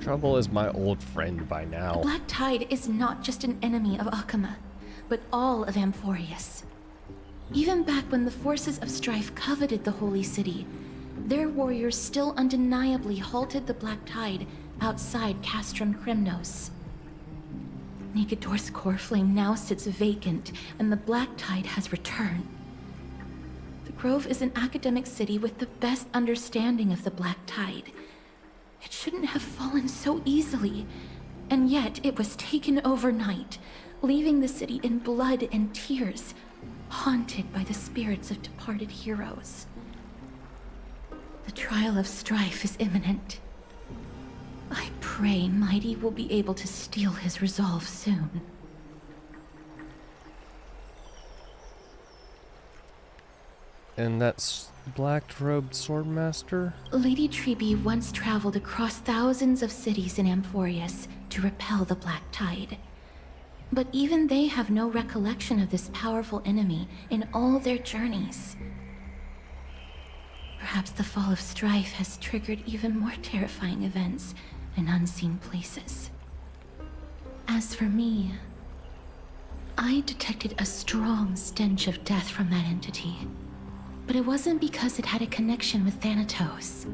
Trouble is my old friend by now. The Black Tide is not just an enemy of Akama, but all of Amphorius. Even back when the forces of strife coveted the Holy City, their warriors still undeniably halted the Black Tide outside Castrum Kremnos. Nikedor's core flame now sits vacant, and the Black Tide has returned. The Grove is an academic city with the best understanding of the Black Tide. It shouldn't have fallen so easily, and yet it was taken overnight, leaving the city in blood and tears, haunted by the spirits of departed heroes. The trial of strife is imminent. I pray Mighty will be able to steel his resolve soon. And that's black-robed swordmaster? Lady Trebe once traveled across thousands of cities in Amphorius to repel the Black Tide. But even they have no recollection of this powerful enemy in all their journeys. Perhaps the fall of strife has triggered even more terrifying events in unseen places. As for me, I detected a strong stench of death from that entity. But it wasn't because it had a connection with Thanatos.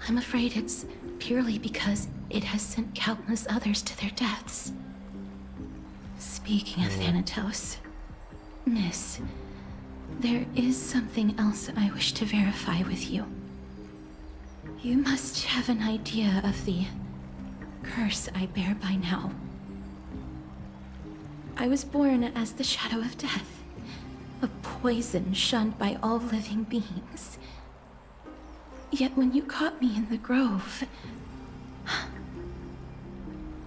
I'm afraid it's purely because it has sent countless others to their deaths. Speaking of Thanatos, Miss, there is something else I wish to verify with you. You must have an idea of the curse I bear by now. I was born as the shadow of death. A poison shunned by all living beings. Yet when you caught me in the grove,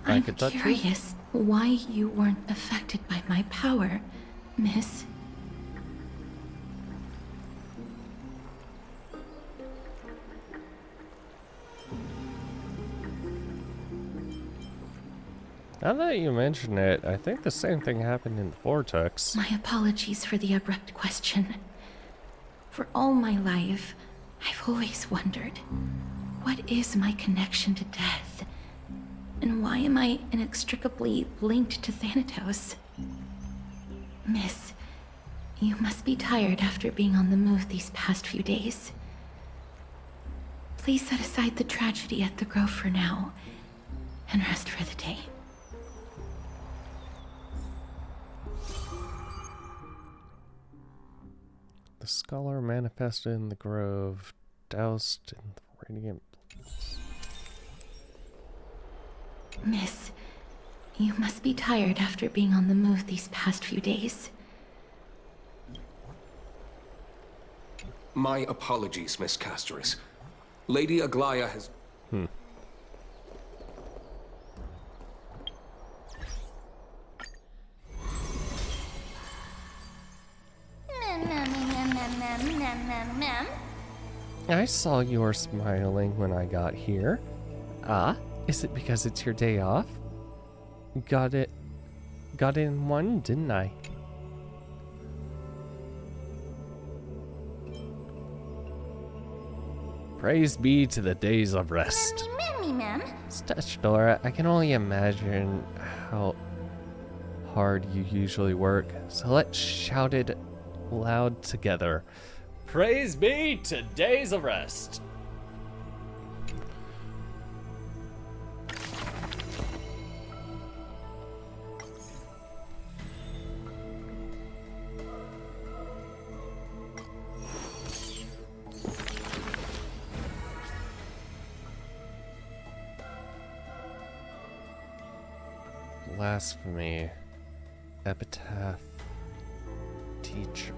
I'm curious why you weren't affected by my power, Miss. Now that you mention it, I think the same thing happened in the Vortex. My apologies for the abrupt question. For all my life, I've always wondered, what is my connection to death? And why am I inextricably linked to Thanatos? Miss, you must be tired after being on the move these past few days. Please set aside the tragedy at the Grove for now, and rest for the day. The scholar manifested in the grove, doused in the radiant blaze. Miss, you must be tired after being on the move these past few days. My apologies, Miss Casterus. Lady Aglaya has... I saw you were smiling when I got here. Ah, is it because it's your day off? Got it in one, didn't I? Praise be to the days of rest. Statuadora, I can only imagine how hard you usually work, so let's shout it loud together. Praise be to days of rest. Blasphemy. Epitaph. Teacher.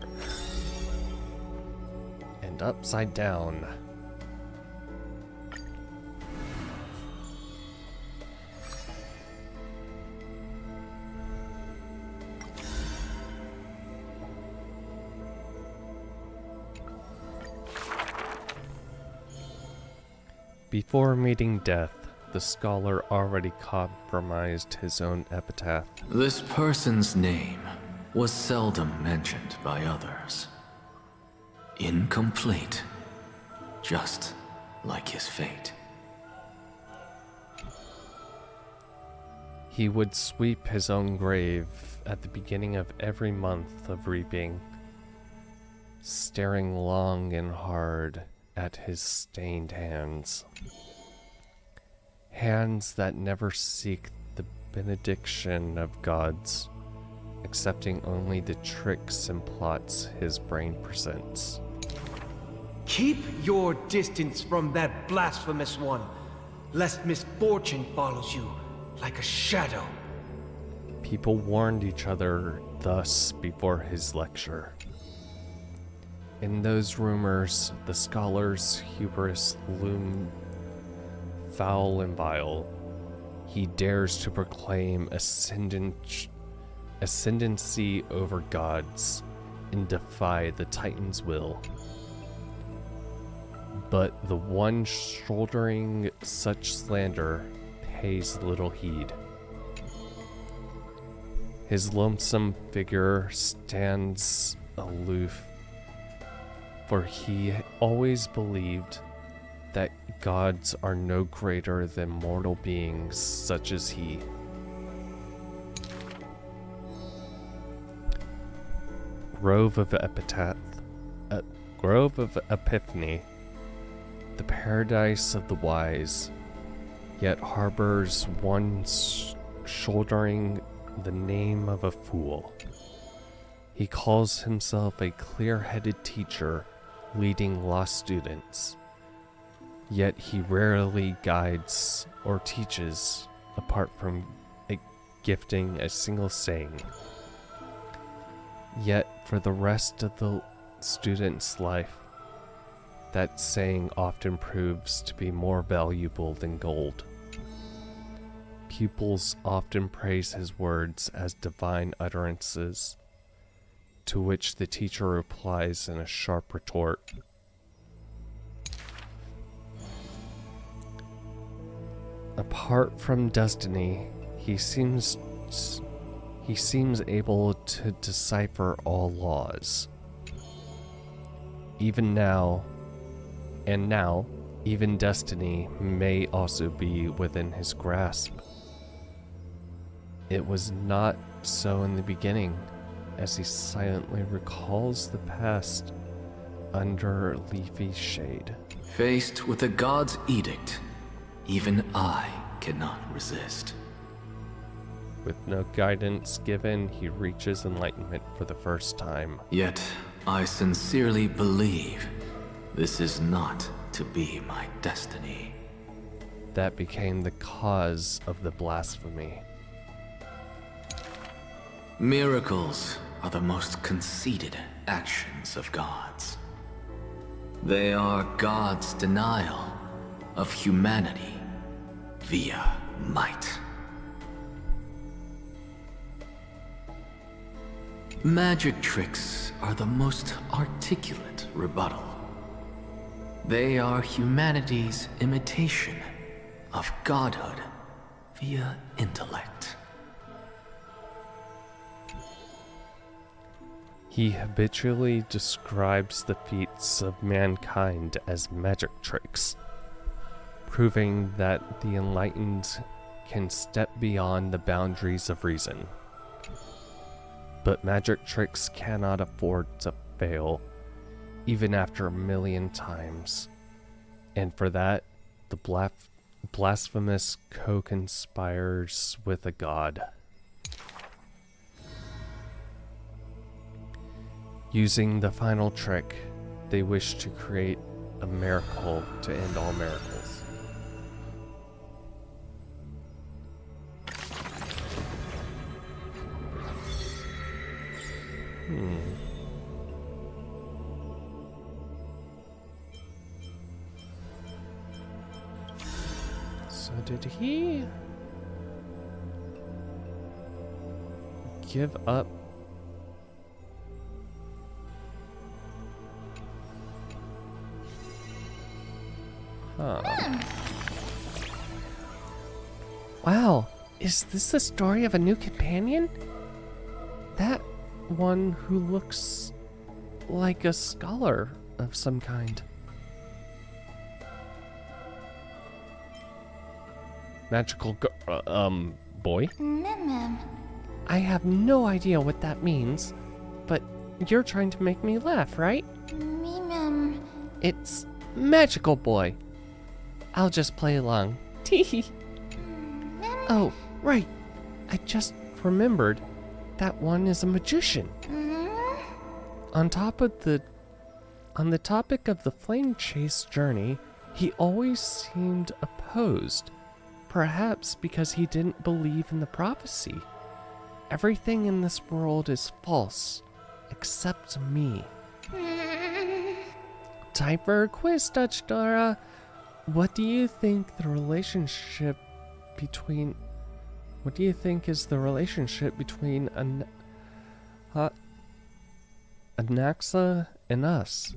And upside down. Before meeting death, the scholar already compromised his own epitaph. This person's name was seldom mentioned by others. Incomplete, just like his fate. He would sweep his own grave at the beginning of every month of reaping, staring long and hard at his stained hands. Hands that never seek the benediction of gods, accepting only the tricks and plots his brain presents. Keep your distance from that blasphemous one, lest misfortune follows you like a shadow. People warned each other thus before his lecture. In those rumors, the scholar's hubris loomed foul and vile. He dares to proclaim ascendancy over gods and defy the Titan's will. But the one shouldering such slander pays little heed. His lonesome figure stands aloof, for he always believed that gods are no greater than mortal beings such as he. Grove of Epiphany, the paradise of the wise, yet harbors one shouldering the name of a fool. He calls himself a clear-headed teacher leading lost students, yet he rarely guides or teaches apart from gifting a single saying. Yet for the rest of the student's life, that saying often proves to be more valuable than gold. Pupils often praise his words as divine utterances, to which the teacher replies in a sharp retort. Apart from destiny, he seems able to decipher all laws. Even now, even destiny may also be within his grasp. It was not so in the beginning, as he silently recalls the past under leafy shade. Faced with the god's edict, even I cannot resist. With no guidance given, he reaches enlightenment for the first time. Yet, I sincerely believe this is not to be my destiny. That became the cause of the blasphemy. Miracles are the most conceited actions of gods. They are God's denial of humanity via might. Magic tricks are the most articulate rebuttal. They are humanity's imitation of godhood via intellect. He habitually describes the feats of mankind as magic tricks, proving that the enlightened can step beyond the boundaries of reason. But magic tricks cannot afford to fail, even after 1,000,000 times. And for that, the blasphemous co-conspires with a god. Using the final trick, they wish to create a miracle to end all miracles. So did he give up? Wow, is this the story of a new companion? That one who looks like a scholar of some kind. Magical boy? I have no idea what that means, but you're trying to make me laugh, right? It's magical boy. I'll just play along. Teehee. Oh, right. I just remembered that one is a magician. On the topic of the flame chase journey, he always seemed opposed, perhaps because he didn't believe in the prophecy. Everything in this world is false, except me. Time for a quiz, Dutch Dora. What do you think is the relationship between Anaxa and us?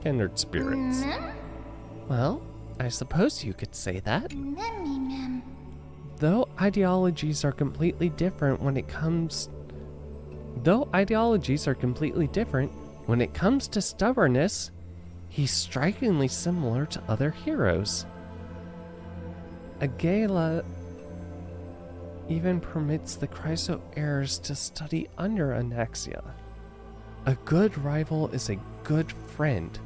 Kindred spirits. Well, I suppose you could say that. Though ideologies are completely different when it comes to stubbornness, he's strikingly similar to other heroes. Agela even permits the Chryso heirs to study under Anaxia. A good rival is a good friend.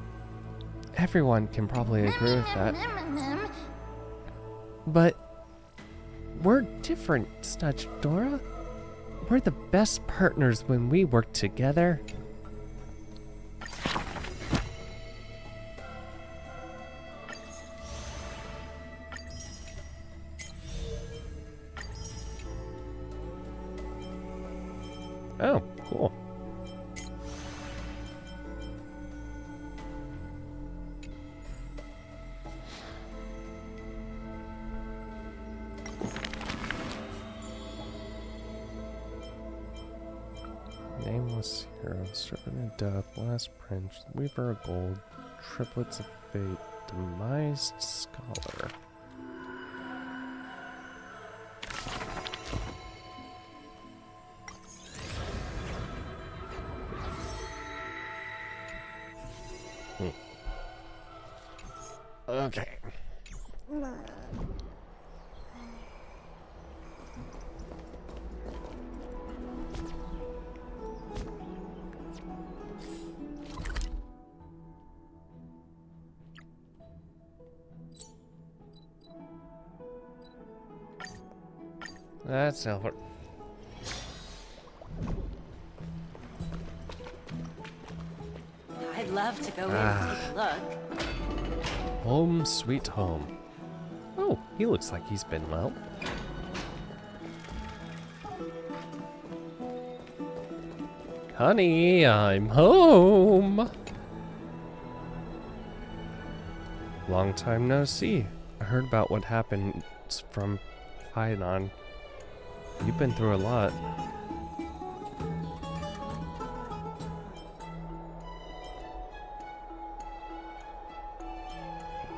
Everyone can probably agree with that. But we're different, Dutch Dora. We're the best partners when we work together. Oh, cool. Nameless hero, serpent of death, last prince, weaver of gold, triplets of fate, demised scholar. Okay. That's over. I'd love to go in and take a look. Home sweet home. Oh, he looks like he's been well. Honey, I'm home. Long time no see. I heard about what happened from Maiden. You've been through a lot.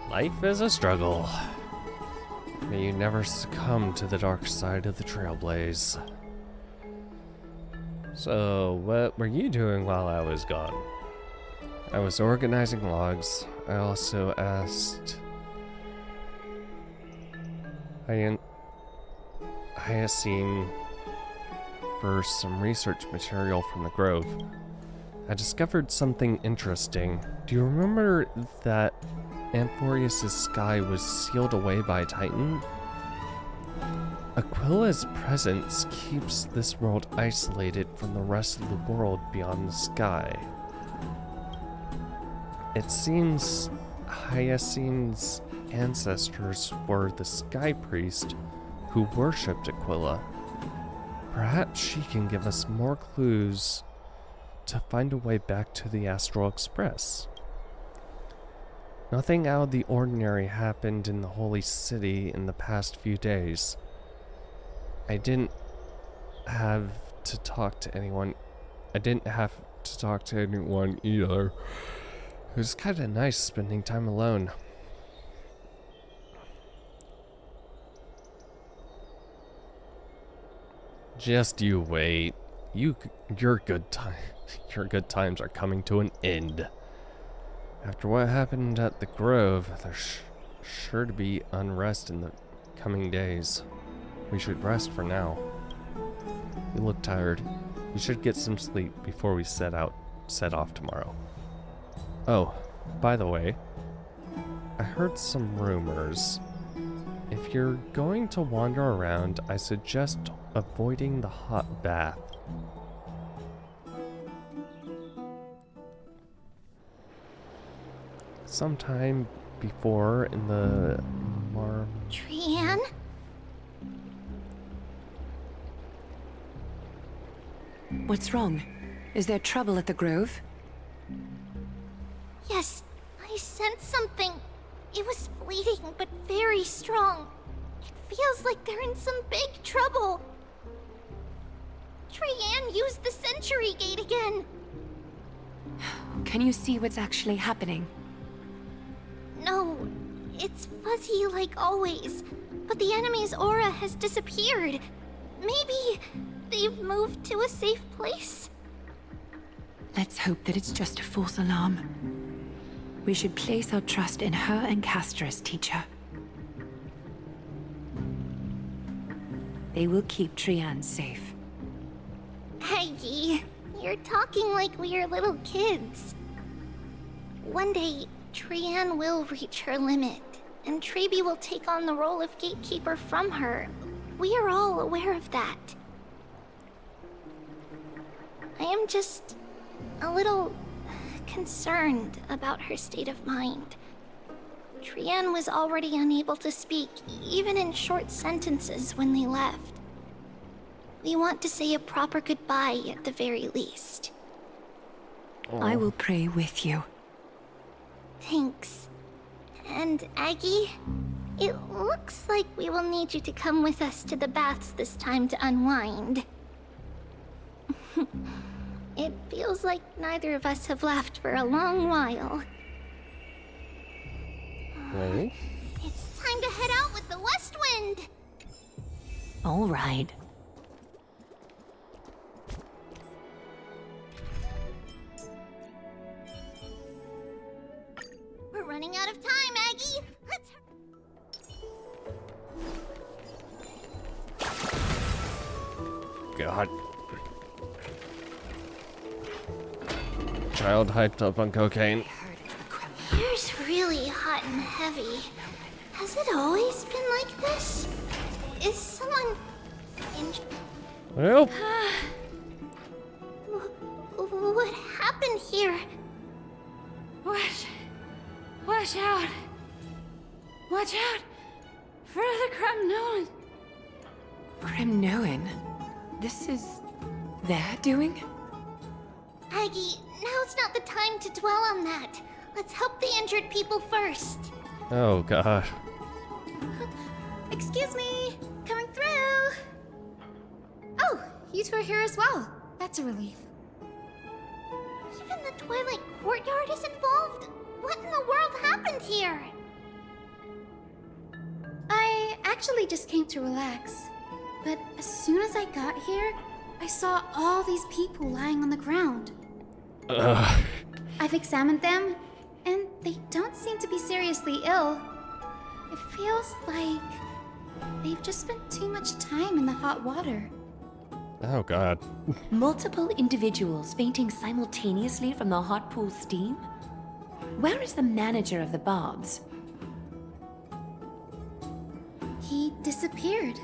Life is a struggle. May you never succumb to the dark side of the Trailblaze. So, what were you doing while I was gone? I was organizing logs. I also asked Hyacine for some research material from the Grove. I discovered something interesting. Do you remember that Amphorius' sky was sealed away by Titan? Aquila's presence keeps this world isolated from the rest of the world beyond the sky. It seems Hyacine's ancestors were the Sky Priest who worshipped Aquila. Perhaps she can give us more clues to find a way back to the Astral Express. Nothing out of the ordinary happened in the Holy City in the past few days. I didn't have to talk to anyone. Either. It was kind of nice spending time alone. Just you wait. Your good times are coming to an end. After what happened at the Grove, there's sure to be unrest in the coming days. We should rest for now. You look tired. We should get some sleep before we set off tomorrow. Oh, by the way, I heard some rumors. If you're going to wander around, I suggest avoiding the hot bath. sometime before in the Trianne? What's wrong? Is there trouble at the Grove? Yes, I sensed something. It was fleeting, but very strong. It feels like they're in some big trouble. Trianne used the Century Gate again. Can you see what's actually happening? No, it's fuzzy like always. But the enemy's aura has disappeared. Maybe they've moved to a safe place? Let's hope that it's just a false alarm. We should place our trust in her and Castor's teacher. They will keep Trianne safe. Aggie, you're talking like we're little kids. One day, Trianne will reach her limit, and Trebi will take on the role of gatekeeper from her. We are all aware of that. I am just a little concerned about her state of mind. Trianne was already unable to speak, even in short sentences when they left. We want to say a proper goodbye at the very least. I will pray with you. Thanks. And Aggie, it looks like we will need you to come with us to the baths this time to unwind. It feels like neither of us have laughed for a long while. Right. It's time to head out with the West Wind! All right. We're running out of time, Aggie! Let's... God. Child hyped up on cocaine. Here's really hot and heavy. Has it always been like this? Is someone... Well. What happened here? Watch out! Watch out! For the Kremnoan! Kremnoan? This is their doing? Aggie, now's not the time to dwell on that. Let's help the injured people first. Oh, God. Excuse me, coming through. Oh, you two are here as well. That's a relief. Even the Twilight Courtyard is involved? What in the world happened here? I actually just came to relax. But as soon as I got here, I saw all these people lying on the ground. I've examined them, and they don't seem to be seriously ill. It feels like they've just spent too much time in the hot water. Oh, God. Multiple individuals fainting simultaneously from the hot pool steam? Where is the manager of the Bobs? He disappeared,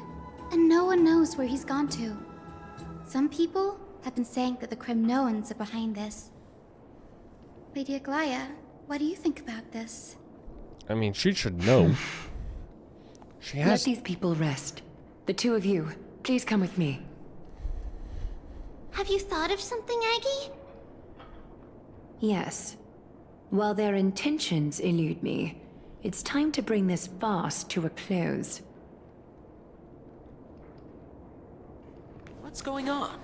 and no one knows where he's gone to. Some people have been saying that the Kremnoans are behind this. Lady Aglaya, what do you think about this? I mean, she should know. She has... Let these people rest. The two of you, please come with me. Have you thought of something, Aggie? Yes. While their intentions elude me, it's time to bring this farce to a close. What's going on?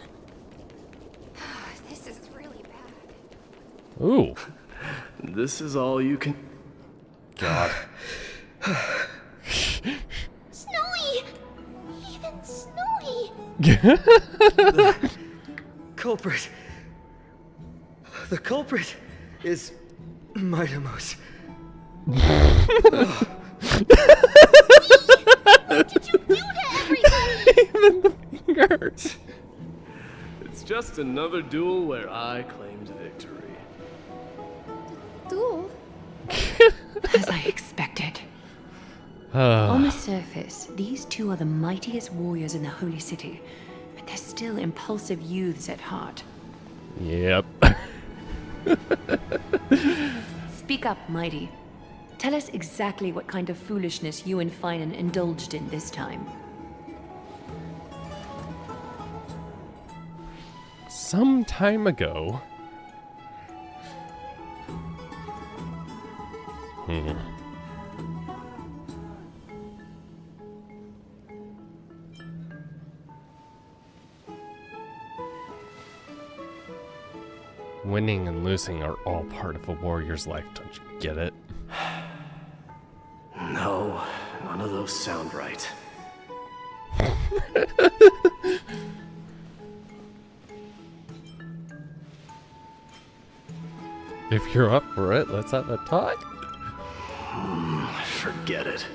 This is really bad. Ooh. This is all you can... God. Snowy! Even Snowy! Culprit. The culprit is Maidamos. What did you do to everybody? Even the fingers. It's just another duel where I claimed victory. Duel? As I expected. On the surface, these two are the mightiest warriors in the Holy City, but they're still impulsive youths at heart. Yep. Speak up, Mighty. Tell us exactly what kind of foolishness you and Finan indulged in this time. Some time ago. Winning and losing are all part of a warrior's life, don't you get it? No, none of those sound right. If you're up for it, let's have a talk. Forget it.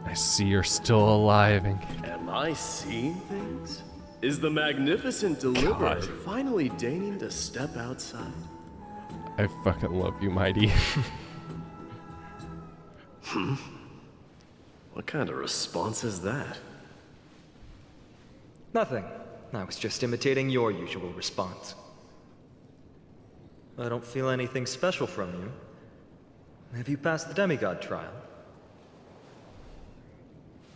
I see you're still alive and... Am I seeing things? Is the magnificent deliverer finally deigning to step outside? I fucking love you, Mighty. What kind of response is that? Nothing. I was just imitating your usual response. I don't feel anything special from you. Have you passed the demigod trial?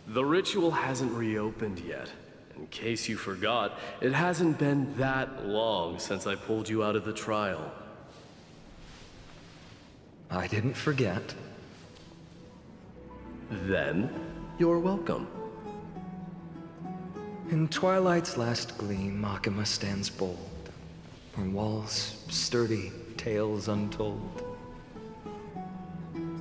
The ritual hasn't reopened yet. In case you forgot, it hasn't been that long since I pulled you out of the trial. I didn't forget. Then, you're welcome. In twilight's last gleam, Makima stands bold. Her walls sturdy, tales untold.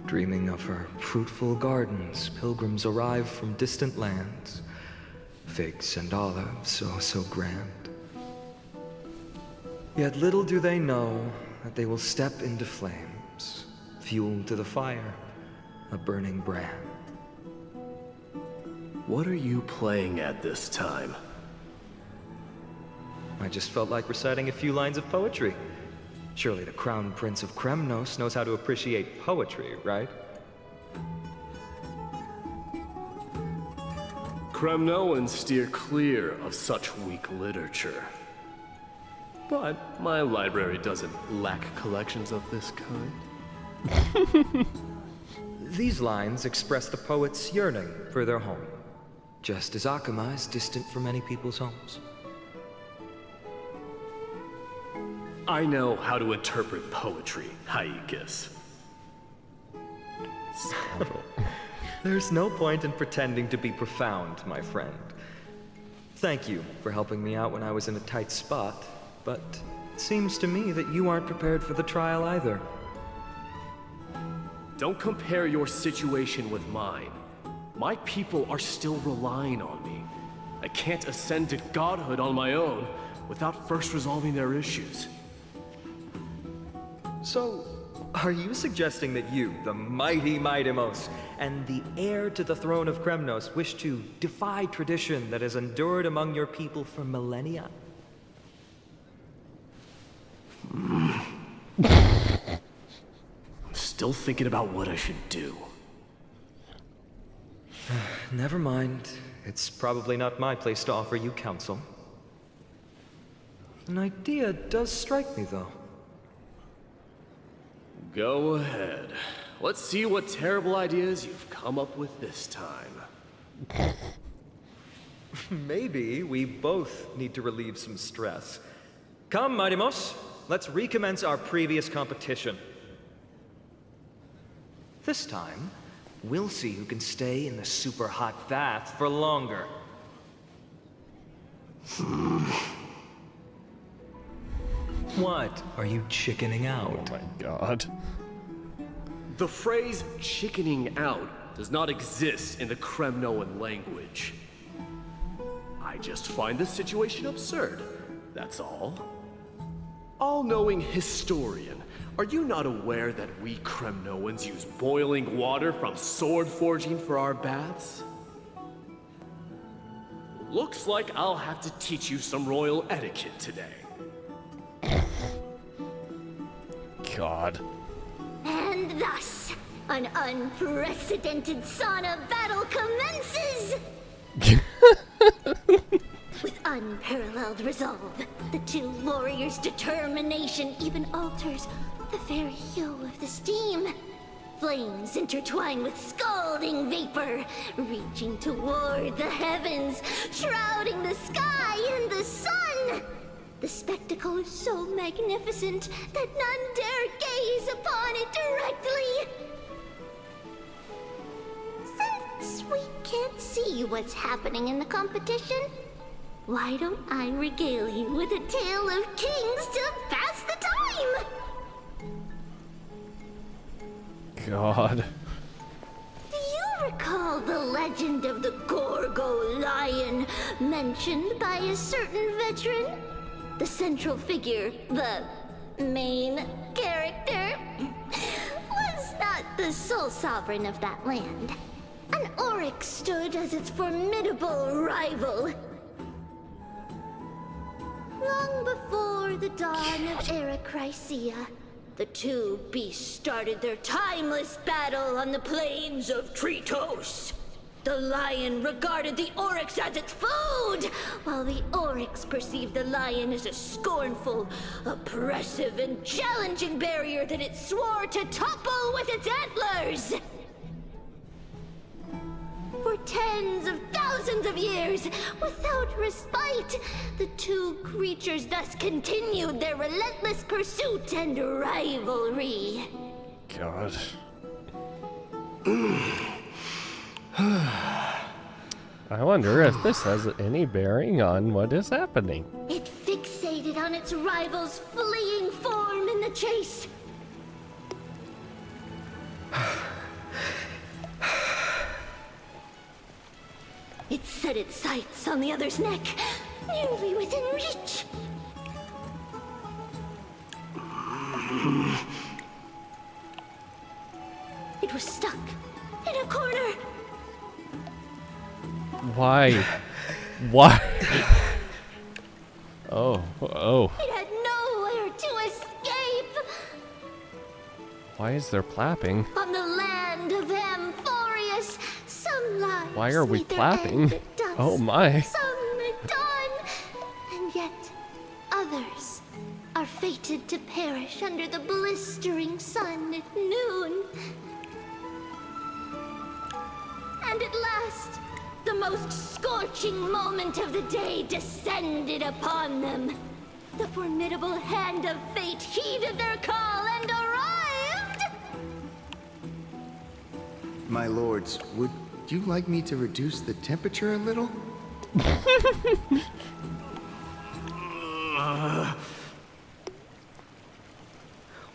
Dreaming of her fruitful gardens, pilgrims arrive from distant lands. Figs and olives, oh so grand. Yet little do they know that they will step into flames, fuel to the fire, a burning brand. What are you playing at this time? I just felt like reciting a few lines of poetry. Surely the Crown Prince of Kremnos knows how to appreciate poetry, right? Kremnoans steer clear of such weak literature. But my library doesn't lack collections of this kind. These lines express the poet's yearning for their home, just as Akama is distant from many people's homes. I know how to interpret poetry, Haikis. There's no point in pretending to be profound, my friend. Thank you for helping me out when I was in a tight spot, but it seems to me that you aren't prepared for the trial either. Don't compare your situation with mine. My people are still relying on me. I can't ascend to godhood on my own without first resolving their issues. So, are you suggesting that you, the mighty Maidimos, and the heir to the throne of Kremnos, wish to defy tradition that has endured among your people for millennia? I'm still thinking about what I should do. Never mind. It's probably not my place to offer you counsel. An idea does strike me, though. Go ahead. Let's see what terrible ideas you've come up with this time. Maybe we both need to relieve some stress. Come, Maidimos, let's recommence our previous competition. This time, we'll see who can stay in the super hot bath for longer. What? Are you chickening out? Oh my god. The phrase chickening out does not exist in the Kremnoan language. I just find this situation absurd, that's all. All-knowing historian, are you not aware that we Kremnoans use boiling water from sword forging for our baths? Looks like I'll have to teach you some royal etiquette today. God. And thus, an unprecedented sauna battle commences! With unparalleled resolve. The two warriors' determination even alters the very hue of the steam. Flames intertwine with scalding vapor, reaching toward the heavens, shrouding the sky and the sun. The spectacle is so magnificent that none dare gaze upon it directly. Since we can't see what's happening in the competition, why don't I regale you with a tale of kings to pass the time? God. Do you recall the legend of the Gorgo lion mentioned by a certain veteran? The central figure, the main character, was not the sole sovereign of that land. An oryx stood as its formidable rival. Long before the dawn of Era Chrysia, the two beasts started their timeless battle on the plains of Tritos. The lion regarded the oryx as its food, while the oryx perceived the lion as a scornful, oppressive, and challenging barrier that it swore to topple with its antlers. For tens of thousands of years, without respite, the two creatures thus continued their relentless pursuit and rivalry. God. I wonder if this has any bearing on what is happening. It fixated on its rival's fleeing form in the chase. It set its sights on the other's neck, nearly within reach. It was stuck in a corner. Why? Why? Oh. It had nowhere to escape. Why is there clapping? On the land of Amphorius, some lives Why are we meet their clapping? end at dusk, Oh my. some at dawn, and yet others are fated to perish under the blistering sun at noon. And at last, the most scorching moment of the day descended upon them. The formidable hand of fate heeded their call and arrived! My lords, would you like me to reduce the temperature a little?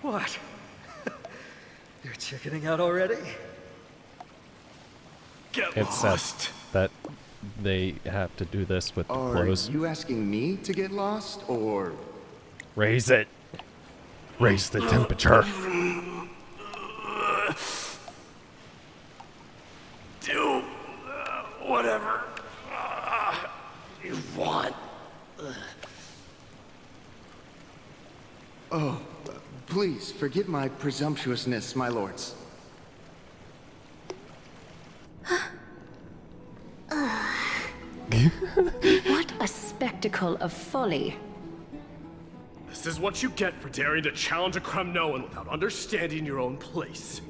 What? You're chickening out already? It says that they have to do this with the clothes. Are you asking me to get lost, or...? Raise it. Raise the temperature. Do whatever you want. Oh, please forgive my presumptuousness, my lords. What a spectacle of folly. This is what you get for daring to challenge a Kremnoan without understanding your own place.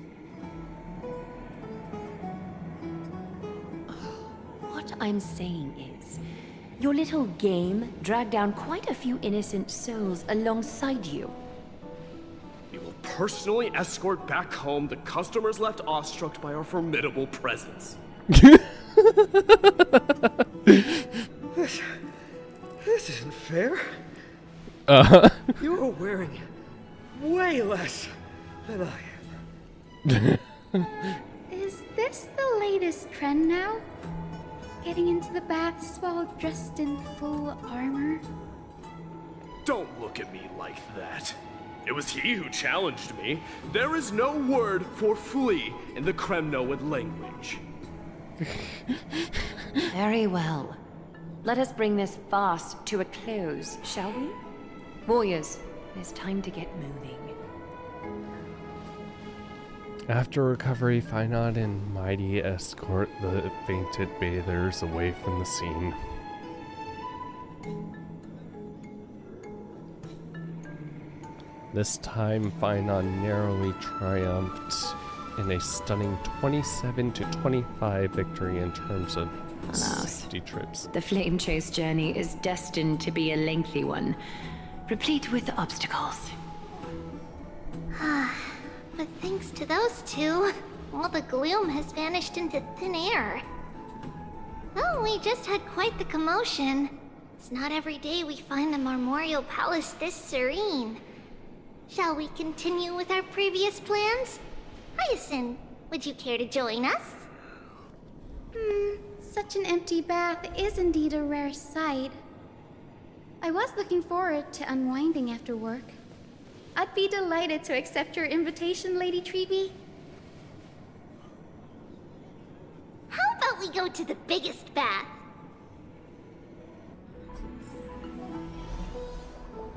What I'm saying is, your little game dragged down quite a few innocent souls alongside you. We will personally escort back home the customers left awestruck by our formidable presence. This isn't fair. You are wearing way less than I am. Is this the latest trend now? Getting into the baths while dressed in full armor? Don't look at me like that. It was he who challenged me. There is no word for flee in the Kremnoan language. Very well. Let us bring this farce to a close, shall we? Warriors, it is time to get moving. After recovery, Finod and Mighty escort the fainted bathers away from the scene. This time, Finon narrowly triumphed in a stunning 27-25 victory in terms of safety trips. The flame chase journey is destined to be a lengthy one, replete with obstacles. But thanks to those two, all the gloom has vanished into thin air. Well, we just had quite the commotion. It's not every day we find the Marmorial Palace this serene. Shall we continue with our previous plans? Hyacinth, would you care to join us? Such an empty bath is indeed a rare sight. I was looking forward to unwinding after work. I'd be delighted to accept your invitation, Lady Treby. How about we go to the biggest bath?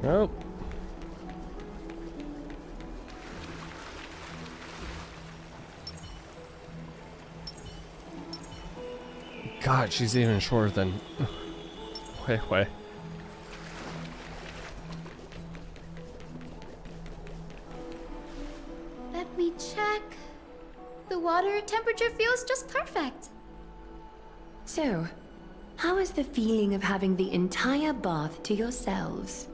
Oh. God, she's even shorter than... Wait. Let me check. The water temperature feels just perfect. So, how is the feeling of having the entire bath to yourselves?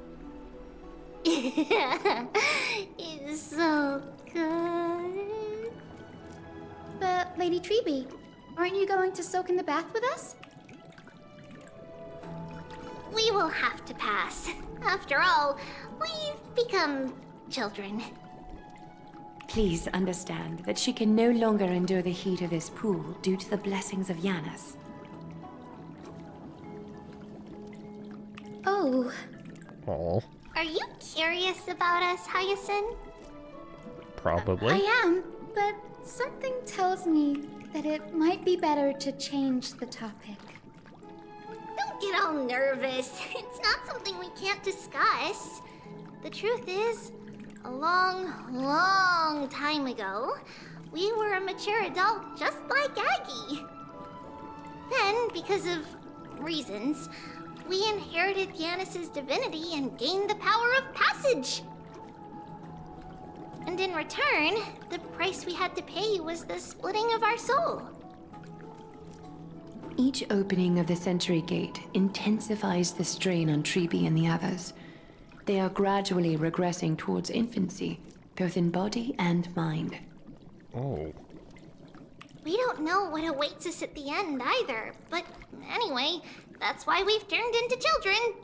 It's so good. But, Lady Treby, aren't you going to soak in the bath with us? We will have to pass. After all, we've become children. Please understand that she can no longer endure the heat of this pool due to the blessings of Yanis. Oh. Are you curious about us, Hyacinth? Probably. I am, but something tells me that it might be better to change the topic. Don't get all nervous. It's not something we can't discuss. The truth is, a long time ago, we were a mature adult just like Aggie. Then, because of reasons, we inherited Yanis's divinity and gained the power of passage. And in return, the price we had to pay was the splitting of our soul. Each opening of the Century Gate intensifies the strain on Treby and the others. They are gradually regressing towards infancy, both in body and mind. Oh. We don't know what awaits us at the end either, but anyway, that's why we've turned into children.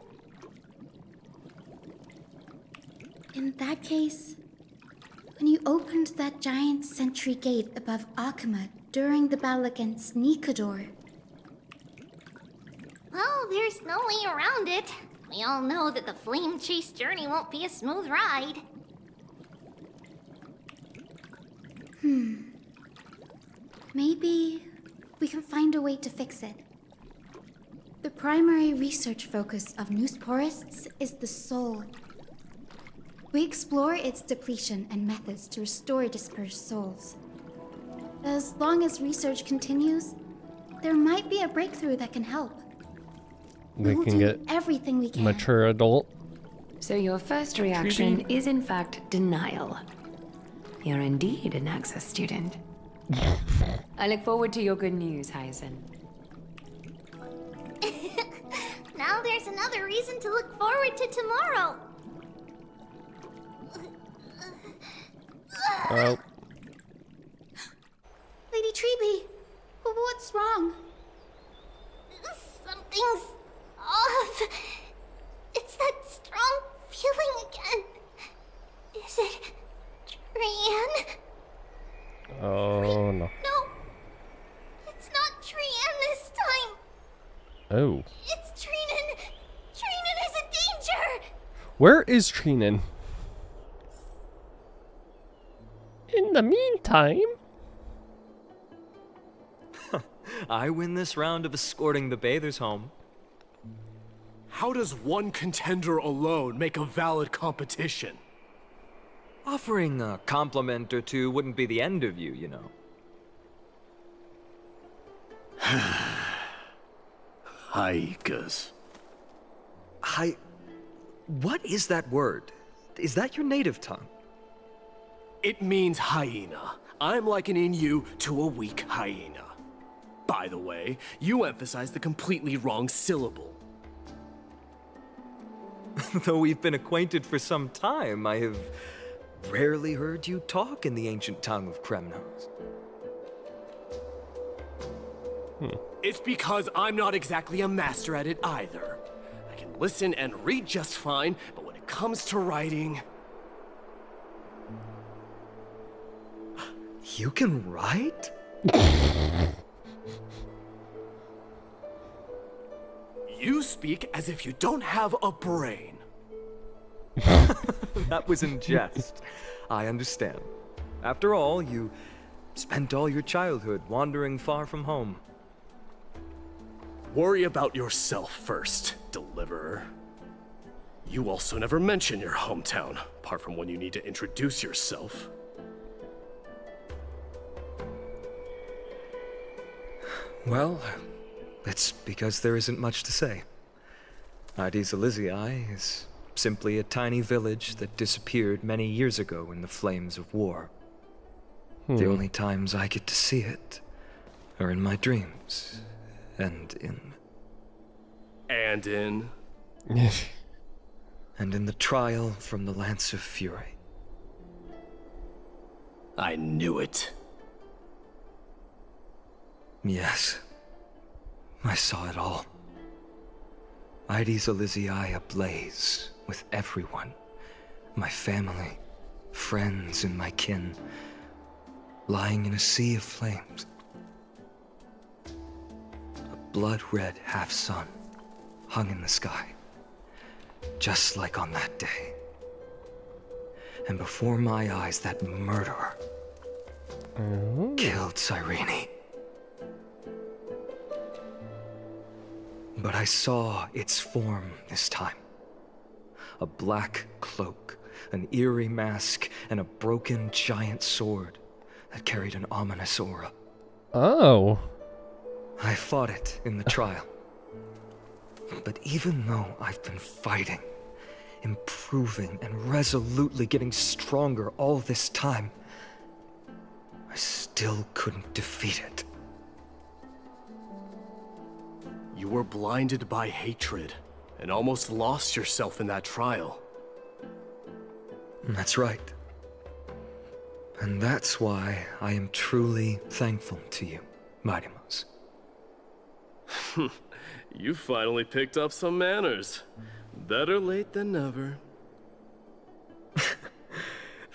In that case, when you opened that giant sentry gate above Akama during the battle against Nikador... Well, there's no way around it. We all know that the flame chase journey won't be a smooth ride. Maybe we can find a way to fix it. The primary research focus of Newsporists is the soul. We explore its depletion and methods to restore dispersed souls. As long as research continues, there might be a breakthrough that can help. We will can do get everything we can. mature adult. So your first reaction is in fact denial. You're indeed an Access student. I look forward to your good news, Hyacinth. Now there's another reason to look forward to tomorrow. Well. Lady Treby, what's wrong? Something's off. It's that strong feeling again. Is it Trian? Oh no. No, it's not Trian this time. Oh. It's Trinan. Trinan is in danger. Where is Trinan? In the meantime... I win this round of escorting the bathers home. How does one contender alone make a valid competition? Offering a compliment or two wouldn't be the end of you, you know. Haikas. What is that word? Is that your native tongue? It means hyena. I'm likening you to a weak hyena. By the way, you emphasize the completely wrong syllable. Though we've been acquainted for some time, I have rarely heard you talk in the ancient tongue of Kremnos. It's because I'm not exactly a master at it either. I can listen and read just fine, but when it comes to writing... You can write? You speak as if you don't have a brain. That was in jest. I understand. After all, you spent all your childhood wandering far from home. Worry about yourself first, Deliverer. You also never mention your hometown, apart from when you need to introduce yourself. Well, it's because there isn't much to say. Aedes Elysiae is simply a tiny village that disappeared many years ago in the flames of war. The only times I get to see it are in my dreams, and in the trial from the Lance of Fury. I knew it. Yes, I saw it all. Aedes Elysiae ablaze with everyone. My family, friends, and my kin, lying in a sea of flames. A blood-red half-sun hung in the sky, just like on that day. And before my eyes, that murderer killed Cyrene. But I saw its form this time. A black cloak, an eerie mask, and a broken giant sword that carried an ominous aura. Oh. I fought it in the trial. But even though I've been fighting, improving, and resolutely getting stronger all this time, I still couldn't defeat it. You were blinded by hatred, and almost lost yourself in that trial. That's right. And that's why I am truly thankful to you, Maidemos. You finally picked up some manners. Better late than never.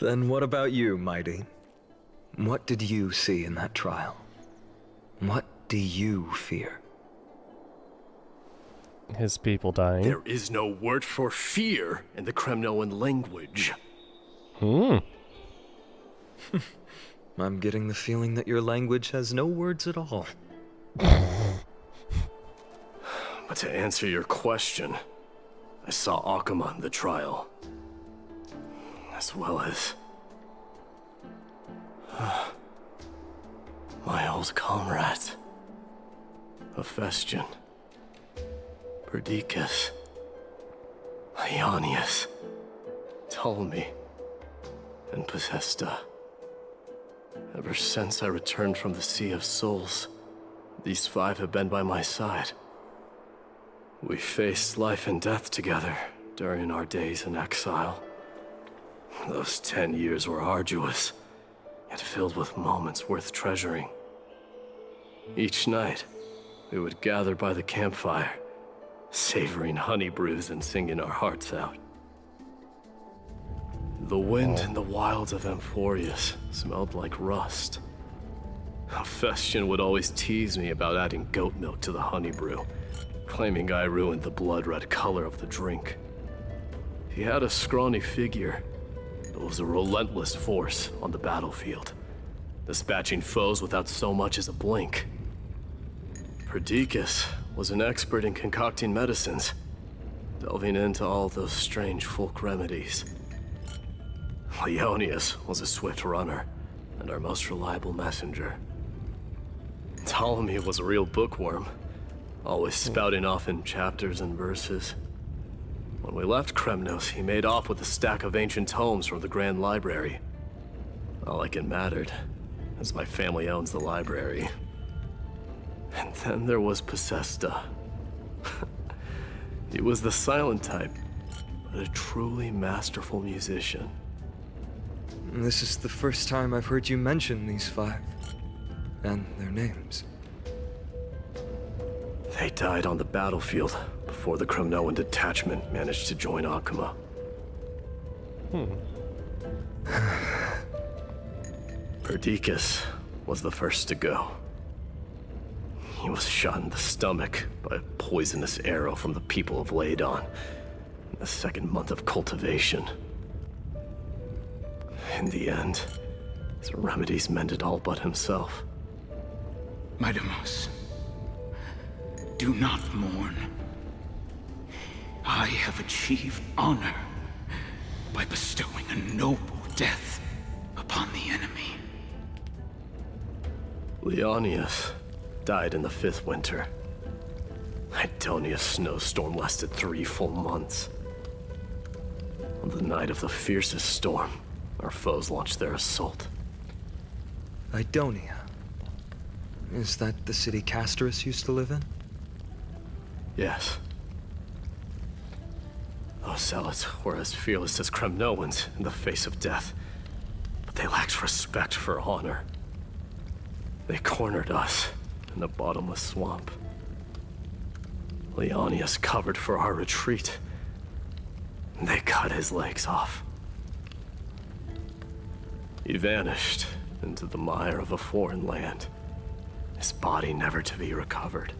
Then what about you, Mighty? What did you see in that trial? What do you fear? His people dying. There is no word for fear in the Kremnoan language. I'm getting the feeling that your language has no words at all. But to answer your question, I saw Akuma in the trial. As well as... my old comrades. Hephaestion. Perdiccas. Ionius. Ptolemy. And Possesta. Ever since I returned from the Sea of Souls, these 5 have been by my side. We faced life and death together during our days in exile. Those 10 years were arduous, yet filled with moments worth treasuring. Each night, we would gather by the campfire, savoring honey brews and singing our hearts out. The wind in the wilds of Amphorius smelled like rust. Hephaestion would always tease me about adding goat milk to the honey brew, claiming I ruined the blood-red color of the drink. He had a scrawny figure, but was a relentless force on the battlefield, dispatching foes without so much as a blink. Perdiccas was an expert in concocting medicines, delving into all those strange folk remedies. Leonius was a swift runner, and our most reliable messenger. Ptolemy was a real bookworm, always spouting off in chapters and verses. When we left Kremnos, he made off with a stack of ancient tomes from the Grand Library. Not like it mattered, as my family owns the library. And then there was Possesta. He was the silent type, but a truly masterful musician. This is the first time I've heard you mention these 5. And their names. They died on the battlefield before the Kremnoan detachment managed to join Akuma. Perdiccas was the first to go. He was shot in the stomach by a poisonous arrow from the people of Ladon in the 2nd month of cultivation. In the end, his remedies mended all but himself. Maidamos, do not mourn. I have achieved honor by bestowing a noble death upon the enemy. Leonius died in the 5th winter. Idonia's snowstorm lasted 3 full months. On the night of the fiercest storm, our foes launched their assault. Idonia. Is that the city Castorus used to live in? Yes. Those zealots were as fearless as Kremnoans in the face of death, but they lacked respect for honor. They cornered us in a bottomless swamp. Leonius covered for our retreat. They cut his legs off. He vanished into the mire of a foreign land, his body never to be recovered.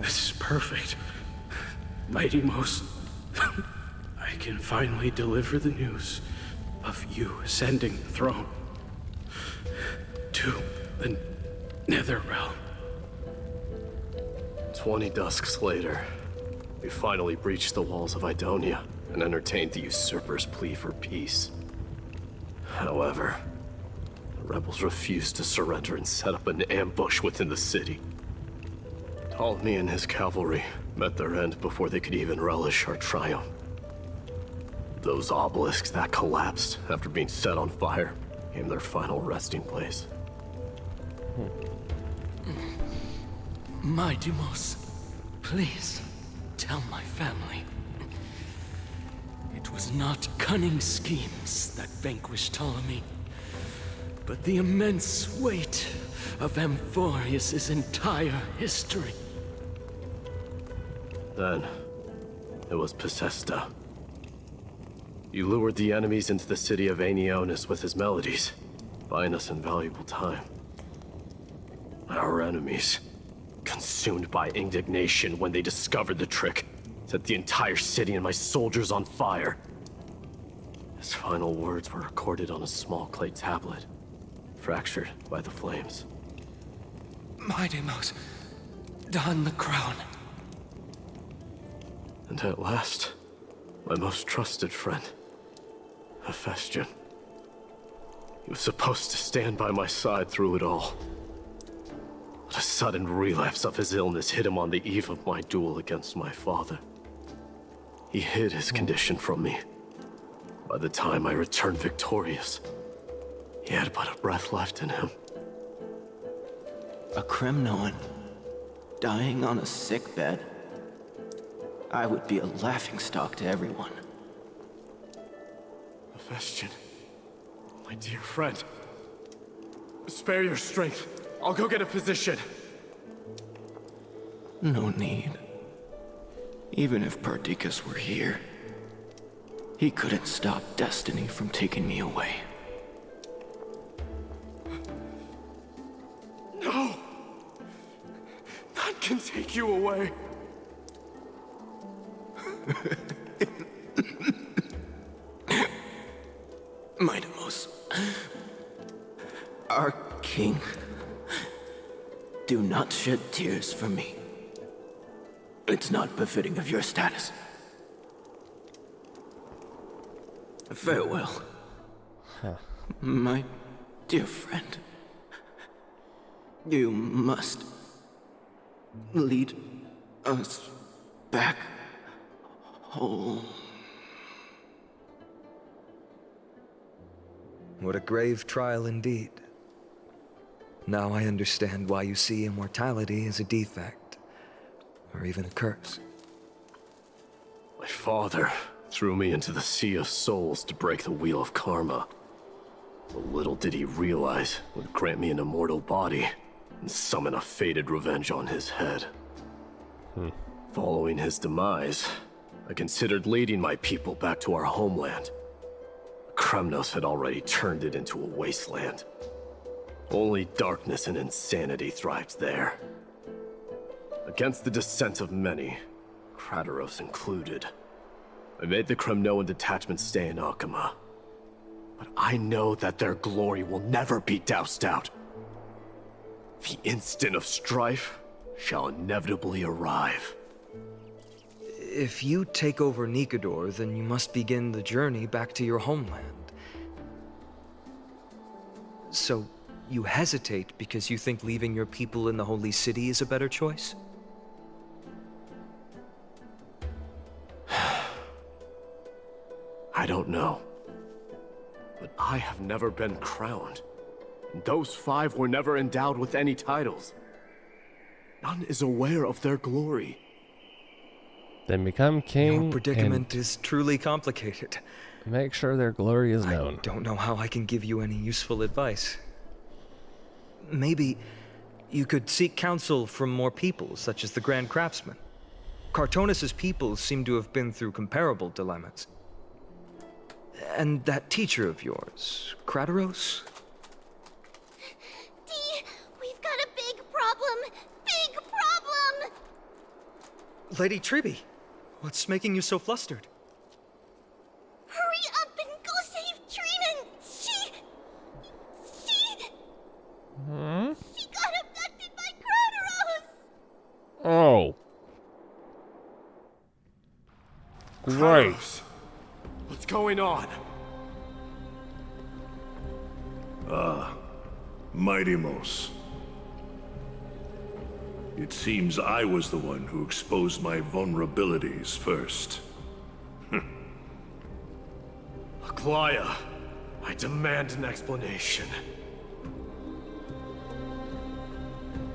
This is perfect. Mighty Most, I can finally deliver the news of you ascending the throne to the Netherrealm. 20 dusks later, we finally breached the walls of Idonia and entertained the usurper's plea for peace. However, the rebels refused to surrender and set up an ambush within the city. Ptolemy and his cavalry met their end before they could even relish our triumph. Those obelisks that collapsed after being set on fire became their final resting place. Maidimos, please tell my family. It was not cunning schemes that vanquished Ptolemy, but the immense weight of Amphorius' entire history. Then, it was Possesta. He lured the enemies into the city of Aenionis with his melodies, buying us invaluable time. Our enemies, consumed by indignation when they discovered the trick, set the entire city and my soldiers on fire. His final words were recorded on a small clay tablet, fractured by the flames. Maidimos, don the crown. And at last, my most trusted friend, Hephaestion. He was supposed to stand by my side through it all. But a sudden relapse of his illness hit him on the eve of my duel against my father. He hid his condition from me. By the time I returned victorious, he had but a breath left in him. A Kremnoan, dying on a sickbed. I would be a laughingstock to everyone. Hephaestion, my dear friend. Spare your strength. I'll go get a physician. No need. Even if Perdiccas were here, he couldn't stop destiny from taking me away. No! None can take you away. Maidimos, our king, do not shed tears for me. It's not befitting of your status. Farewell, my dear friend. You must lead us back whole. What a grave trial indeed. Now I understand why you see immortality as a defect, or even a curse. My father threw me into the sea of souls to break the wheel of karma. But little did he realize it would grant me an immortal body and summon a fated revenge on his head. Following his demise, I considered leading my people back to our homeland. Kremnos had already turned it into a wasteland. Only darkness and insanity thrived there. Against the dissent of many, Krateros included, I made the Kremnoan detachment stay in Akama. But I know that their glory will never be doused out. The instant of strife shall inevitably arrive. If you take over Nikedor, then you must begin the journey back to your homeland. So, you hesitate because you think leaving your people in the Holy City is a better choice? I don't know. But I have never been crowned. And those 5 were never endowed with any titles. None is aware of their glory. Then become king. Your predicament is truly complicated. Make sure their glory is known. I don't know how I can give you any useful advice. Maybe you could seek counsel from more people, such as the Grand Craftsman. Cartonis' people seem to have been through comparable dilemmas. And that teacher of yours, Krateros? Dee, we've got a big problem! Big problem! Lady Tribby, what's making you so flustered? Hurry up and go save Trina! She got abducted by Krateros! Oh. Great. What's going on? Maidimos. It seems I was the one who exposed my vulnerabilities first. Aglaya, I demand an explanation.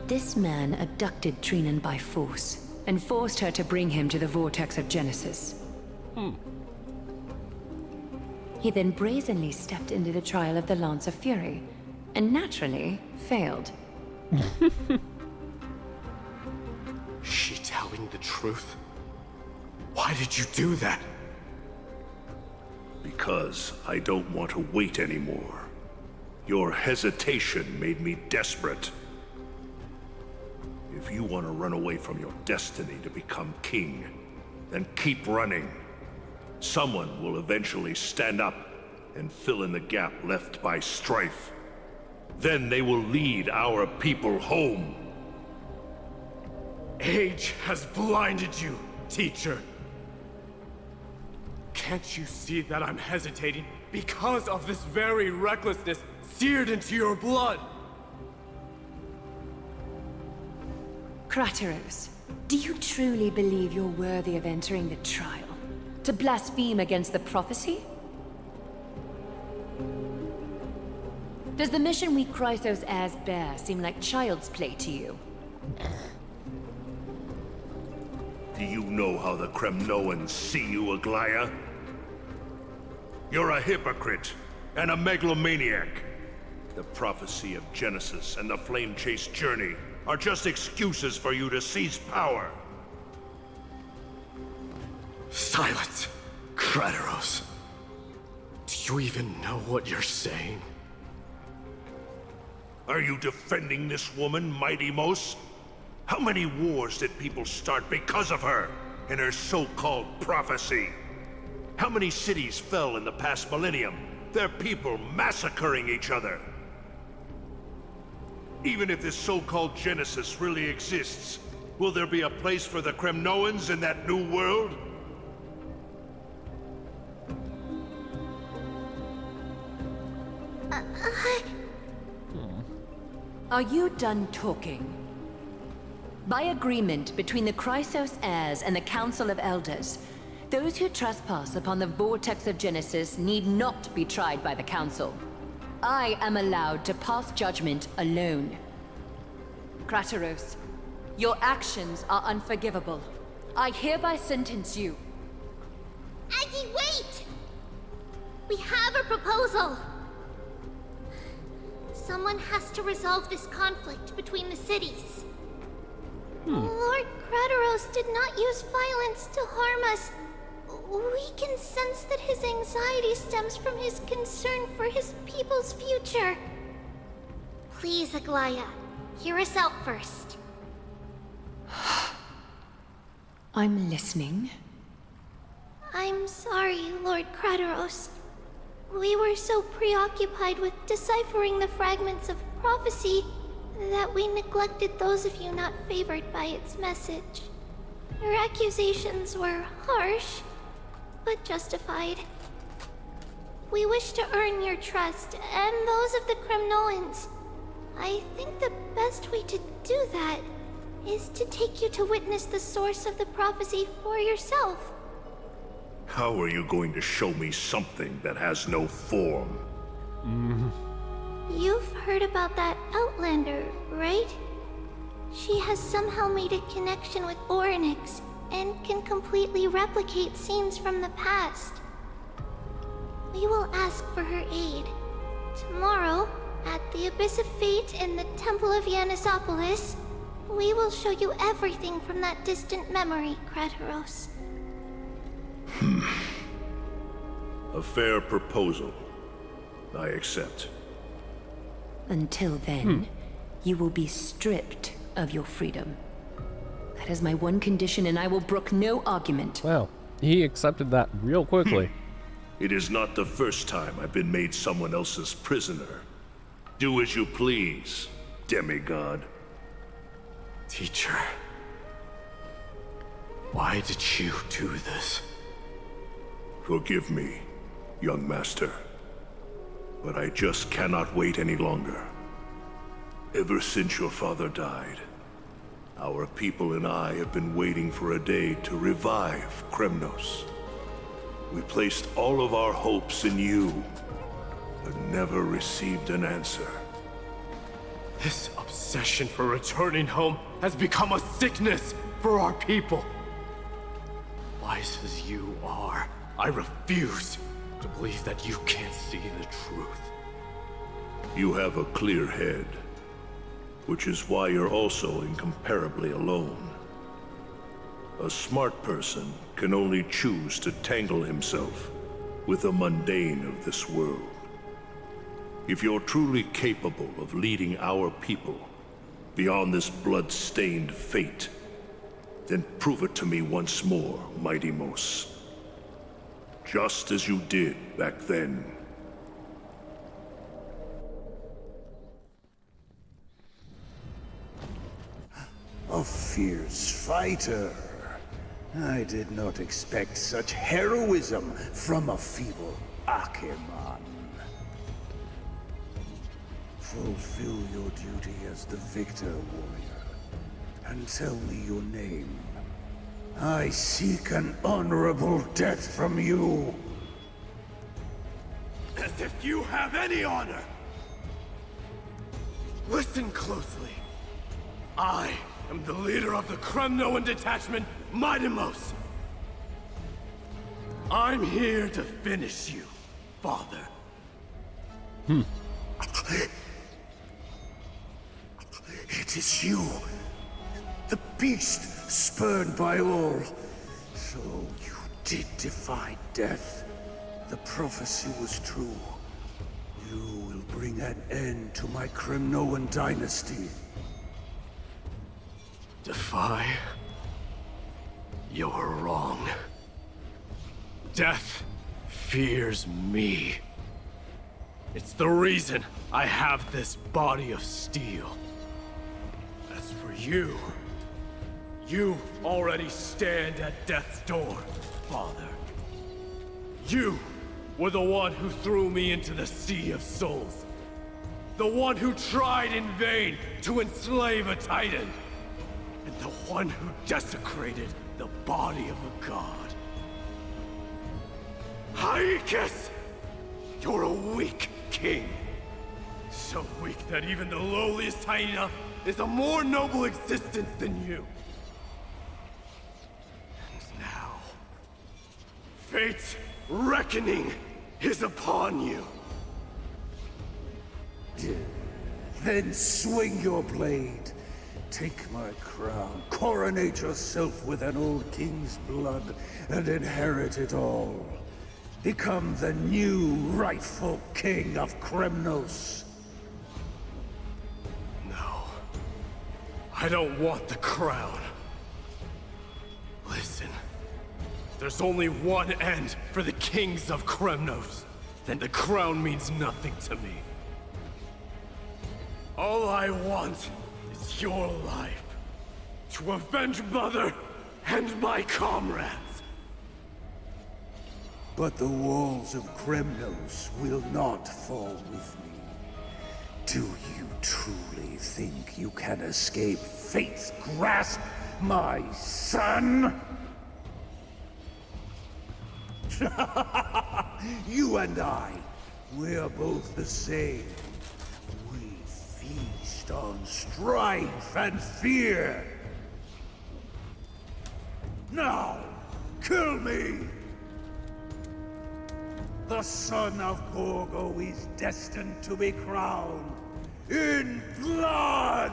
This man abducted Trinan by force, and forced her to bring him to the Vortex of Genesis. He then brazenly stepped into the trial of the Lance of Fury, and naturally failed. She telling the truth? Why did you do that? Because I don't want to wait anymore. Your hesitation made me desperate. If you want to run away from your destiny to become king, then keep running. Someone will eventually stand up and fill in the gap left by strife. Then they will lead our people home. Age has blinded you, teacher. Can't you see that I'm hesitating because of this very recklessness seared into your blood? Krateros, do you truly believe you're worthy of entering the trial? To blaspheme against the prophecy? Does the mission we Chrysos heirs bear seem like child's play to you? Do you know how the Kremnoans see you, Aglaya? You're a hypocrite and a megalomaniac. The prophecy of Genesis and the flame-chased journey are just excuses for you to seize power. Silence, Krateros. Do you even know what you're saying? Are you defending this woman, Maidimos? How many wars did people start because of her and her so-called prophecy? How many cities fell in the past millennium? Their people massacring each other. Even if this so-called Genesis really exists, will there be a place for the Kremnoans in that new world? Are you done talking? By agreement between the Chrysos heirs and the Council of Elders, Those who trespass upon the vortex of Genesis need not be tried by the Council. I am allowed to pass judgment alone. Krateros, your actions are unforgivable. I hereby sentence you. Aggie, wait! We have a proposal! Someone has to resolve this conflict between the cities. Lord Krateros did not use violence to harm us. We can sense that his anxiety stems from his concern for his people's future. Please, Aglaya, hear us out first. I'm listening. I'm sorry, Lord Krateros. We were so preoccupied with deciphering the fragments of prophecy that we neglected those of you not favored by its message. Your accusations were harsh, but justified. We wish to earn your trust and those of the Kremnoans. I think the best way to do that is to take you to witness the source of the prophecy for yourself. How are you going to show me something that has no form? You've heard about that Outlander, right? She has somehow made a connection with Orynyx and can completely replicate scenes from the past. We will ask for her aid. Tomorrow, at the Abyss of Fate in the Temple of Yanisopolis, we will show you everything from that distant memory, Krateros. A fair proposal. I accept. Until then, you will be stripped of your freedom. That is my one condition, and I will brook no argument. Well, he accepted that real quickly. It is not the first time I've been made someone else's prisoner. Do as you please, demigod. Teacher, why did you do this? Forgive me, young master. But I just cannot wait any longer. Ever since your father died, our people and I have been waiting for a day to revive Kremnos. We placed all of our hopes in you, but never received an answer. This obsession for returning home has become a sickness for our people. Wise as you are, I refuse to believe that you can't see the truth. You have a clear head, which is why you're also incomparably alone. A smart person can only choose to tangle himself with the mundane of this world. If you're truly capable of leading our people beyond this blood-stained fate, then prove it to me once more, Mighty Mos. Just as you did back then. A fierce fighter. I did not expect such heroism from a feeble Acheman. Fulfill your duty as the victor, warrior, and tell me your name. I seek an honorable death from you. As if you have any honor! Listen closely. I am the leader of the Kremnoan detachment, Maiden. I'm here to finish you, father. It is you, the beast spurned by all. So you did defy death. The prophecy was true. You will bring an end to my Kremnoan dynasty. Defy? You're wrong. Death fears me. It's the reason I have this body of steel. As for you, you already stand at death's door, father. You were the one who threw me into the Sea of Souls. The one who tried in vain to enslave a Titan. And the one who desecrated the body of a god. Aegis! You're a weak king. So weak that even the lowliest hyena is a more noble existence than you. And now, fate's reckoning is upon you. Then swing your blade. Take my crown. Coronate yourself with an old king's blood and inherit it all. Become the new rightful king of Kremnos. No. I don't want the crown. Listen. There's only one end for the kings of Kremnos. Then the crown means nothing to me. All I want is your life. To avenge Mother and my comrades. But the walls of Kremnos will not fall with me. Do you truly think you can escape fate's grasp, my son? You and I, we're both the same. We feast on strife and fear. Now, kill me! The son of Gorgo is destined to be crowned in blood!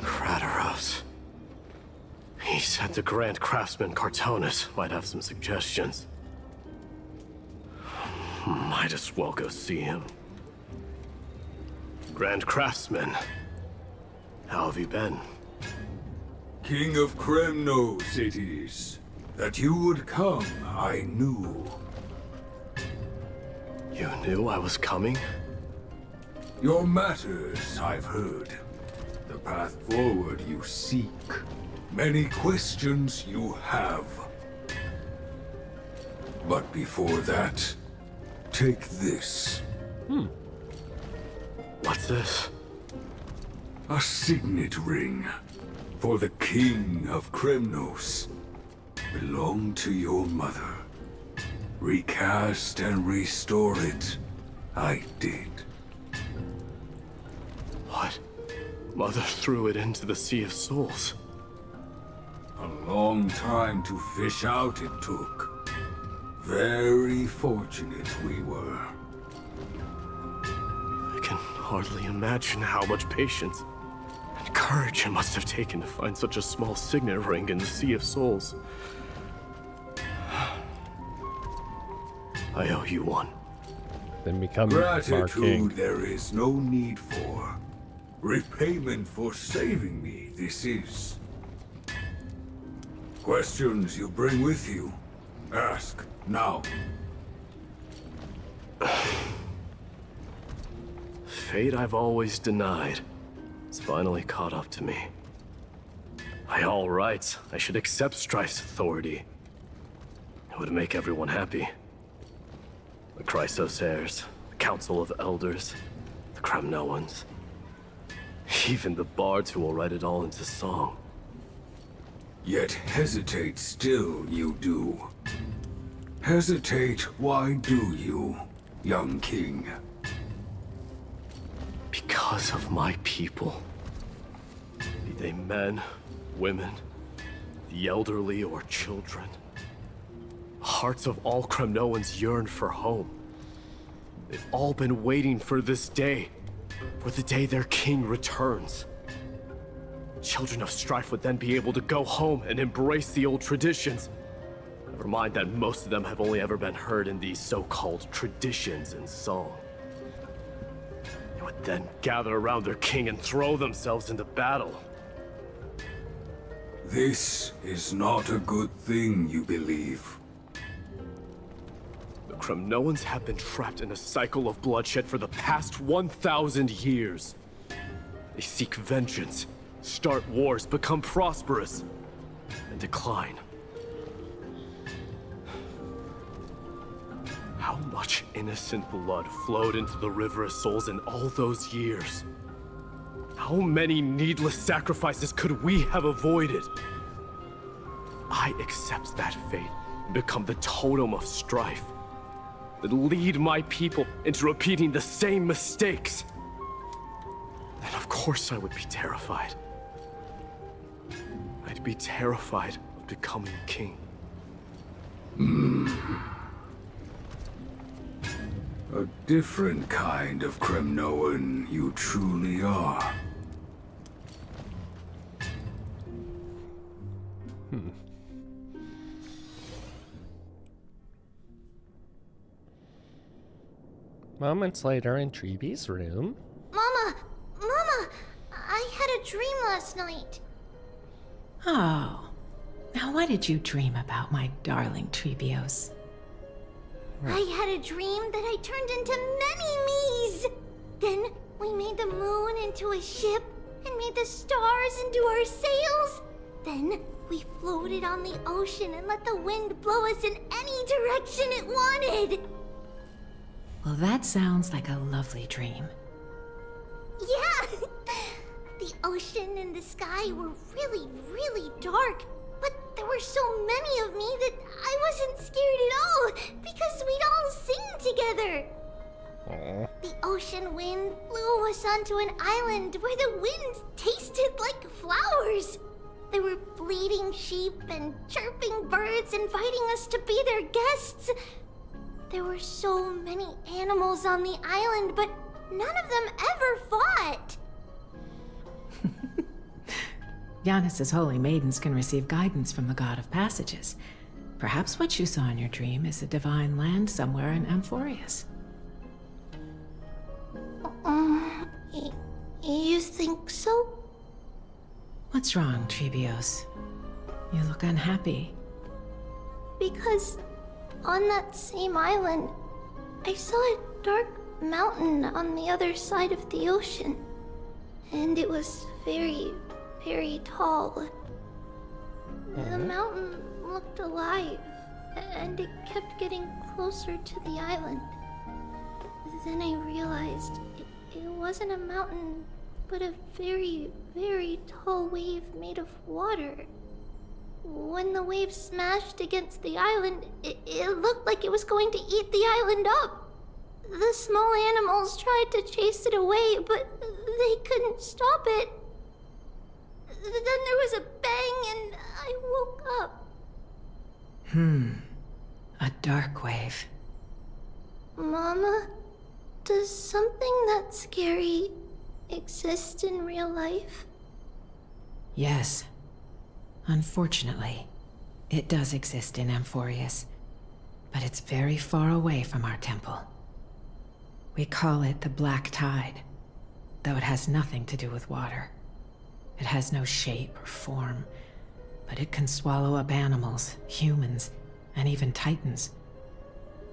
Kratos. He said the Grand Craftsman Cartonus might have some suggestions. Might as well go see him. Grand Craftsman, how have you been? King of Kremnos it is. That you would come, I knew. You knew I was coming? Your matters, I've heard. The path forward you seek. Many questions you have. But before that, take this. What's this? A signet ring. For the King of Kremnos. Belonged to your mother. Recast and restore it. I did. What? Mother threw it into the Sea of Souls. A long time to fish out it took. Very fortunate we were. I can hardly imagine how much patience and courage it must have taken to find such a small signet ring in the Sea of Souls. I owe you one. Then become our king. Gratitude there is no need for. Repayment for saving me, this is. Questions you bring with you? Ask, now. Fate I've always denied. It's finally caught up to me. By all rights, I should accept Strife's authority. It would make everyone happy. The Chrysos heirs, the Council of Elders, the Kremnoans. Even the bards who will write it all into song. Yet hesitate still you do. Hesitate, why do you, young king? Because of my people. Be they men, women, the elderly or children. The hearts of all Kremnoans yearn for home. They've all been waiting for this day. For the day their king returns. Children of Strife would then be able to go home and embrace the old traditions. Never mind that most of them have only ever been heard in these so-called traditions in song. They would then gather around their king and throw themselves into battle. This is not a good thing, you believe. The Kremnoans have been trapped in a cycle of bloodshed for the past 1,000 years. They seek vengeance, start wars, become prosperous, and decline. How much innocent blood flowed into the River of Souls in all those years? How many needless sacrifices could we have avoided? I accept that fate and become the totem of strife that lead my people into repeating the same mistakes. Then of course I would be terrified. I'd be terrified of becoming king. A different kind of Kremnoan you truly are. Moments later in Treebe's room. Mama! Mama! I had a dream last night. Oh. Now what did you dream about, my darling Treebios? I had a dream that I turned into many me's. Then we made the moon into a ship and made the stars into our sails. Then we floated on the ocean and let the wind blow us in any direction it wanted. Well, that sounds like a lovely dream. Yeah! The ocean and the sky were really, really dark. But there were so many of me that I wasn't scared at all, because we'd all sing together. Aww. The ocean wind blew us onto an island where the wind tasted like flowers. There were bleating sheep and chirping birds inviting us to be their guests. There were so many animals on the island, but none of them ever fought. Yanis's holy maidens can receive guidance from the God of Passages. Perhaps what you saw in your dream is a divine land somewhere in Amphorius. You think so? What's wrong, Treebios? You look unhappy. Because on that same island, I saw a dark mountain on the other side of the ocean. And it was very, very tall. The mountain looked alive, and it kept getting closer to the island. Then I realized it wasn't a mountain, but a very, very tall wave made of water. When the wave smashed against the island, it looked like it was going to eat the island up. The small animals tried to chase it away, but they couldn't stop it. Then there was a bang and I woke up. A dark wave. Mama, does something that scary exist in real life? Yes. Unfortunately, it does exist in Amphorius, but it's very far away from our temple. We call it the Black Tide, though it has nothing to do with water. It has no shape or form, but it can swallow up animals, humans, and even titans,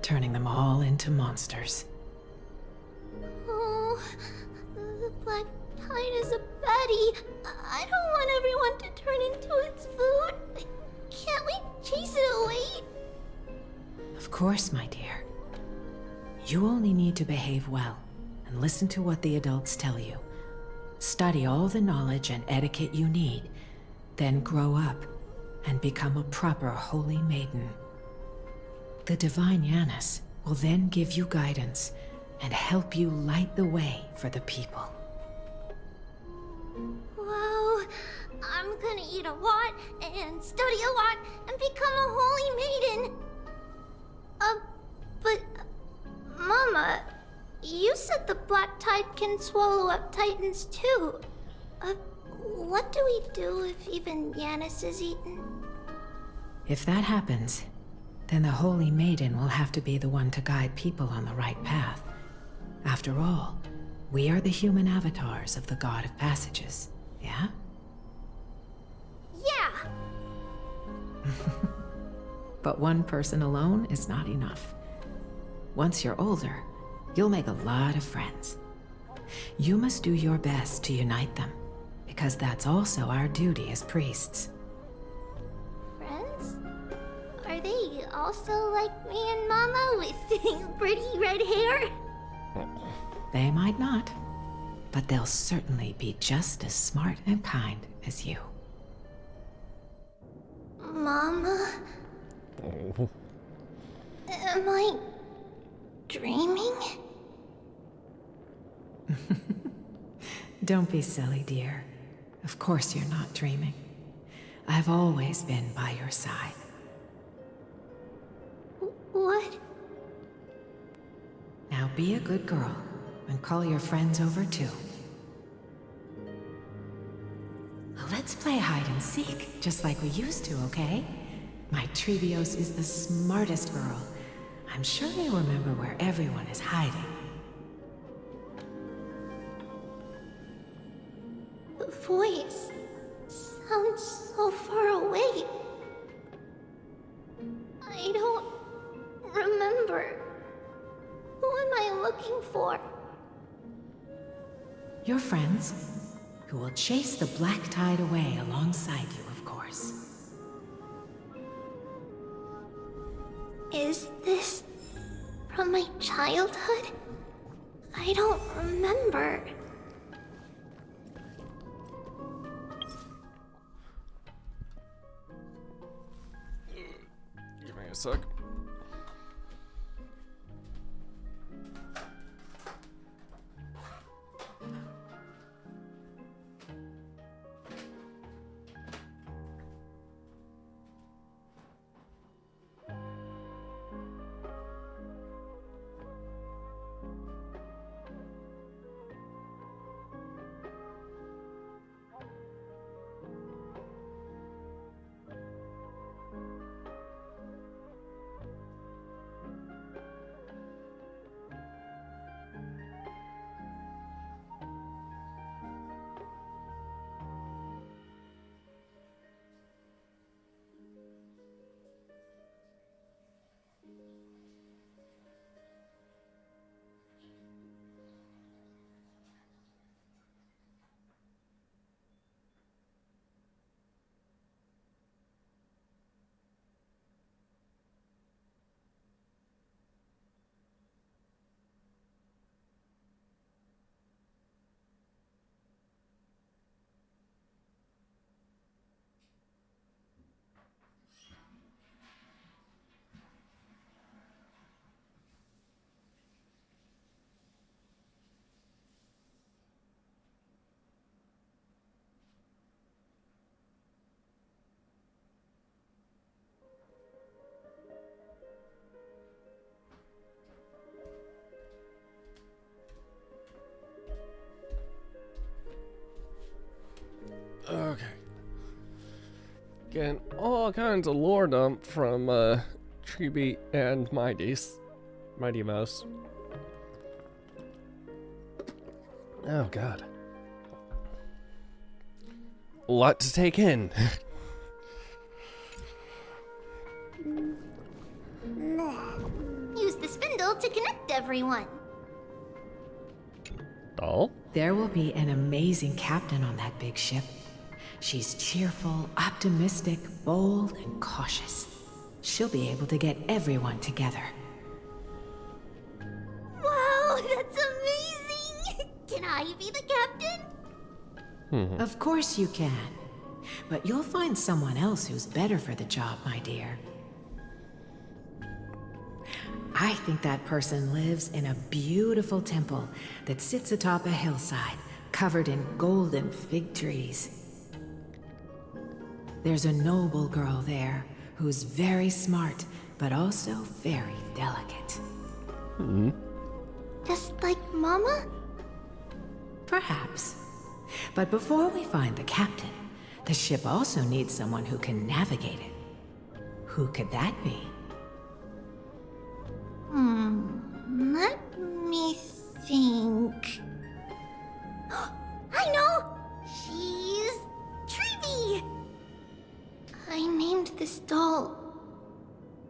turning them all into monsters. Oh, the Black Tide is a baddie. I don't want everyone to turn into its food. Can't we chase it away? Of course, my dear. You only need to behave well and listen to what the adults tell you. Study all the knowledge and etiquette you need, then grow up and become a proper holy maiden. The divine Yanis will then give you guidance and help you light the way for the people. Wow, I'm gonna eat a lot and study a lot and become a holy maiden. But Mama, you said the Black Tide can swallow up titans too. What do we do if even Yanis is eaten? If that happens, then the Holy Maiden will have to be the one to guide people on the right path. After all, we are the human avatars of the God of Passages, yeah? Yeah! But one person alone is not enough. Once you're older, you'll make a lot of friends. You must do your best to unite them, because that's also our duty as priests. Friends? Are they also also like me and Mama with pretty red hair? They might not, but they'll certainly be just as smart and kind as you. Mama? Oh. Am I dreaming? Don't be silly, dear. Of course you're not dreaming. I've always been by your side. What? Now be a good girl and call your friends over too. Let's play hide and seek, just like we used to, okay? My Trevios is the smartest girl. I'm sure you remember where everyone is hiding. The voice sounds so far away. I don't remember. Who am I looking for? Your friends, who will chase the black tide away alongside you, of course. Is this from my childhood? I don't remember. Give me a sec. Okay. Getting all kinds of lore dump from Treeby and Mighty Mouse. Oh god. A lot to take in. Use the spindle to connect everyone. Oh? There will be an amazing captain on that big ship. She's cheerful, optimistic, bold, and cautious. She'll be able to get everyone together. Wow, that's amazing! Can I be the captain? Of course you can. But you'll find someone else who's better for the job, my dear. I think that person lives in a beautiful temple that sits atop a hillside, covered in golden fig trees. There's a noble girl there who's very smart, but also very delicate. Just like Mama? Perhaps. But before we find the captain, the ship also needs someone who can navigate it. Who could that be? Let me think. I know! She's Treeby! I named this doll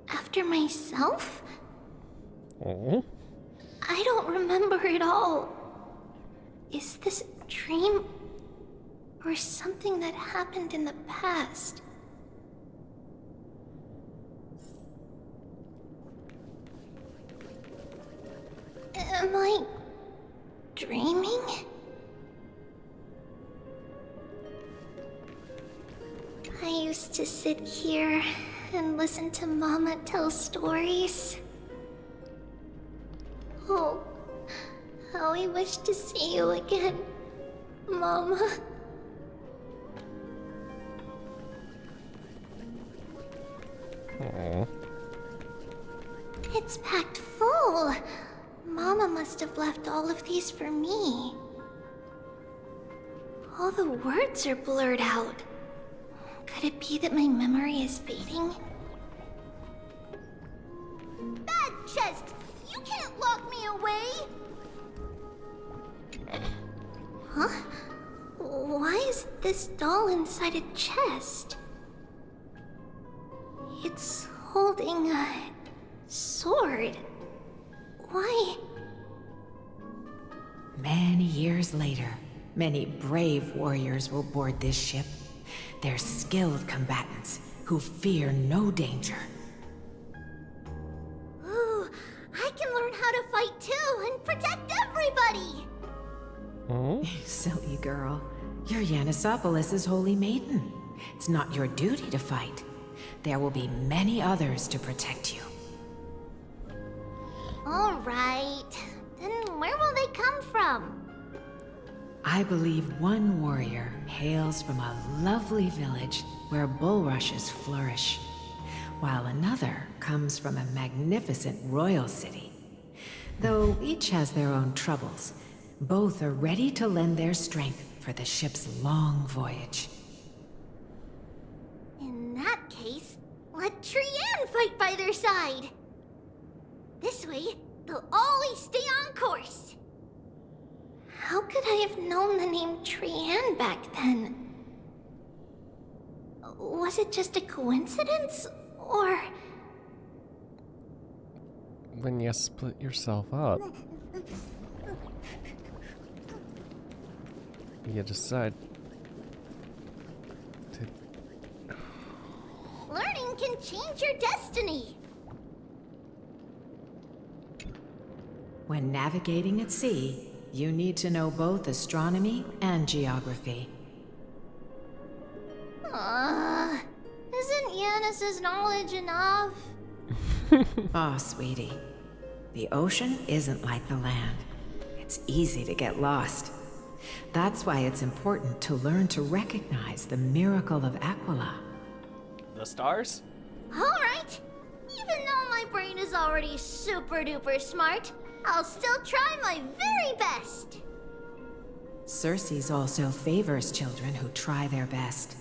after myself? Oh? I don't remember it all. Is this a dream? Or something that happened in the past? Am I dreaming? I used to sit here and listen to Mama tell stories. Oh, how I wish to see you again, Mama. Aww. It's packed full. Mama must have left all of these for me. All the words are blurred out. Could it be that my memory is fading? Bad chest! You can't lock me away! Huh? Why is this doll inside a chest? It's holding a sword. Why? Many years later, many brave warriors will board this ship. They're skilled combatants who fear no danger. Ooh, I can learn how to fight too and protect everybody! Oh? Silly girl. You're Yanisopoulos' holy maiden. It's not your duty to fight. There will be many others to protect you. Alright. Then where will they come from? I believe one warrior hails from a lovely village where bulrushes flourish, while another comes from a magnificent royal city. Though each has their own troubles, both are ready to lend their strength for the ship's long voyage. In that case, let Trianne fight by their side! This way, they'll always stay on course! How could I have known the name Trianne back then? Was it just a coincidence, or... When you split yourself up, you decide to... Learning can change your destiny! When navigating at sea, you need to know both astronomy and geography. Isn't Yanis's knowledge enough? Oh, sweetie. The ocean isn't like the land. It's easy to get lost. That's why it's important to learn to recognize the miracle of Aquila. The stars? Alright! Even though my brain is already super duper smart, I'll still try my very best! Circe also favors children who try their best.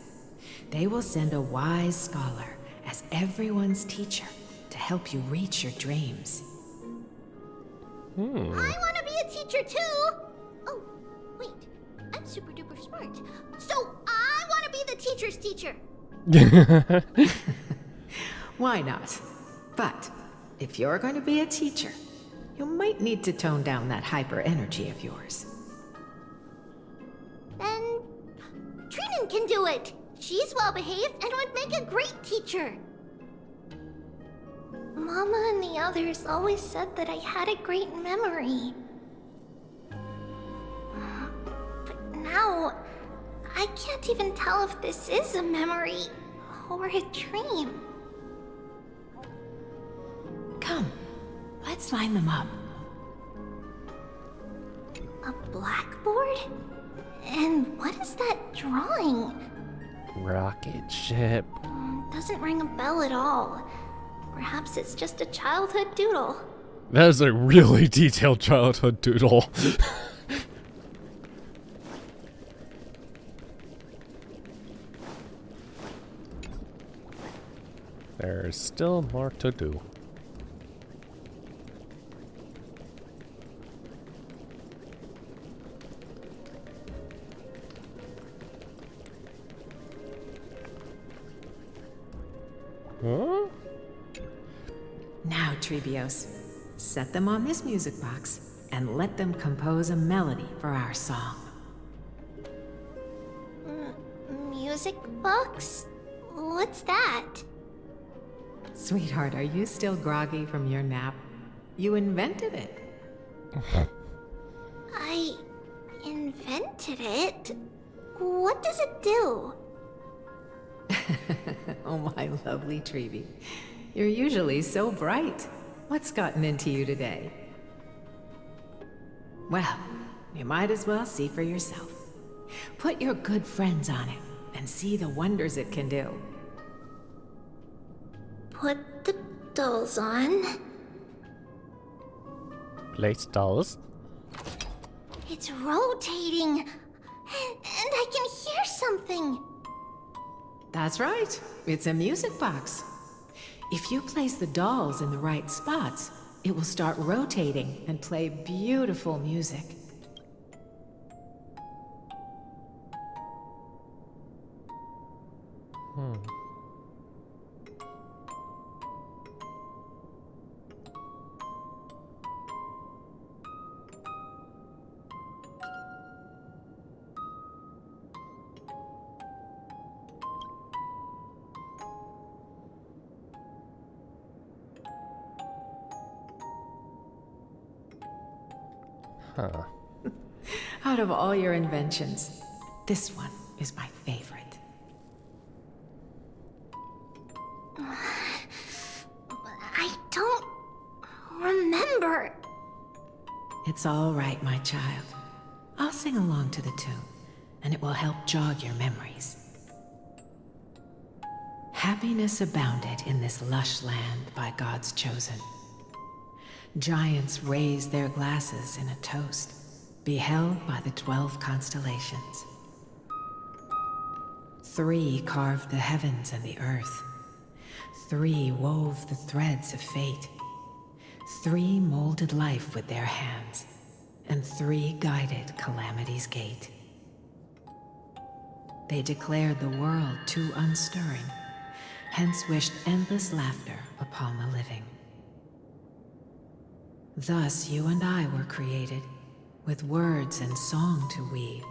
They will send a wise scholar as everyone's teacher to help you reach your dreams. I want to be a teacher too! Oh, wait. I'm super duper smart. So I want to be the teacher's teacher! Why not? But if you're going to be a teacher, you might need to tone down that hyper energy of yours. Then Trinan can do it! She's well behaved and would make a great teacher! Mama and the others always said that I had a great memory. But now, I can't even tell if this is a memory or a dream. Come, let's line them up. A blackboard? And what is that drawing? Rocket ship. Doesn't ring a bell at all. Perhaps it's just a childhood doodle. That is a really detailed childhood doodle. There's still more to do. Huh? Now, Trebios, set them on this music box and let them compose a melody for our song. Music box? What's that? Sweetheart, are you still groggy from your nap? You invented it. I invented it? What does it do? Oh, my lovely Treevee. You're usually so bright. What's gotten into you today? Well, you might as well see for yourself. Put your good friends on it and see the wonders it can do. Put the dolls on. Place dolls. It's rotating. And I can hear something. That's right. It's a music box. If you place the dolls in the right spots, it will start rotating and play beautiful music. Huh. Out of all your inventions, this one is my favorite. I don't remember. It's all right, my child. I'll sing along to the tune, and it will help jog your memories. Happiness abounded in this lush land by God's chosen. Giants raised their glasses in a toast, beheld by the 12 constellations. 3 carved the heavens and the earth. 3 wove the threads of fate. 3 molded life with their hands, and 3 guided calamity's gate. They declared the world too unstirring, hence wished endless laughter upon the living. Thus you and I were created, with words and song to weave,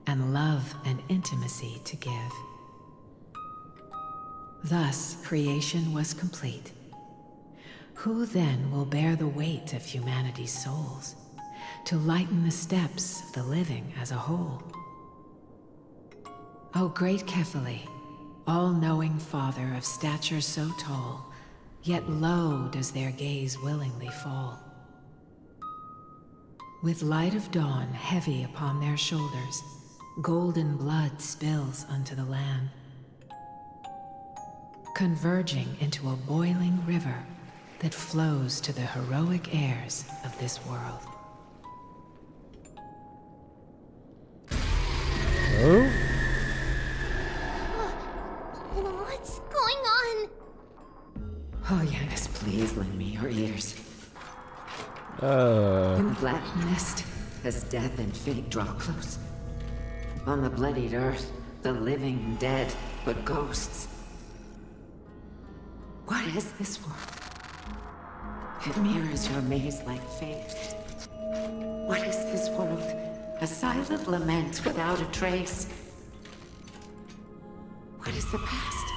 and love and intimacy to give. Thus creation was complete. Who then will bear the weight of humanity's souls, to lighten the steps of the living as a whole? O great Kefali, all-knowing Father of stature so tall, yet low does their gaze willingly fall. With light of dawn heavy upon their shoulders, golden blood spills unto the land, converging into a boiling river that flows to the heroic heirs of this world. Oh? What's going on? Oh, Yanis, please lend me your ears. In the black mist, as death and fate draw close. On the bloodied earth, the living and dead, but ghosts. What is this world? It mirrors your maze-like fate. What is this world? A silent lament without a trace. What is the past?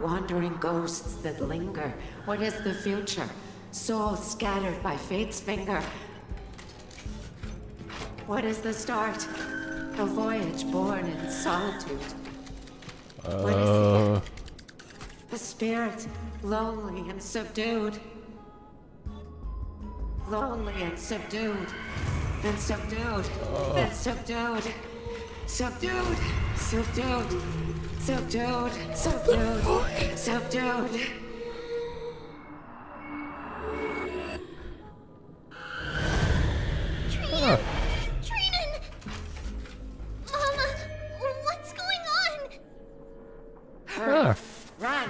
Wandering ghosts that linger. What is the future? Souls scattered by fate's finger. What is the start? A voyage born in solitude. What is the end? A spirit, lonely and subdued. Lonely and subdued. Then subdued. Then subdued. Subdued. Subdued. Subdued. Subdued. Subdued. Trinan! Mama, what's going on? Run!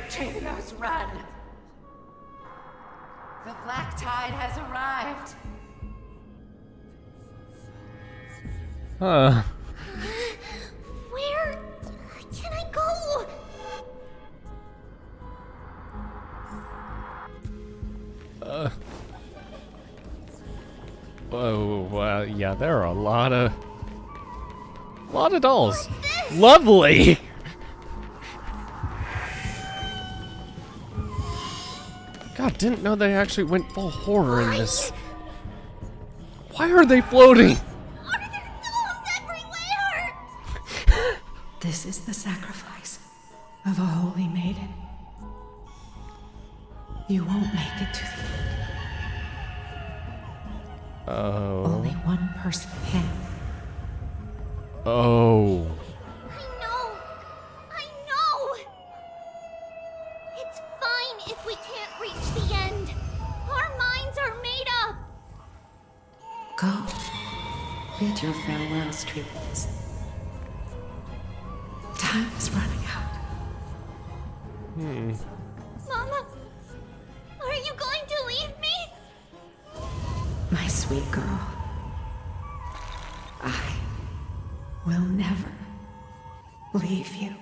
Traitors, run! The black tide has arrived! Where can I go? Oh, well, yeah, there are a lot of dolls. Lovely. God, didn't know they actually went full horror in this. Why are they floating? This is the sacrifice of a holy maiden. You won't make it to the end. Oh. Only one person can. Oh. I know! It's fine if we can't reach the end. Our minds are made up. Go. Bid your farewells, Trivius. Time is running out. Mama, are you going to leave me? My sweet girl. I will never leave you.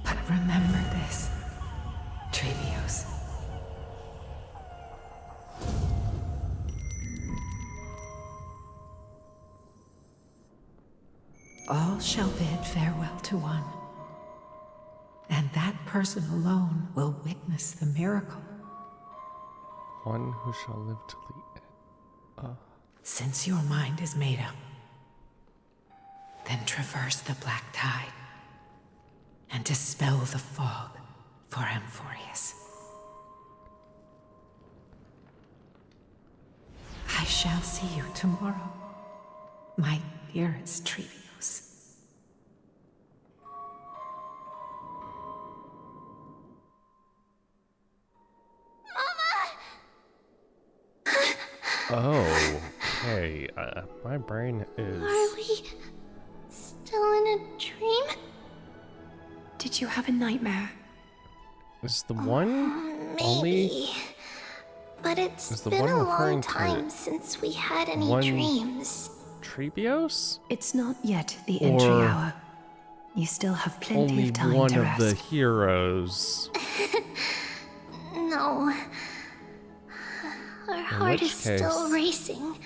But remember this, Trevios. All shall bid farewell to one, and that person alone will witness the miracle. One who shall live till the end. Since your mind is made up, then traverse the black tide and dispel the fog for Amphorius. I shall see you tomorrow, my dearest Trevios. Oh, okay. My brain is... Are we still in a dream? Did you have a nightmare? Is the one Maybe. only... But it's Is the been one a referring long to time since we had any one dreams. Trebios? It's not yet the entry Or hour. You still have plenty only of time one to of rest. the heroes? No. Our heart which is still case- racing.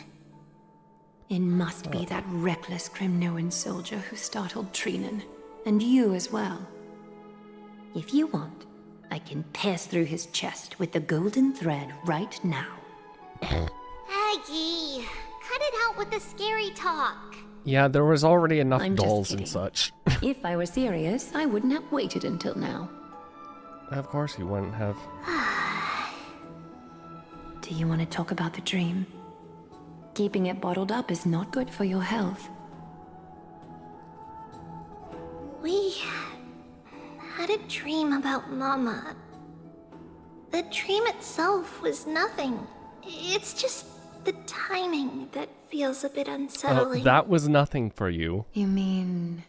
It must be that reckless Kremnoan soldier who startled Trinan. And you as well. If you want, I can pierce through his chest with the golden thread right now. Aggie, cut it out with the scary talk. Yeah, there was already enough I'm just dolls and kidding. such. If I were serious, I wouldn't have waited until now. Of course you wouldn't have. Do you want to talk about the dream? Keeping it bottled up is not good for your health. We had a dream about Mama. The dream itself was nothing. It's just the timing that feels a bit unsettling. That was nothing for you. You mean...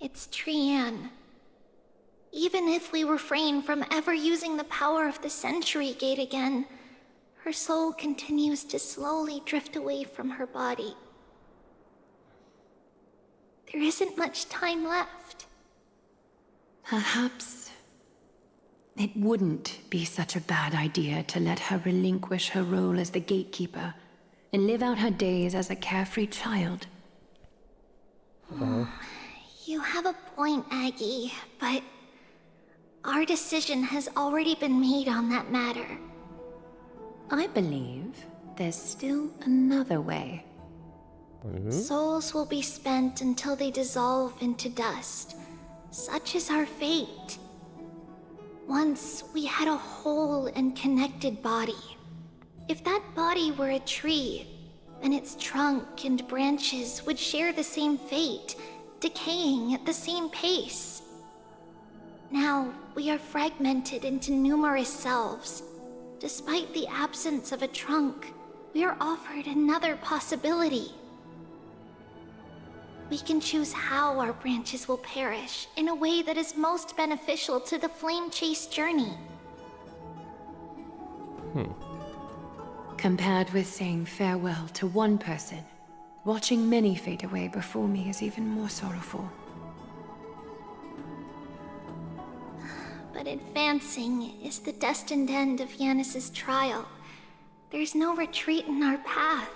It's Trian. Even if we refrain from ever using the power of the Century Gate again, her soul continues to slowly drift away from her body. There isn't much time left. Perhaps it wouldn't be such a bad idea to let her relinquish her role as the gatekeeper and live out her days as a carefree child. You have a point, Aggie, but our decision has already been made on that matter. I believe there's still another way. Souls will be spent until they dissolve into dust. Such is our fate. Once we had a whole and connected body. If that body were a tree, then its trunk and branches would share the same fate, decaying at the same pace. Now, we are fragmented into numerous selves. Despite the absence of a trunk, we are offered another possibility. We can choose how our branches will perish in a way that is most beneficial to the Flame Chase journey. Compared with saying farewell to one person, watching many fade away before me is even more sorrowful. But advancing is the destined end of Yanis's trial. There's no retreat in our path.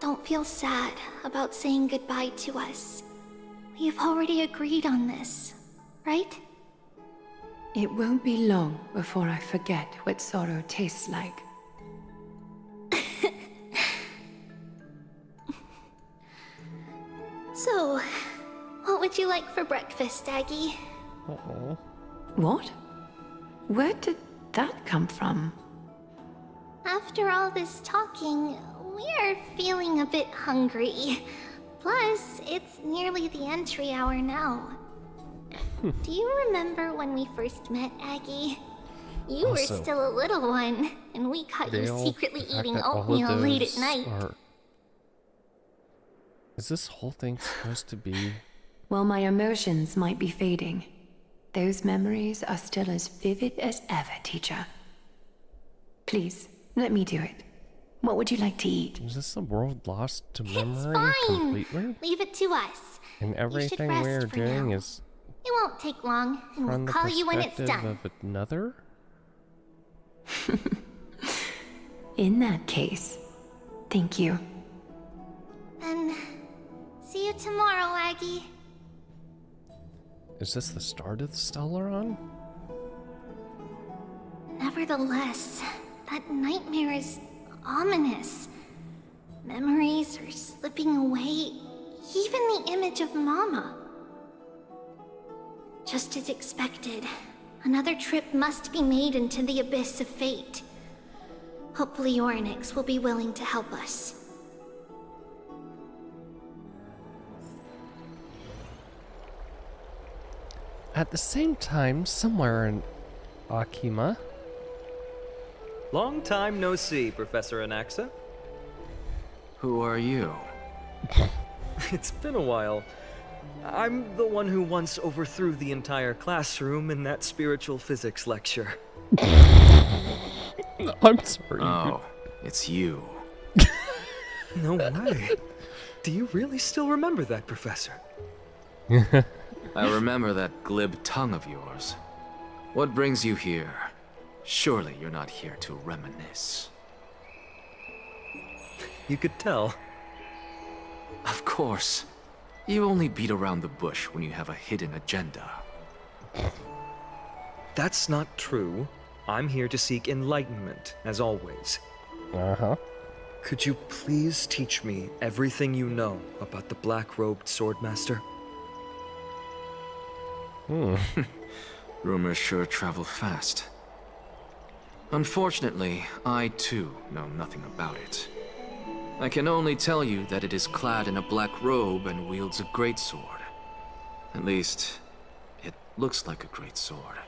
Don't feel sad about saying goodbye to us. We have already agreed on this, right? It won't be long before I forget what sorrow tastes like. So, what would you like for breakfast, Aggie? Uh-oh. What? Where did that come from? After all this talking, we are feeling a bit hungry. Plus, it's nearly the entry hour now. Do you remember when we first met, Aggie? You were Also, still a little one, and we caught you Dale, secretly the fact eating that all of oatmeal late at those night. Is this whole thing supposed to be... While my emotions might be fading, those memories are still as vivid as ever, teacher. Please, let me do it. What would you like to eat? Is this a world lost to memory Fine! completely? Leave it to us. And everything rest we're for doing now. is It won't take long, and from we'll the call you when it's perspective done. of another? In that case, thank you. Then, see you tomorrow, Aggie. Is this the start of the Stellaron? Nevertheless, that nightmare is ominous. Memories are slipping away, even the image of Mama. Just as expected, another trip must be made into the abyss of fate. Hopefully Orynyx will be willing to help us. At the same time, somewhere in Akima... Long time no see, Professor Anaxa. Who are you? It's been a while. I'm the one who once overthrew the entire classroom in that spiritual physics lecture. I'm sorry. Oh, it's you. No way. Do you really still remember that, Professor? I remember that glib tongue of yours. What brings you here? Surely you're not here to reminisce. You could tell. Of course. You only beat around the bush when you have a hidden agenda. That's not true. I'm here to seek enlightenment, as always. Uh-huh. Could you please teach me everything you know about the black-robed swordmaster? Rumors sure travel fast. Unfortunately, I too know nothing about it. I can only tell you that it is clad in a black robe and wields a greatsword. At least, it looks like a greatsword.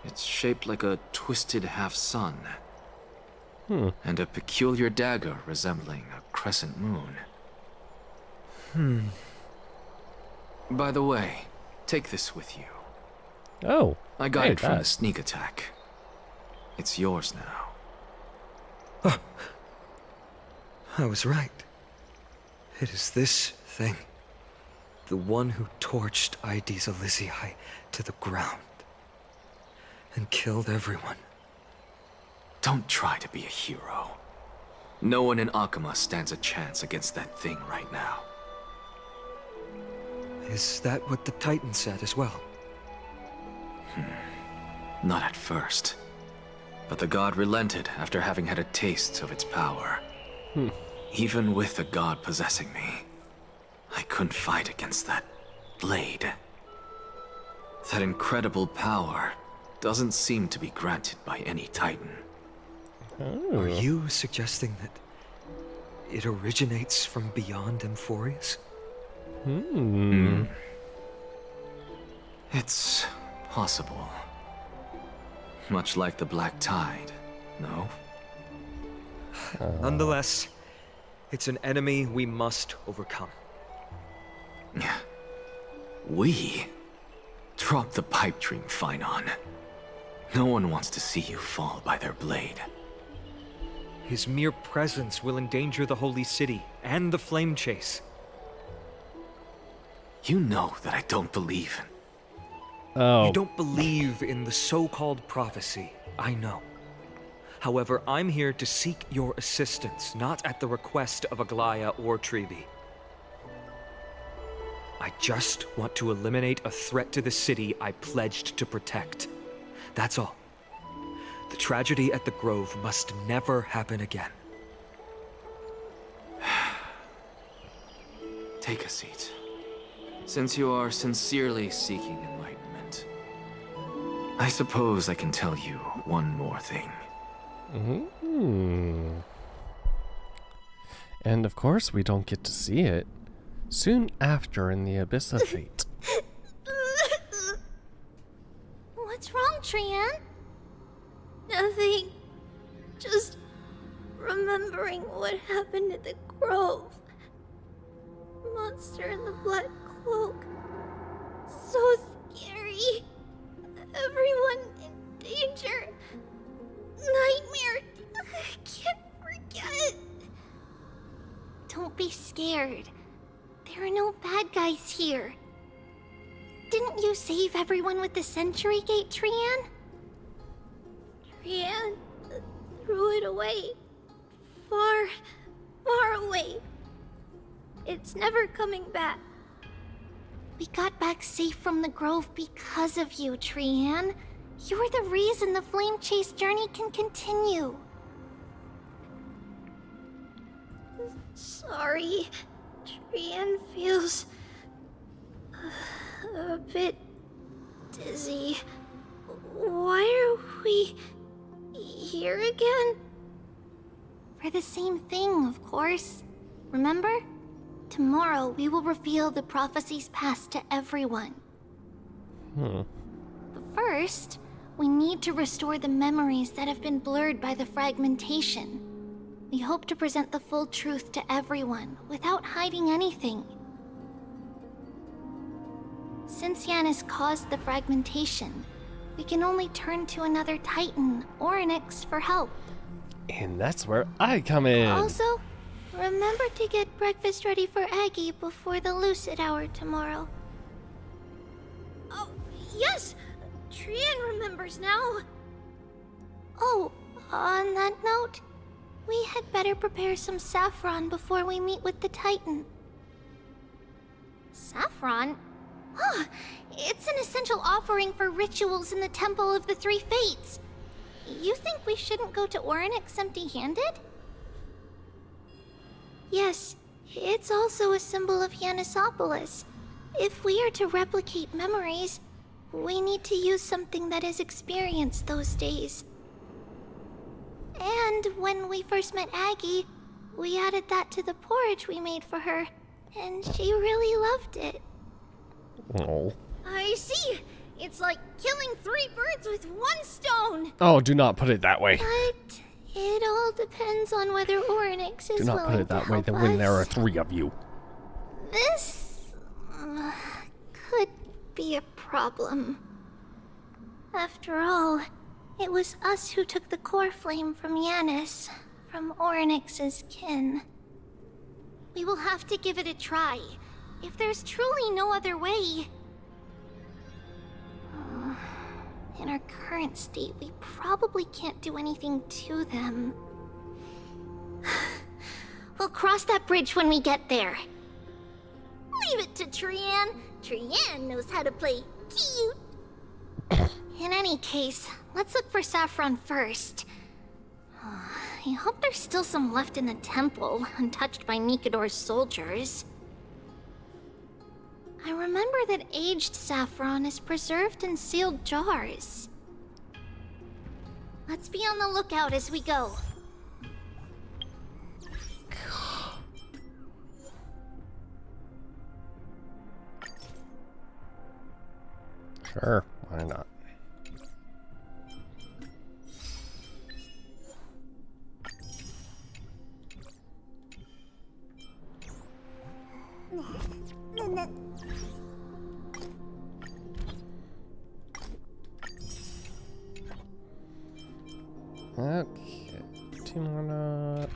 It's shaped like a twisted half-sun. And a peculiar dagger resembling a crescent moon. By the way, take this with you. Oh. I got hey, it from that. the sneak attack. It's yours now. I was right. It is this thing. The one who torched Aedes Elysiae to the ground. And killed everyone. Don't try to be a hero. No one in Akima stands a chance against that thing right now. Is that what the Titan said as well? Not at first. But the god relented after having had a taste of its power. Even with the god possessing me, I couldn't fight against that blade. That incredible power doesn't seem to be granted by any Titan. Are you suggesting that it originates from beyond Amphorius? It's possible. Much like the Black Tide, no? Nonetheless, it's an enemy we must overcome. We? Drop the pipe dream, Phynon. No one wants to see you fall by their blade. His mere presence will endanger the Holy City and the Flame Chase. You know that I don't believe. You don't believe in the so-called prophecy, I know. However, I'm here to seek your assistance, not at the request of Aglaya or Treeby. I just want to eliminate a threat to the city I pledged to protect. That's all. The tragedy at the Grove must never happen again. Take a seat. Since you are sincerely seeking enlightenment, I suppose I can tell you one more thing. And of course, we don't get to see it. Soon after, in the Abyss of Fate. What's wrong, Trian? Nothing. Just remembering what happened at the Grove. Monster in the black cloak. So scary. Everyone in danger. Nightmare. I can't forget. Don't be scared. There are no bad guys here. Didn't you save everyone with the Century Gate, Trian? Trian threw it away. Far, far away. It's never coming back. We got back safe from the Grove because of you, Trian. You're the reason the Flame Chase journey can continue. Sorry. Trian feels a bit dizzy. Why are we here again? For the same thing, of course. Remember? Tomorrow we will reveal the prophecies past to everyone. But first, we need to restore the memories that have been blurred by the fragmentation. We hope to present the full truth to everyone, without hiding anything. Since Yanis caused the fragmentation, we can only turn to another Titan, Orynyx, for help. And that's where I come in. Also, remember to get breakfast ready for Aggie before the Lucid Hour tomorrow. Oh, yes! Trian remembers now. Oh, on that note, we had better prepare some saffron before we meet with the Titan. Saffron? Huh, it's an essential offering for rituals in the Temple of the Three Fates. You think we shouldn't go to Orynyx empty-handed? Yes, it's also a symbol of Yanisopolis. If we are to replicate memories, we need to use something that has experienced those days. And when we first met Aggie, we added that to the porridge we made for her, and she really loved it. Oh. I see! It's like killing 3 birds with 1 stone! Oh, do not put it that way. But it all depends on whether Orynyx is Do not put it that way, then when there are 3 of you. This could be a problem. After all, it was us who took the core flame from Yanis, from Orynyx's kin. We will have to give it a try, if there's truly no other way. In our current state, we probably can't do anything to them. We'll cross that bridge when we get there. Leave it to Trian. Trian knows how to play cute. In any case, let's look for saffron first. I hope there's still some left in the temple, untouched by Nikador's soldiers. I remember that aged saffron is preserved in sealed jars. Let's be on the lookout as we go. Sure, why not? Okay, Timona.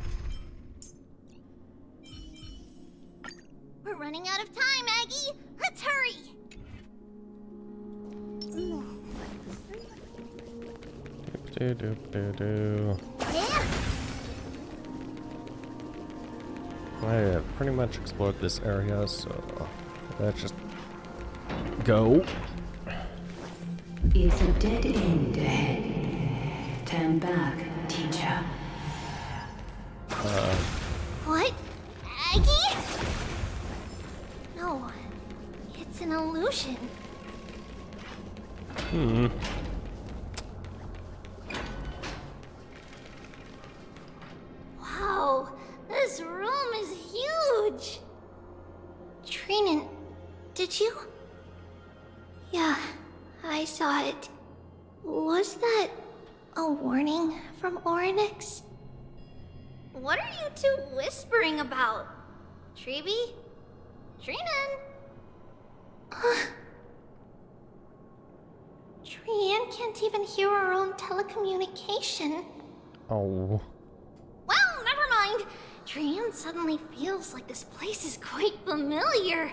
We're running out of time, Aggie. Let's hurry. Yeah. I have pretty much explored this area, so let's just go. It's a dead end ahead. Turn back, teacher. What? Aggie? No. solution. Wow, this room is huge! Trinan, did you? Yeah, I saw it. Was that a warning from Orynyx? What are you two whispering about? Treeby? Trinan? Trian can't even hear our own telecommunication. Oh. Well, never mind. Trian suddenly feels like this place is quite familiar.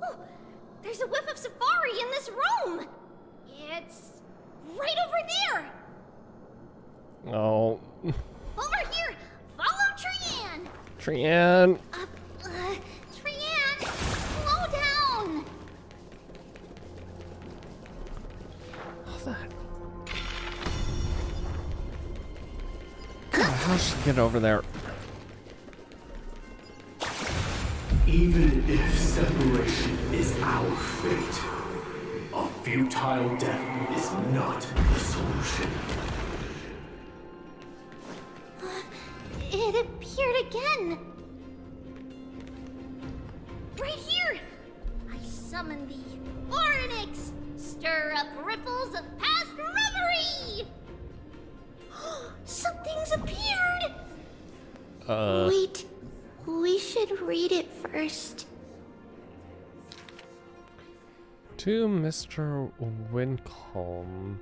Oh, there's a whiff of safari in this room. It's right over there. Oh. Over here. Follow Trian. Trian. Trian, slow down. God, how'd she get over there? Even if separation is our fate, a futile death is not the solution. It appeared again. Right here. I summon thee, Orynyx. Stir up ripples of past reverie. Something's appeared. Wait, we should read it first. To Mr. Wincombe.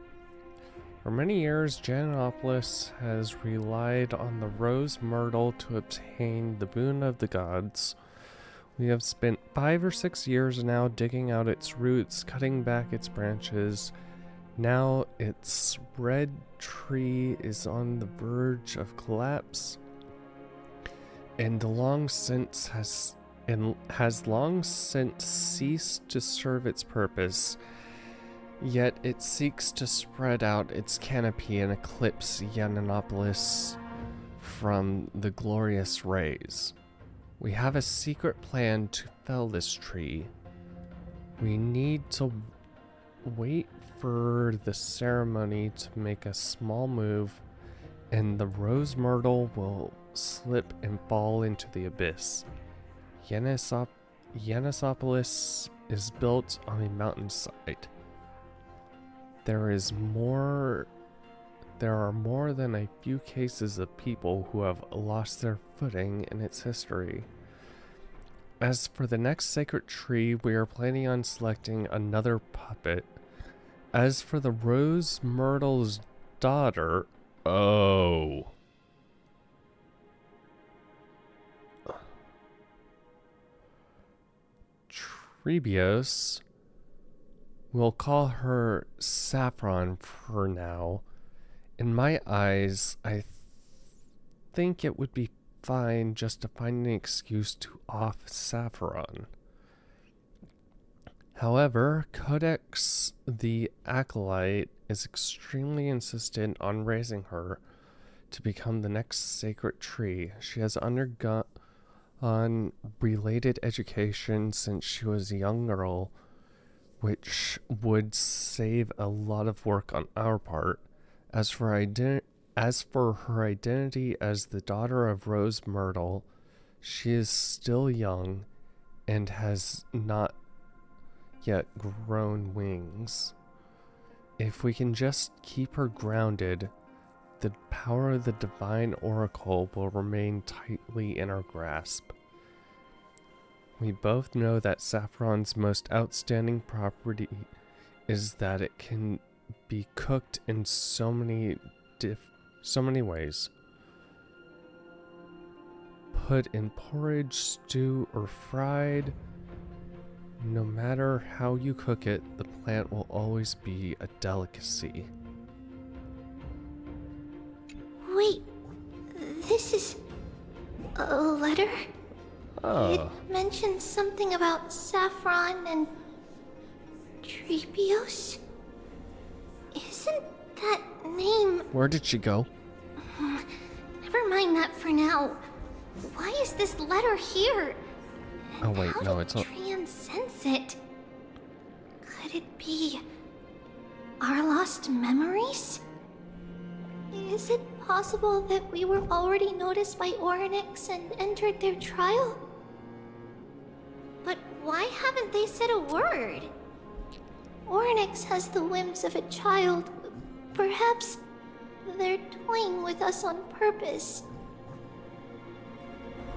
For many years, Janinopolis has relied on the rose myrtle to obtain the boon of the gods. We have spent 5 or 6 years now digging out its roots, cutting back its branches. Now its red tree is on the verge of collapse, and has long since ceased to serve its purpose. Yet it seeks to spread out its canopy and eclipse Janinopolis from the glorious rays. We have a secret plan to fell this tree. We need to wait for the ceremony to make a small move, and the rose myrtle will slip and fall into the abyss. Janinopolis is built on a mountainside. There are more than a few cases of people who have lost their footing in its history. As for the next sacred tree, we are planning on selecting another puppet. As for the rose myrtle's daughter, Trebios. We'll call her Saffron for now. In my eyes, I think it would be fine just to find an excuse to off Saffron. However, Codex the Acolyte is extremely insistent on raising her to become the next sacred tree. She has undergone related education since she was a young girl, which would save a lot of work on our part. As for her identity as the daughter of Rose Myrtle, she is still young and has not yet grown wings. If we can just keep her grounded, the power of the Divine Oracle will remain tightly in our grasp. We both know that Saffron's most outstanding property is that it can be cooked in so many ways. Put in porridge, stew, or fried. No matter how you cook it, the plant will always be a delicacy. Wait, this is a letter? Oh. It mentions something about Saffron and Trebios. Isn't that name... Where did she go? Never mind that for now. Why is this letter here? Oh wait, How no, did it's not. Trian sense it? Could it be our lost memories? Is it possible that we were already noticed by Orynyx and entered their trial? But why haven't they said a word? Orynyx has the whims of a child. Perhaps they're toying with us on purpose.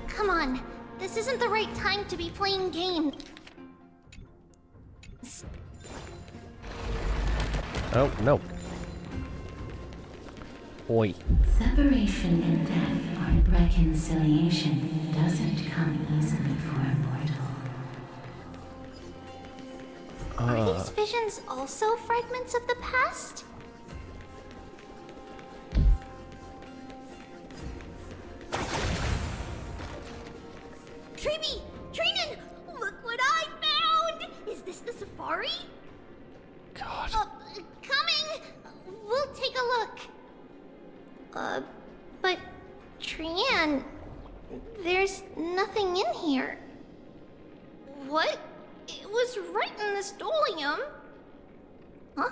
Come on, this isn't the right time to be playing games. Oh, no. Oi. Separation and death or reconciliation doesn't come easily for a mortal. Are these visions also fragments of the past? Treeby! Trinan! Look what I found! Is this the safari? God. Coming! We'll take a look. But Trian, there's nothing in here. What? It was right in the stolium. Huh?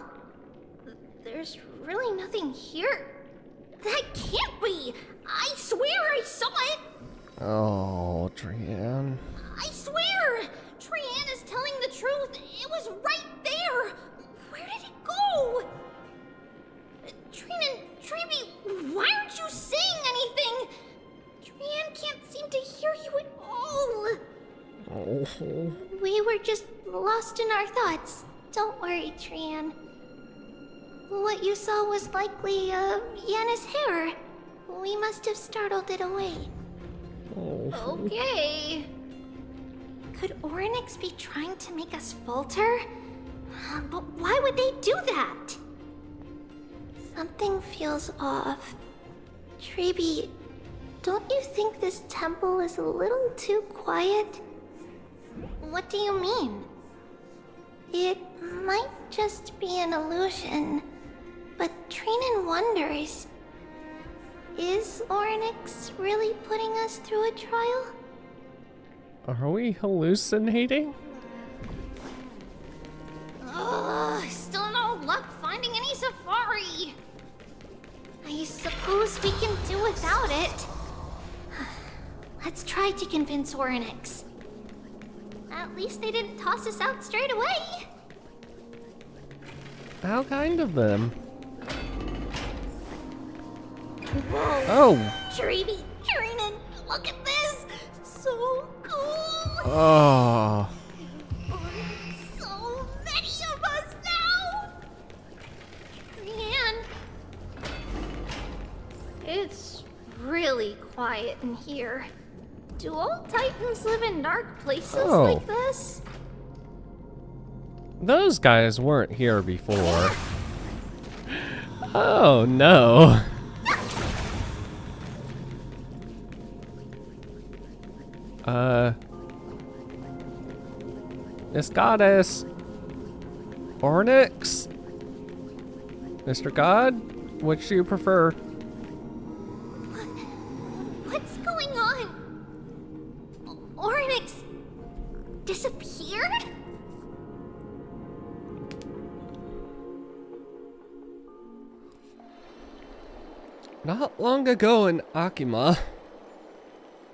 There's really nothing here. That can't be! I swear I saw it! Oh, Trian. I swear! Trian is telling the truth. It was right there. Where did it go? Trinan, Treeby, why aren't you saying anything? Trian can't seem to hear you at all. Oh. We were just lost in our thoughts. Don't worry, Trian. What you saw was likely, Yanna's hair. We must have startled it away. Oh. Okay. Could Orynyx be trying to make us falter? But why would they do that? Something feels off. Treeby, don't you think this temple is a little too quiet? What do you mean? It might just be an illusion, but Trinan wonders, is Orynyx really putting us through a trial? Are we hallucinating? Still no luck finding any safari. I suppose we can do without it. Let's try to convince Orynyx. At least they didn't toss us out straight away. How kind of them. Whoa. Oh. Treeby, Trinan, look at this. So cool. Oh. So many of us now. Trian. It's really quiet in here. Do all Titans live in dark places like this? Those guys weren't here before. Oh no. This goddess. Orynyx? Mr. God? Which do you prefer? What's going on? Orynyx disappeared? Not long ago in Akima.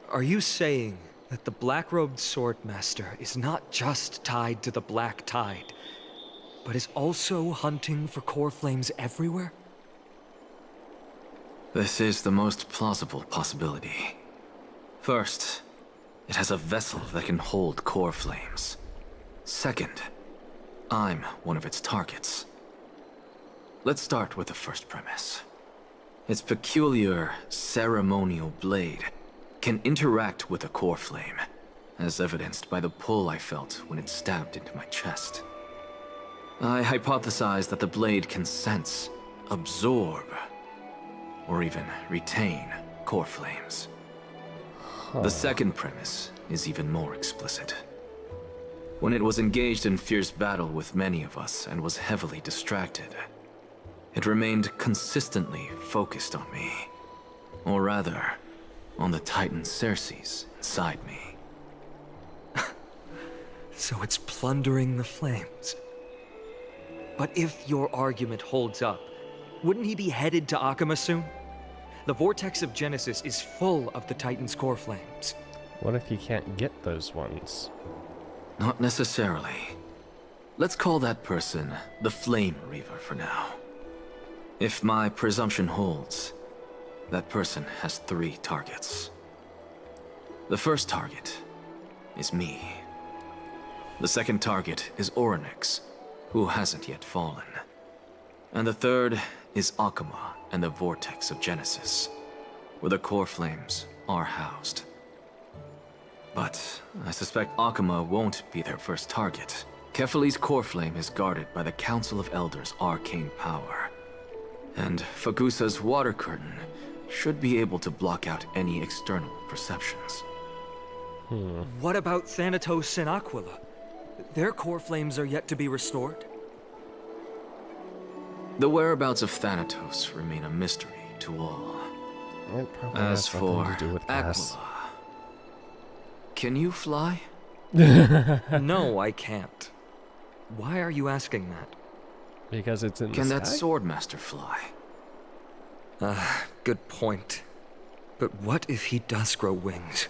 Are you saying that the black-robed swordmaster is not just tied to the Black Tide, but is also hunting for core flames everywhere? This is the most plausible possibility. First, it has a vessel that can hold core flames. Second, I'm one of its targets. Let's start with the first premise. Its peculiar ceremonial blade can interact with a core flame, as evidenced by the pull I felt when it stabbed into my chest. I hypothesized that the blade can sense, absorb, or even retain core flames. The second premise is even more explicit. When it was engaged in fierce battle with many of us and was heavily distracted, it remained consistently focused on me. Or rather, on the Titan Cersei's inside me. So it's plundering the flames. But if your argument holds up, wouldn't he be headed to Akama soon? The vortex of Genesis is full of the Titan's core flames. What if you can't get those ones? Not necessarily. Let's call that person the Flame Reaver for now. If my presumption holds, that person has 3 targets. The first target is me. The second target is Orynyx, who hasn't yet fallen. And the third is Akama and the Vortex of Genesis, where the core flames are housed. But I suspect Akama won't be their first target. Kefali's core flame is guarded by the Council of Elders' arcane power. And Fagusa's water curtain should be able to block out any external perceptions. What about Thanatos and Aquila? Their core flames are yet to be restored. The whereabouts of Thanatos remain a mystery to all. As for Aquila, can you fly? No, I can't. Why are you asking that? Because it's in the Can sky? that Swordmaster fly? Good point. But what if he does grow wings?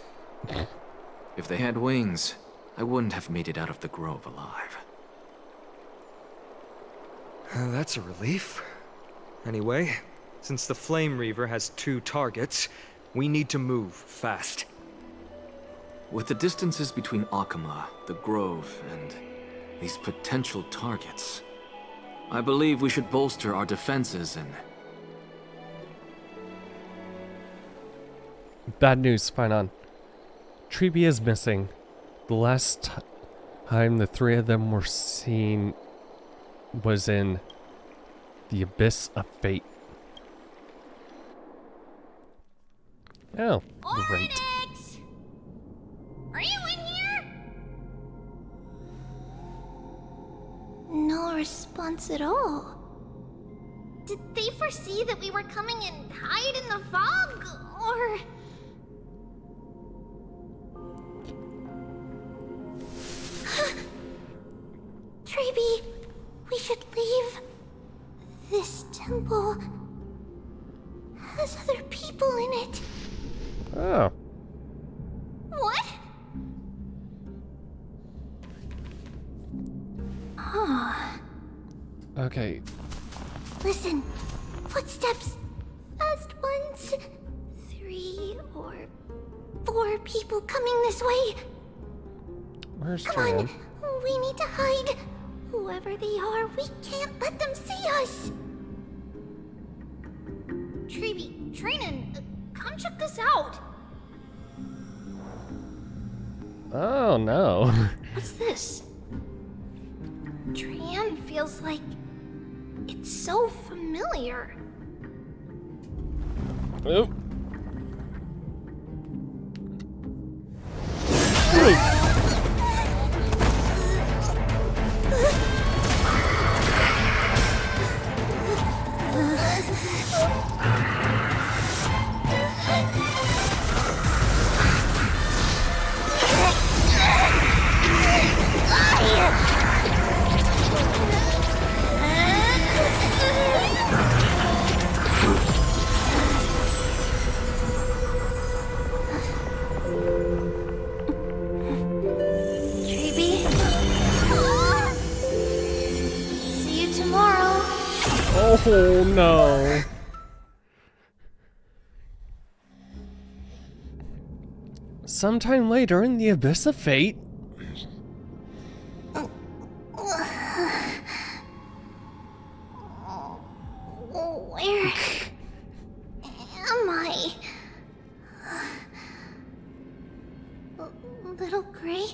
If they had wings, I wouldn't have made it out of the grove alive. That's a relief. Anyway, since the Flame Reaver has 2 targets, we need to move fast. With the distances between Akama, the grove, and these potential targets, I believe we should bolster our defenses and... Bad news, Finon. Treeby is missing. The last time the 3 of them were seen was in the Abyss of Fate. Oh, great. Orynyx! Are you in here? No response at all. Did they foresee that we were coming and hide in the fog, or... Treeby, we should leave. This temple has other people in it. Oh. What? Oh. Okay. Listen. Footsteps. Fast ones. 3 or 4 people coming this way. Where's Come Tran? on. We need to hide. Whoever they are, we can't let them see us. Treeby, Trainin, come check this out. Oh no. What's this? Trian feels like it's so familiar. Oh. Oh no. Sometime later in the Abyss of Fate. Where am I? Little Gray,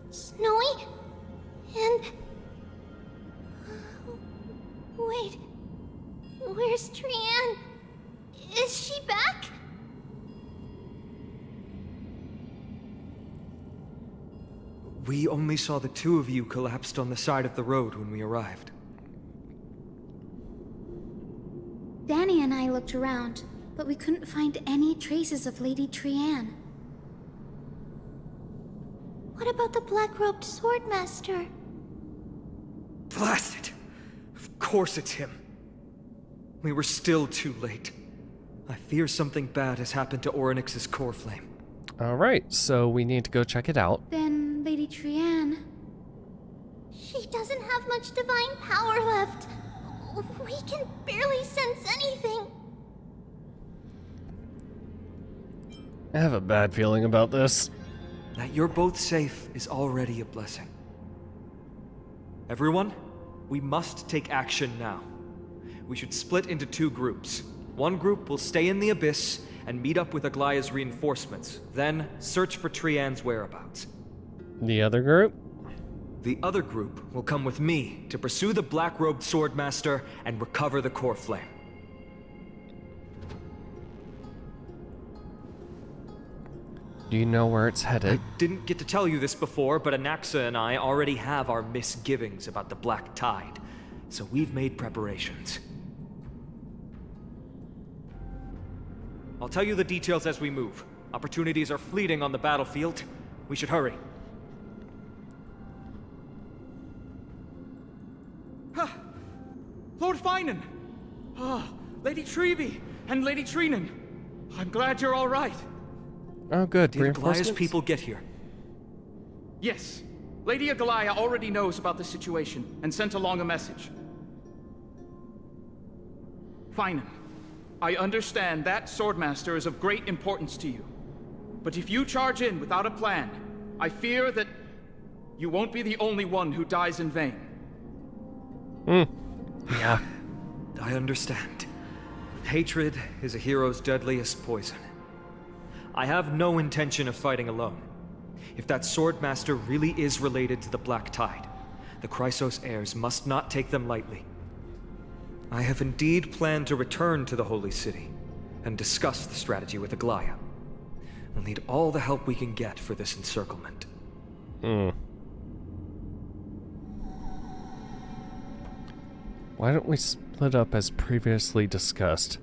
Snowy, and... Wait, where's Trian? Is she back? We only saw the 2 of you collapsed on the side of the road when we arrived. Danny and I looked around, but we couldn't find any traces of Lady Trian. What about the black-robed swordmaster? Blast it! Of course it's him. We were still too late. I fear something bad has happened to Orynyx's core flame. Alright, so we need to go check it out. Then, Lady Trianne... She doesn't have much divine power left. We can barely sense anything. I have a bad feeling about this. That you're both safe is already a blessing. Everyone, we must take action now. We should split into 2 groups. One group will stay in the Abyss and meet up with Aglaya's reinforcements, then search for Trianne's whereabouts. The other group? The other group will come with me to pursue the black-robed swordmaster and recover the core flame. Do you know where it's headed? I didn't get to tell you this before, but Anaxa and I already have our misgivings about the Black Tide, so we've made preparations. I'll tell you the details as we move. Opportunities are fleeting on the battlefield. We should hurry. Lord Finan! Lady Treby and Lady Trinan. I'm glad you're all right. Oh, good. Did Aglaya's people get here? Yes. Lady Aglaya already knows about the situation and sent along a message. Finan, I understand that Swordmaster is of great importance to you. But if you charge in without a plan, I fear that you won't be the only one who dies in vain. Yeah. I understand. Hatred is a hero's deadliest poison. I have no intention of fighting alone. If that Swordmaster really is related to the Black Tide, the Chrysos heirs must not take them lightly. I have indeed planned to return to the Holy City and discuss the strategy with Aglaya. We'll need all the help we can get for this encirclement. Why don't we split up as previously discussed?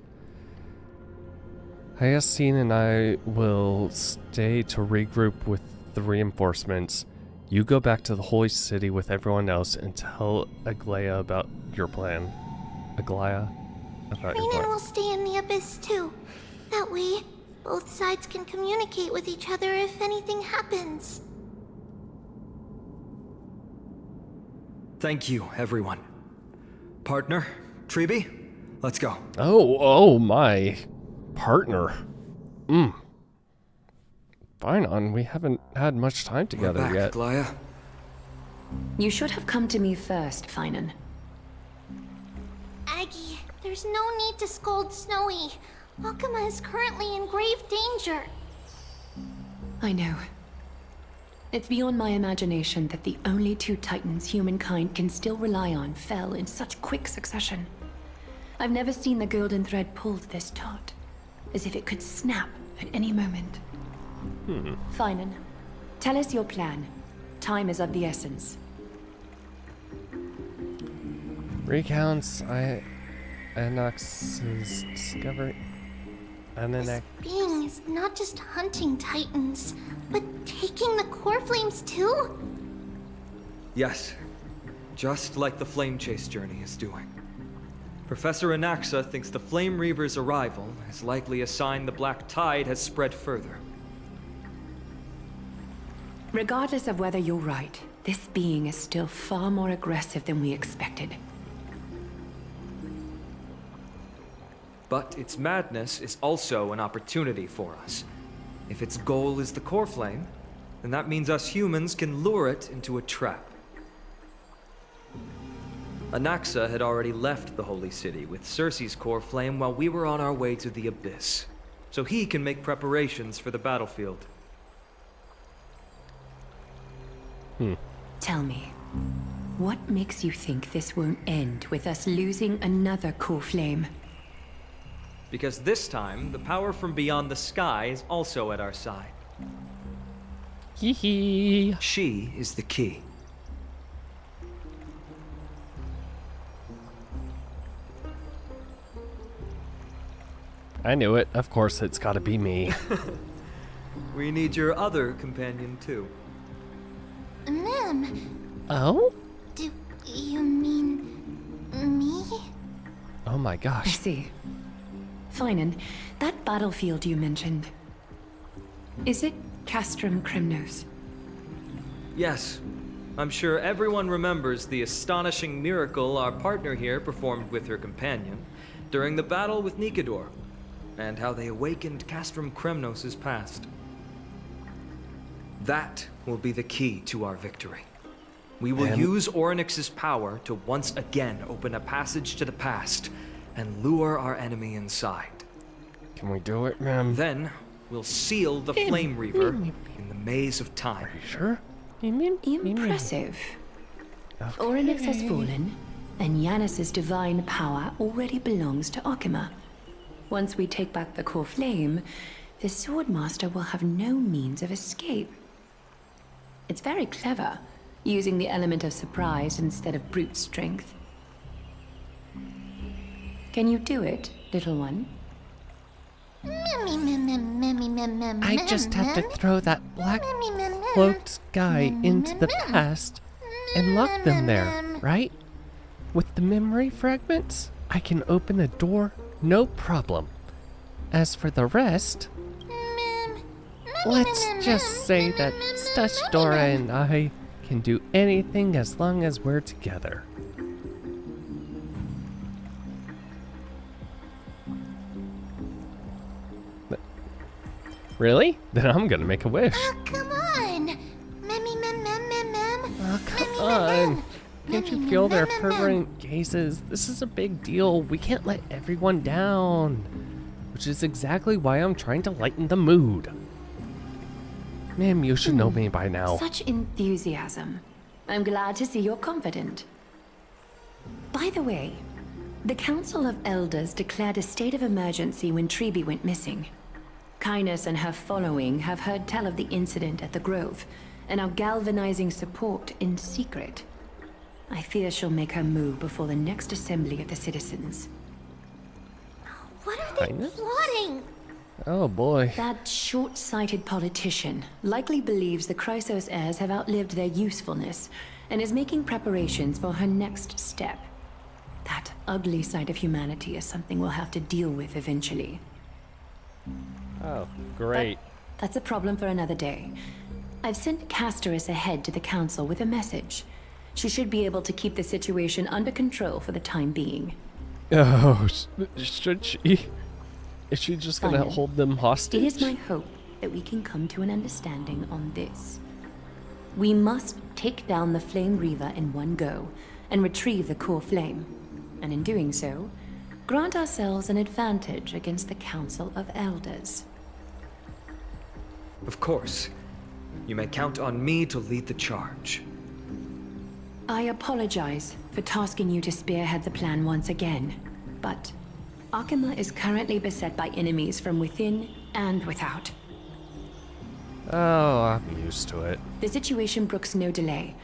Hyacine and I will stay to regroup with the reinforcements. You go back to the Holy City with everyone else and tell Aglaya about your plan. Aglaya? About your Trinan plan. will stay in the Abyss too. That way, both sides can communicate with each other if anything happens. Thank you, everyone. Partner, Treby, let's go. Oh my. Partner. Fine on, we haven't had much time together We're back, yet. Aglaya. You should have come to me first, Finan. Aggie, there's no need to scold Snowy. Akama is currently in grave danger. I know. It's beyond my imagination that the only 2 titans humankind can still rely on fell in such quick succession. I've never seen the golden thread pulled this taut, as if it could snap at any moment. Finan, tell us your plan. Time is of the essence. Recounts Inox's discovery. And then Being is not just hunting titans, but taking the core flames too? Yes, just like the Flame Chase journey is doing. Professor Anaxa thinks the Flame Reaver's arrival is likely a sign the Black Tide has spread further. Regardless of whether you're right, this being is still far more aggressive than we expected. But its madness is also an opportunity for us. If its goal is the core flame, then that means us humans can lure it into a trap. Anaxa had already left the Holy City with Cersei's core flame while we were on our way to the Abyss, so he can make preparations for the battlefield. Tell me, what makes you think this won't end with us losing another core flame? Because this time, the power from beyond the sky is also at our side. Hee. She is the key. I knew it. Of course, it's gotta be me. We need your other companion, too. Oh? Do you mean me? Oh my I gosh. see. Finan, that battlefield you mentioned. Is it Castrum Kremnos? Yes. I'm sure everyone remembers the astonishing miracle our partner here performed with her companion during the battle with Nikador, and how they awakened Castrum Kremnos' past. That will be the key to our victory. We will use Orynyx's power to once again open a passage to the past and lure our enemy inside. Can we do it, ma'am? Then we'll seal the Flame Reaver in the maze of time. Are you sure? Impressive. Orynyx has fallen, and Yanis's divine power already belongs to Okima. Once we take back the core flame, the Swordmaster will have no means of escape. It's very clever, using the element of surprise instead of brute strength. Can you do it, little one? I just have to throw that black cloaked guy into the past and lock them there, right? With the memory fragments, I can open a door, no problem. As for the rest, let's just say that Dora and I can do anything as long as we're together. Really? Then I'm gonna make a wish. Oh, come on! Oh, come on! Can't you feel their fervent gazes? This is a big deal. We can't let everyone down. Which is exactly why I'm trying to lighten the mood. Ma'am, you should know me by now. Such enthusiasm. I'm glad to see you're confident. By the way, the Council of Elders declared a state of emergency when Treeby went missing. Kynus and her following have heard tell of the incident at the Grove, and are galvanizing support in secret. I fear she'll make her move before the next assembly of the citizens. What are they plotting? Oh boy. That short-sighted politician likely believes the Chrysos heirs have outlived their usefulness, and is making preparations for her next step. That ugly side of humanity is something we'll have to deal with eventually. Oh, great. But that's a problem for another day. I've sent Casterus ahead to the council with a message. She should be able to keep the situation under control for the time being. Oh, should she? Is she just gonna hold them hostage? It is my hope that we can come to an understanding on this. We must take down the Flame Reaver in one go, and retrieve the core flame. And in doing so, grant ourselves an advantage against the Council of Elders. Of course. You may count on me to lead the charge. I apologize for tasking you to spearhead the plan once again, but Okima is currently beset by enemies from within and without. Oh, I'm used to it. The situation brooks no delay,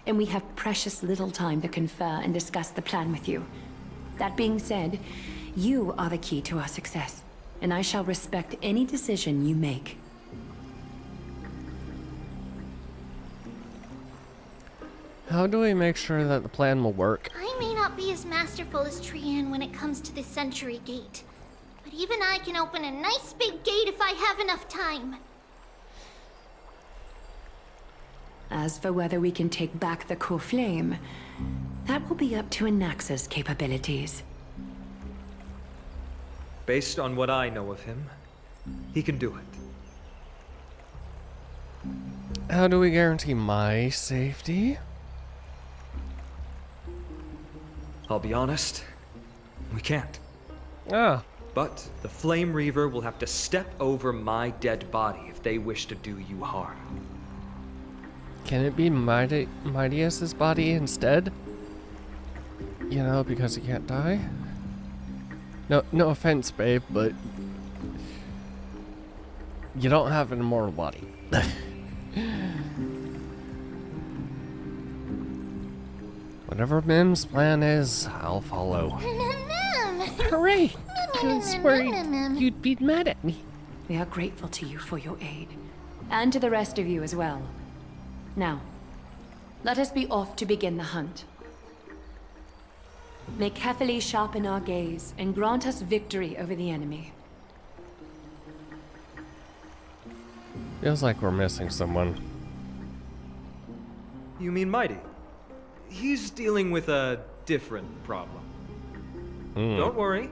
and we have precious little time to confer and discuss the plan with you. That being said, you are the key to our success, and I shall respect any decision you make. How do we make sure that the plan will work? I may not be as masterful as Trian when it comes to the Century Gate, but even I can open a nice big gate if I have enough time. As for whether we can take back the core flame, that will be up to Anaxa's capabilities. Based on what I know of him, he can do it. How do we guarantee my safety? I'll be honest, we can't. Ah. But the Flame Reaver will have to step over my dead body if they wish to do you harm. Can it be Mightius's body instead? You know, because he can't die? No offense, babe, but you don't have an immortal body. Whatever Mim's plan is, I'll follow. Hooray! I was worried you'd be mad at me. We are grateful to you for your aid, and to the rest of you as well. Now, Let us be off to begin the hunt. May Kethely sharpen our gaze and grant us victory over the enemy. Feels like we're missing someone. You mean Mighty? He's dealing with a different problem. Don't worry.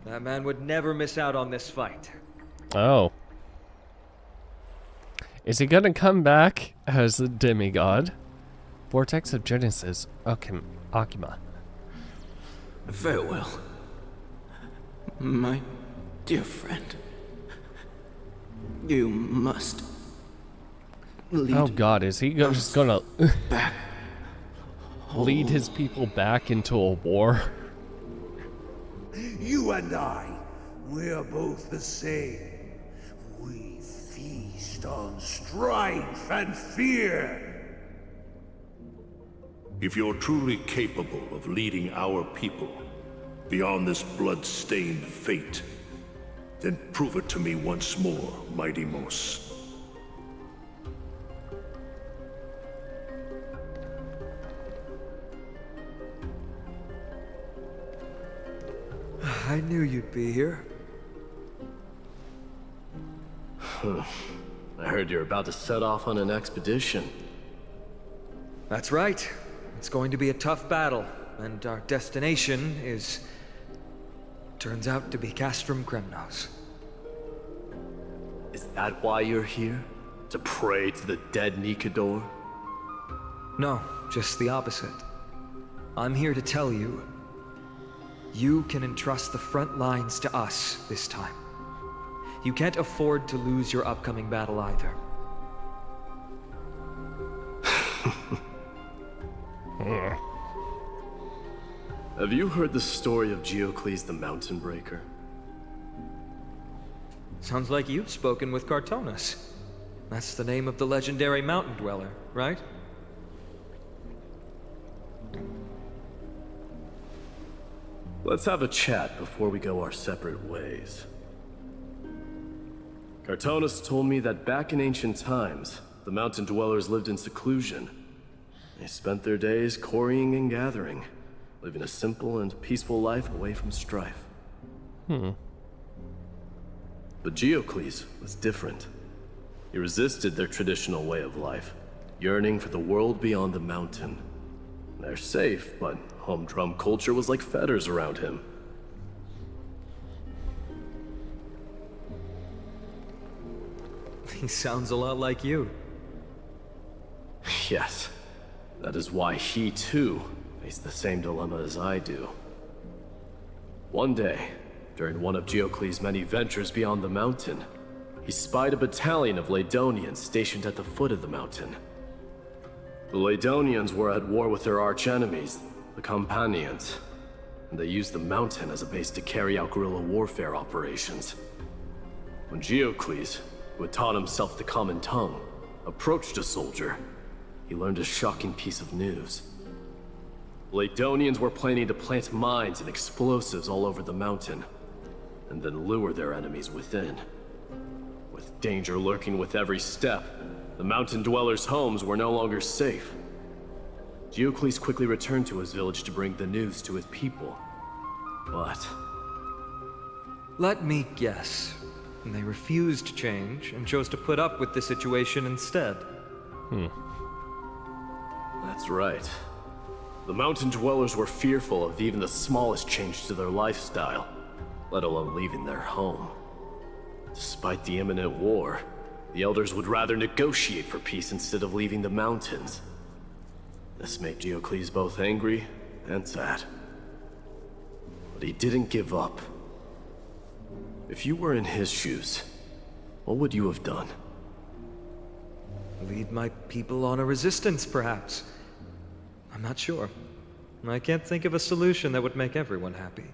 That man would never miss out on this fight. Oh. Is he gonna come back as a demigod? Vortex of Genesis, Akima. Farewell, my dear friend. You must lead. Oh God, is he just gonna back lead his people back into a war? You and I, we're both the same. We feast on strife and fear. If you're truly capable of leading our people beyond this blood-stained fate, then prove it to me once more, Mighty Mos. I knew you'd be here. I heard you're about to set off on an expedition. That's right. It's going to be a tough battle, and our destination is... turns out to be Castrum Kremnos. Is that why you're here? To pray to the dead Nikador? No, just the opposite. I'm here to tell you, you can entrust the front lines to us this time. You can't afford to lose your upcoming battle either. Have you heard the story of Geocles the Mountain Breaker? Sounds like you've spoken with Cartonus. That's the name of the legendary mountain dweller, right? Let's have a chat before we go our separate ways. Cartonus told me that back in ancient times, the mountain dwellers lived in seclusion. They spent their days quarrying and gathering, living a simple and peaceful life away from strife. But Geocles was different. He resisted their traditional way of life, yearning for the world beyond the mountain. They're safe, but humdrum culture was like fetters around him. He sounds a lot like you. Yes. That is why he, too, faced the same dilemma as I do. One day, during one of Geocles' many ventures beyond the mountain, he spied a battalion of Ladonians stationed at the foot of the mountain. The Ladonians were at war with their arch-enemies, the Companions, and they used the mountain as a base to carry out guerrilla warfare operations. When Geocles, who had taught himself the common tongue, approached a soldier, he learned a shocking piece of news. The Ladonians were planning to plant mines and explosives all over the mountain, and then lure their enemies within. With danger lurking with every step, the mountain dwellers' homes were no longer safe. Geocles quickly returned to his village to bring the news to his people. But... let me guess. They refused change and chose to put up with the situation instead. That's right. The mountain dwellers were fearful of even the smallest change to their lifestyle, let alone leaving their home. Despite the imminent war, the elders would rather negotiate for peace instead of leaving the mountains. This made Geocles both angry and sad. But he didn't give up. If you were in his shoes, what would you have done? Lead my people on a resistance, perhaps. I'm not sure. I can't think of a solution that would make everyone happy.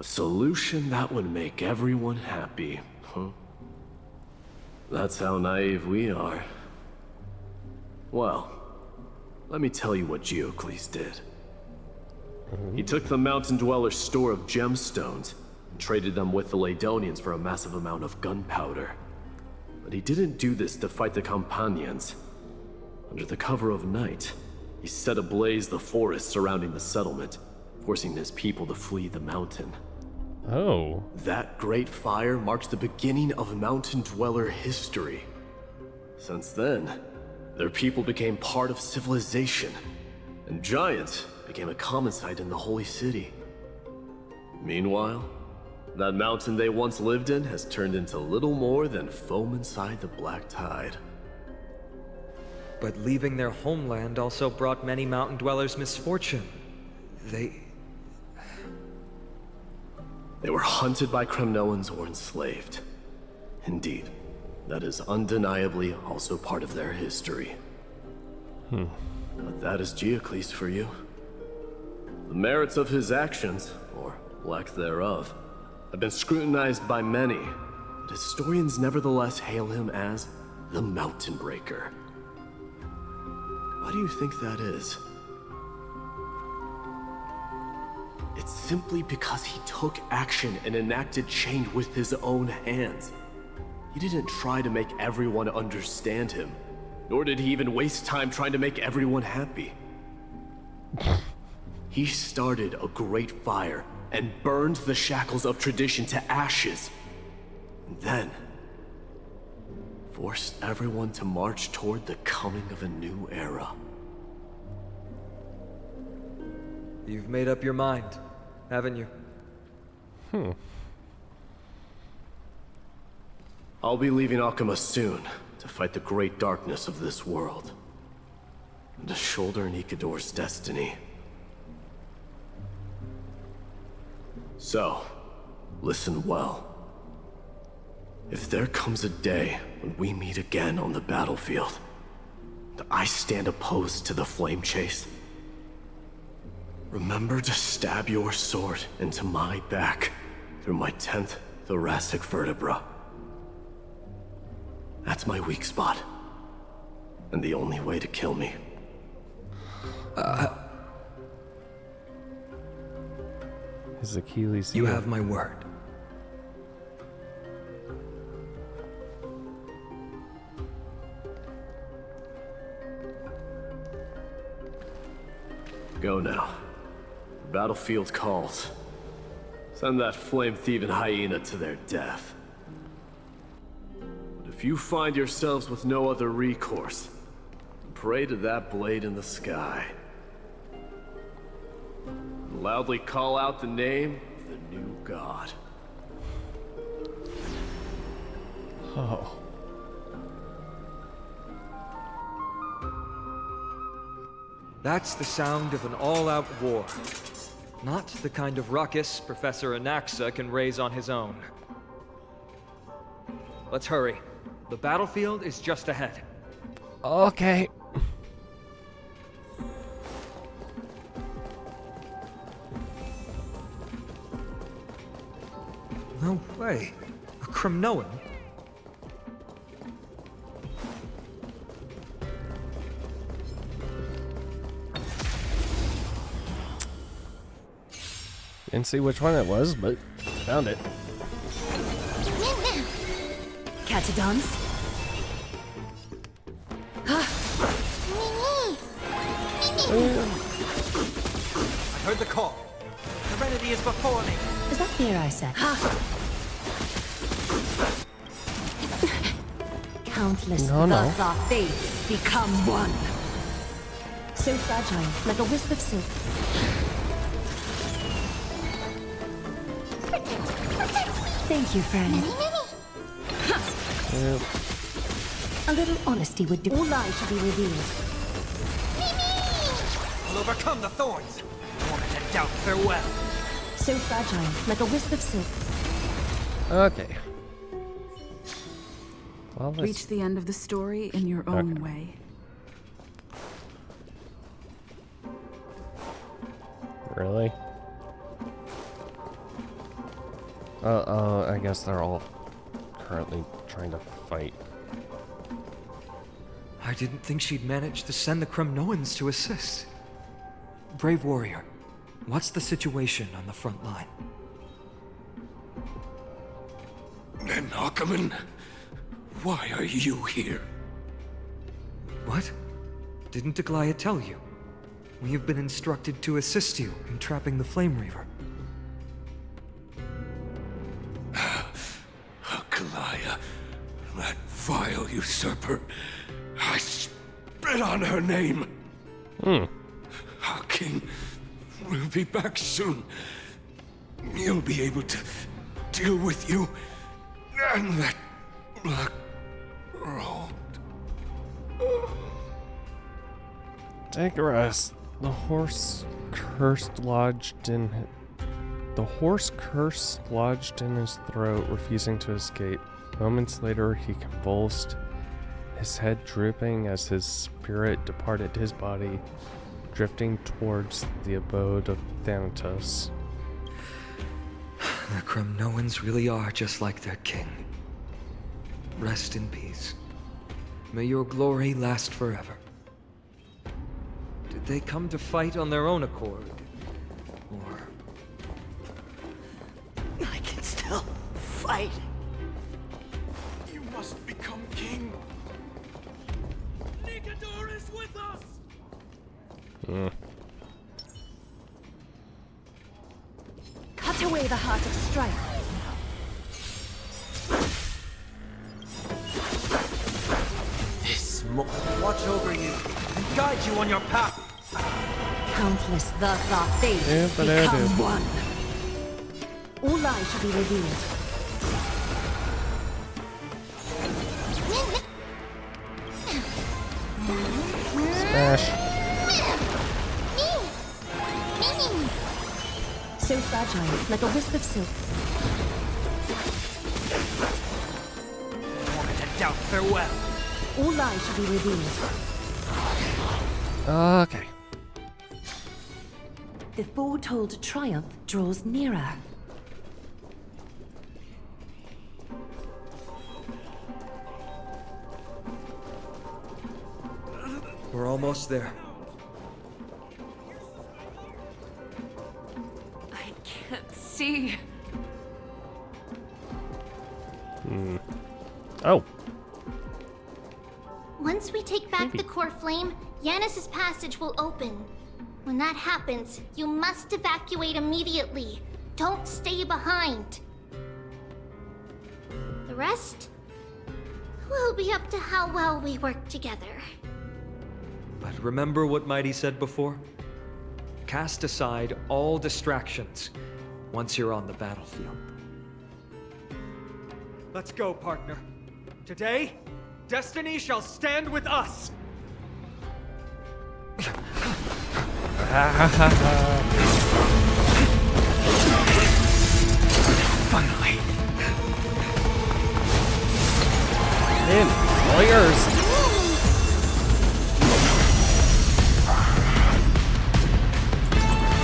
A solution that would make everyone happy, huh? That's how naive we are. Well, let me tell you what Geocles did. He took the mountain dwellers' store of gemstones and traded them with the Ladonians for a massive amount of gunpowder. But he didn't do this to fight the companions. Under the cover of night, he set ablaze the forest surrounding the settlement, forcing his people to flee the mountain. Oh. That great fire marked the beginning of mountain dweller history. Since then, their people became part of civilization, and giants became a common sight in the holy city. Meanwhile, that mountain they once lived in has turned into little more than foam inside the black tide. But leaving their homeland also brought many mountain dwellers misfortune. They were hunted by Kremnoans or enslaved. Indeed, that is undeniably also part of their history. But that is Geocles for you. The merits of his actions, or lack thereof, have been scrutinized by many, but historians nevertheless hail him as the Mountain Breaker. Why do you think that is? It's simply because he took action and enacted change with his own hands. He didn't try to make everyone understand him, nor did he even waste time trying to make everyone happy. He started a great fire and burned the shackles of tradition to ashes, and then forced everyone to march toward the coming of a new era. You've made up your mind, haven't you? I'll be leaving Akama soon to fight the great darkness of this world, and to shoulder Nikador's destiny. So, listen well. If there comes a day when we meet again on the battlefield, and I stand opposed to the flame chase, remember to stab your sword into my back through my 10th thoracic vertebra. That's my weak spot, and the only way to kill me. His Achilles heel. You have my word. Go now. The battlefield calls. Send that flame-thieving hyena to their death. But if you find yourselves with no other recourse, pray to that blade in the sky. And loudly call out the name of the new god. Oh. That's the sound of an all-out war. Not the kind of ruckus Professor Anaxa can raise on his own. Let's hurry. The battlefield is just ahead. Okay. No way. A Kremnoan? Didn't see which one it was, but found it. Catadons? I heard the call. Serenity is before me. Is that fear I said? Countless thus our fates become one. So fragile, like a wisp of silk. Thank you, friend. Yep. A little honesty would do. All lies should be revealed. I'll overcome the thorns. Torn to doubt farewell. So fragile, like a wisp of silk. Okay. Well, Reach the end of the story in your own way. Really? I guess they're all currently trying to fight. I didn't think she'd manage to send the Kremnoans to assist. Brave warrior, what's the situation on the front line? Men Ackerman, Why are you here? What? Didn't Aglaya tell you? We have been instructed to assist you in trapping the Flame Reaver. Aglaya, that vile usurper. I spit on her name. Our king will be back soon. He'll be able to deal with you and that black robe. Take a rest. The horse curse lodged in his throat, refusing to escape. Moments later, he convulsed, his head drooping as his spirit departed his body, drifting towards the abode of Thanatos. The Kremnoans really are just like their king. Rest in peace. May your glory last forever. Did they come to fight on their own accord? Or... I can still fight. You must become king. Nicanor is with us! Cut away the heart of strife. This watch over you and guide you on your path. Countless thus our fates become one. All lies shall be revealed. Smash. So fragile, like a wisp of silk. Moment to doubt farewell. All lies shall be revealed. Okay. The foretold triumph draws nearer. We're almost there. I can't see. Oh. Once we take back the core flame, Yanis's passage will open. When that happens, you must evacuate immediately. Don't stay behind. The rest will be up to how well we work together. But remember what Mighty said before? Cast aside all distractions once you're on the battlefield. Let's go, partner. Today, destiny shall stand with us. Finally. In, it's all yours.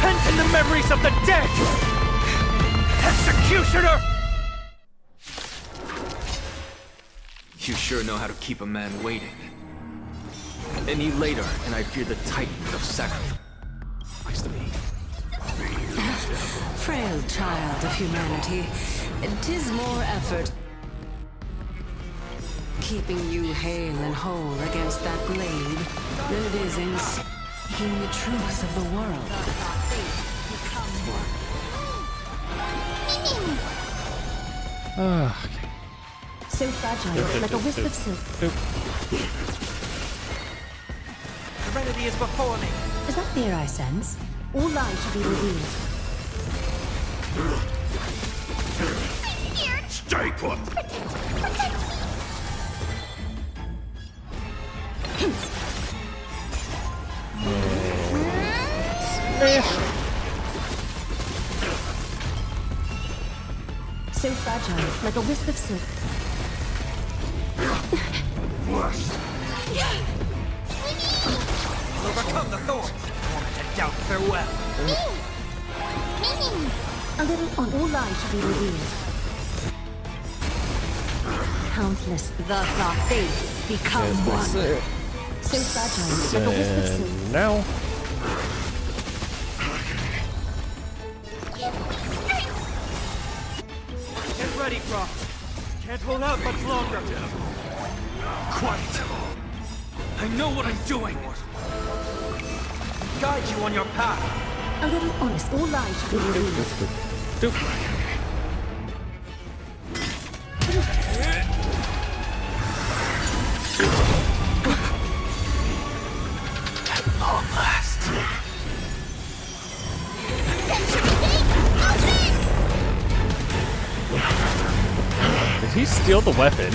Pent in the memories of the dead! Executioner! You sure know how to keep a man waiting. Any later, and I fear the Titan of sacrifice to me. Frail child of humanity, 'tis more effort keeping you hale and whole against that blade than it is in seeking the truth of the world. Okay. So fragile, like a wisp of silk. Serenity is before me. Is that fear I sense? All lies shall be revealed. Stay put! So fragile, like a wisp of silk. Overcome the thorns. Moment to doubt farewell. A little on all lies shall be revealed. Countless thus our fates become one. So fragile, like a wisp of silk. Now. Get ready, Frost. Can't hold out much longer. Quiet! I know what I'm doing! Guide you on your path! A little honest, all lies should be revealed. At long last. Did he steal the weapon?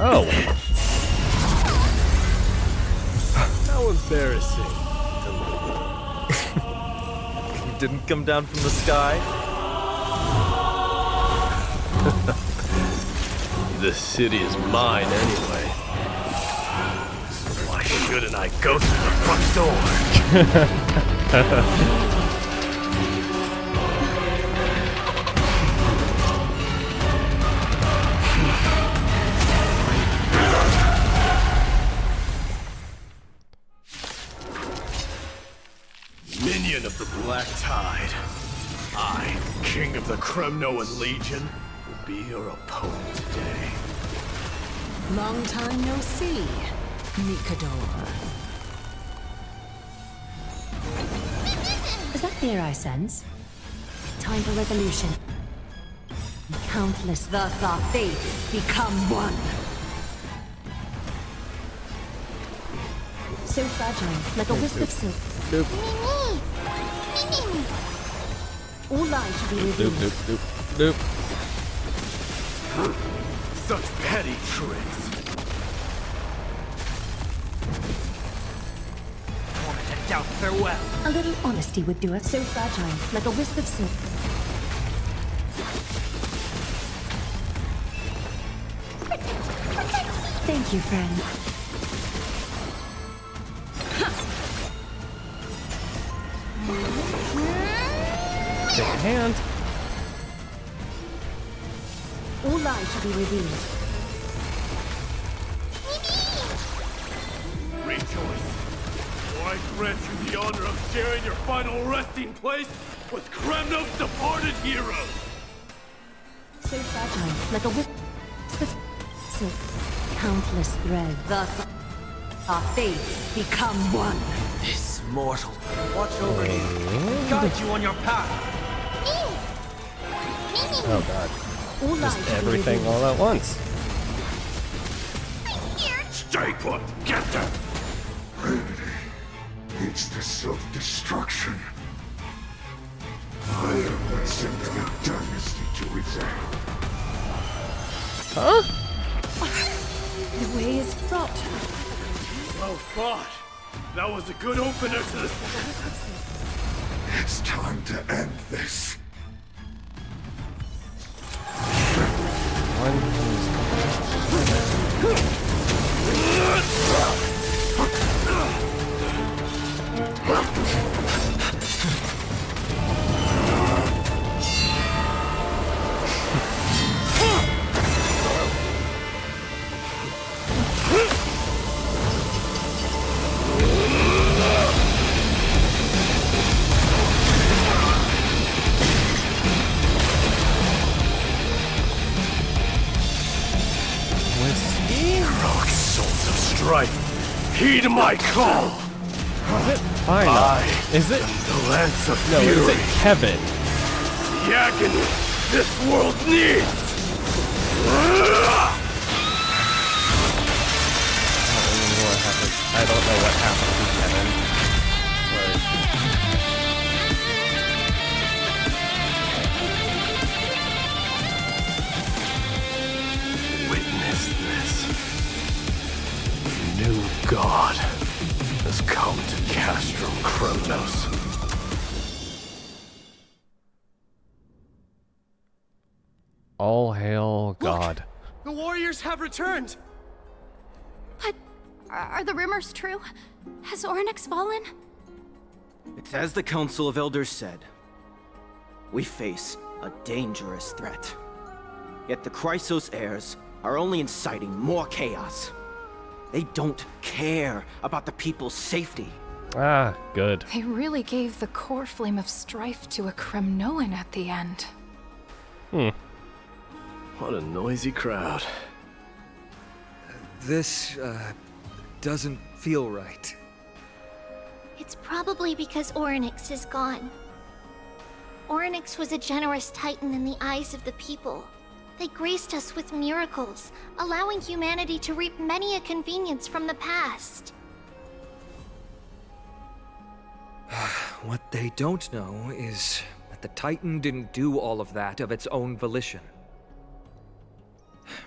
Oh. How embarrassing. You didn't come down from the sky? This city is mine anyway. So why shouldn't I go through the front door? Minion of the Black Tide. I, King of the Kremnoan Legion, will be your opponent today. Long time no see, Mikador. Is that fear I sense? Time for resolution. Countless, thus our fates become one. So fragile, like a wisp of silk. All lies should be revealed. Such petty tricks. Torment and doubt, farewell! A little honesty would do it. So fragile, like a wisp of silk. Thank you, friend. Take a hand. All lies should be revealed. Rejoice, for I grant you the honor of sharing your final resting place with Kremno's departed heroes. So fragile, like a wisp of silk. Countless threads, thus our fates become one. This mortal, watch over you, guide you on your path. Oh god. All Just lies should be everything revealed. all at once. Stay put! Get them! Vanity leads to self-destruction. I am what sent the dynasty to its end. Huh? The way is fraught. Well fought. That was a good opener to this. It's time to end this. Heroic souls of strife, heed my call. Is it? Fine. Is it? The lance of No, fury. is it Kevin? The agony this world needs. I don't know what happened to Kevin. Witness this. New God has come to Castrum Kremnos. All hail God. The warriors have returned! But are the rumors true? Has Ornyx fallen? It's as the Council of Elders said. We face a dangerous threat. Yet the Chrysos heirs are only inciting more chaos. They don't care about the people's safety. Ah, good. They really gave the core flame of strife to a Kremnoan at the end. What a noisy crowd. This, doesn't feel right. It's probably because Orynyx is gone. Orynyx was a generous titan in the eyes of the people. They graced us with miracles, allowing humanity to reap many a convenience from the past. What they don't know is that the Titan didn't do all of that of its own volition.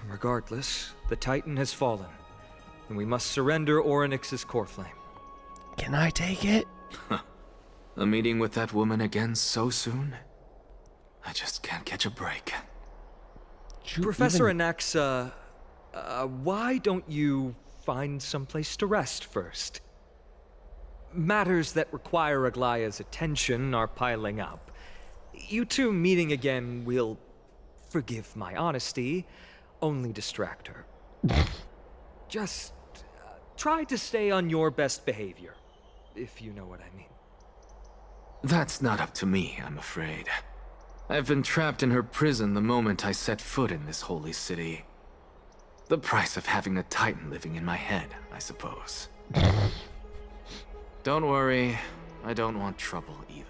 Regardless, the Titan has fallen, and we must surrender Orynyx's core flame. Can I take it? A meeting with that woman again so soon? I just can't catch a break. Professor Anaxa, why don't you find someplace to rest first? Matters that require Aglaya's attention are piling up. You two meeting again will, forgive my honesty, only distract her. Just try to stay on your best behavior, if you know what I mean. That's not up to me, I'm afraid. I've been trapped in her prison the moment I set foot in this holy city. The price of having a Titan living in my head, I suppose. Don't worry, I don't want trouble either.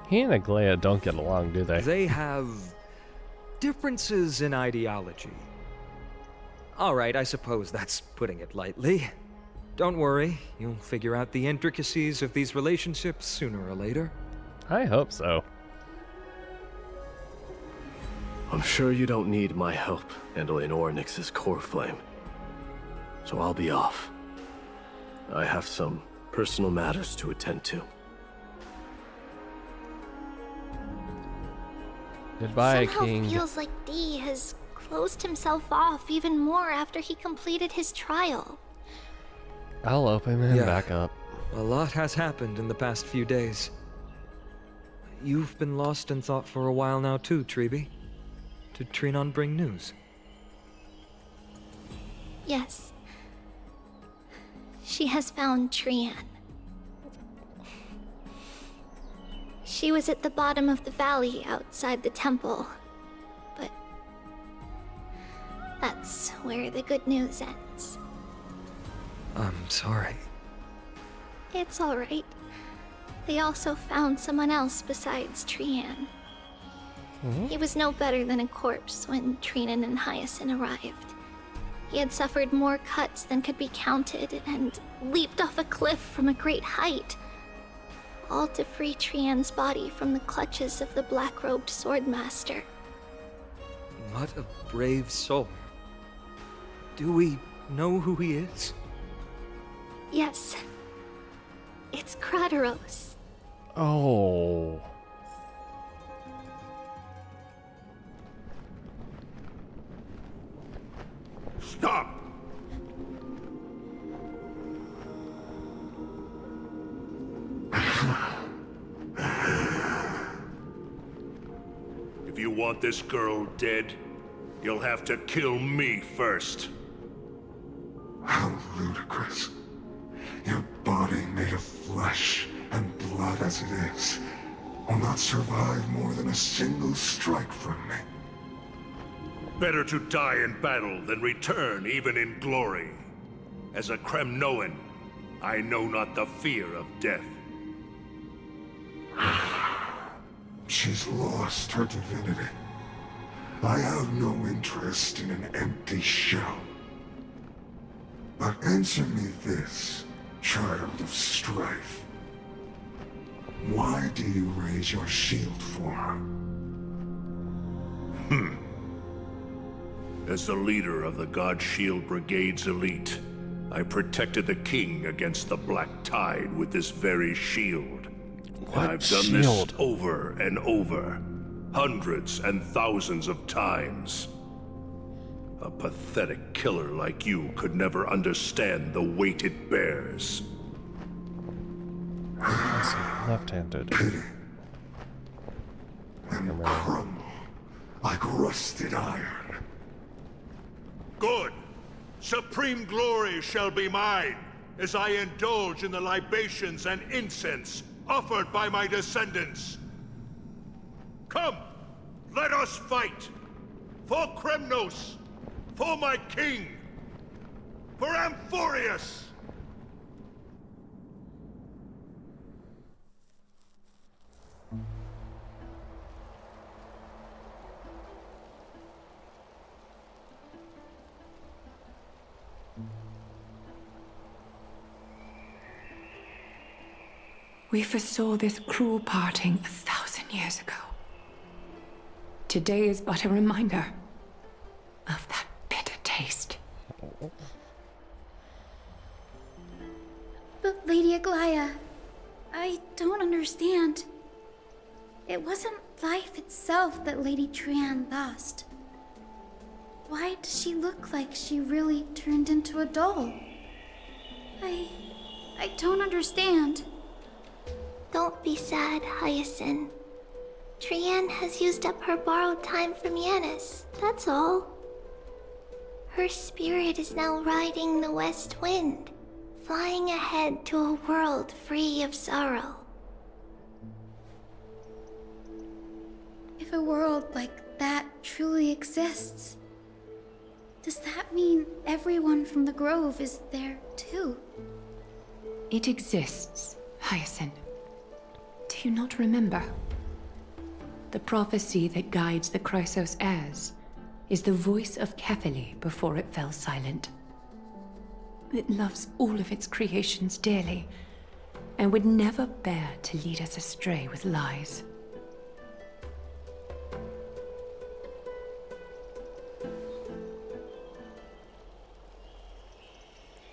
He and Aglaya don't get along, do they? They have differences in ideology. Alright, I suppose that's putting it lightly. Don't worry, you'll figure out the intricacies of these relationships sooner or later. I hope so. I'm sure you don't need my help handling Orynyx's core flame. So I'll be off. I have some personal matters to attend to. Goodbye, Somehow King. Feels like D has closed himself off even more after he completed his trial. I'll open him back up. A lot has happened in the past few days. You've been lost in thought for a while now too, Treeby. Did Trinon bring news? Yes. She has found Trian. She was at the bottom of the valley outside the temple. But that's where the good news ends. I'm sorry. It's alright. They also found someone else besides Trian. He was no better than a corpse when Trinan and Hyacinth arrived. He had suffered more cuts than could be counted and leaped off a cliff from a great height. All to free Trian's body from the clutches of the black-robed swordmaster. What a brave soul. Do we know who he is? Yes. It's Crateros. Oh. Stop! If you want this girl dead, you'll have to kill me first. How ludicrous. Your body made of flesh and blood as it is will not survive more than a single strike from me. Better to die in battle than return even in glory. As a Kremnoan, I know not the fear of death. She's lost her divinity. I have no interest in an empty shell. But answer me this, child of strife. Why do you raise your shield for her? As the leader of the God Shield Brigade's elite, I protected the king against the Black Tide with this very shield. What and I've done shield? this over and over, hundreds and thousands of times. A pathetic killer like you could never understand the weight it bears. Left-handed. And crumble like rusted iron. Good. Supreme glory shall be mine, as I indulge in the libations and incense offered by my descendants. Come, let us fight! For Kremnos! For my king! For Amphorius! We foresaw this cruel parting 1,000 years ago. Today is but a reminder of that bitter taste. But Lady Aglaya, I don't understand. It wasn't life itself that Lady Trian lost. Why does she look like she really turned into a doll? I don't understand. Don't be sad, Hyacinth. Trian has used up her borrowed time from Yanis, that's all. Her spirit is now riding the west wind, flying ahead to a world free of sorrow. If a world like that truly exists, does that mean everyone from the Grove is there too? It exists, Hyacinth. Do you not remember? The prophecy that guides the Chrysos heirs is the voice of Kefili before it fell silent. It loves all of its creations dearly, and would never bear to lead us astray with lies.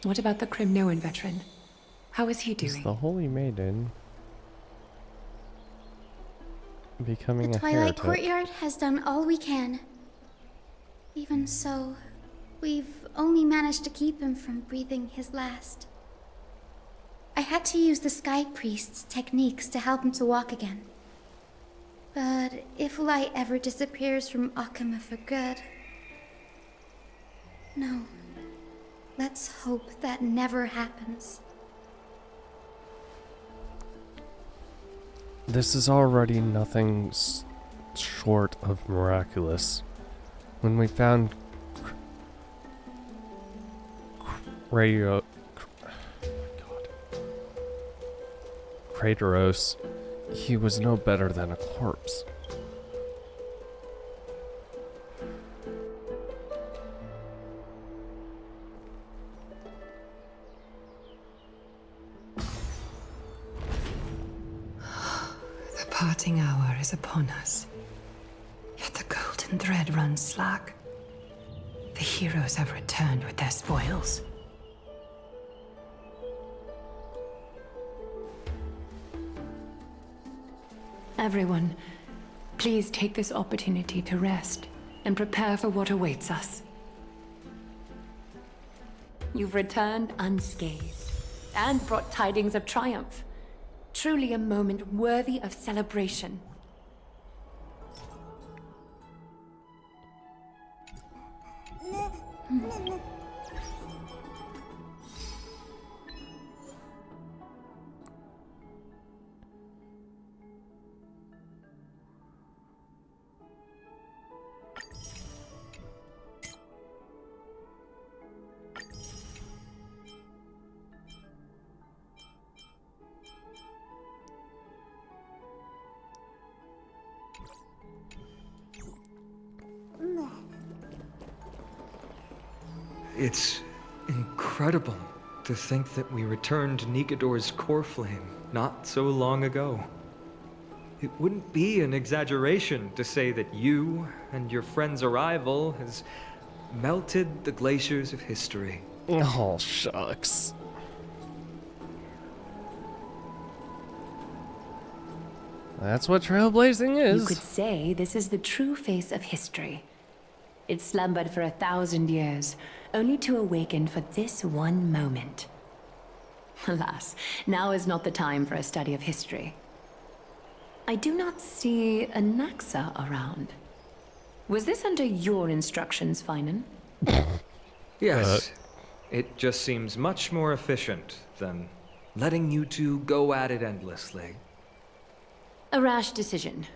What about the Crimnoan veteran? How is he doing? Is the Holy Maiden becoming The a Twilight heretic? Courtyard has done all we can. Even so, we've only managed to keep him from breathing his last. I had to use the Sky Priest's techniques to help him to walk again. But if light ever disappears from Akama for good... No. Let's hope that never happens. This is already nothing short of miraculous. When we found Krateros, he was no better than a corpse. The parting hour is upon us. Yet the golden thread runs slack. The heroes have returned with their spoils. Everyone, please take this opportunity to rest and prepare for what awaits us. You've returned unscathed and brought tidings of triumph. Truly a moment worthy of celebration. It's incredible to think that we returned Nikador's core flame not so long ago. It wouldn't be an exaggeration to say that you and your friend's arrival has melted the glaciers of history. Oh, shucks. That's what trailblazing is. You could say this is the true face of history. It slumbered for 1,000 years, only to awaken for this one moment. Alas, now is not the time for a study of history. I do not see a Naxa around. Was this under your instructions, Finan? Yes. It just seems much more efficient than letting you two go at it endlessly. A rash decision.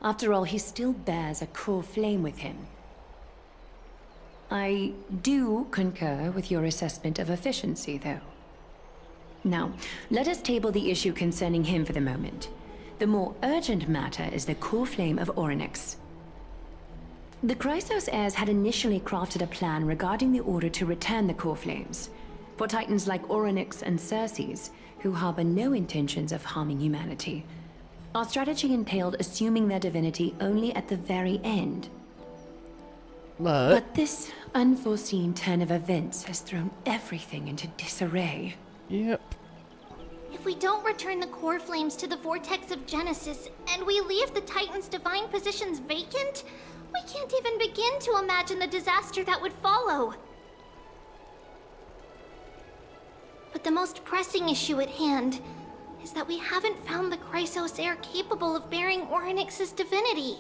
After all, he still bears a core flame with him. I do concur with your assessment of efficiency, though. Now, let us table the issue concerning him for the moment. The more urgent matter is the core flame of Orynyx. The Chrysos heirs had initially crafted a plan regarding the order to return the core flames. For titans like Orynyx and Circes, who harbor no intentions of harming humanity, our strategy entailed assuming their divinity only at the very end. But this unforeseen turn of events has thrown everything into disarray. Yep. If we don't return the core flames to the vortex of Genesis, and we leave the Titan's divine positions vacant, we can't even begin to imagine the disaster that would follow. But the most pressing issue at hand is that we haven't found the Chrysos heir capable of bearing Orynyx's divinity.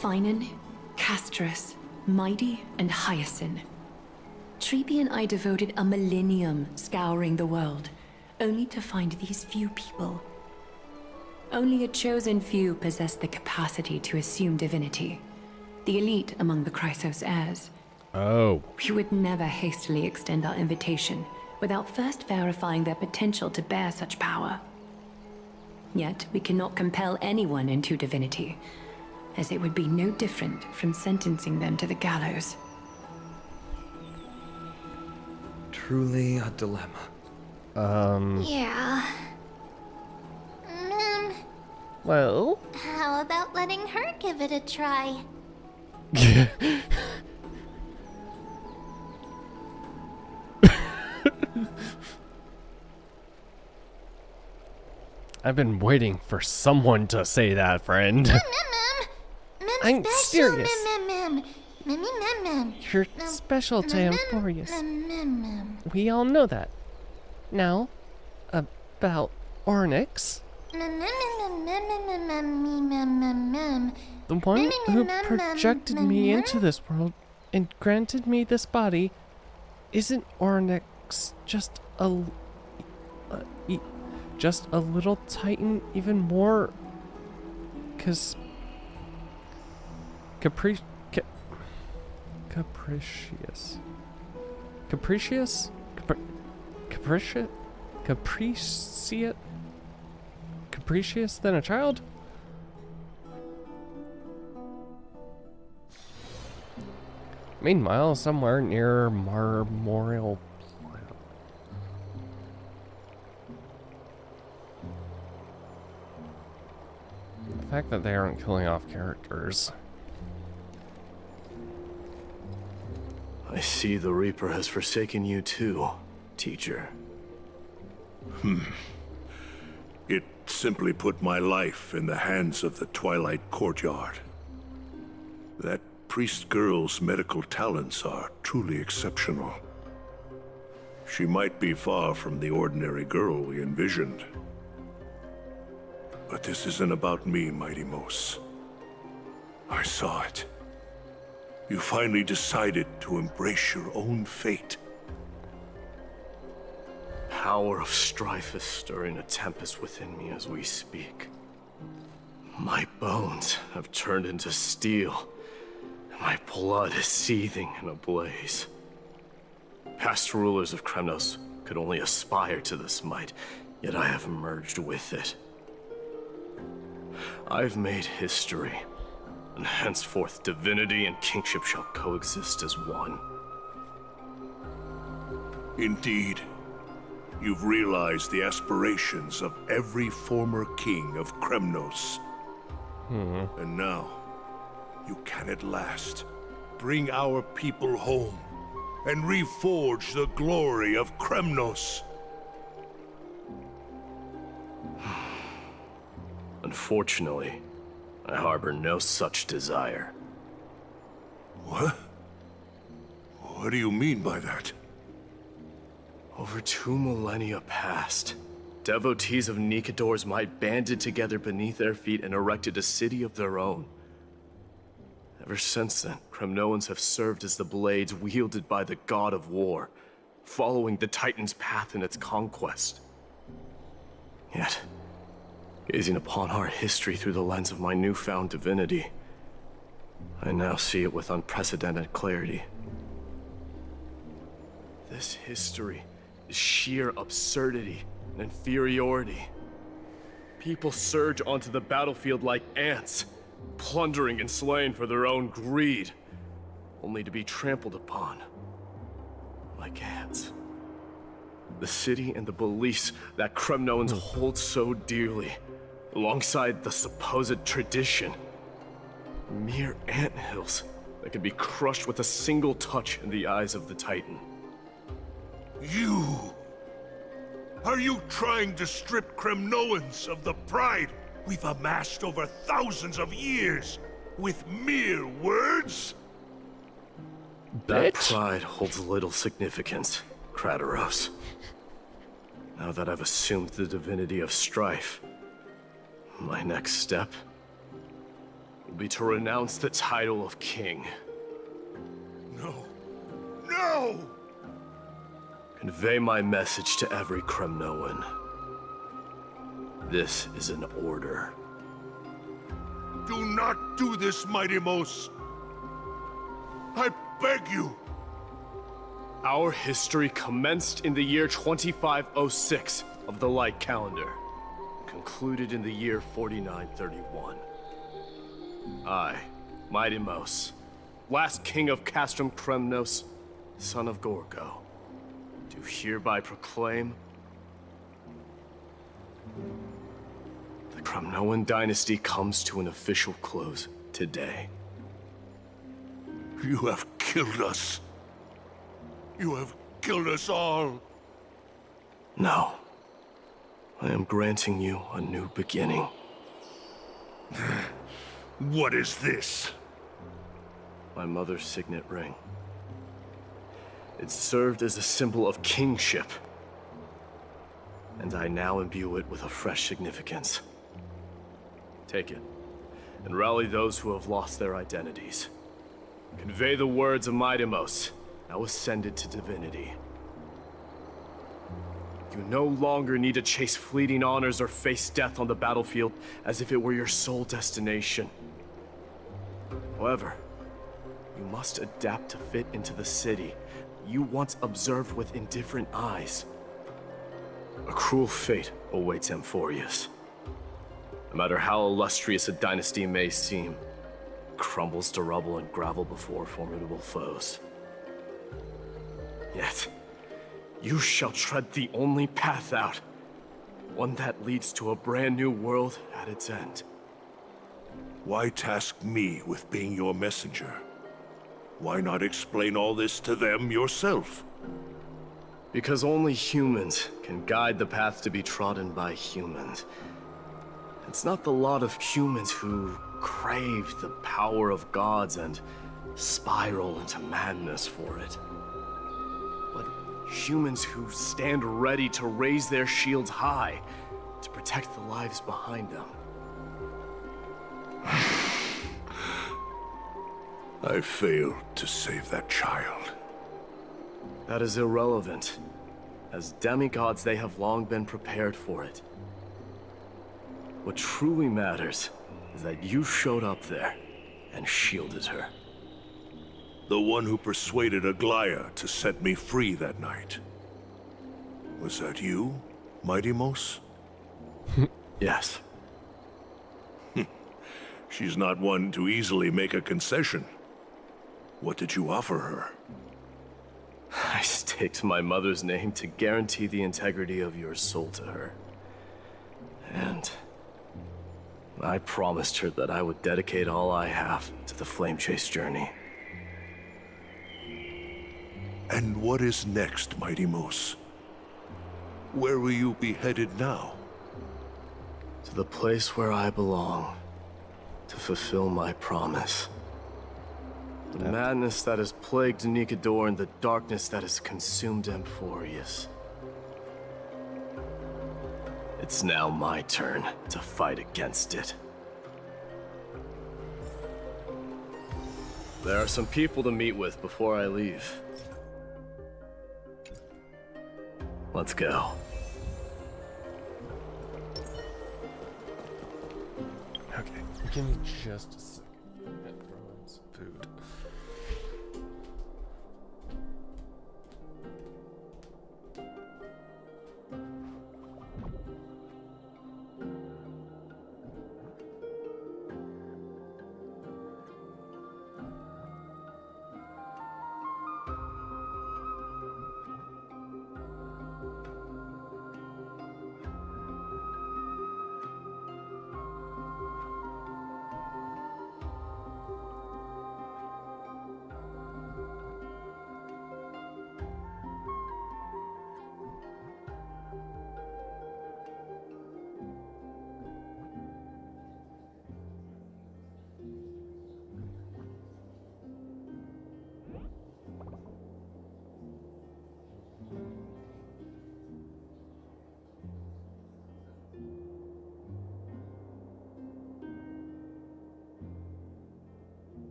Finan, Castrus, Mighty, and Hyacinth. Treepy and I devoted a millennium scouring the world, only to find these few people. Only a chosen few possess the capacity to assume divinity. The elite among the Chrysos heirs. Oh. We would never hastily extend our invitation without first verifying their potential to bear such power. Yet, we cannot compel anyone into divinity, as it would be no different from sentencing them to the gallows. Truly a dilemma. Yeah. Well? How about letting her give it a try? I've been waiting for someone to say that, friend. I'm serious. You're special to Amphorius. We all know that. Now, about Orynyx? The one who projected me into this world and granted me this body, isn't Orynyx just a little titan, even more capricious? Capricious than a child? Meanwhile, somewhere near Marmoreal Planet. The fact that they aren't killing off characters. I see the Reaper has forsaken you too, teacher. It simply put my life in the hands of the Twilight Courtyard. That priest girl's medical talents are truly exceptional. She might be far from the ordinary girl we envisioned. But this isn't about me, Mighty Mos. I saw it. You finally decided to embrace your own fate. Power of strife is stirring a tempest within me as we speak. My bones have turned into steel, and my blood is seething in a blaze. Past rulers of Kremnos could only aspire to this might, yet I have merged with it. I've made history, and henceforth divinity and kingship shall coexist as one. Indeed. You've realized the aspirations of every former king of Kremnos. And now, you can at last bring our people home and reforge the glory of Kremnos. Unfortunately, I harbor no such desire. What? What do you mean by that? Over 2 millennia past, Devotees of Nikador's might banded together beneath their feet and erected a city of their own. Ever since then, Kremnoans have served as the blades wielded by the god of war, following the Titan's path in its conquest. Yet, gazing upon our history through the lens of my newfound divinity, I now see it with unprecedented clarity. This history is sheer absurdity and inferiority. People surge onto the battlefield like ants, plundering and slaying for their own greed, only to be trampled upon like ants. The city and the beliefs that Kremnoans hold so dearly, alongside the supposed tradition, mere anthills that can be crushed with a single touch in the eyes of the Titan. You! Are you trying to strip Kremnoans of the pride we've amassed over thousands of years with mere words? That pride holds little significance, Krateros. Now that I've assumed the divinity of strife, my next step will be to renounce the title of king. No! No! Convey my message to every Kremnoan. This is an order. Do not do this, Maidimos! I beg you! Our history commenced in the year 2506 of the Light Calendar, concluded in the year 4931. I, Maidimos, last king of Castrum Kremnos, son of Gorgo, do hereby proclaim the Kremnoan dynasty comes to an official close today. You have killed us. You have killed us all. No. I am granting you a new beginning. What is this? My mother's signet ring. It served as a symbol of kingship, and I now imbue it with a fresh significance. Take it, and rally those who have lost their identities. Convey the words of Maidimos, now ascended to divinity. You no longer need to chase fleeting honors or face death on the battlefield as if it were your sole destination. However, you must adapt to fit into the city you once observed with indifferent eyes. A cruel fate awaits Amphorius. No matter how illustrious a dynasty may seem, it crumbles to rubble and gravel before formidable foes. Yet, you shall tread the only path out, one that leads to a brand new world at its end. Why task me with being your messenger? Why not explain all this to them yourself? Because only humans can guide the path to be trodden by humans. It's not the lot of humans who crave the power of gods and spiral into madness for it, but humans who stand ready to raise their shields high to protect the lives behind them. I failed to save that child. That is irrelevant. As demigods, they have long been prepared for it. What truly matters is that you showed up there and shielded her. The one who persuaded Aglaya to set me free that night. Was that you, Maidimos? Yes. She's not one to easily make a concession. What did you offer her? I staked my mother's name to guarantee the integrity of your soul to her. And I promised her that I would dedicate all I have to the Flame Chase journey. And what is next, Maidimos? Where will you be headed now? To the place where I belong, to fulfill my promise. The madness that has plagued Nikador and the darkness that has consumed Amphorius. It's now my turn to fight against it. There are some people to meet with before I leave. Let's go. Okay, give me just a second. I'm gonna throw in some food.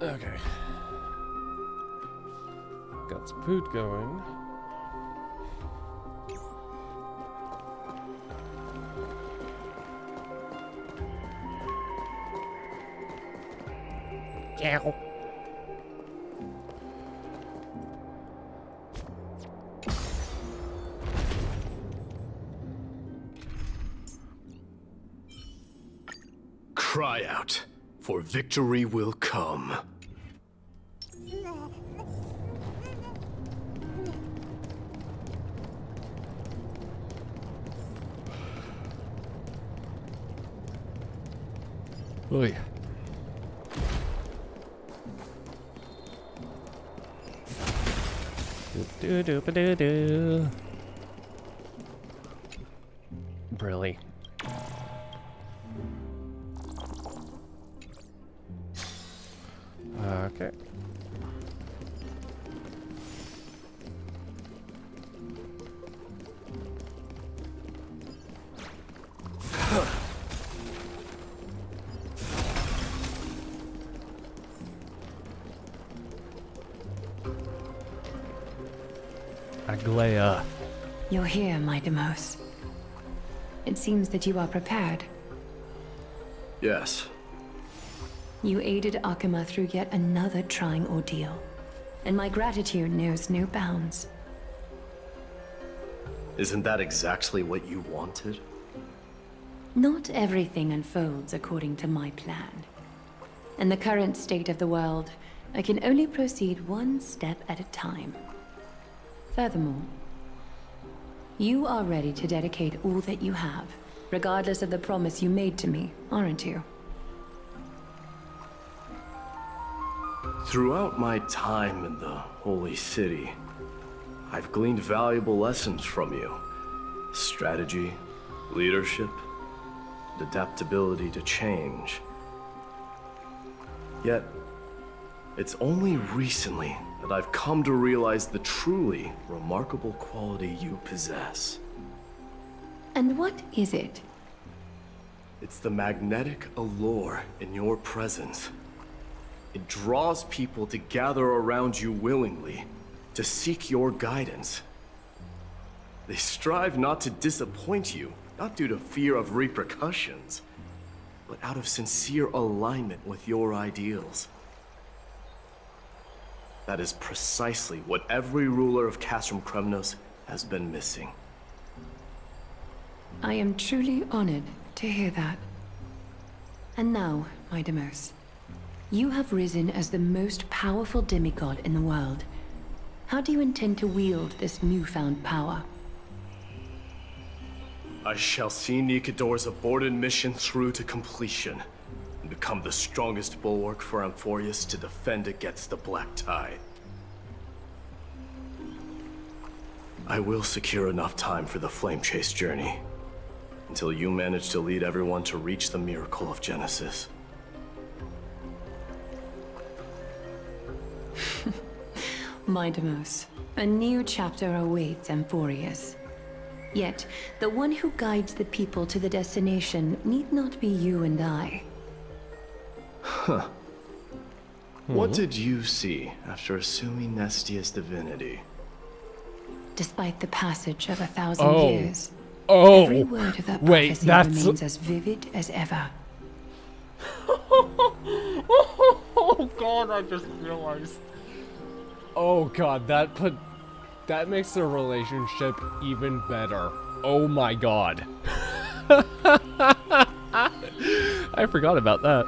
Okay. Got some food going. Ow. Cry out, for victory will come. Oy. Do do do do do. Really? Okay. Aglaya. You're here, my Demos. It seems that you are prepared. Yes. You aided Akuma through yet another trying ordeal, and my gratitude knows no bounds. Isn't that exactly what you wanted? Not everything unfolds according to my plan. In the current state of the world, I can only proceed one step at a time. Furthermore, you are ready to dedicate all that you have, regardless of the promise you made to me, aren't you? Throughout my time in the Holy City, I've gleaned valuable lessons from you. Strategy, leadership, adaptability to change. Yet, it's only recently that I've come to realize the truly remarkable quality you possess. And what is it? It's the magnetic allure in your presence. It draws people to gather around you willingly, to seek your guidance. They strive not to disappoint you, not due to fear of repercussions, but out of sincere alignment with your ideals. That is precisely what every ruler of Castrum Kremnos has been missing. I am truly honored to hear that. And now, Maiden, you have risen as the most powerful demigod in the world. How do you intend to wield this newfound power? I shall see Nikador's aborted mission through to completion, and become the strongest bulwark for Amphorius to defend against the Black Tide. I will secure enough time for the Flame Chase journey, until you manage to lead everyone to reach the miracle of Genesis. Maiden, a new chapter awaits Amphorius. Yet, the one who guides the people to the destination need not be you and I. Huh. What did you see after assuming Nestia's divinity? Despite the passage of 1,000 years, Oh, every word of that wait, prophecy that's remains as vivid as ever. Oh god, I just realized. Oh god, that makes the relationship even better. Oh my god. I forgot about that.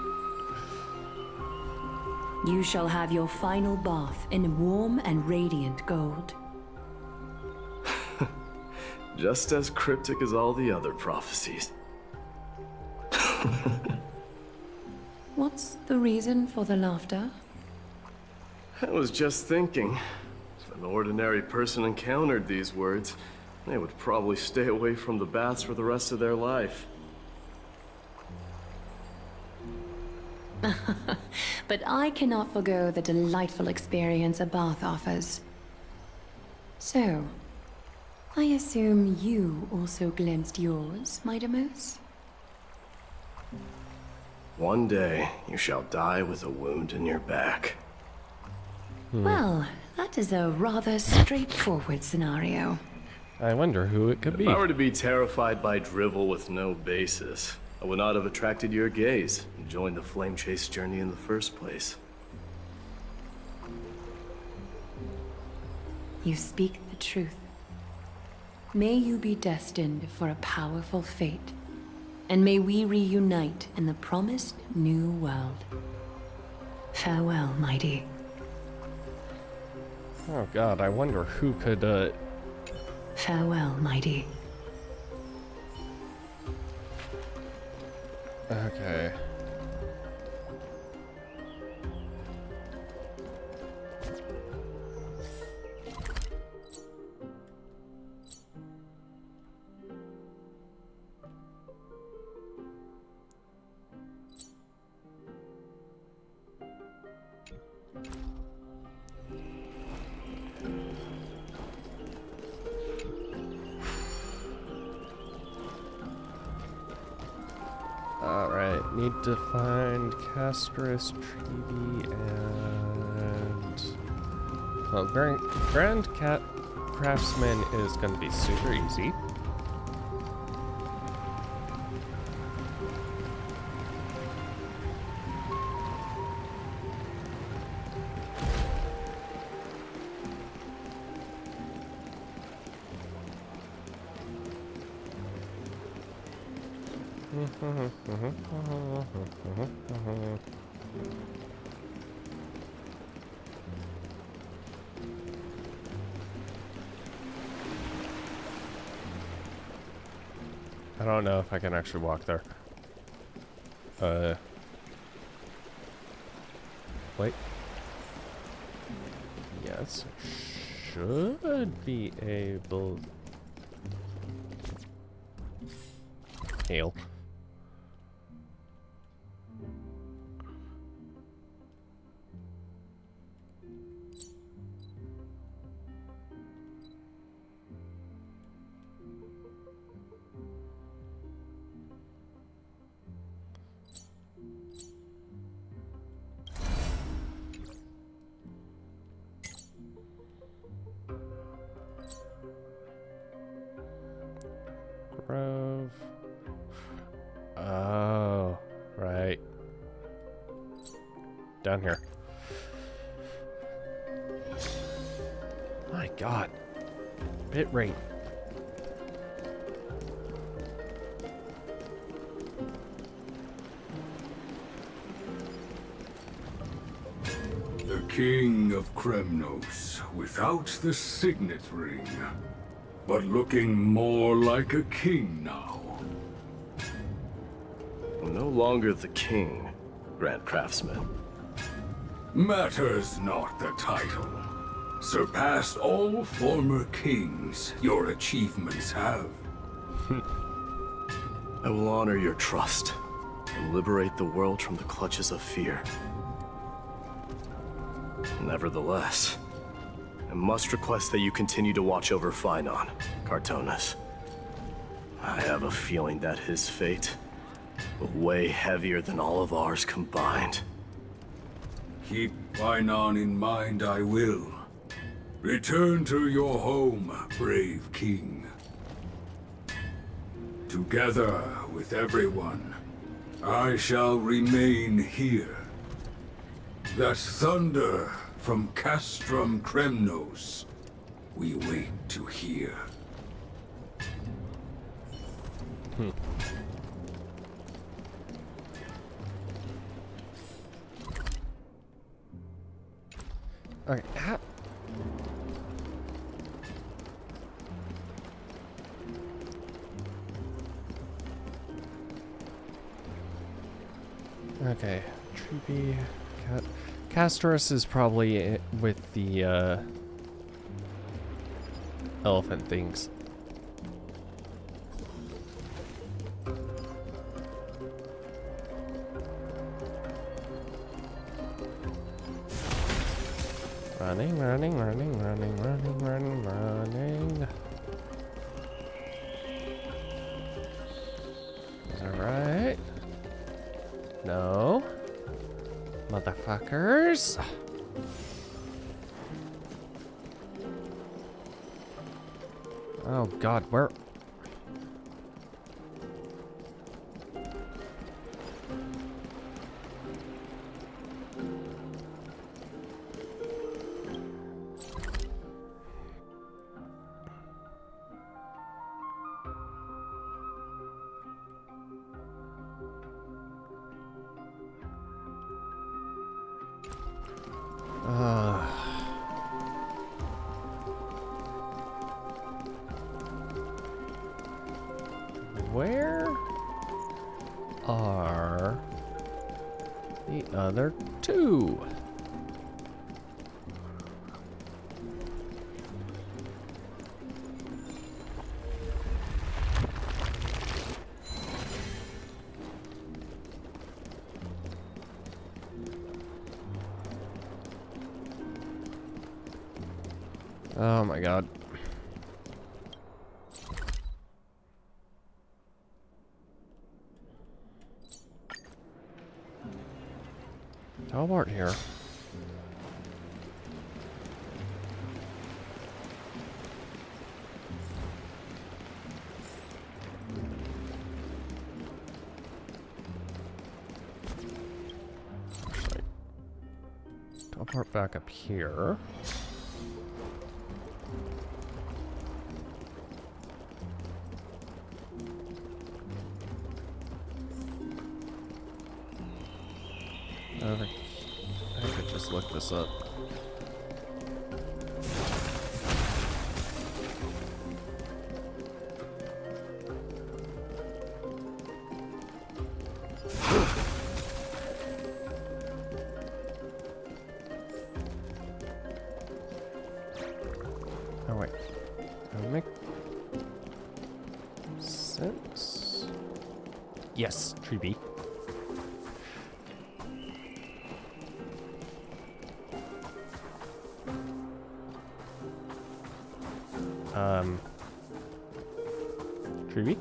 You shall have your final bath in warm and radiant gold. Just as cryptic as all the other prophecies. What's the reason for the laughter? I was just thinking, if an ordinary person encountered these words, they would probably stay away from the baths for the rest of their life. But I cannot forgo the delightful experience a bath offers. So, I assume you also glimpsed yours, Maiden? One day, you shall die with a wound in your back. Well, that is a rather straightforward scenario. I wonder who it could be. If I were to be terrified by drivel with no basis, I would not have attracted your gaze and joined the Flame Chase journey in the first place. You speak the truth. May you be destined for a powerful fate, and may we reunite in the promised new world. Farewell, mighty. Oh god, I wonder who could, Farewell, mighty. Okay. Alright, need to find Castris, Treaty, and... Well, Grand Cat Craftsman is gonna be super easy. I don't know if I can actually walk there. Wait. Yes, should be able. Hail. down here. My god. Bit rate. The King of Kremnos, without the signet ring, but looking more like a king now. No longer the king, Grand Craftsman. Matters not the title. Surpassed all former kings your achievements have. I will honor your trust and liberate the world from the clutches of fear. Nevertheless, I must request that you continue to watch over Phainon, Cartonis. I have a feeling that his fate will weigh heavier than all of ours combined. Keep Phainon in mind, I will. Return to your home, brave king. Together with everyone, I shall remain here. That thunder from Castrum Kremnos we wait to hear. Okay, okay, Treepy, Castorus is probably with the elephant things. Running, running, running, running, running, running, running. Is that right? No. Motherfuckers. Oh god, where? Where are the other two? Oh my god. Teleport here. Actually, teleport back up here. I could just look this up. Oh wait, that would make sense. Yes, Treeby. Treeby?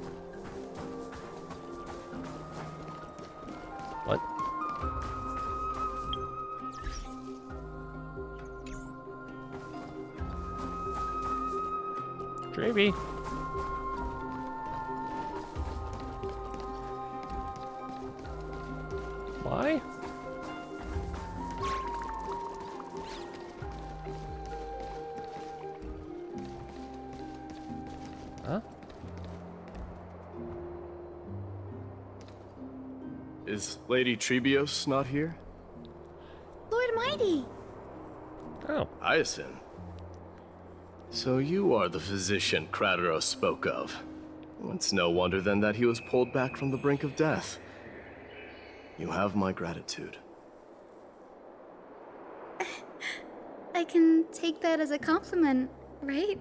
What? Treeby? Why? Is Lady Trebios not here? Lord Mighty! Oh. Hyacinth. So you are the physician Krateros spoke of. It's no wonder then that he was pulled back from the brink of death. You have my gratitude. I can take that as a compliment, right?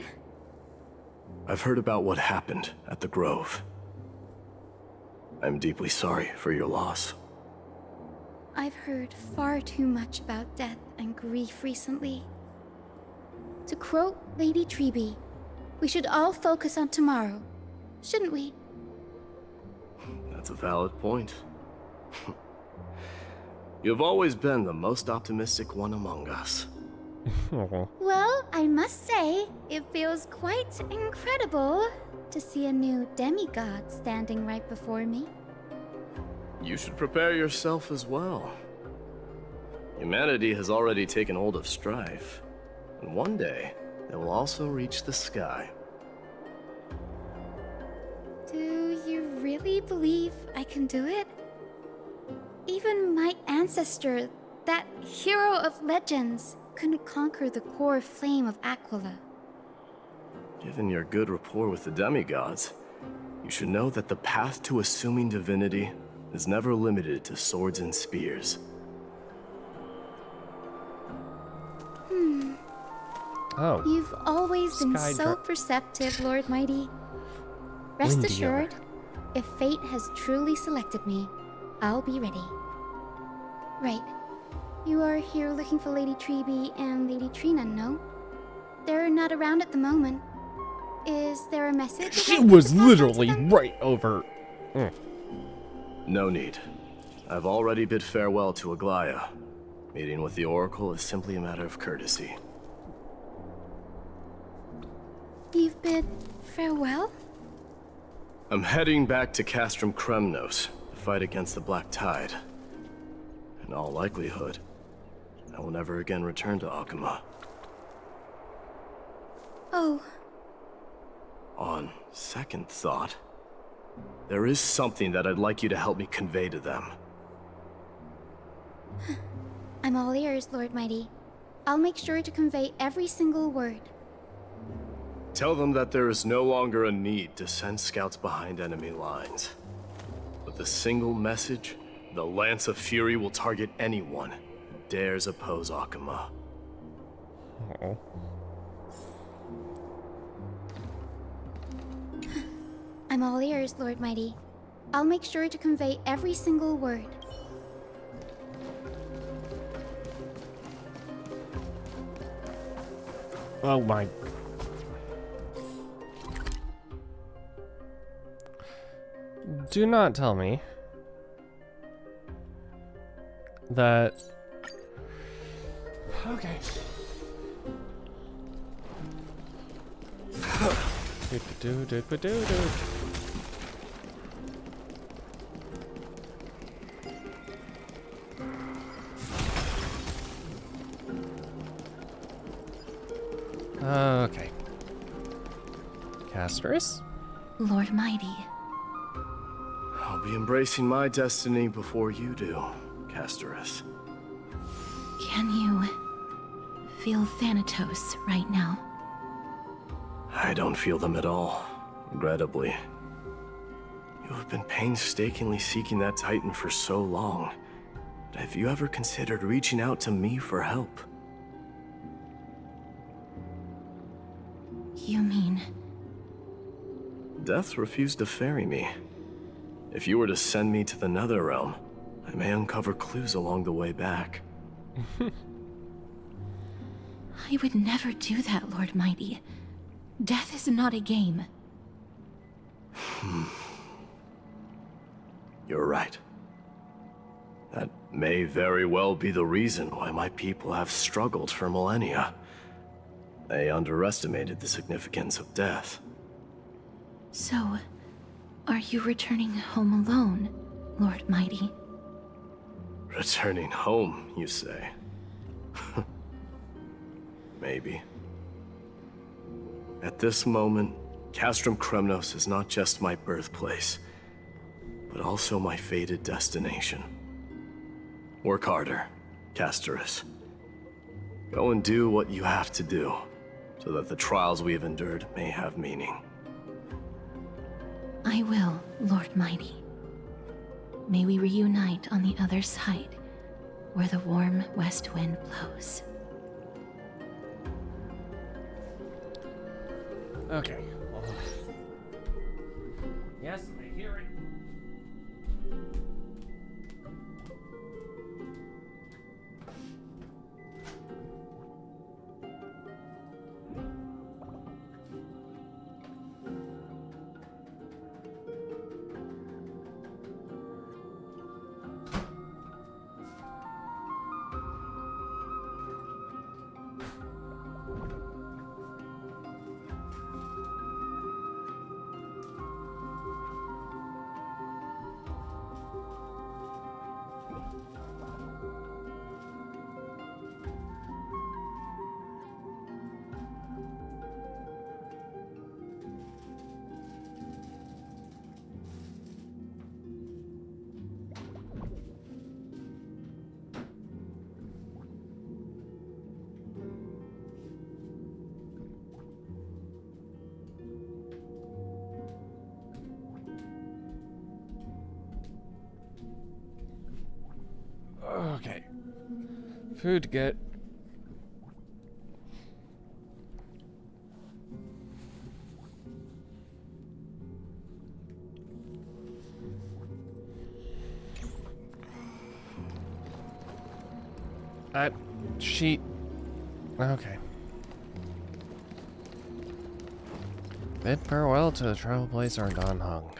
I've heard about what happened at the Grove. I'm deeply sorry for your loss. I've heard far too much about death and grief recently. To quote Lady Treby, we should all focus on tomorrow, shouldn't we? That's a valid point. You've always been the most optimistic one among us. Well, I must say, it feels quite incredible to see a new demigod standing right before me. You should prepare yourself as well. Humanity has already taken hold of strife, and one day, they will also reach the sky. Do you really believe I can do it? Even my ancestor, that hero of legends, couldn't conquer the core flame of Aquila. Given your good rapport with the demigods, you should know that the path to assuming divinity is never limited to swords and spears. Oh. You've always been Sky so perceptive, Lord Mighty. Rest Windy assured, if fate has truly selected me, I'll be ready. Right. You are here looking for Lady Treby and Lady Trina, no? They're not around at the moment. Is there a message? She was literally right over. No need. I've already bid farewell to Aglaya. Meeting with the Oracle is simply a matter of courtesy. You've bid farewell? I'm heading back to Castrum Kremnos to fight against the Black Tide. In all likelihood, I will never again return to Akuma. Oh. On second thought, there is something that I'd like you to help me convey to them. I'm all ears, Lord Mighty. I'll make sure to convey every single word. Tell them that there is no longer a need to send scouts behind enemy lines. With a single message, the Lance of Fury will target anyone who dares oppose Akuma. Uh-oh. I'm all ears, Lord Mighty. I'll make sure to convey every single word. Oh my. Do not tell me that. Okay. Do. Okay. Casterus? Lord Mighty. I'll be embracing my destiny before you do, Casterus. Can you feel Thanatos right now? I don't feel them at all, regrettably. You have been painstakingly seeking that Titan for so long. But have you ever considered reaching out to me for help? You mean... Death refused to ferry me. If you were to send me to the Netherrealm, I may uncover clues along the way back. I would never do that, Lord Mighty. Death is not a game. You're right. That may very well be the reason why my people have struggled for millennia. They underestimated the significance of death. So, are you returning home alone, Lord Mighty? Returning home, you say? Maybe. At this moment, Castrum Kremnos is not just my birthplace, but also my fated destination. Work harder, Castorus. Go and do what you have to do, so that the trials we have endured may have meaning. I will, Lord Mighty. May we reunite on the other side, where the warm west wind blows. Okay. Well, yes, I hear it. Okay. Food to get. Sheet. Okay. Bid farewell to the Trailblazer and Gone Hung.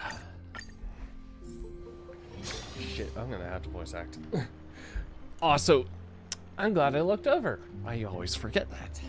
Shit, I'm gonna have to voice act. Also, I'm glad I looked over. I always forget that.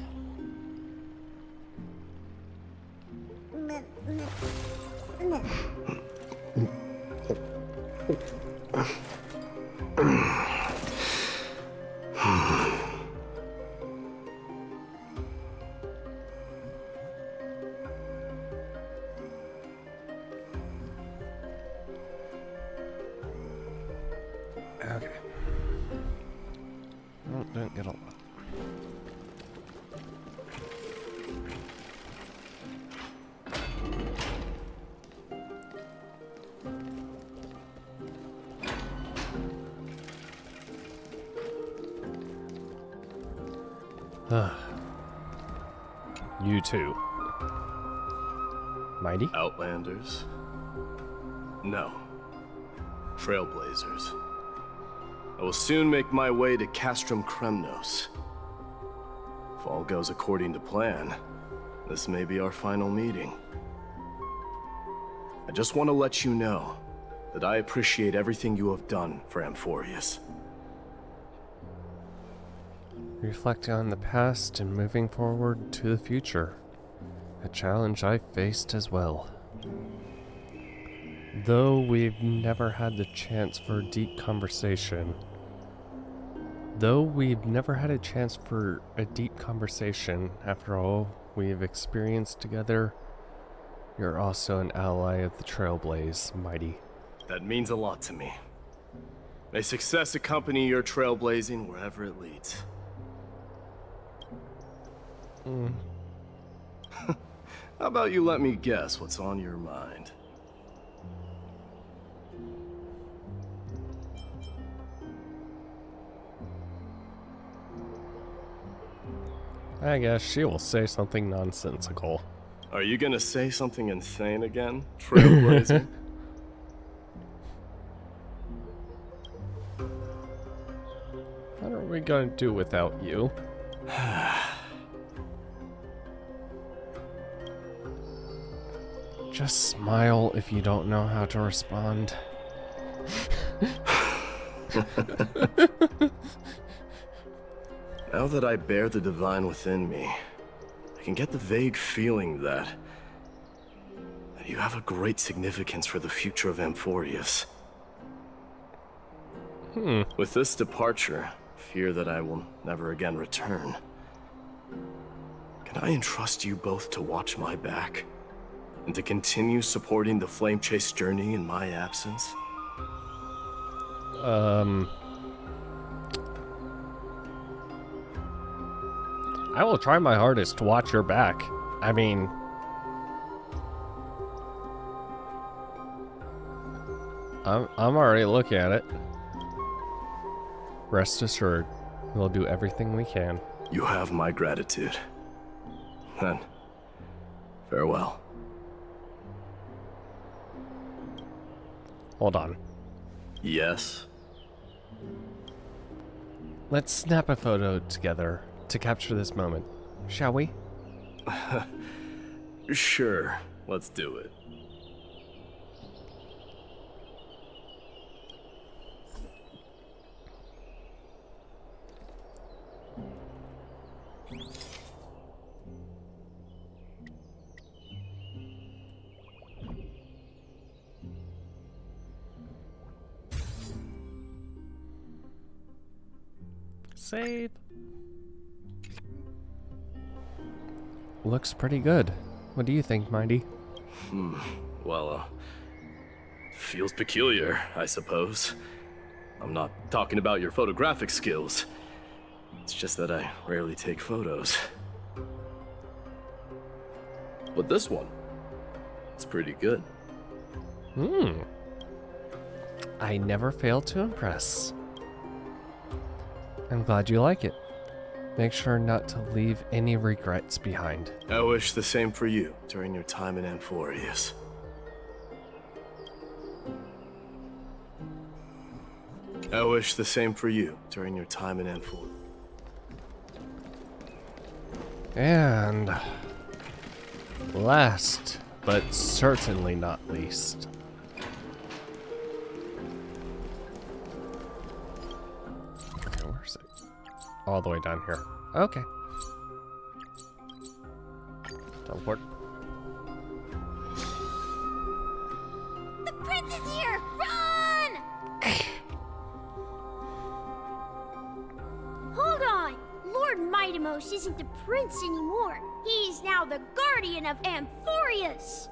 Okay. Oh, don't get a lot. You too. Mighty? Outlanders? No. Trailblazers. I will soon make my way to Castrum Kremnos. If all goes according to plan, this may be our final meeting. I just want to let you know that I appreciate everything you have done for Amphorius. Reflecting on the past and moving forward to the future. A challenge I faced as well. Though we've never had the chance for a deep conversation. After all we've experienced together, you're also an ally of the Trailblaze, Mighty. That means a lot to me. May success accompany your trailblazing wherever it leads. How about you let me guess what's on your mind? I guess she will say something nonsensical. Are you gonna say something insane again, Trailblazer? What are we gonna do without you? Just smile if you don't know how to respond. Now that I bear the divine within me, I can get the vague feeling that you have a great significance for the future of Amphorius. With this departure, fear that I will never again return. Can I entrust you both to watch my back? And to continue supporting the Flame Chase journey in my absence? I will try my hardest to watch your back. I mean... I'm already looking at it. Rest assured, we'll do everything we can. You have my gratitude. Then, farewell. Hold on. Yes? Let's snap a photo together to capture this moment, shall we? Sure, let's do it. Save. Looks pretty good. What do you think, Mighty? Well, feels peculiar, I suppose. I'm not talking about your photographic skills. It's just that I rarely take photos. But this one, it's pretty good. I never fail to impress. I'm glad you like it. Make sure not to leave any regrets behind. I wish the same for you during your time in Amphorius. I wish the same for you during your time in Amphorius. And last, but certainly not least. Okay, where's it? All the way down here. Okay. Teleport. The prince is here! Run! Hold on! Lord Maidemos isn't the prince anymore. He's now the guardian of Amphorius!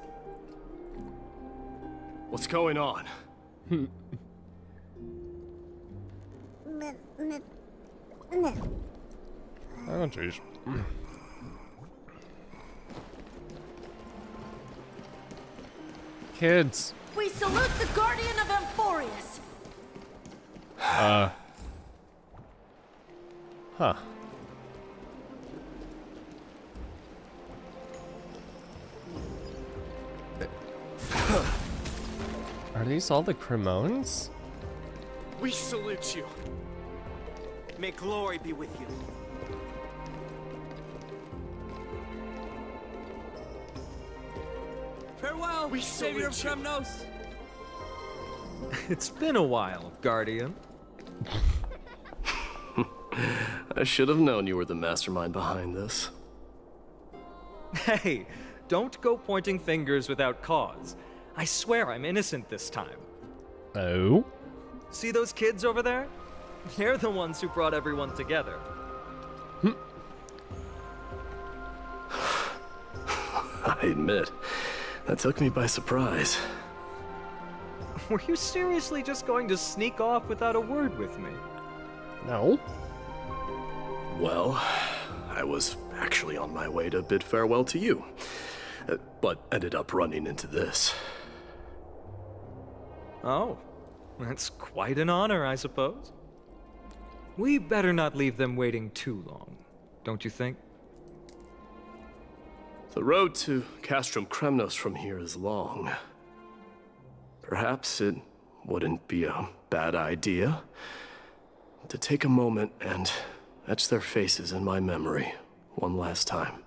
What's going on? Oh, jeez. Kids. We salute the guardian of Amphorius! Huh. Are these all the Cremones? We salute you. May glory be with you. Farewell, We Savior of salute you. Kremnos. It's been a while, Guardian. I should have known you were the mastermind behind this. Hey, don't go pointing fingers without cause. I swear I'm innocent this time. Oh? See those kids over there? They're the ones who brought everyone together. I admit, that took me by surprise. Were you seriously just going to sneak off without a word with me? No. Well, I was actually on my way to bid farewell to you, but ended up running into this. Oh, that's quite an honor, I suppose. We better not leave them waiting too long, don't you think? The road to Castrum Kremnos from here is long. Perhaps it wouldn't be a bad idea to take a moment and etch their faces in my memory one last time.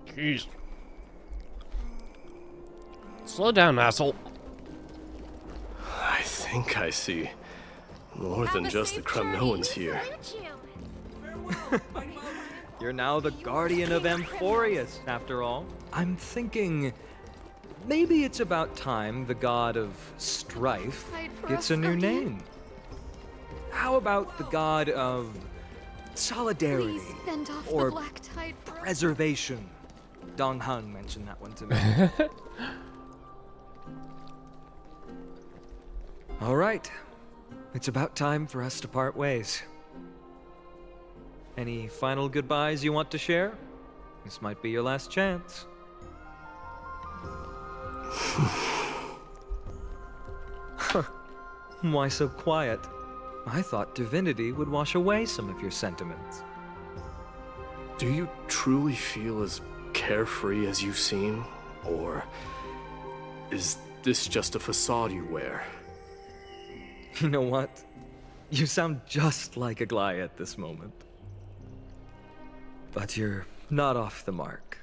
Jeez. Slow down, asshole. I think I see more than just the Kremnoans here. You're now the guardian of Amphorius, after all. I'm thinking maybe it's about time the god of strife gets a new name. How about the god of solidarity Please fend off or the black tide for us. preservation? Dong Hung mentioned that one to me. All right. It's about time for us to part ways. Any final goodbyes you want to share? This might be your last chance. Why so quiet? I thought divinity would wash away some of your sentiments. Do you truly feel as carefree as you seem? Or is this just a facade you wear? You know what? You sound just like Aglaia at this moment. But you're not off the mark.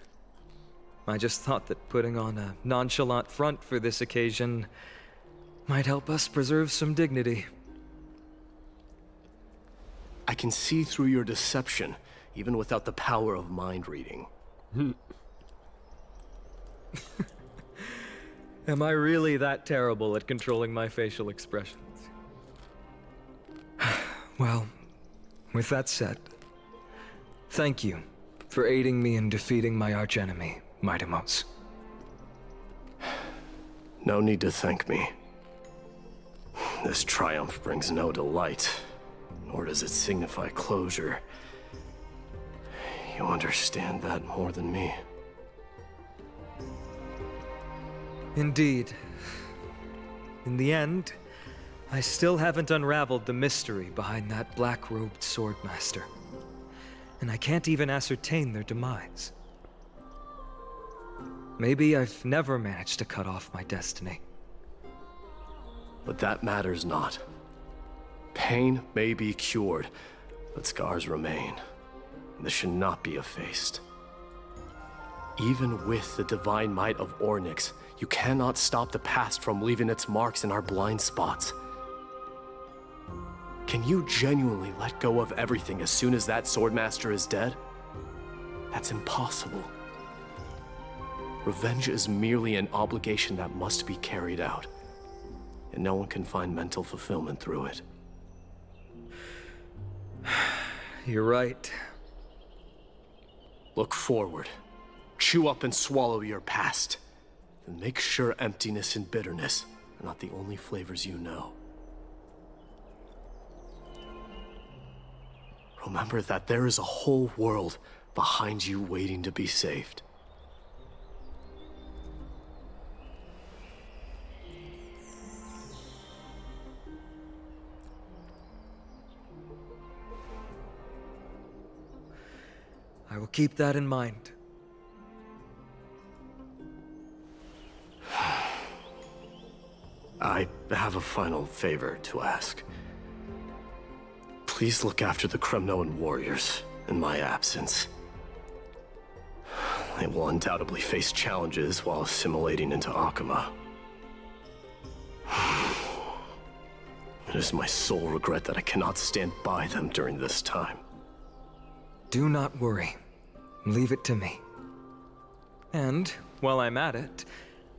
I just thought that putting on a nonchalant front for this occasion might help us preserve some dignity. I can see through your deception, even without the power of mind reading. Am I really that terrible at controlling my facial expressions? Well, with that said, thank you for aiding me in defeating my archenemy, Maidemos. No need to thank me. This triumph brings no delight, nor does it signify closure. You understand that more than me. Indeed. In the end, I still haven't unraveled the mystery behind that black-robed swordmaster. And I can't even ascertain their demise. Maybe I've never managed to cut off my destiny. But that matters not. Pain may be cured, but scars remain. And this should not be effaced. Even with the divine might of Ornyx, you cannot stop the past from leaving its marks in our blind spots. Can you genuinely let go of everything as soon as that swordmaster is dead? That's impossible. Revenge is merely an obligation that must be carried out, and no one can find mental fulfillment through it. You're right. Look forward. Chew up and swallow your past. And make sure emptiness and bitterness are not the only flavors you know. Remember that there is a whole world behind you waiting to be saved. I will keep that in mind. I have a final favor to ask. Please look after the Kremnoan warriors in my absence. They will undoubtedly face challenges while assimilating into Akama. It is my sole regret that I cannot stand by them during this time. Do not worry. Leave it to me. And, while I'm at it,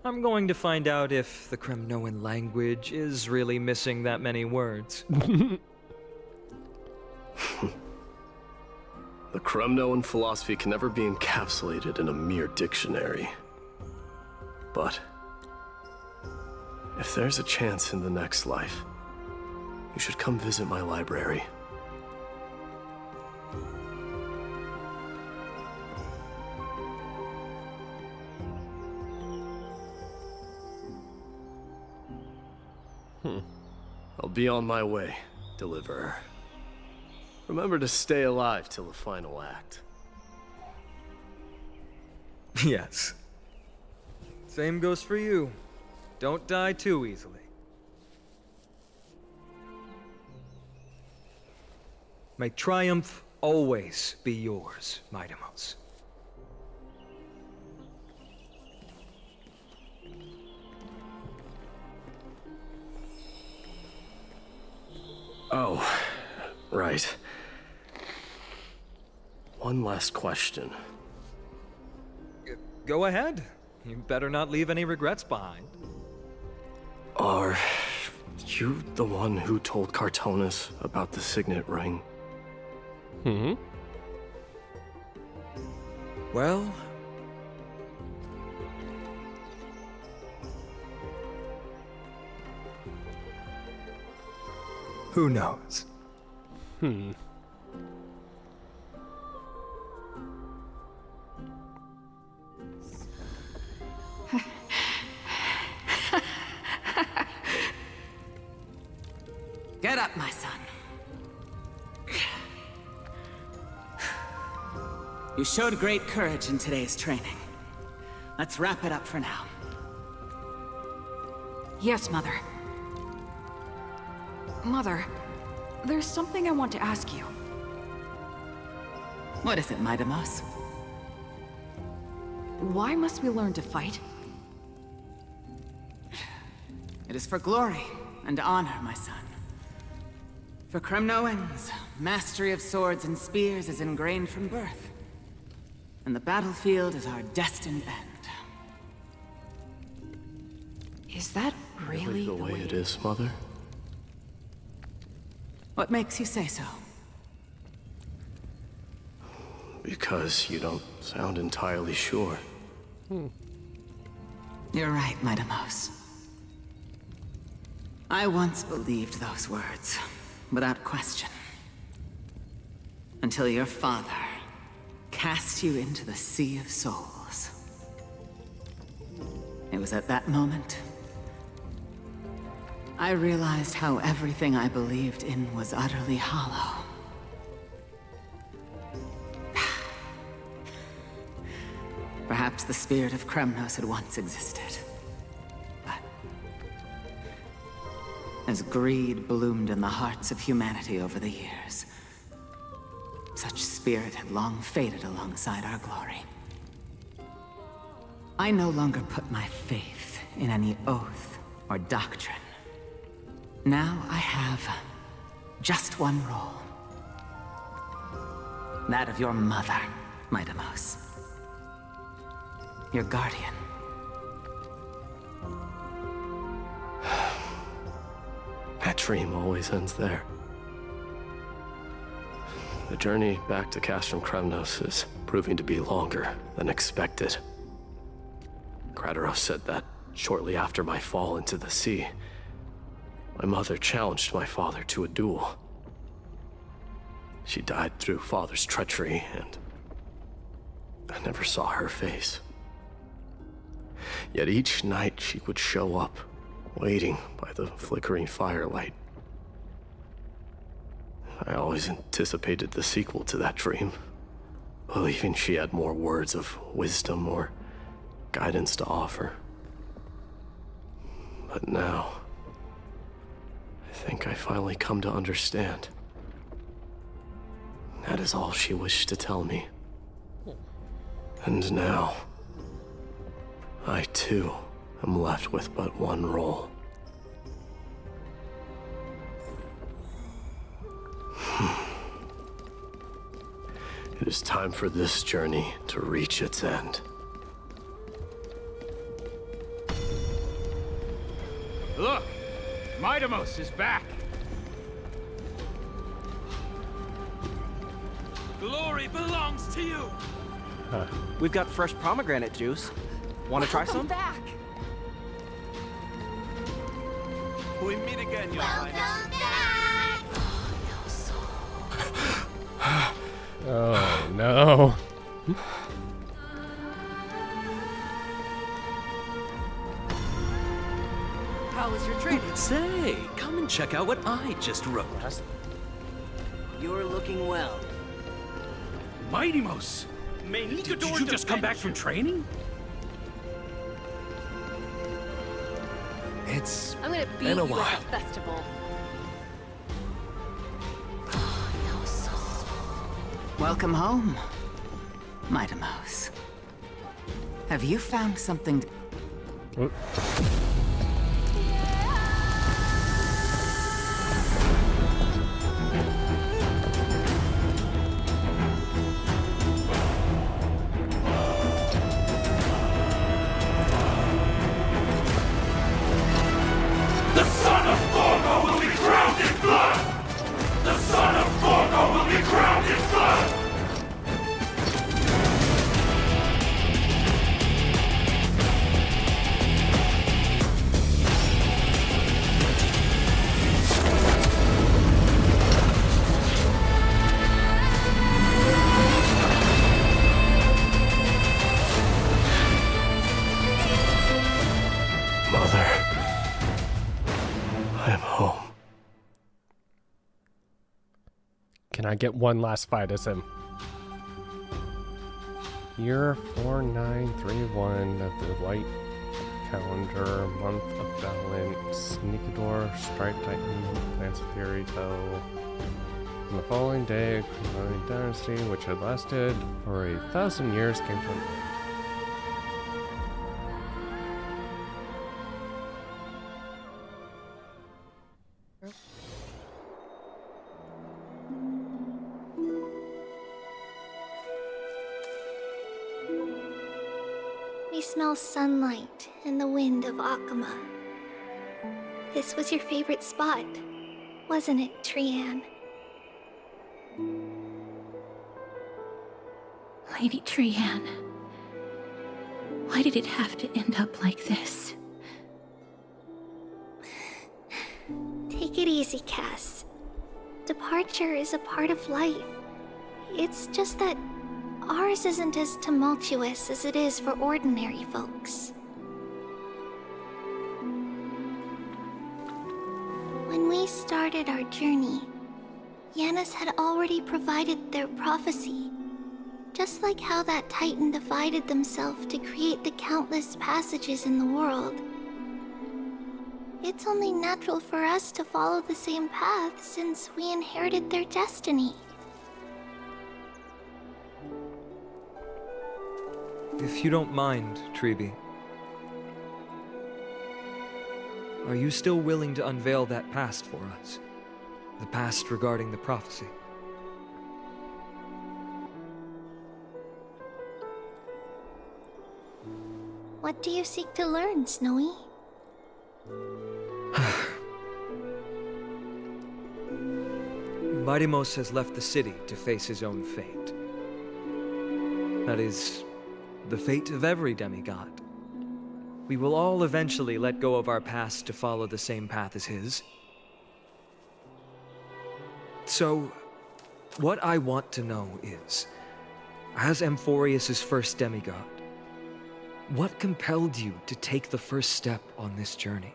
I'm going to find out if the Kremnoan language is really missing that many words. The Kremnoan philosophy can never be encapsulated in a mere dictionary. But if there's a chance in the next life, you should come visit my library. I'll be on my way, Deliverer. Remember to stay alive till the final act. Yes. Same goes for you. Don't die too easily. May triumph always be yours, Maidemos. Oh, right. One last question. Go ahead. You better not leave any regrets behind. Are you the one who told Cartonis about the signet ring? Well, Who knows? Get up, my son. You showed great courage in today's training. Let's wrap it up for now. Yes, Mother. Mother, there's something I want to ask you. What is it, Maidamos? Why must we learn to fight? It is for glory and honor, my son. For Kremnoans, mastery of swords and spears is ingrained from birth. And the battlefield is our destined end. Is that really the way it is, Mother? What makes you say so? Because you don't sound entirely sure. You're right, Maidamos. I once believed those words, without question. Until your father cast you into the Sea of Souls. It was at that moment I realized how everything I believed in was utterly hollow. Perhaps the spirit of Kremnos had once existed. But as greed bloomed in the hearts of humanity over the years, such spirit had long faded alongside our glory. I no longer put my faith in any oath or doctrine. Now I have just one role. That of your mother, Maidamos. Your guardian. That dream always ends there. The journey back to Castrum Kremnos is proving to be longer than expected. Kratos said that shortly after my fall into the sea, my mother challenged my father to a duel. She died through father's treachery, and I never saw her face. Yet each night she would show up, waiting by the flickering firelight. I always anticipated the sequel to that dream, believing she had more words of wisdom or guidance to offer. But now, I think I finally come to understand. That is all she wished to tell me. And now, I too am left with but one role. It is time for this journey to reach its end. Look! Maidamos is back! Glory belongs to you! We've got fresh pomegranate juice. Want to try some? Back. We meet again, Your Highness. Oh no. How was your training? Say, come and check out what I just wrote. You're looking well. Maidamos! Did you just come back from training? It's I'm gonna beat been a you while. at the festival. Welcome home, Maidamos. Have you found something? The son of Gorgo will be crowned in blood! The son of Gorgo will be crowned in blood! Can I get one last fight as him? Year 4931 of the Light Calendar, month of balance, Nikador, Strike Titan, Lance of Fury, Toe. On the following day, Cremonian dynasty, which had lasted for 1,000 years, came to an end. We smell sunlight and the wind of Akama. This was your favorite spot, wasn't it, Trian? Lady Trian, why did it have to end up like this? Take it easy, Cass. Departure is a part of life. It's just that ours isn't as tumultuous as it is for ordinary folks. When we started our journey, Yanis had already provided their prophecy. Just like how that Titan divided themselves to create the countless passages in the world. It's only natural for us to follow the same path since we inherited their destiny. If you don't mind, Treeby, are you still willing to unveil that past for us? The past regarding the prophecy? What do you seek to learn, Snowy? Maidimos has left the city to face his own fate. That is, the fate of every demigod. We will all eventually let go of our past to follow the same path as his. So, what I want to know is, as Amphorius' first demigod, what compelled you to take the first step on this journey?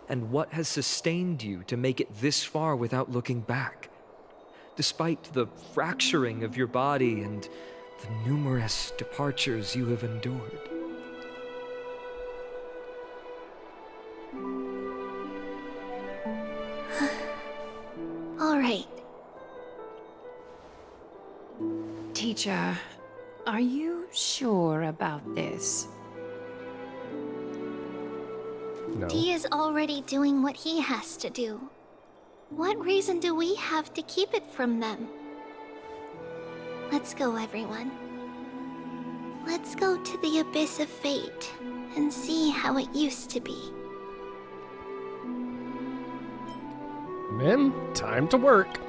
And what has sustained you to make it this far without looking back? Despite the fracturing of your body and the numerous departures you have endured. All right. Teacher, are you sure about this? No. Dee is already doing what he has to do. What reason do we have to keep it from them? Let's go, everyone. Let's go to the Abyss of Fate and see how it used to be. Mim, time to work.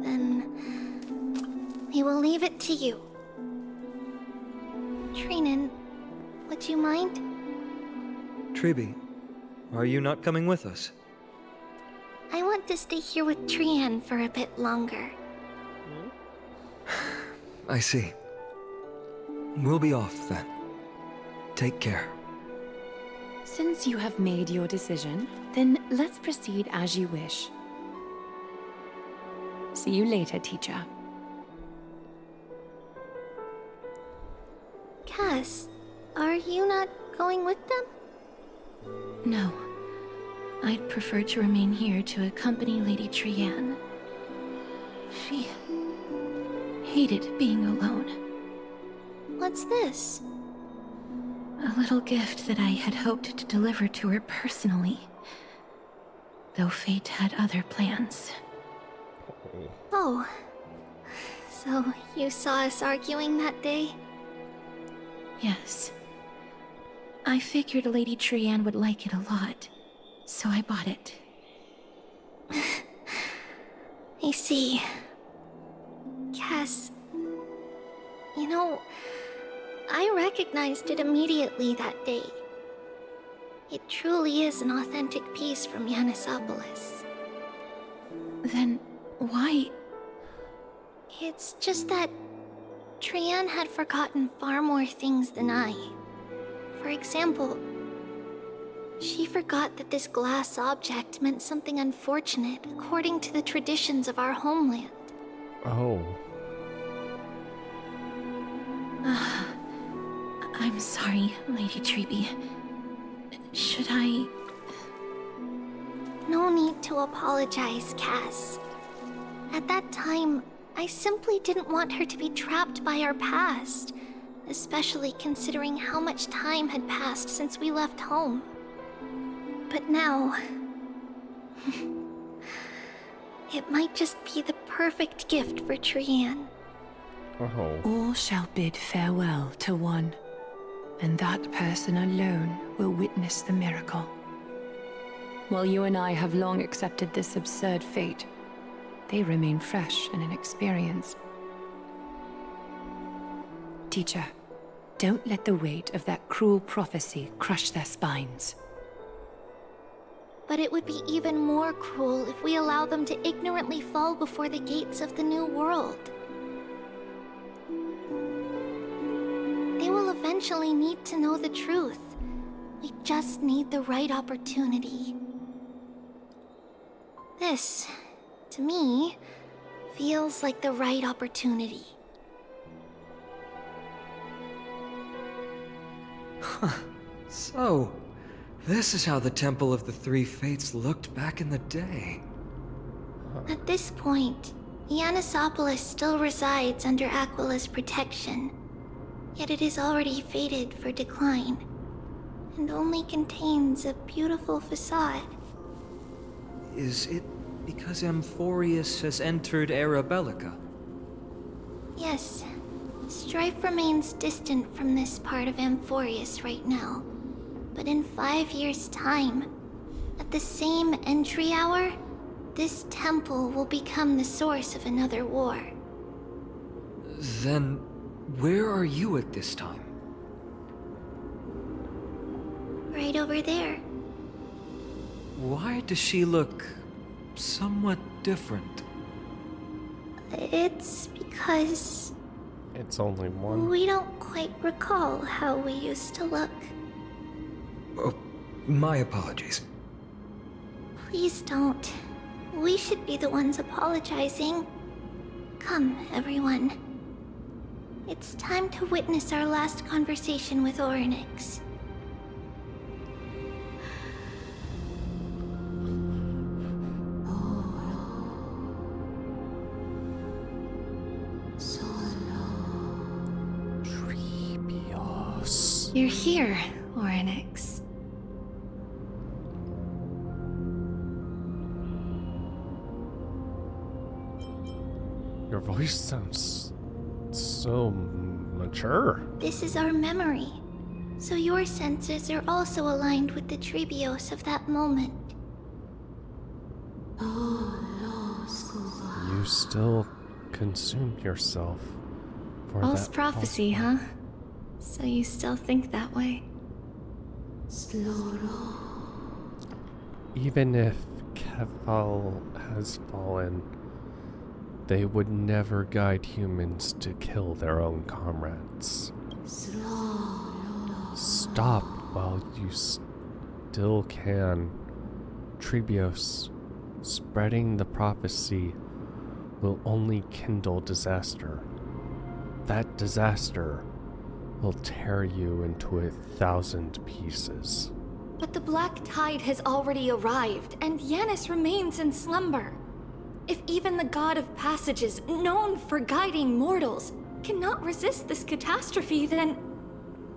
Then we will leave it to you. Trinan, would you mind? Treeby, are you not coming with us? I want to stay here with Trian for a bit longer. I see. We'll be off then. Take care. Since you have made your decision, then let's proceed as you wish. See you later, teacher. Cass, are you not going with them? No. I'd prefer to remain here to accompany Lady Trian. She hated being alone. What's this? A little gift that I had hoped to deliver to her personally. Though fate had other plans. Oh. So you saw us arguing that day? Yes. I figured Lady Trian would like it a lot, so I bought it. I see. Cass, you know, I recognized it immediately that day. It truly is an authentic piece from Yanisopolis. Then why? It's just that Trian had forgotten far more things than I. For example, She forgot that this glass object meant something unfortunate according to the traditions of our homeland. Oh. I'm sorry, Lady Treeby. Should I... No need to apologize, Cass. At that time, I simply didn't want her to be trapped by our past, especially considering how much time had passed since we left home. But now... it might just be the perfect gift for Trianne. Oh. All shall bid farewell to one, and that person alone will witness the miracle. While you and I have long accepted this absurd fate, they remain fresh and inexperienced. Teacher, don't let the weight of that cruel prophecy crush their spines. But it would be even more cruel if we allow them to ignorantly fall before the gates of the new world. They will eventually need to know the truth. We just need the right opportunity. This, to me, feels like the right opportunity. Huh. So, this is how the Temple of the Three Fates looked back in the day. At this point, Yanisopolis still resides under Aquila's protection. Yet it is already fated for decline, and only contains a beautiful facade. Is it because Amphorius has entered Era Bellica? Yes, strife remains distant from this part of Amphorius right now. But in 5 years' time, at the same entry hour, this temple will become the source of another war. Then, where are you at this time? Right over there. Why does she look somewhat different? It's because... It's only one. we don't quite recall how we used to look. Oh, my apologies. Please don't. We should be the ones apologizing. Come, everyone. It's time to witness our last conversation with Orynyx. Treebios. You're here, Orynyx. Your voice sounds so mature. This is our memory, so your senses are also aligned with the Treebios of that moment. You still consumed yourself for False that prophecy, huh? So you still think that way? Even if Kefal has fallen, they would never guide humans to kill their own comrades. Stop while you still can. Treebios, spreading the prophecy will only kindle disaster. That disaster will tear you into 1,000 pieces. But the Black Tide has already arrived, and Yanis remains in slumber. If even the God of Passages, known for guiding mortals, cannot resist this catastrophe, then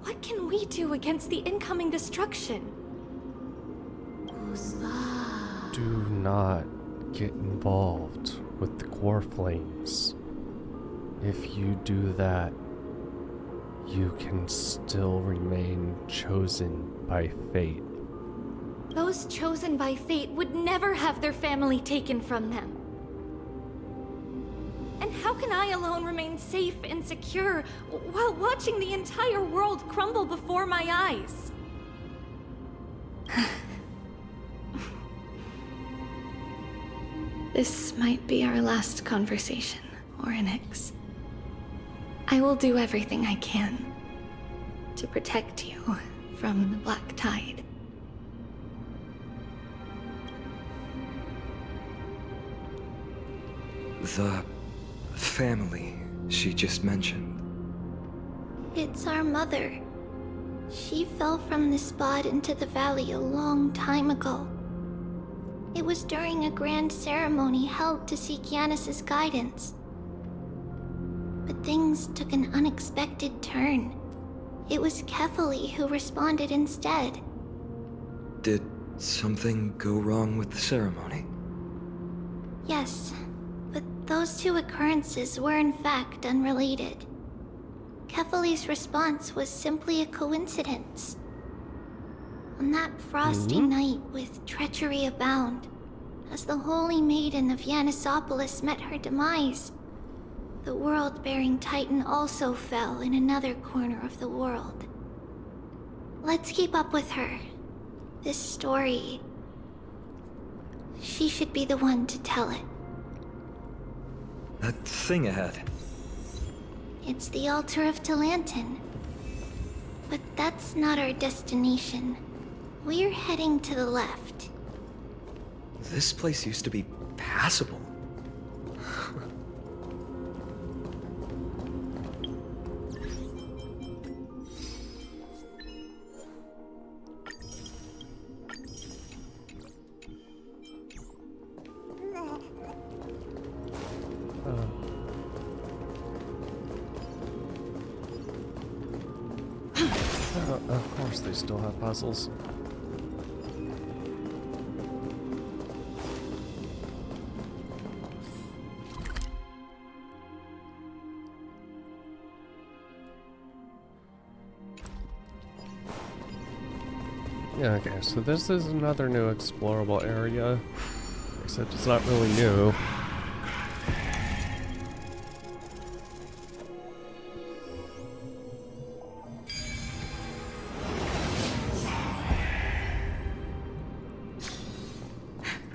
what can we do against the incoming destruction? Do not get involved with the core flames. If you do that, you can still remain chosen by fate. Those chosen by fate would never have their family taken from them. And how can I alone remain safe and secure while watching the entire world crumble before my eyes? This might be our last conversation, Orynyx. I will do everything I can to protect you from the Black Tide. The family she just mentioned. It's our mother. She fell from the spot into the valley a long time ago. It was during a grand ceremony held to seek Yanis's guidance. But things took an unexpected turn. It was Kefali who responded instead. Did something go wrong with the ceremony? Yes, but those two occurrences were in fact unrelated. Kefali's response was simply a coincidence. On that frosty night with treachery abound, as the holy maiden of Yanisopolis met her demise, the world-bearing titan also fell in another corner of the world. Let's keep up with her. This story... she should be the one to tell it. That thing ahead. It's the altar of Talantin. But that's not our destination. We're heading to the left. This place used to be passable. Of course they still have puzzles. Yeah, okay, so this is another new explorable area, except it's not really new.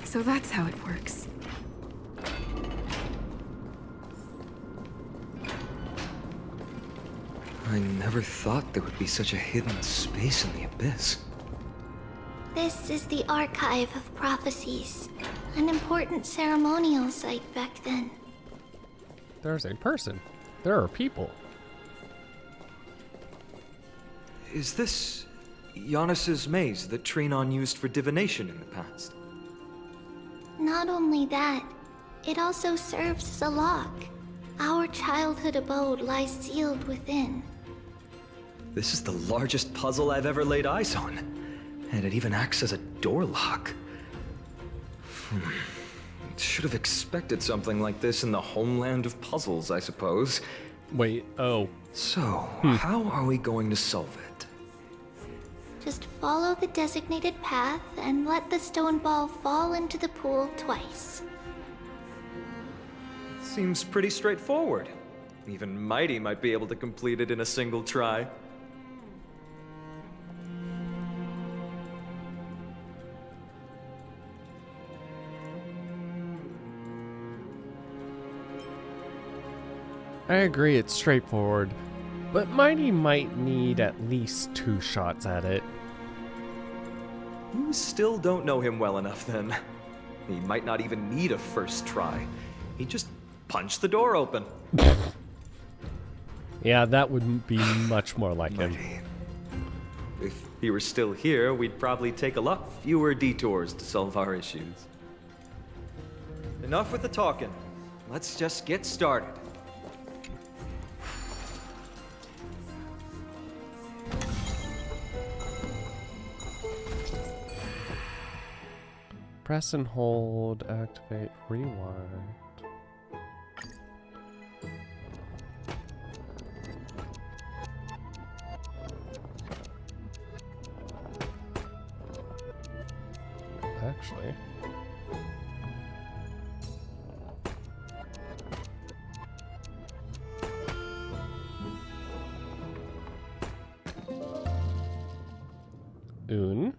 So that's how it works. I never thought there would be such a hidden space in the abyss. This is the Archive of Prophecies, an important ceremonial site back then. There's a person. There are people. Is this Yanis's maze that Trinon used for divination in the past? Not only that, it also serves as a lock. Our childhood abode lies sealed within. This is the largest puzzle I've ever laid eyes on. And it even acts as a door lock. Should have expected something like this in the homeland of puzzles, I suppose. Wait, oh. So, how are we going to solve it? Just follow the designated path and let the stone ball fall into the pool twice. Seems pretty straightforward. Even Mighty might be able to complete it in a single try. I agree it's straightforward, but Mighty might need at least 2 shots at it. You still don't know him well enough then. He might not even need a first try. He just punched the door open. Yeah, that would be much more like him. If he were still here, we'd probably take a lot fewer detours to solve our issues. Enough with the talking. Let's just get started. Press and hold, activate, rewind. Actually. Un.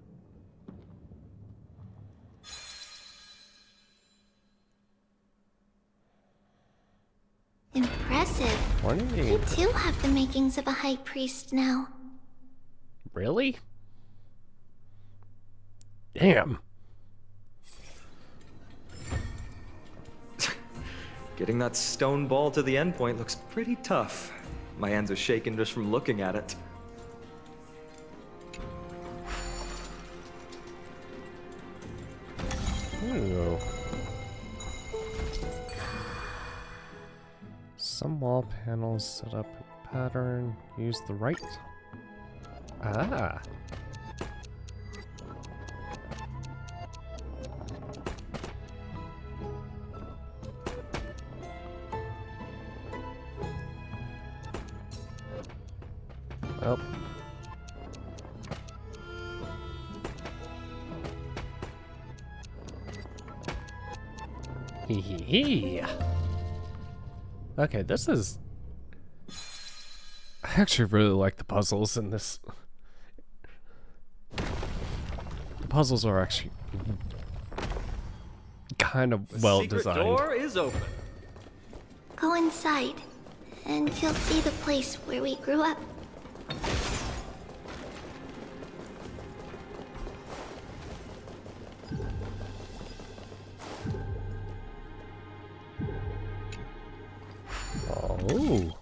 Impressive. You too have the makings of a high priest now. Really? Damn. Getting that stone ball to the endpoint looks pretty tough. My hands are shaking just from looking at it. Ooh. Some wall panels set up a pattern. Use the right. Ah. Well. Hee hee hee. Okay, this is... I actually really like the puzzles in this. The puzzles are actually kind of well designed. The secret door is open. Go inside, and you'll see the place where we grew up. Oh.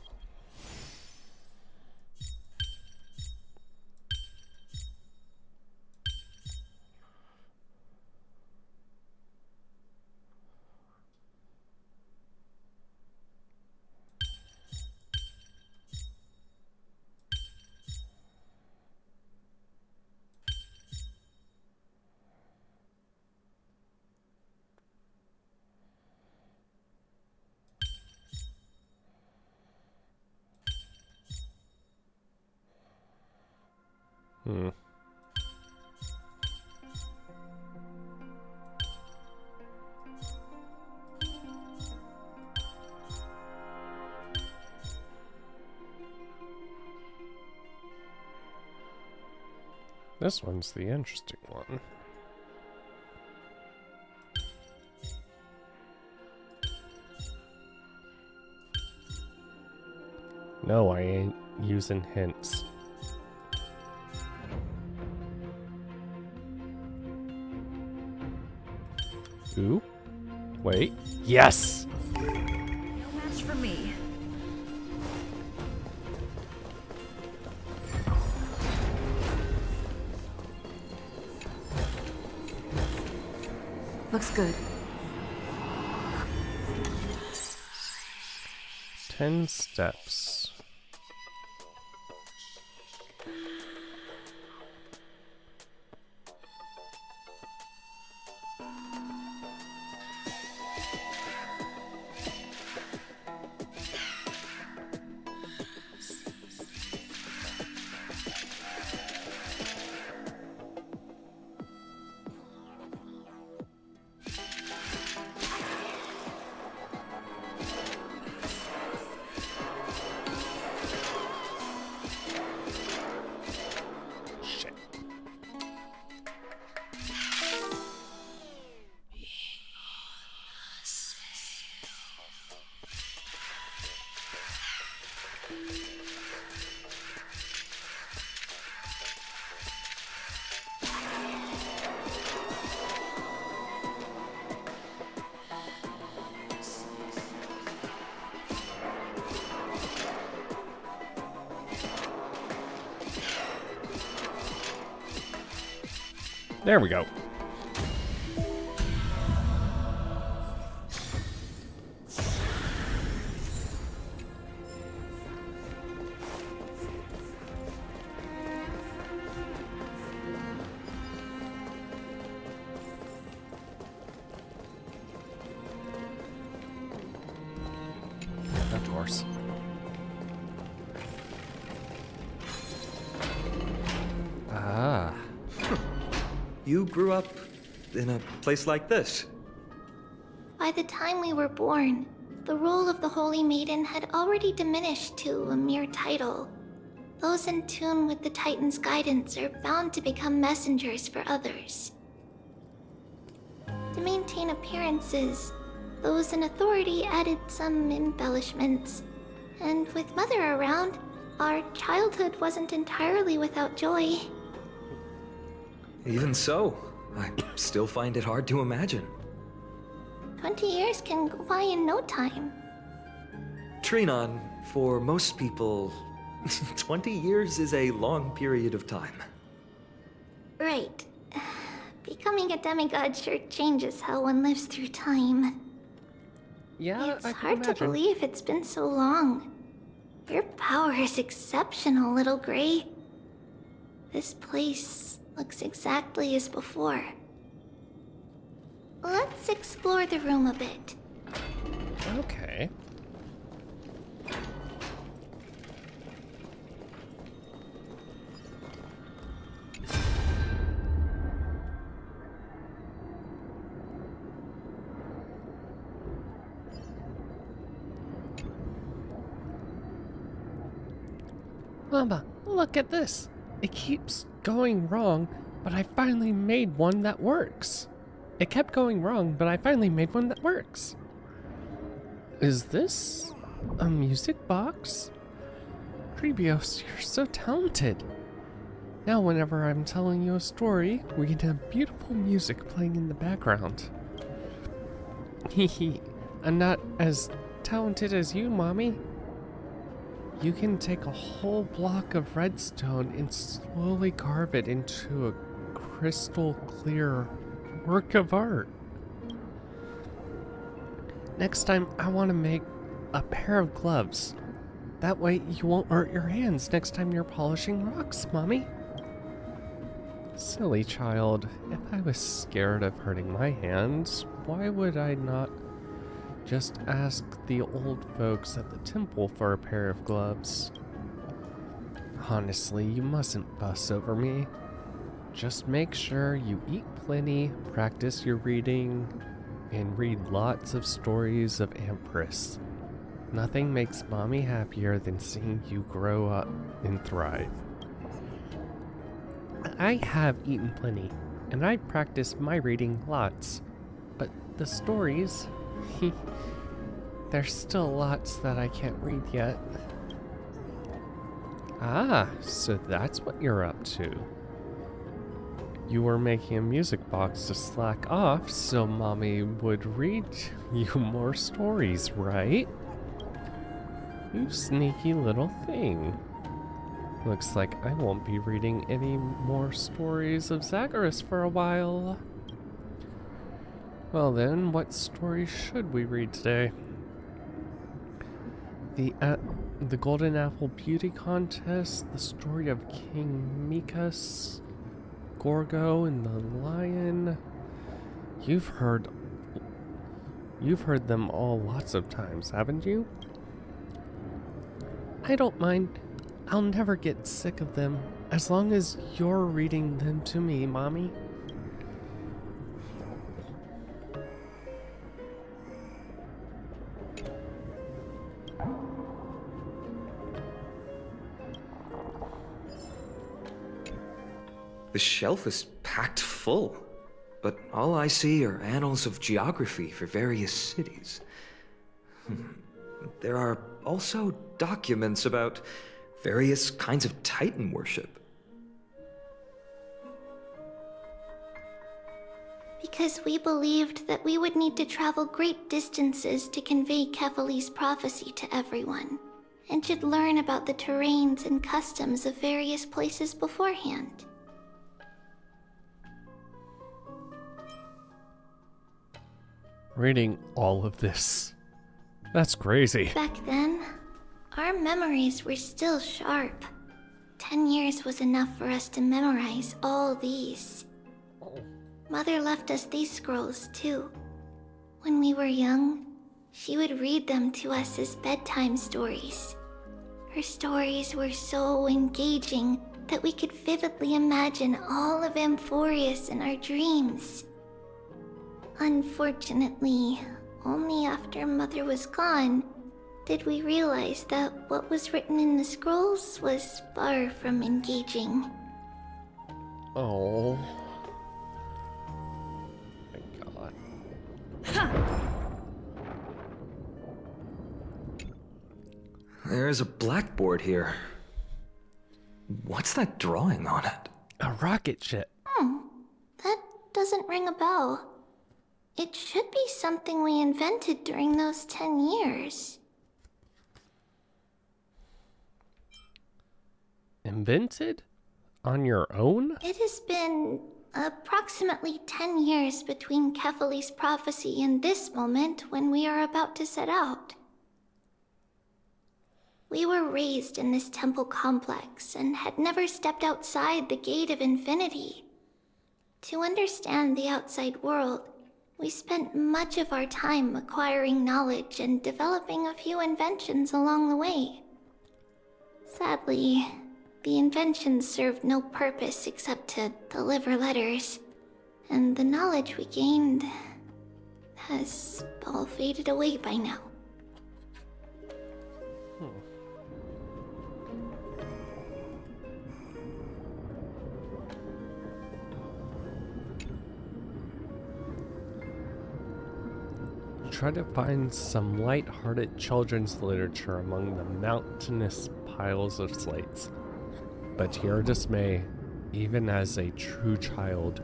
Hmm. This one's the interesting one. No, I ain't using hints. Ooh. Wait. Yes! No match for me. Looks good. 10 steps. There we go. That doors. Ah. You grew up in a place like this? By the time we were born, the role of the Holy Maiden had already diminished to a mere title. Those in tune with the Titan's guidance are bound to become messengers for others. To maintain appearances, those in authority added some embellishments. And with Mother around, our childhood wasn't entirely without joy. Even so, I still find it hard to imagine. 20 years can go by in no time. Trinon, for most people, 20 years is a long period of time. Right. Becoming a demigod sure changes how one lives through time. Yeah, it's I can hard to imagine. believe it's been so long. Your power is exceptional, Little Gray. This place looks exactly as before. Let's explore the room a bit. Okay. Mama, look at this. It keeps going wrong, but I finally made one that works. It kept going wrong, but I finally made one that works. Is this a music box? Trebios, you're so talented. Now whenever I'm telling you a story, we can have beautiful music playing in the background. Hehe, I'm not as talented as you, Mommy. You can take a whole block of redstone and slowly carve it into a crystal clear work of art. Next time, I want to make a pair of gloves. That way you won't hurt your hands next time you're polishing rocks, Mommy. Silly child, if I was scared of hurting my hands, why would I not just ask the old folks at the temple for a pair of gloves? Honestly, you mustn't fuss over me. Just make sure you eat plenty, practice your reading, and read lots of stories of Empress. Nothing makes Mommy happier than seeing you grow up and thrive. I have eaten plenty, and I practiced my reading lots, but the stories, there's still lots that I can't read yet. Ah, so that's what you're up to. You were making a music box to slack off so Mommy would read you more stories, right? You sneaky little thing. Looks like I won't be reading any more stories of Zagreus for a while. Well then, what story should we read today? The Golden Apple Beauty Contest, the story of King Mikas, Gorgo and the Lion. You've heard them all lots of times, haven't you? I don't mind. I'll never get sick of them as long as you're reading them to me, Mommy. The shelf is packed full, but all I see are annals of geography for various cities. There are also documents about various kinds of Titan worship. Because we believed that we would need to travel great distances to convey Kefali's prophecy to everyone, and should learn about the terrains and customs of various places beforehand. Reading all of this. That's crazy. Back then, our memories were still sharp. 10 years was enough for us to memorize all these. Mother left us these scrolls too. When we were young, she would read them to us as bedtime stories. Her stories were so engaging that we could vividly imagine all of Amphorius in our dreams. Unfortunately, only after Mother was gone did we realize that what was written in the scrolls was far from engaging. Oh. My God. There's a blackboard here. What's that drawing on it? A rocket ship. That doesn't ring a bell. It should be something we invented during those 10 years. Invented? On your own? It has been approximately 10 years between Kefali's prophecy and this moment when we are about to set out. We were raised in this temple complex and had never stepped outside the Gate of Infinity. To understand the outside world, we spent much of our time acquiring knowledge and developing a few inventions along the way. Sadly, the inventions served no purpose except to deliver letters, and the knowledge we gained has all faded away by now. Try to find some light-hearted children's literature among the mountainous piles of slates. But to your dismay, even as a true child,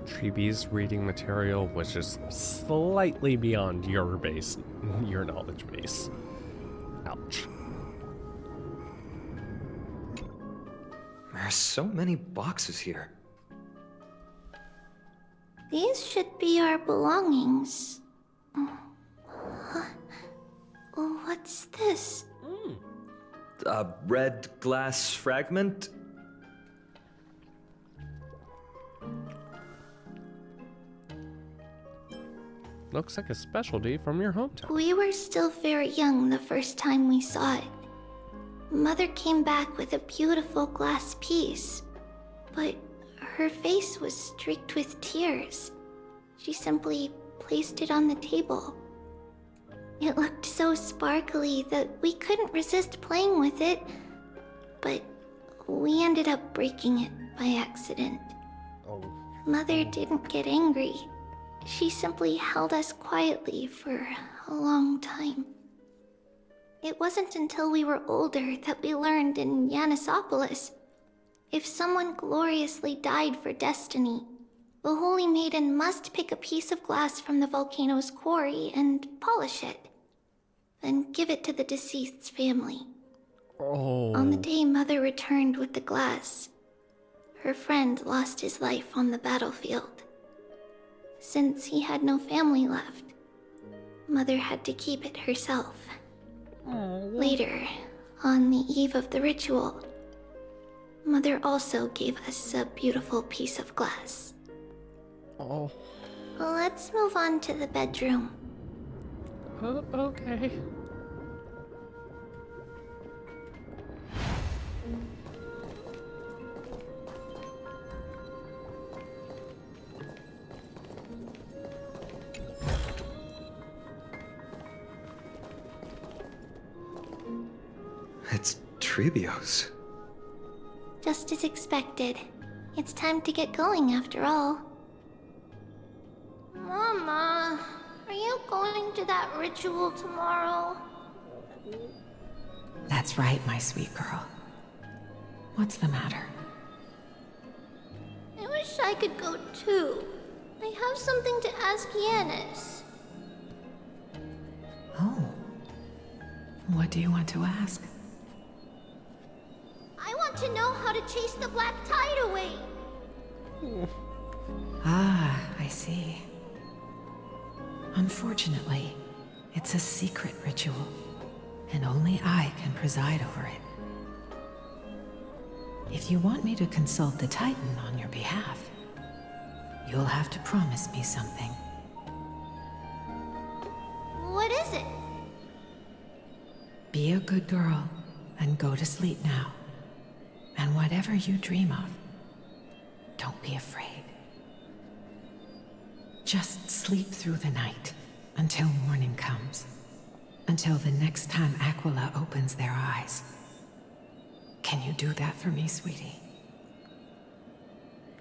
Treebe's reading material was just slightly beyond your knowledge base. Ouch. There's so many boxes here. These should be our belongings. What's this? A red glass fragment? Looks like a specialty from your hometown. We were still very young the first time we saw it. Mother came back with a beautiful glass piece, but her face was streaked with tears. She simply placed it on the table. It looked so sparkly that we couldn't resist playing with it, but we ended up breaking it by accident. Oh. Mother didn't get angry. She simply held us quietly for a long time. It wasn't until we were older that we learned in Yanisopolis, if someone gloriously died for destiny, the Holy Maiden must pick a piece of glass from the volcano's quarry and polish it, then give it to the deceased's family. Oh. On the day Mother returned with the glass, her friend lost his life on the battlefield. Since he had no family left, Mother had to keep it herself. Later, on the eve of the ritual, Mother also gave us a beautiful piece of glass. Oh. Let's move on to the bedroom. Okay. It's Treebeos. Just as expected. It's time to get going after all. Mama, are you going to that ritual tomorrow? That's right, my sweet girl. What's the matter? I wish I could go too. I have something to ask Yanis. Oh. What do you want to ask? I want to know how to chase the black tide away. Ah, I see. Unfortunately, it's a secret ritual, and only I can preside over it. If you want me to consult the Titan on your behalf, you'll have to promise me something. What is it? Be a good girl and go to sleep now. And whatever you dream of, don't be afraid. Just sleep through the night until morning comes. Until the next time Aquila opens their eyes. Can you do that for me, sweetie?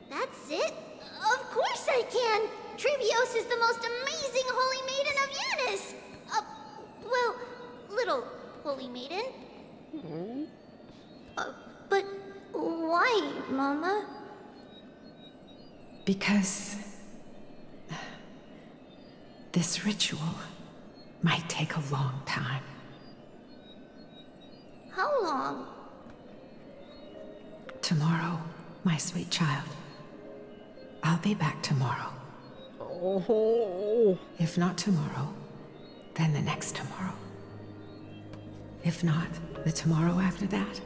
That's it? Of course I can! Treebeos is the most amazing Holy Maiden of Yanis! Well, little Holy Maiden. But why, Mama? Because This ritual might take a long time. How long? Tomorrow, my sweet child. I'll be back tomorrow. Oh. If not tomorrow, then the next tomorrow. If not, the tomorrow after that.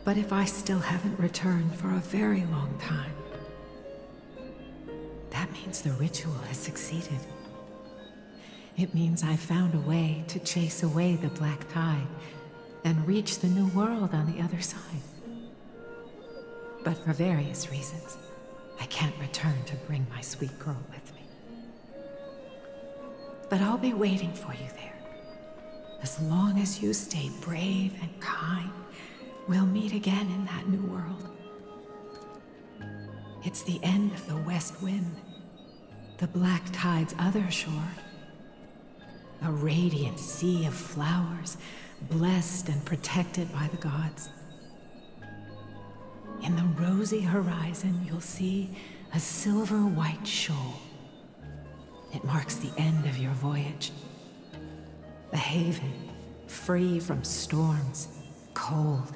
But if I still haven't returned for a very long time, that means the ritual has succeeded. It means I've found a way to chase away the black tide and reach the new world on the other side. But for various reasons, I can't return to bring my sweet girl with me. But I'll be waiting for you there. As long as you stay brave and kind, we'll meet again in that new world. It's the end of the West Wind, the black tide's other shore. A radiant sea of flowers, blessed and protected by the gods. In the rosy horizon, you'll see a silver-white shoal. It marks the end of your voyage. A haven, free from storms, cold,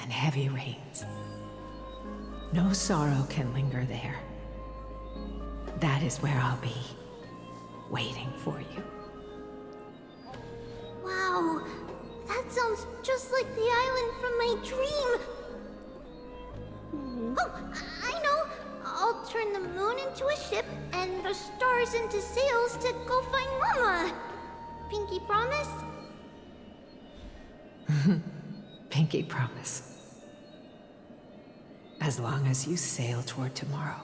and heavy rains. No sorrow can linger there. That is where I'll be, waiting for you. Wow, that sounds just like the island from my dream. Oh, I know. I'll turn the moon into a ship and the stars into sails to go find Mama. Pinky promise? Pinky promise. As long as you sail toward tomorrow,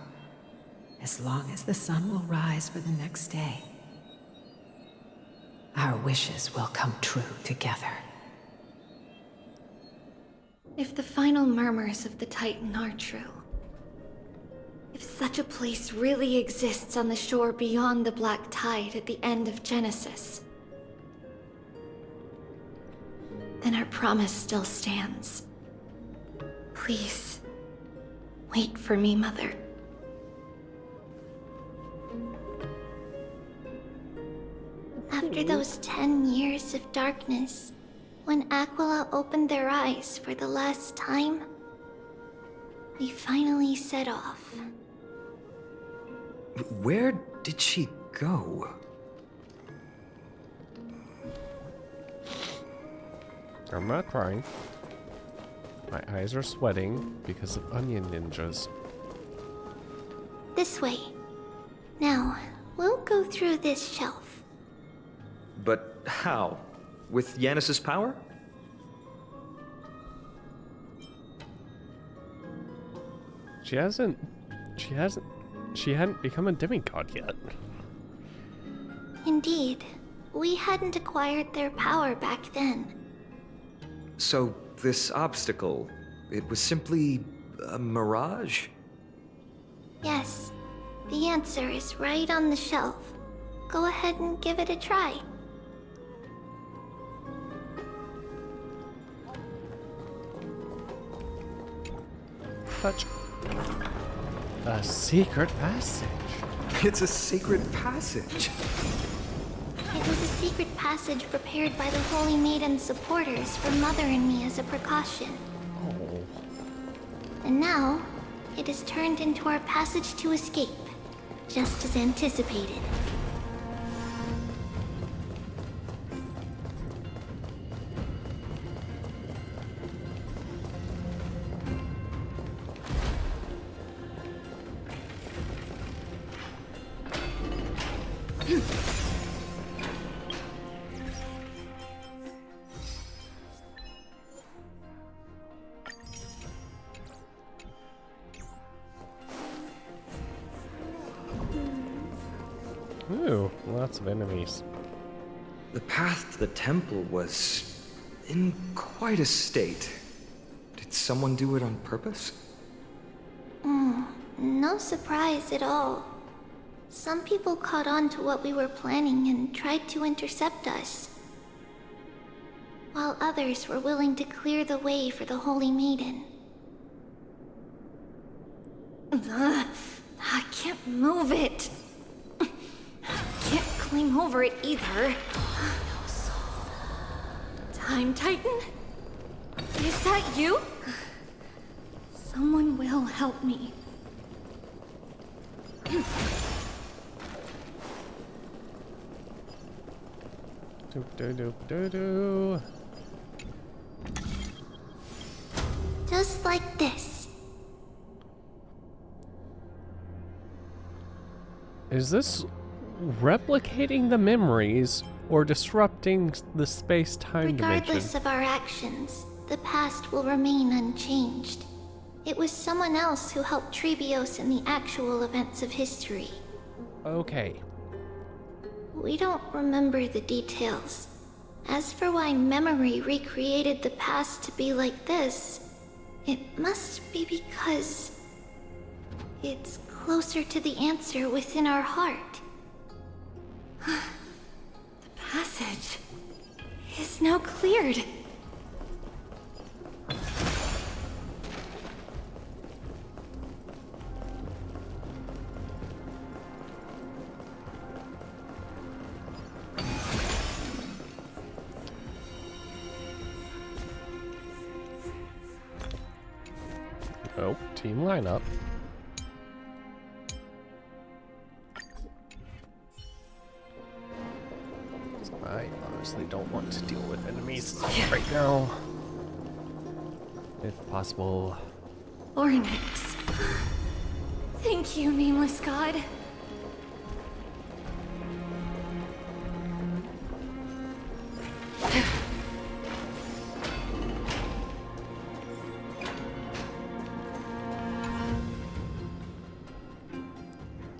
as long as the sun will rise for the next day, our wishes will come true together. If the final murmurs of the Titan are true, if such a place really exists on the shore beyond the black tide at the end of Genesis, then our promise still stands. Please, wait for me, Mother. After those 10 years of darkness, when Aquila opened their eyes for the last time, we finally set off. Where did she go? I'm not crying. My eyes are sweating because of onion ninjas. This way. Now, we'll go through this shelf. But how? With Yanis's power? She hadn't become a demigod yet. Indeed, we hadn't acquired their power back then. So, this obstacle, it was simply a mirage? Yes, the answer is right on the shelf. Go ahead and give it a try. Touch. A secret passage. It's a secret passage. It was a secret passage prepared by the Holy Maiden's supporters for Mother and me as a precaution. Oh. And now, it has turned into our passage to escape, just as anticipated. Ooh, lots of enemies. The path to the temple was in quite a state. Did someone do it on purpose? No surprise at all. Some people caught on to what we were planning and tried to intercept us, while others were willing to clear the way for the Holy Maiden. I can't move it. climb over it either. Time Titan? Is that you? Someone will help me. Just like this. Is this replicating the memories or disrupting the space-time dimension? Regardless of our actions, the past will remain unchanged. It was someone else who helped Trebios in the actual events of history. Okay. We don't remember the details. As for why memory recreated the past to be like this, it must be because it's closer to the answer within our heart. The passage is now cleared. Oh, team lineup. I honestly don't want to deal with enemies right now. If possible. Ornix. Thank you, nameless god.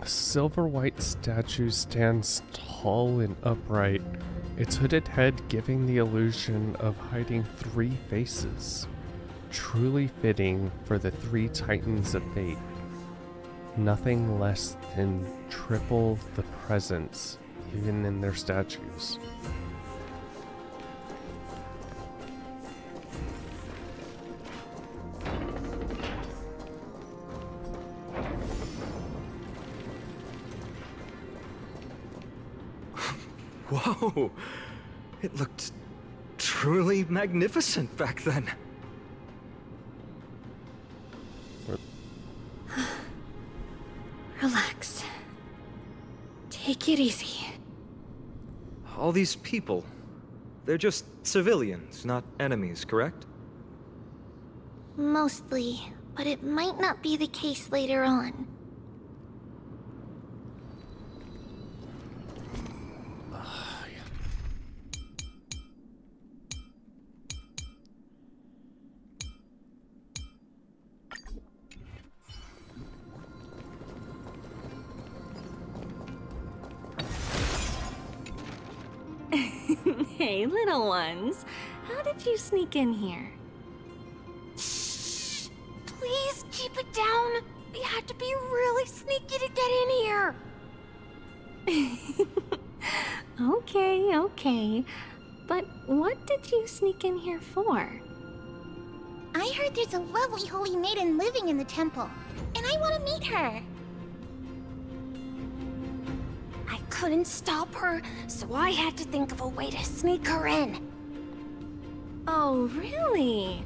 A silver white statue stands tall and upright, its hooded head giving the illusion of hiding three faces. Truly fitting for the three titans of fate. Nothing less than triple the presence, even in their statues. Whoa! It looked truly magnificent back then. Relax. Take it easy. All these people, they're just civilians, not enemies, correct? Mostly, but it might not be the case later on. Hey, little ones. How did you sneak in here? Shh! Please keep it down. We had to be really sneaky to get in here. Okay. But what did you sneak in here for? I heard there's a lovely holy maiden living in the temple, and I want to meet her. I couldn't stop her, so I had to think of a way to sneak her in. Oh, really?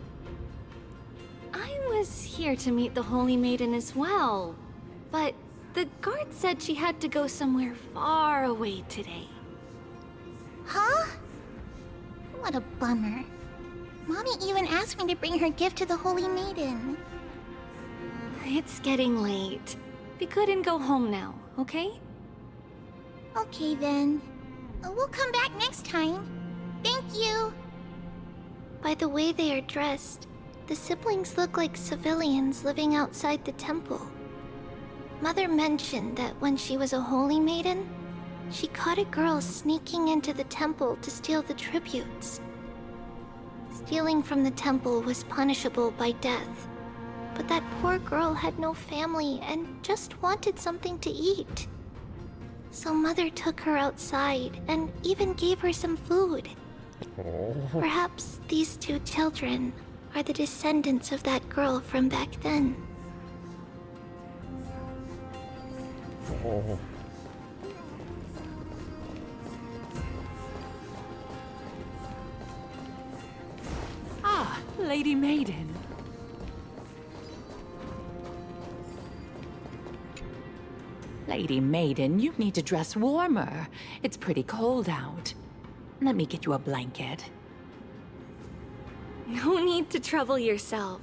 I was here to meet the Holy Maiden as well, but the guard said she had to go somewhere far away today. Huh? What a bummer. Mommy even asked me to bring her gift to the Holy Maiden. It's getting late. We couldn't go home now, okay? Okay then. We'll come back next time. Thank you. By the way they are dressed, the siblings look like civilians living outside the temple. Mother mentioned that when she was a holy maiden, she caught a girl sneaking into the temple to steal the tributes. Stealing from the temple was punishable by death, but that poor girl had no family and just wanted something to eat. So Mother took her outside and even gave her some food. Perhaps these two children are the descendants of that girl from back then. Lady Maiden. Lady Maiden, you need to dress warmer. It's pretty cold out. Let me get you a blanket. No need to trouble yourself.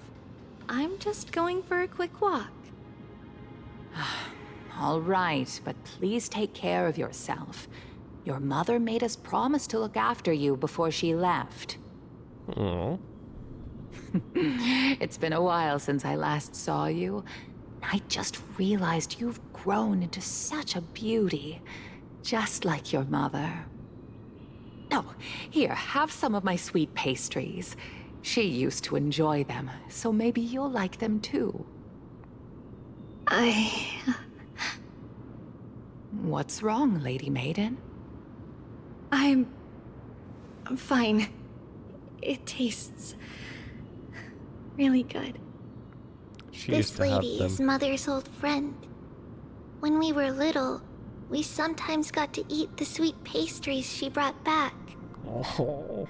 I'm just going for a quick walk. All right, but please take care of yourself. Your mother made us promise to look after you before she left. Oh. It's been a while since I last saw you. I just realized you've grown into such a beauty, just like your mother. Oh, here, have some of my sweet pastries. She used to enjoy them, so maybe you'll like them too. What's wrong, Lady Maiden? I'm fine. It tastes really good. This lady is Mother's old friend. When we were little, we sometimes got to eat the sweet pastries she brought back. Oh.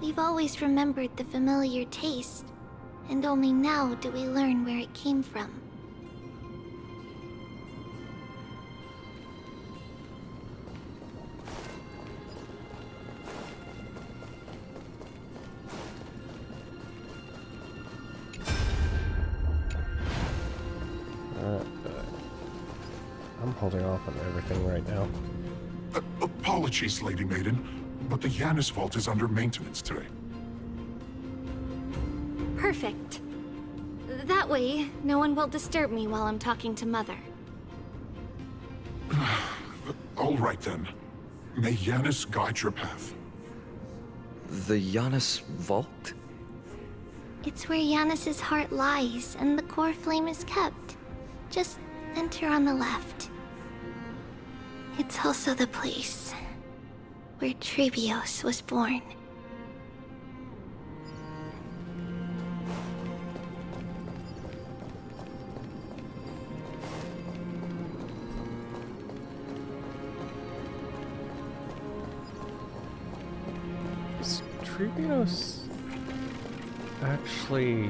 We've always remembered the familiar taste, and only now do we learn where it came from. I'm holding off on everything right now. Apologies, Lady Maiden, but the Yanis vault is under maintenance today. Perfect. That way, no one will disturb me while I'm talking to Mother. All right then. May Yanis guide your path. The Yanis vault? It's where Yanis's heart lies and the core flame is kept. Just enter on the left. It's also the place where Trebios was born. Is Trebios actually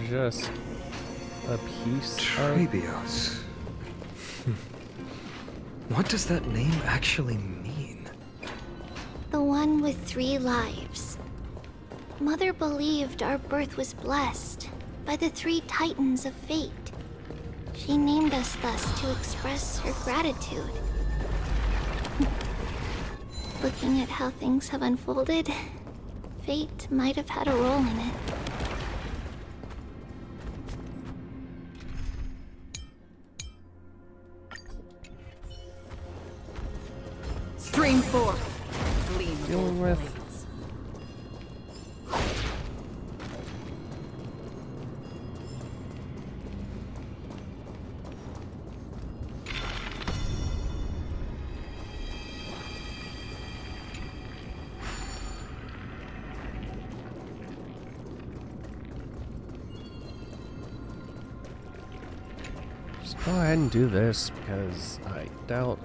just a piece Trebios? What does that name actually mean? The one with 3 lives. Mother believed our birth was blessed by the 3 titans of fate. She named us thus to express her gratitude. Looking at how things have unfolded, fate might have had a role in it. Stream forth, gleam dealing with. Just go ahead and do this because I doubt.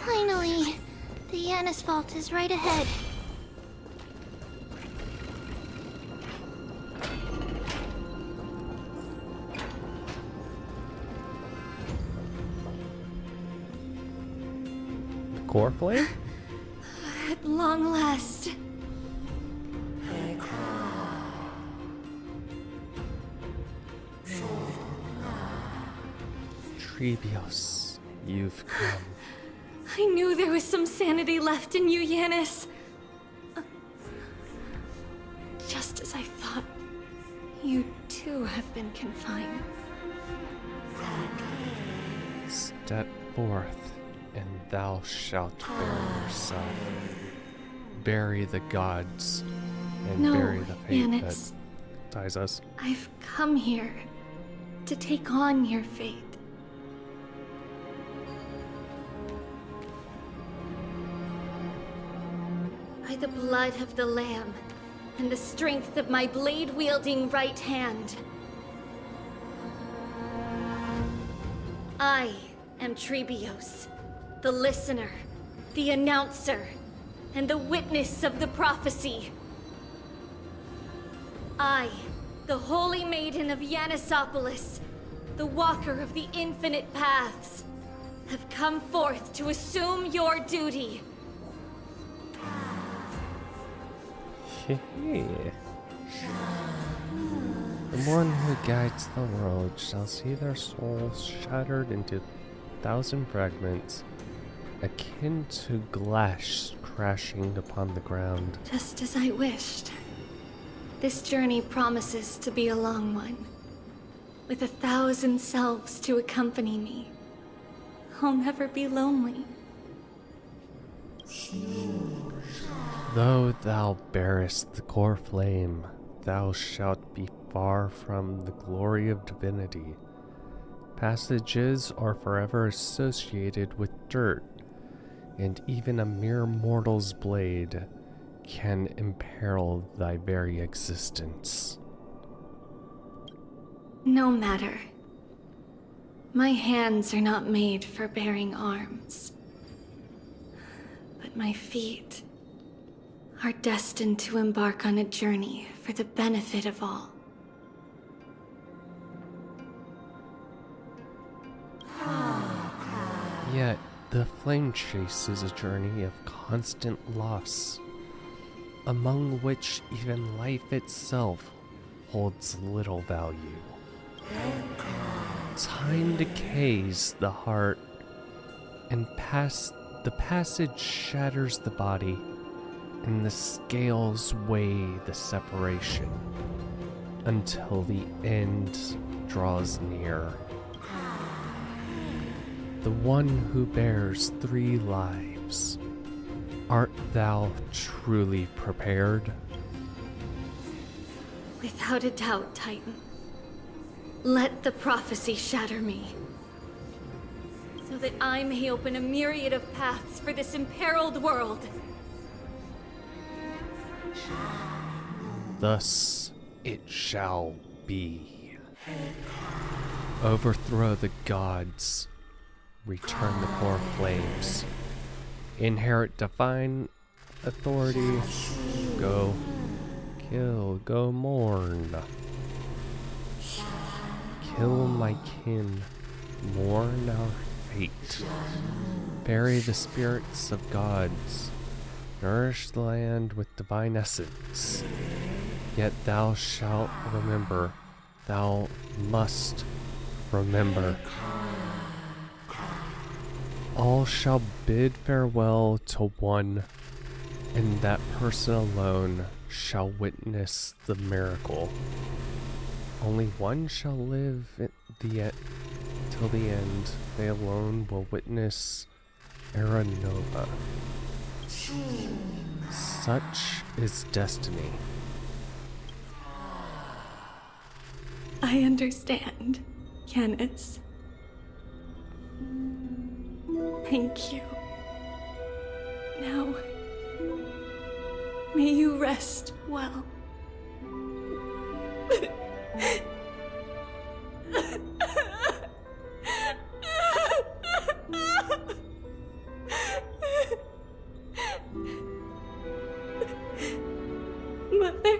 Finally, the Yanis vault is right ahead. The core flame? At long last. Trebios, you've come. I knew there was some sanity left in you, Yanis. Just as I thought, you too have been confined. Step forth, and thou shalt bear yourself. Bury the gods, and No, bury the fate Yanis. that ties us. I've come here to take on your fate. By the blood of the Lamb, and the strength of my blade-wielding right hand. I am Trebios, the listener, the announcer, and the witness of the prophecy. I, the Holy Maiden of Yanisopolis, the Walker of the Infinite Paths, have come forth to assume your duty. The one who guides the world shall see their souls shattered into 1,000 fragments, akin to glass crashing upon the ground. Just as I wished. This journey promises to be a long one, with 1,000 selves to accompany me. I'll never be lonely. Though thou bearest the core flame, thou shalt be far from the glory of divinity. Passages are forever associated with dirt, and even a mere mortal's blade can imperil thy very existence. No matter. My hands are not made for bearing arms. But my feet are destined to embark on a journey for the benefit of all. Yet, the flame chase is a journey of constant loss, among which even life itself holds little value. Time decays the heart, and the passage shatters the body, and the scales weigh the separation, until the end draws near. The one who bears 3 lives, art thou truly prepared? Without a doubt, Titan. Let the prophecy shatter me, so that I may open a myriad of paths for this imperiled world. Thus it shall be. Overthrow the gods, return the core flames, inherit divine authority, go kill, go mourn. Kill my kin, mourn our fate, bury the spirits of gods, nourish the land with divine essence. Yet thou shalt remember, thou must remember. All shall bid farewell to one, and that person alone shall witness the miracle. Only one shall live till the end. They alone will witness Era Nova. Such is destiny. I understand, Yanis. Thank you. Now, may you rest well. Mother,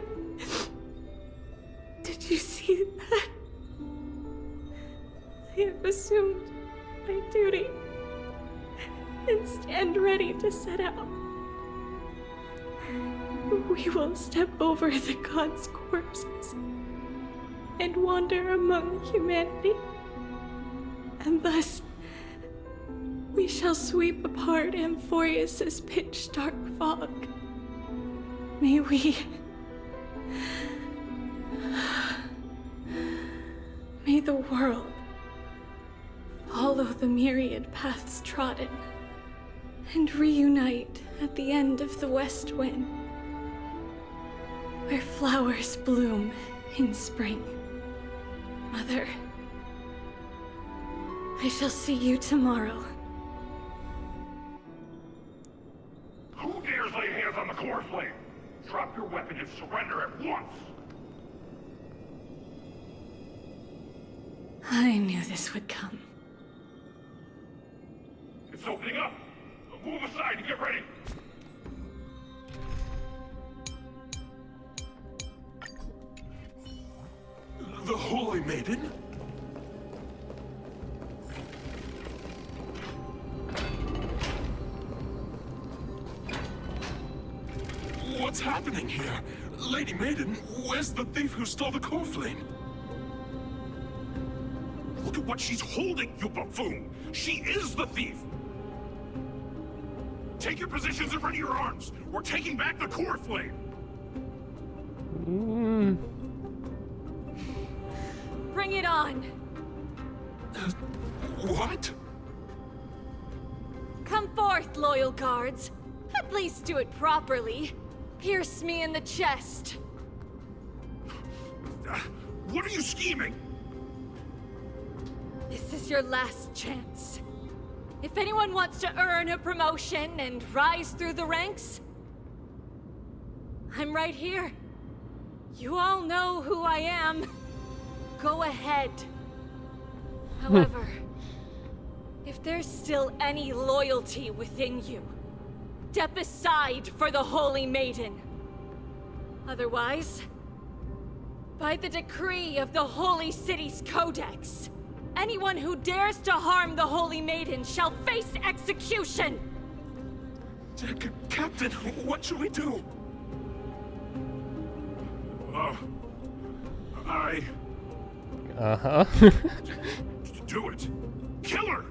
did you see that? I have assumed my duty and stand ready to set out. We will step over the gods' corpses and wander among humanity, and thus we shall sweep apart Amphorius's pitch-dark fog. May the world follow the myriad paths trodden and reunite at the end of the west wind, where flowers bloom in spring. Mother, I shall see you tomorrow. Who dares lay hands on the core flame? Drop your weapon and surrender at once! I knew this would come. It's opening up! Move aside and get ready! The Holy Maiden? What's happening here? Lady Maiden, where's the thief who stole the core flame? Look at what she's holding, you buffoon! She is the thief! Take your positions in front of your arms! We're taking back the core flame! Bring it on! What? Come forth, loyal guards. At least do it properly. Pierce me in the chest. What are you scheming? This is your last chance. If anyone wants to earn a promotion and rise through the ranks, I'm right here. You all know who I am. Go ahead. However, if there's still any loyalty within you, step aside for the Holy Maiden. Otherwise, by the decree of the Holy City's Codex, anyone who dares to harm the Holy Maiden shall face execution! Captain, what should we do? Do it! Kill her!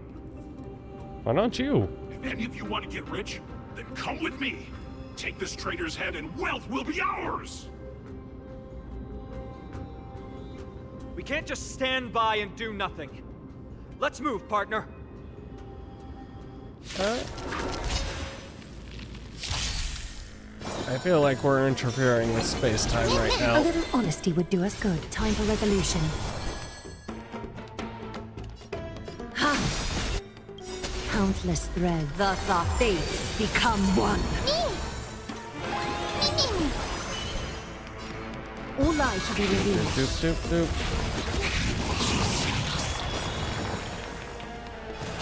Why don't you? If any of you want to get rich, then come with me. Take this traitor's head and wealth will be ours! We can't just stand by and do nothing. Let's move, partner. I feel like we're interfering with space-time right now. A little honesty would do us good. Time for resolution. Countless threads, thus our fates become one. All lies shall be revealed. Doop, doop, doop.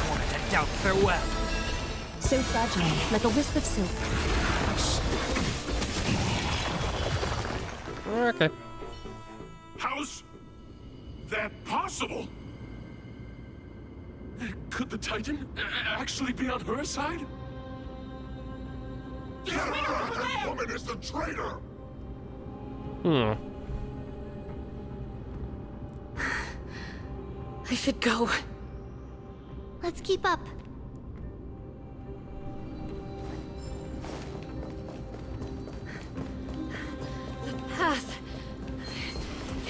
Wanted to doubt farewell. So fragile, like a wisp of silk. Okay. How's that possible? Could the Titan actually be on her side? That woman is the traitor! I should go. Let's keep up. The path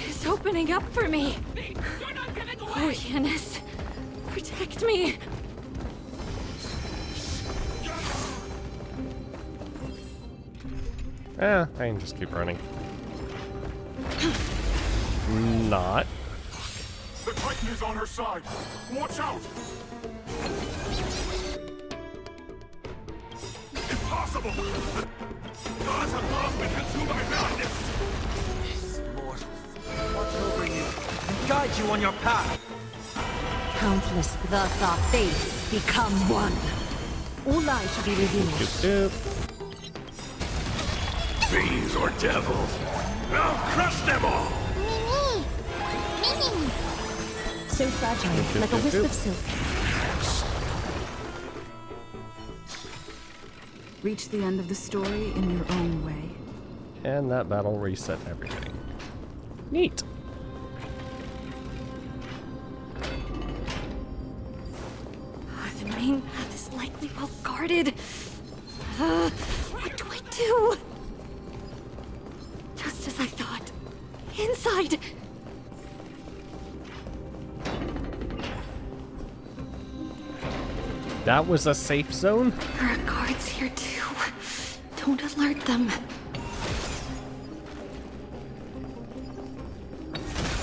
is opening up for me. Oh, Yanis, protect me. I can just keep running. Not. The Titan is on her side! Watch out! Impossible! The gods have lost me consumed by madness! These mortals watch over you and guide you on your path. Countless, thus our fates become one. All lies shall be revealed. Doop, doop. Fiends or devils, I'll crush them all! Mimi! So fragile, like a wisp of silk. Reach the end of the story in your own way. And that battle reset everything. Neat. The main path is likely well guarded. What do I do? Just as I thought. Inside! That was a safe zone? There are guards here too. Don't alert them.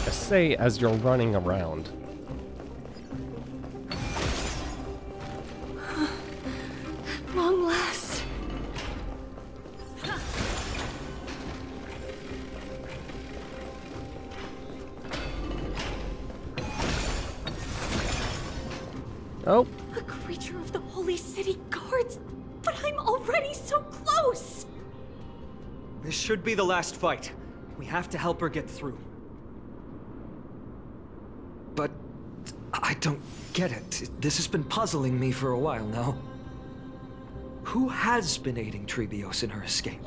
Say as you're running around. At long last. Oh. A creature of the Holy City Guards! But I'm already so close! This should be the last fight. We have to help her get through. But I don't get it. This has been puzzling me for a while now. Who has been aiding Trebios in her escape?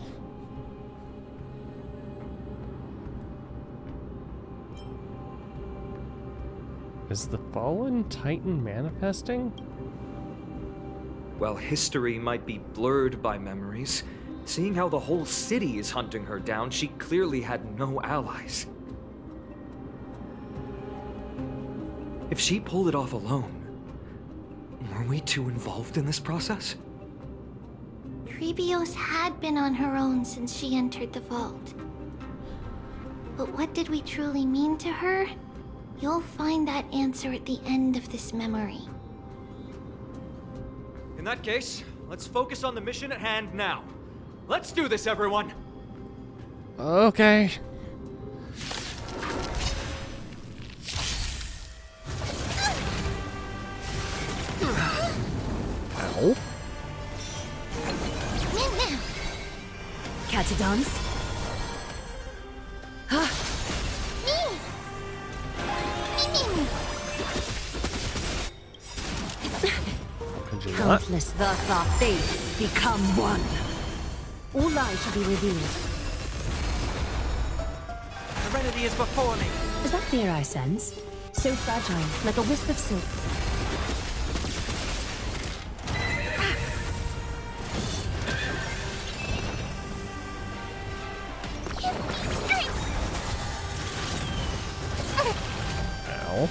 Is the fallen Titan manifesting? Well, history might be blurred by memories. Seeing how the whole city is hunting her down, she clearly had no allies. If she pulled it off alone, were we too involved in this process? Trebios had been on her own since she entered the vault. But what did we truly mean to her? You'll find that answer at the end of this memory. In that case, let's focus on the mission at hand now. Let's do this, everyone! Okay. Ow. Catadons? Countless thus our fates become one. All lies shall be revealed. Serenity is before me. Is that fear I sense? So fragile, like a wisp of silk. Ow.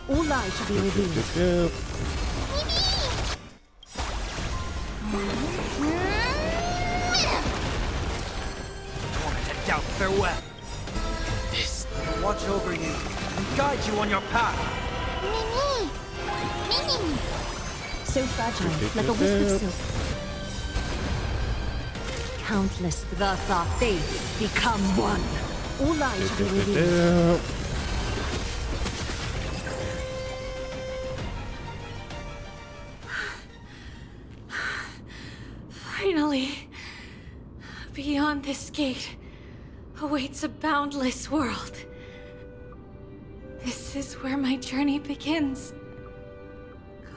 All lies shall be revealed. Tormented doubt, farewell. This will watch over you and guide you on your path. So fragile, like a wisp of silk. Countless thus our fates become one. All lies shall be revealed. Finally, beyond this gate awaits a boundless world. This is where my journey begins.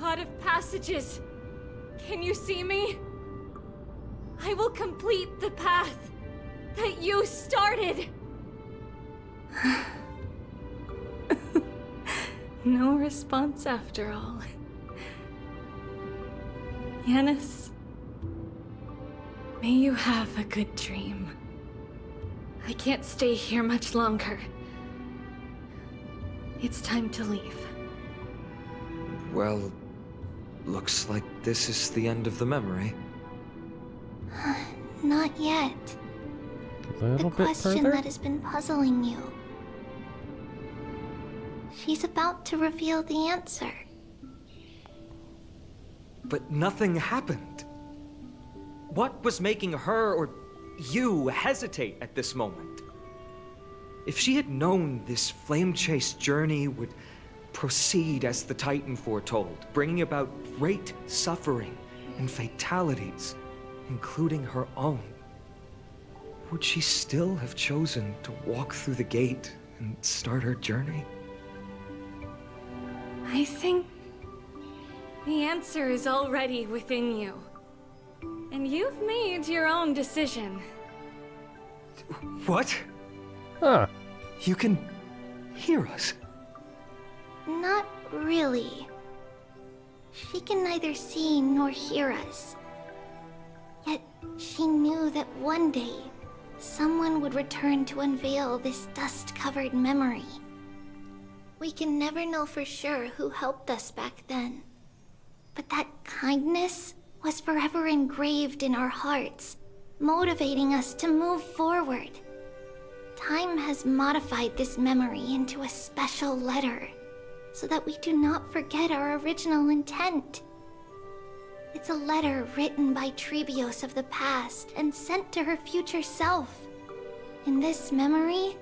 God of passages, can you see me? I will complete the path that you started. No response after all. Yanis, may you have a good dream. I can't stay here much longer. It's time to leave. Well, looks like this is the end of the memory. Not yet. The question that has been puzzling you. She's about to reveal the answer. But nothing happened. What was making her or you hesitate at this moment? If she had known this flame-chased journey would proceed as the Titan foretold, bringing about great suffering and fatalities, including her own, would she still have chosen to walk through the gate and start her journey? I think the answer is already within you. And you've made your own decision. What? Huh. You can hear us? Not really. She can neither see nor hear us. Yet she knew that one day, someone would return to unveil this dust-covered memory. We can never know for sure who helped us back then. But that kindness was forever engraved in our hearts, motivating us to move forward. Time has modified this memory into a special letter, so that we do not forget our original intent. It's a letter written by Trebios of the past and sent to her future self. In this memory,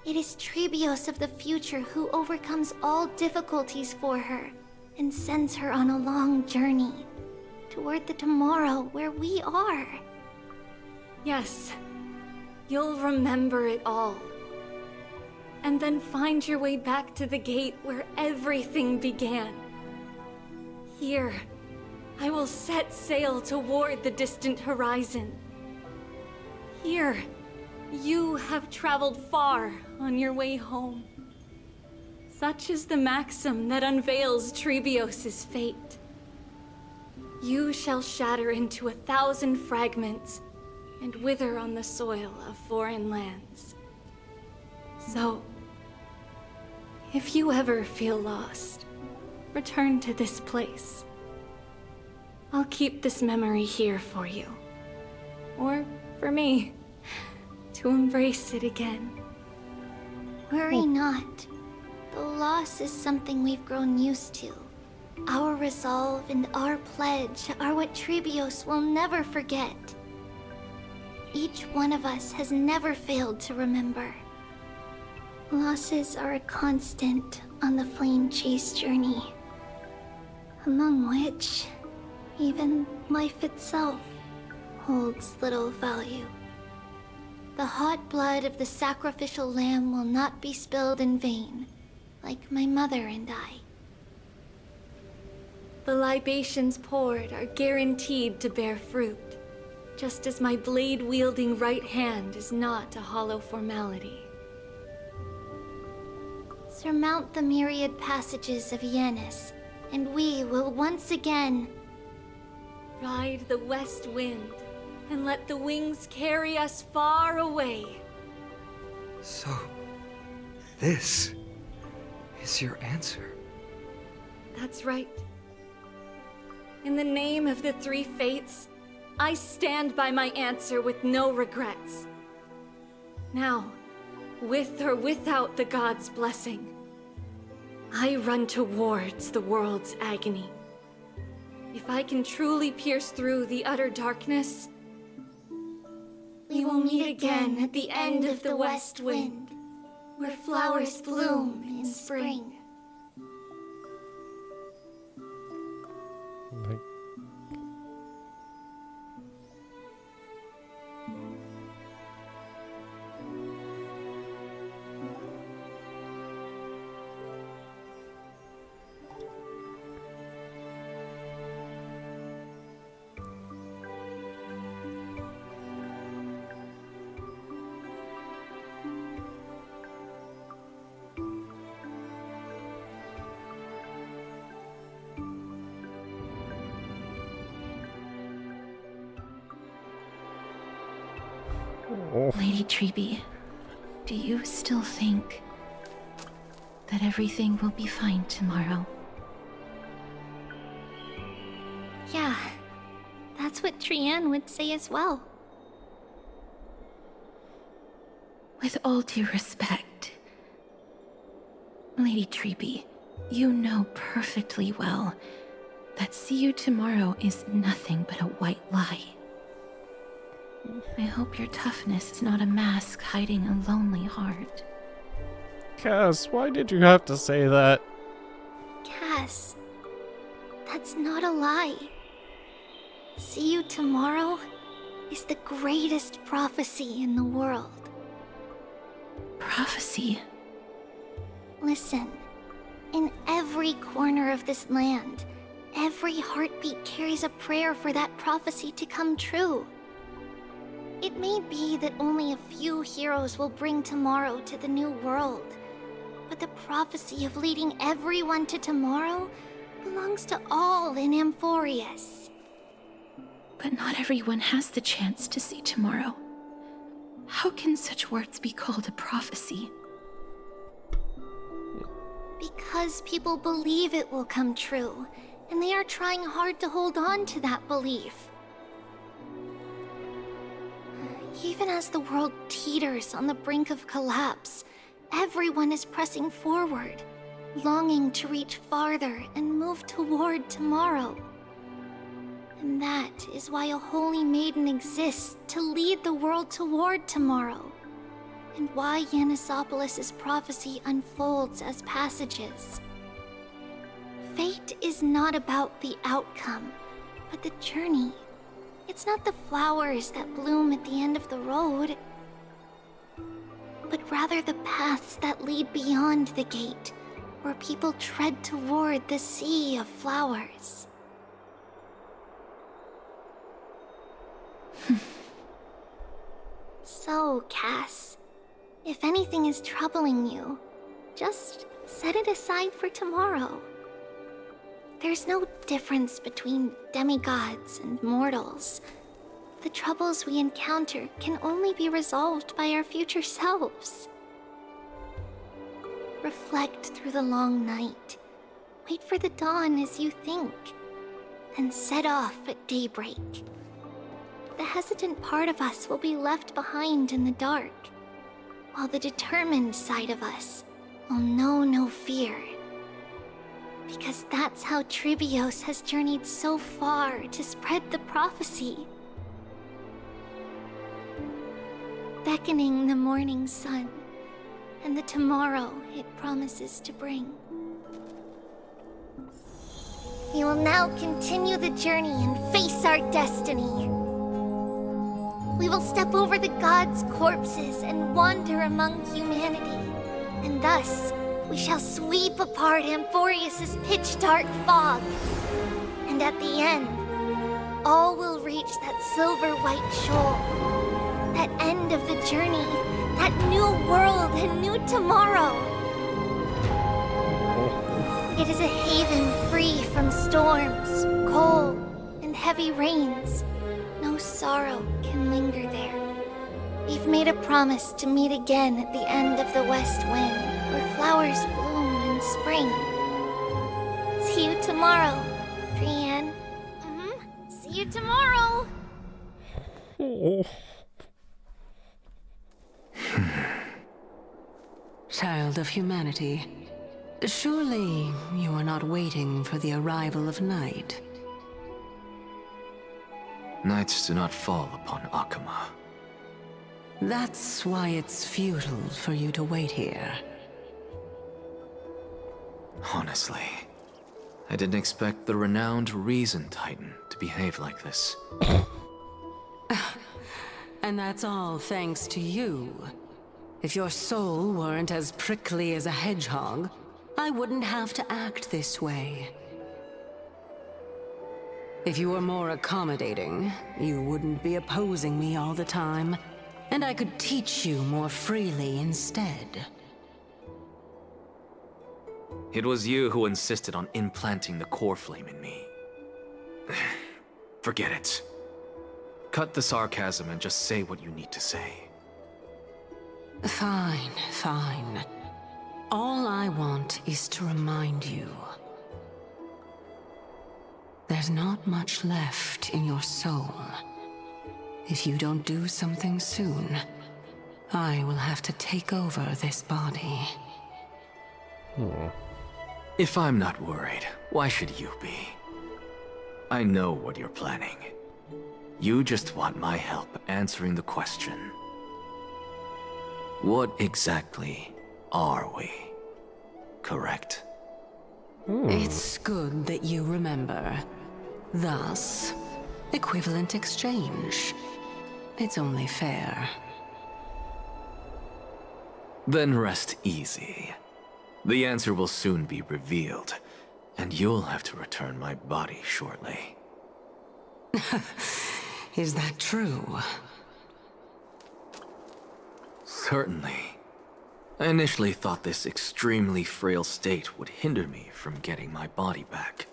it is Trebios of the future who overcomes all difficulties for her and sends her on a long journey toward the tomorrow where we are. Yes, you'll remember it all. And then find your way back to the gate where everything began. Here, I will set sail toward the distant horizon. Here, you have traveled far on your way home. Such is the maxim that unveils Trebios' fate. You shall shatter into 1,000 fragments and wither on the soil of foreign lands. So, if you ever feel lost, return to this place. I'll keep this memory here for you. Or for me, to embrace it again. Worry not. The loss is something we've grown used to. Our resolve and our pledge are what Trebios will never forget. Each one of us has never failed to remember. Losses are a constant on the flame chase journey, among which even life itself holds little value. The hot blood of the sacrificial lamb will not be spilled in vain, like my mother and I. The libations poured are guaranteed to bear fruit, just as my blade-wielding right hand is not a hollow formality. Surmount the myriad passages of Yanis, and we will once again ride the west wind and let the wings carry us far away. So, this is your answer? That's right. In the name of the three fates, I stand by my answer with no regrets. Now, with or without the gods' blessing, I run towards the world's agony. If I can truly pierce through the utter darkness, we will meet again at the end of the west wind, where flowers bloom in spring. Lady Treeby, do you still think that everything will be fine tomorrow? Yeah, that's what Trianne would say as well. With all due respect, Lady Treeby, you know perfectly well that see you tomorrow is nothing but a white lie. I hope your toughness is not a mask hiding a lonely heart. Cass, why did you have to say that? Cass, that's not a lie. See you tomorrow is the greatest prophecy in the world. Prophecy? Listen, in every corner of this land, every heartbeat carries a prayer for that prophecy to come true. It may be that only a few heroes will bring tomorrow to the new world, but the prophecy of leading everyone to tomorrow belongs to all in Amphorius. But not everyone has the chance to see tomorrow. How can such words be called a prophecy? Because people believe it will come true, and they are trying hard to hold on to that belief. Even as the world teeters on the brink of collapse, everyone is pressing forward, longing to reach farther and move toward tomorrow. And that is why a holy maiden exists to lead the world toward tomorrow. And why Yanisopoulos' prophecy unfolds as passages. Fate is not about the outcome, but the journey. It's not the flowers that bloom at the end of the road, but rather the paths that lead beyond the gate, where people tread toward the sea of flowers. So, Cass, if anything is troubling you, just set it aside for tomorrow. There's no difference between demigods and mortals. The troubles we encounter can only be resolved by our future selves. Reflect through the long night. Wait for the dawn as you think. Then set off at daybreak. The hesitant part of us will be left behind in the dark, while the determined side of us will know no fear. Because that's how Trivios has journeyed so far to spread the prophecy. Beckoning the morning sun, and the tomorrow it promises to bring. We will now continue the journey and face our destiny. We will step over the gods' corpses and wander among humanity, and thus we shall sweep apart Amphorius' pitch-dark fog. And at the end, all will reach that silver-white shoal. That end of the journey, that new world and new tomorrow. It is a haven free from storms, cold, and heavy rains. No sorrow can linger there. We've made a promise to meet again at the end of the west wind, where flowers bloom in spring. See you tomorrow, Brienne. See you tomorrow! Child of humanity, surely you are not waiting for the arrival of night. Nights do not fall upon Akama. That's why it's futile for you to wait here. Honestly, I didn't expect the renowned Reason Titan to behave like this. And that's all thanks to you. If your soul weren't as prickly as a hedgehog, I wouldn't have to act this way. If you were more accommodating, you wouldn't be opposing me all the time, and I could teach you more freely instead. It was you who insisted on implanting the core flame in me. Forget it. Cut the sarcasm and just say what you need to say. Fine, fine. All I want is to remind you. There's not much left in your soul. If you don't do something soon, I will have to take over this body. If I'm not worried, why should you be? I know what you're planning. You just want my help answering the question. What exactly are we? Correct? It's good that you remember. Thus, equivalent exchange. It's only fair. Then rest easy. The answer will soon be revealed, and you'll have to return my body shortly. Is that true? Certainly. I initially thought this extremely frail state would hinder me from getting my body back.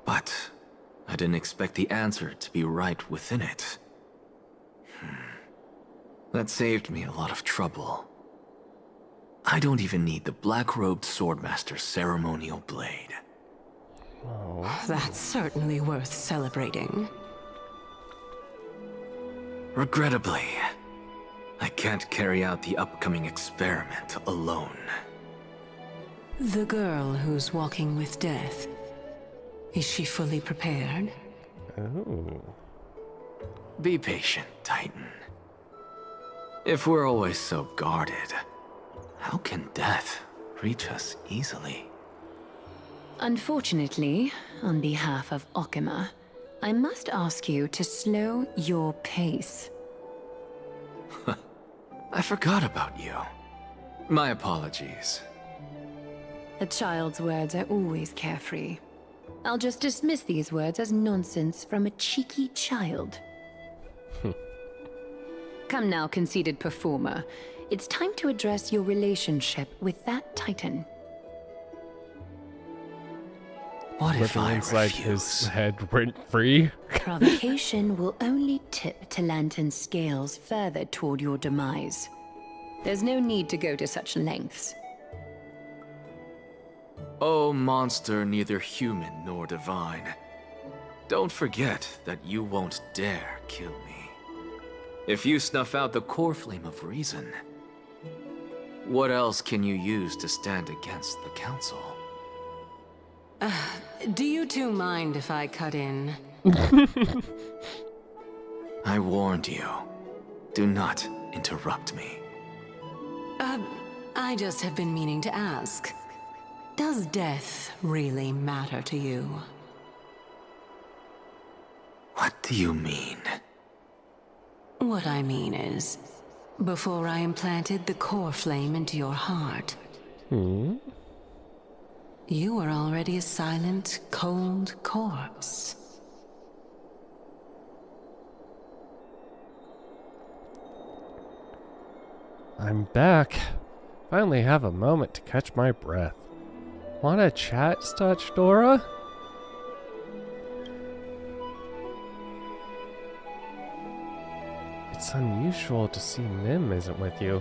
But I didn't expect the answer to be right within it. That saved me a lot of trouble. I don't even need the black-robed swordmaster's ceremonial blade. That's certainly worth celebrating. Regrettably, I can't carry out the upcoming experiment alone. The girl who's walking with death. Is she fully prepared? Oh. Be patient, Titan. If we're always so guarded, how can death reach us easily? Unfortunately, on behalf of Okima, I must ask you to slow your pace. I forgot about you. My apologies. A child's words are always carefree. I'll just dismiss these words as nonsense from a cheeky child. Come now, conceited performer. It's time to address your relationship with that Titan. What if I inside refuse? his head rent-free? Provocation will only tip Talantan's scales further toward your demise. There's no need to go to such lengths. Oh, monster neither human nor divine. Don't forget that you won't dare kill me. If you snuff out the core flame of reason, what else can you use to stand against the Council? Do you two mind if I cut in? I warned you. Do not interrupt me. I just have been meaning to ask. Does death really matter to you? What do you mean? What I mean is, before I implanted the core flame into your heart, you were already a silent, cold corpse. I'm back. Finally have a moment to catch my breath. Wanna chat, Stutch Dora? It's unusual to see Mim isn't with you.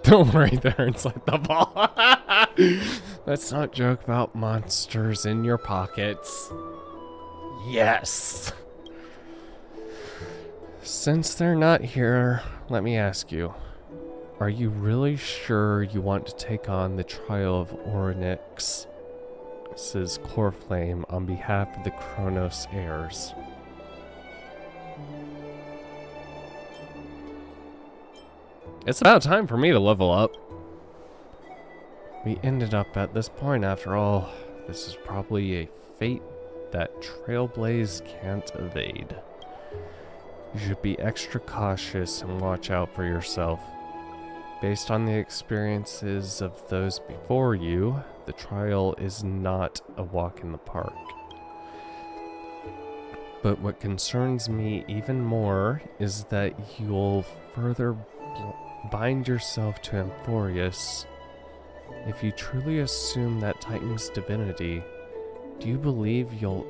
Don't worry there inside the ball. Let's not joke about monsters in your pockets. Yes. Since they're not here, let me ask you. Are you really sure you want to take on the trial of Orynyx's core flame on behalf of the Kronos heirs? It's about time for me to level up. We ended up at this point after all. This is probably a fate that Trailblaze can't evade. You should be extra cautious and watch out for yourself. Based on the experiences of those before you, the trial is not a walk in the park. But what concerns me even more is that you'll further bind yourself to Amphorius. If you truly assume that Titan's divinity, do you believe you'll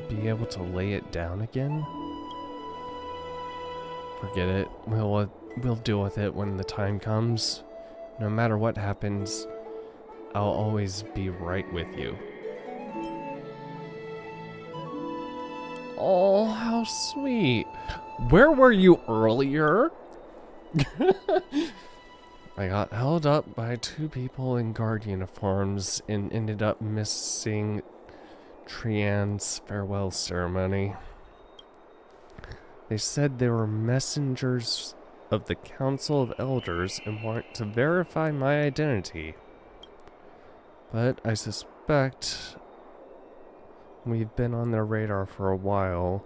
be able to lay it down again? Forget it. We'll deal with it when the time comes. No matter what happens, I'll always be right with you. Oh, how sweet. Where were you earlier? I got held up by two people in guard uniforms and ended up missing Trian's farewell ceremony. They said they were messengers of the Council of Elders and want to verify my identity. But I suspect we've been on their radar for a while,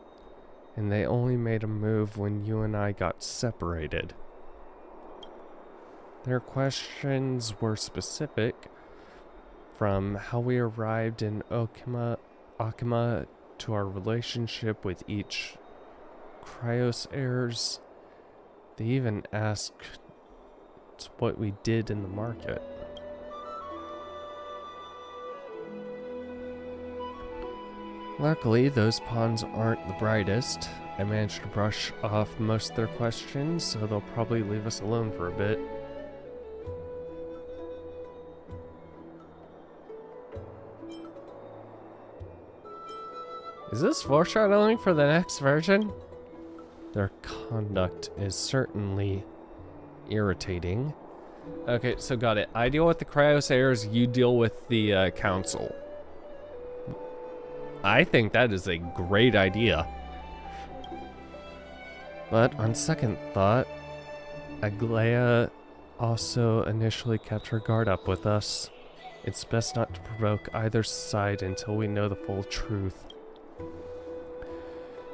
and they only made a move when you and I got separated. Their questions were specific, from how we arrived in Okima to our relationship with each Cryos heirs. They even asked what we did in the market. Luckily, those pawns aren't the brightest. I managed to brush off most of their questions, so they'll probably leave us alone for a bit. Is this foreshadowing for the next version? Their conduct is certainly irritating. Okay, so got it. I deal with the Cryosayers, you deal with the council. I think that is a great idea. But on second thought, Aglaya also initially kept her guard up with us. It's best not to provoke either side until we know the full truth.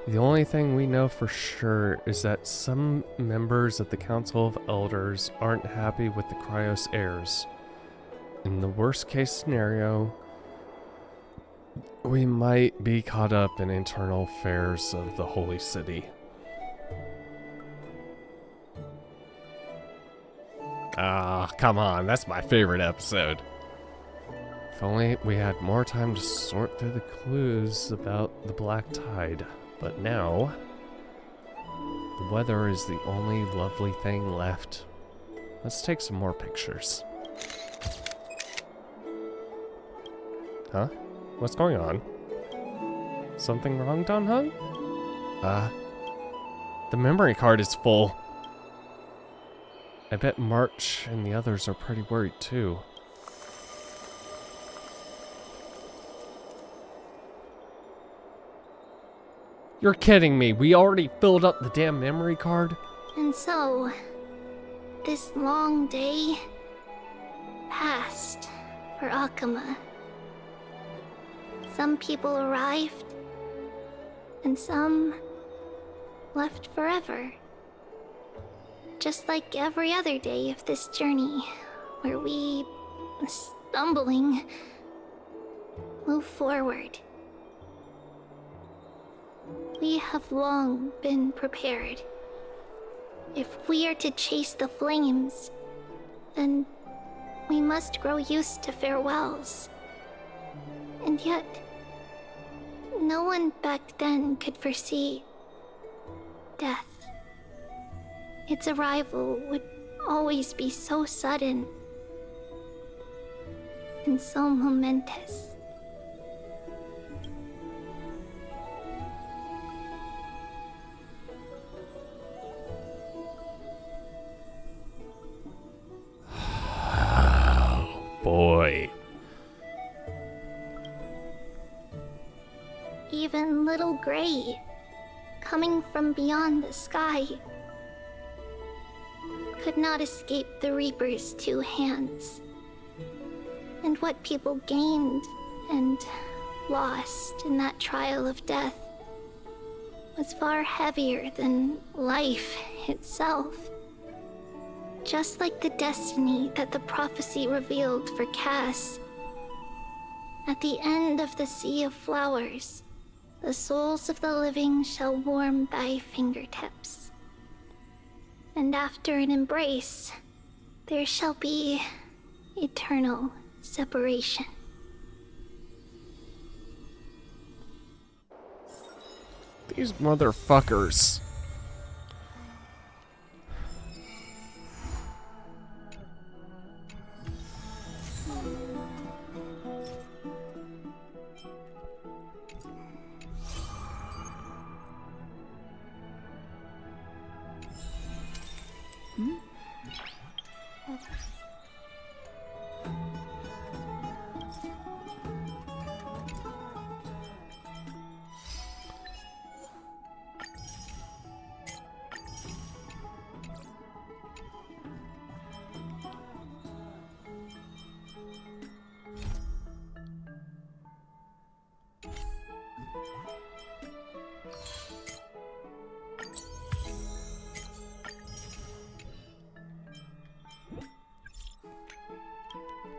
The only thing we know for sure is that some members of the Council of Elders aren't happy with the Cryos heirs. In the worst case scenario, we might be caught up in internal affairs of the Holy City. Ah, come on, that's my favorite episode. If only we had more time to sort through the clues about the Black Tide. But now, the weather is the only lovely thing left. Let's take some more pictures. Huh? What's going on? Something wrong, Don Hung? The memory card is full. I bet March and the others are pretty worried too. You're kidding me. We already filled up the damn memory card? And so, this long day passed for Akama. Some people arrived, and some left forever. Just like every other day of this journey, where we, stumbling, move forward. We have long been prepared. If we are to chase the flames, then we must grow used to farewells. And yet, no one back then could foresee death. Its arrival would always be so sudden and so momentous. Boy. Even little Gray, coming from beyond the sky, could not escape the Reaper's two hands. And what people gained and lost in that trial of death was far heavier than life itself. Just like the destiny that the prophecy revealed for Cass. At the end of the Sea of Flowers, the souls of the living shall warm thy fingertips. And after an embrace, there shall be eternal separation. These motherfuckers.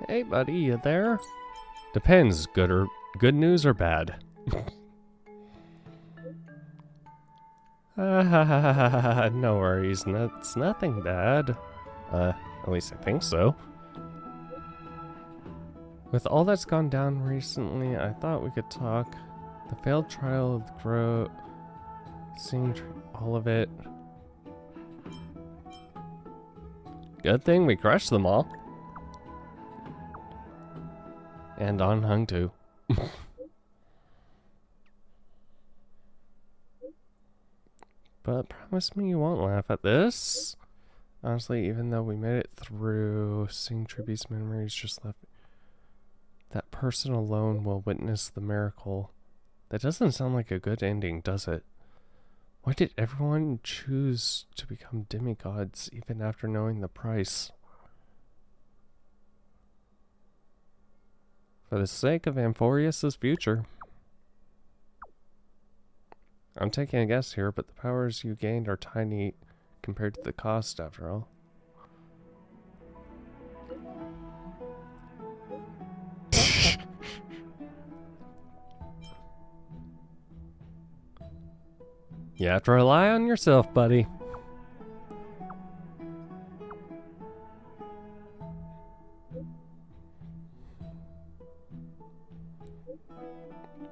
Hey buddy, you there? Depends, good news or bad. No worries, it's nothing bad. At least I think so. With all that's gone down recently, I thought we could talk. The failed trial of the Crow, seeing all of it. Good thing we crushed them all. And on Hung too. But promise me you won't laugh at this. Honestly, even though we made it through, seeing Triby's memories just left. That person alone will witness the miracle. That doesn't sound like a good ending, does it? Why did everyone choose to become demigods even after knowing the price? For the sake of Amphorius' future. I'm taking a guess here, but the powers you gained are tiny compared to the cost, after all. You have to rely on yourself, buddy.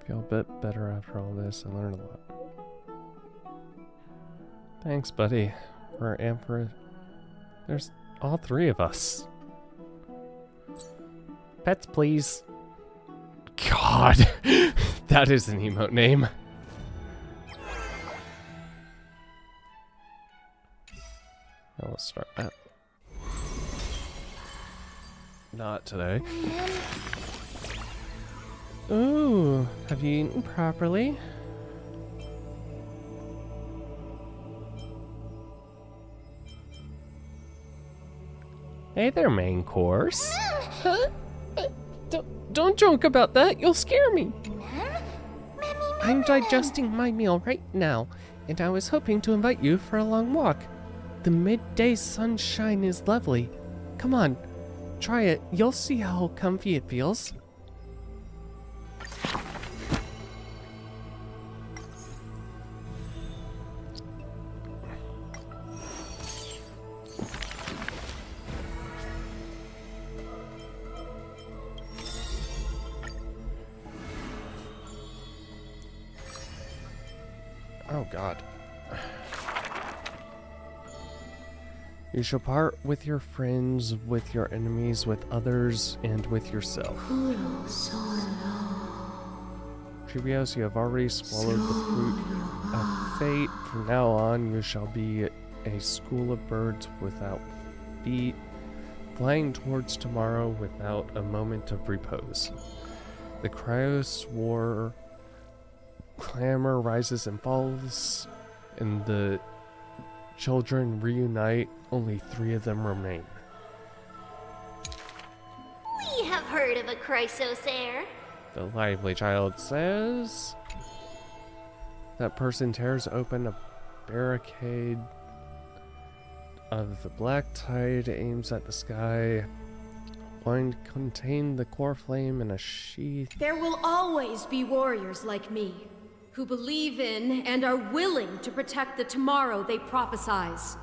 Feel a bit better after all this. I learned a lot. Thanks, buddy. For Amphor. There's all three of us. Pets, please. God. That is an emote name. Now let's start that. Not today. Ooh, have you eaten properly? Hey there, main course. Huh? Don't joke about that, you'll scare me. I'm digesting my meal right now, and I was hoping to invite you for a long walk. The midday sunshine is lovely. Come on, try it. You'll see how comfy it feels. Oh God. You shall part with your friends, with your enemies, with others, and with yourself. Tribios, you have already swallowed the fruit of fate. From now on, you shall be a school of birds without feet, flying towards tomorrow without a moment of repose. The Cryos war clamor rises and falls, and the children reunite. Only 3 of them remain. We have heard of a Chrysos heir. The lively child says. That person tears open a barricade of the black tide, aims at the sky. One contained the core flame in a sheath. There will always be warriors like me, who believe in and are willing to protect the tomorrow they prophesize.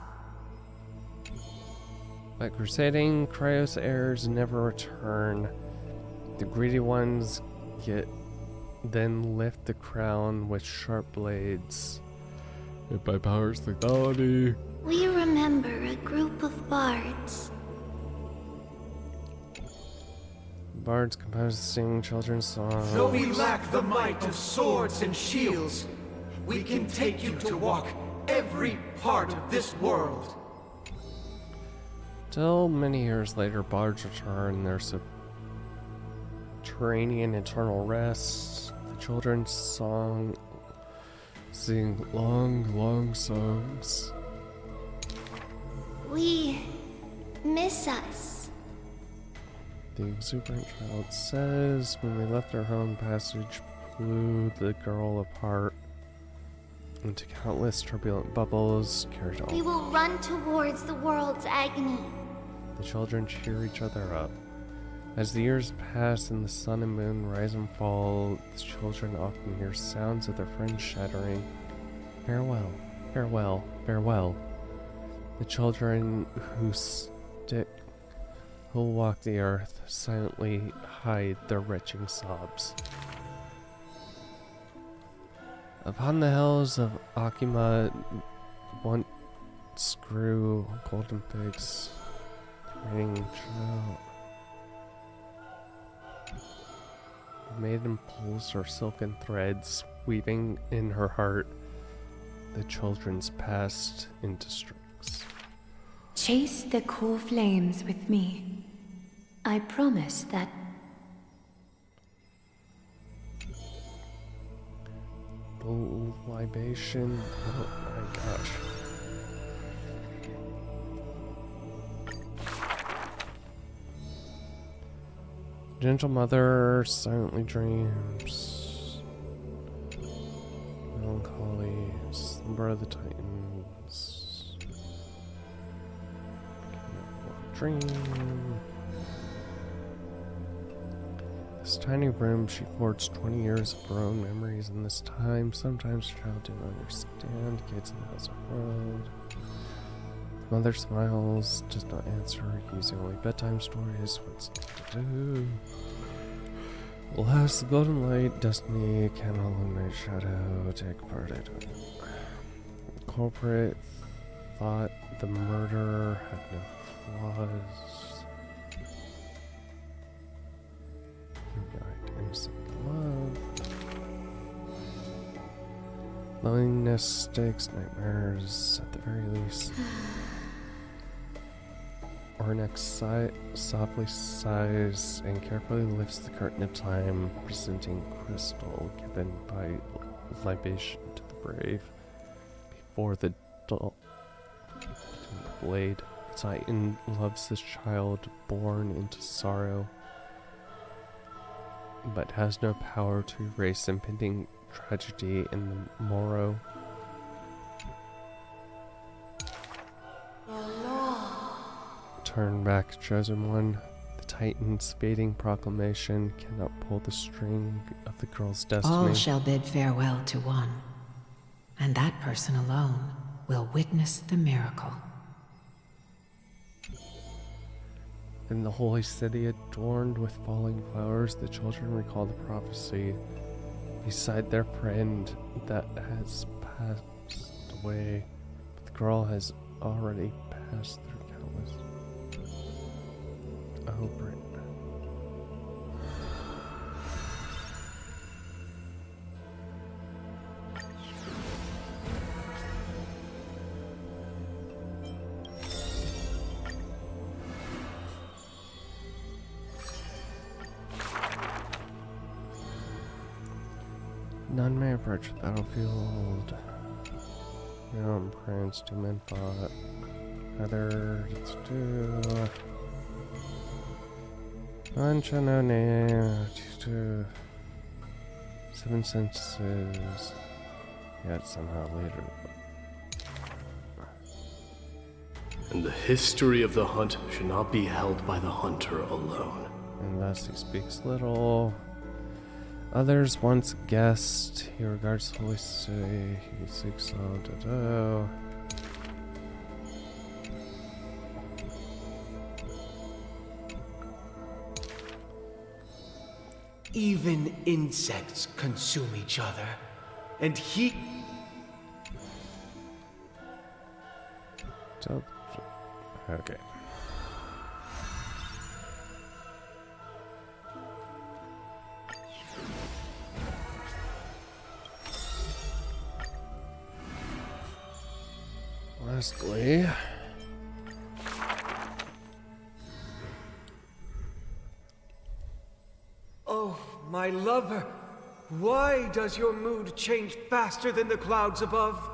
But crusading Cryos heirs never return. The greedy ones then lift the crown with sharp blades. If by power's lethality. We remember a group of bards. Bards compose sing children's songs. Though we lack the might of swords and shields, we can take you to walk every part of this world. Till many years later, bards return their subterranean eternal rest. The children's song sing long, long songs. We miss us. The exuberant child says, when we left our home, passage blew the girl apart into countless turbulent bubbles, carried on. We will run towards the world's agony. The children cheer each other up. As the years pass and the sun and moon rise and fall, the children often hear sounds of their friends shattering. Farewell, farewell, farewell. The children who'll walk the earth silently hide their retching sobs. Upon the hills of Akima once grew golden figs, raining trout. The maiden pulls her silken threads, weaving in her heart the children's past into strings. Chase the core flames with me. I promise that. The libation. Oh my gosh. Gentle mother silently dreams. Melancholy, slumber of the Titans. Dream. This tiny room, she forged 20 years of her own memories in this time. Sometimes the child didn't understand. Kids in the house of road. The mother smiles, does not answer, using only bedtime stories. What's to do? Alas, the golden light, destiny cannot illuminate shadow. Take part in it. The culprit thought the murderer had no flaws. He died innocent love. Loneliness, stakes, nightmares, at the very least. Ornex softly sighs and carefully lifts the curtain of time, presenting crystal given by libation to the brave. Before the blade, Titan loves this child born into sorrow, but has no power to erase impending tragedy in the morrow. Turn back, chosen one. The Titan's fading proclamation cannot pull the string of the girl's destiny. All shall bid farewell to one, and that person alone will witness the miracle. In the holy city adorned with falling flowers, the children recall the prophecy. Beside their friend that has passed away, but the girl has already passed through countless. Oh, Brit. None may approach the battlefield. No prince, 2 men fought. Other, let's do. Unchanone, 7 senses. Yet somehow later. And the history of the hunt should not be held by the hunter alone. Unless he speaks little. Others once guessed. He regards the holy city. He seeks out. Even insects consume each other, and he... Okay. Lastly... Oh, my lover, why does your mood change faster than the clouds above?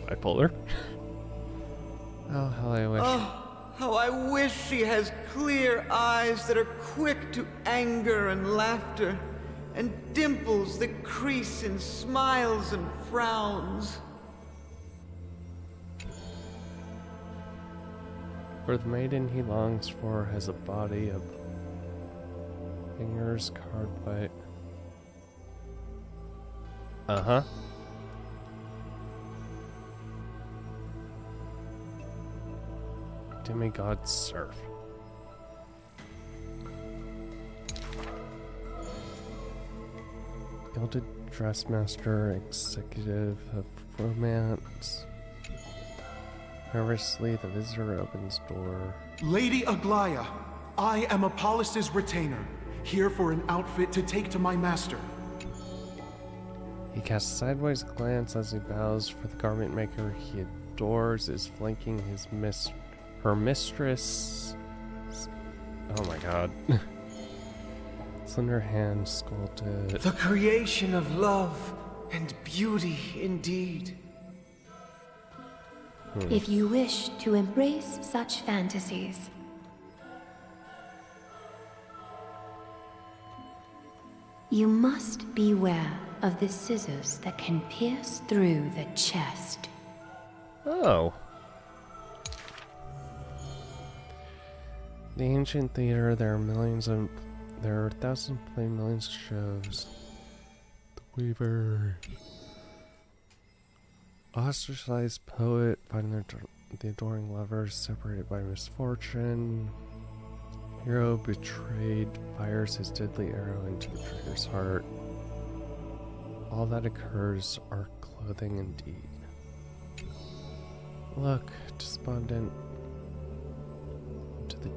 Bipolar. Oh, how I wish. Oh, how I wish she has clear eyes that are quick to anger and laughter, and dimples that crease in smiles and frowns. For the maiden he longs for has a body of fingers carved by... Uh-huh. Demigod Surf. Gilded dressmaster, executive of romance. Nervously, the visitor opens door. Lady Aglaya, I am Apollos' retainer, here for an outfit to take to my master. He casts a sideways glance as he bows for the garment maker he adores is flanking her mistress. Oh my god. Slender hand sculpted. The creation of love and beauty indeed. If you wish to embrace such fantasies, you must beware of the scissors that can pierce through the chest. Oh. The ancient theater, there are thousands of play millions of shows. The Weaver. Ostracized poet finding the adoring lovers separated by misfortune. Hero betrayed fires his deadly arrow into the traitor's heart. All that occurs are clothing indeed. Look, despondent to the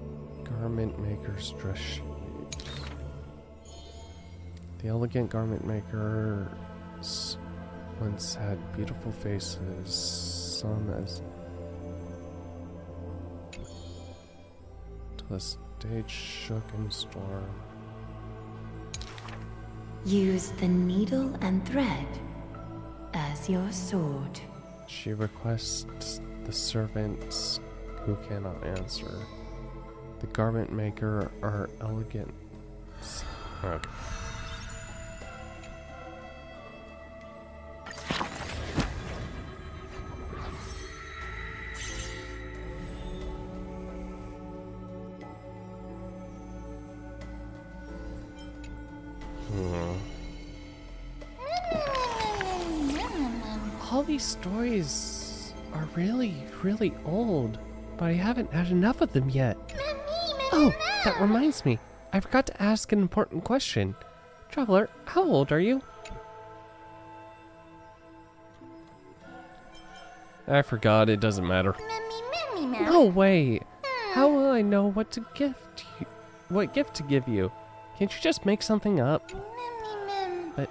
garment maker's dress shapes. The elegant garment makers once had beautiful faces, some as till the stage shook in storm. Use the needle and thread as your sword. She requests the servants who cannot answer. The garment maker are elegant. Okay. All these stories are really old, but I haven't had enough of them yet. Oh, that reminds me. I forgot to ask an important question. Traveler, how old are you? I forgot, it doesn't matter. No way! How will I know what gift to give you? Can't you just make something up? But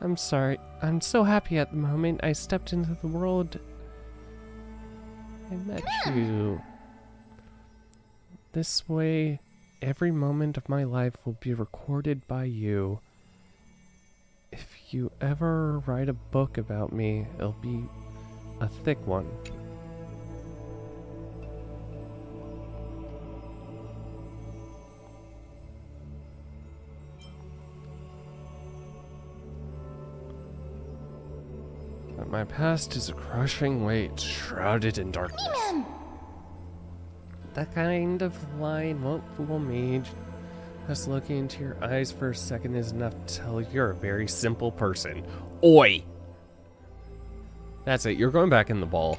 I'm sorry. I'm so happy at the moment I stepped into the world. I met you. This way, every moment of my life will be recorded by you. If you ever write a book about me, it'll be a thick one. But my past is a crushing weight, shrouded in darkness. That kind of line won't fool me. Just looking into your eyes for a second is enough to tell you're a very simple person. Oi! That's it, you're going back in the ball.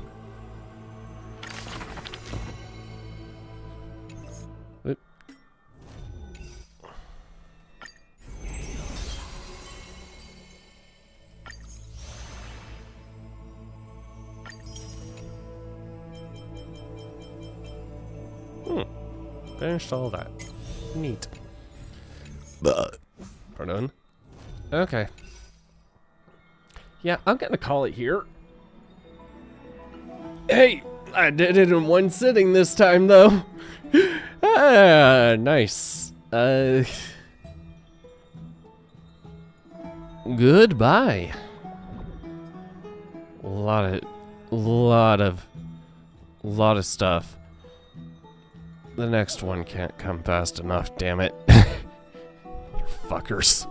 Oop. Finished all that. Neat. Pardon? Okay. Yeah, I'm gonna call it here. Hey, I did it in one sitting this time, though. Ah, nice. Goodbye. Lot of stuff. The next one can't come fast enough, damn it. Fuckers.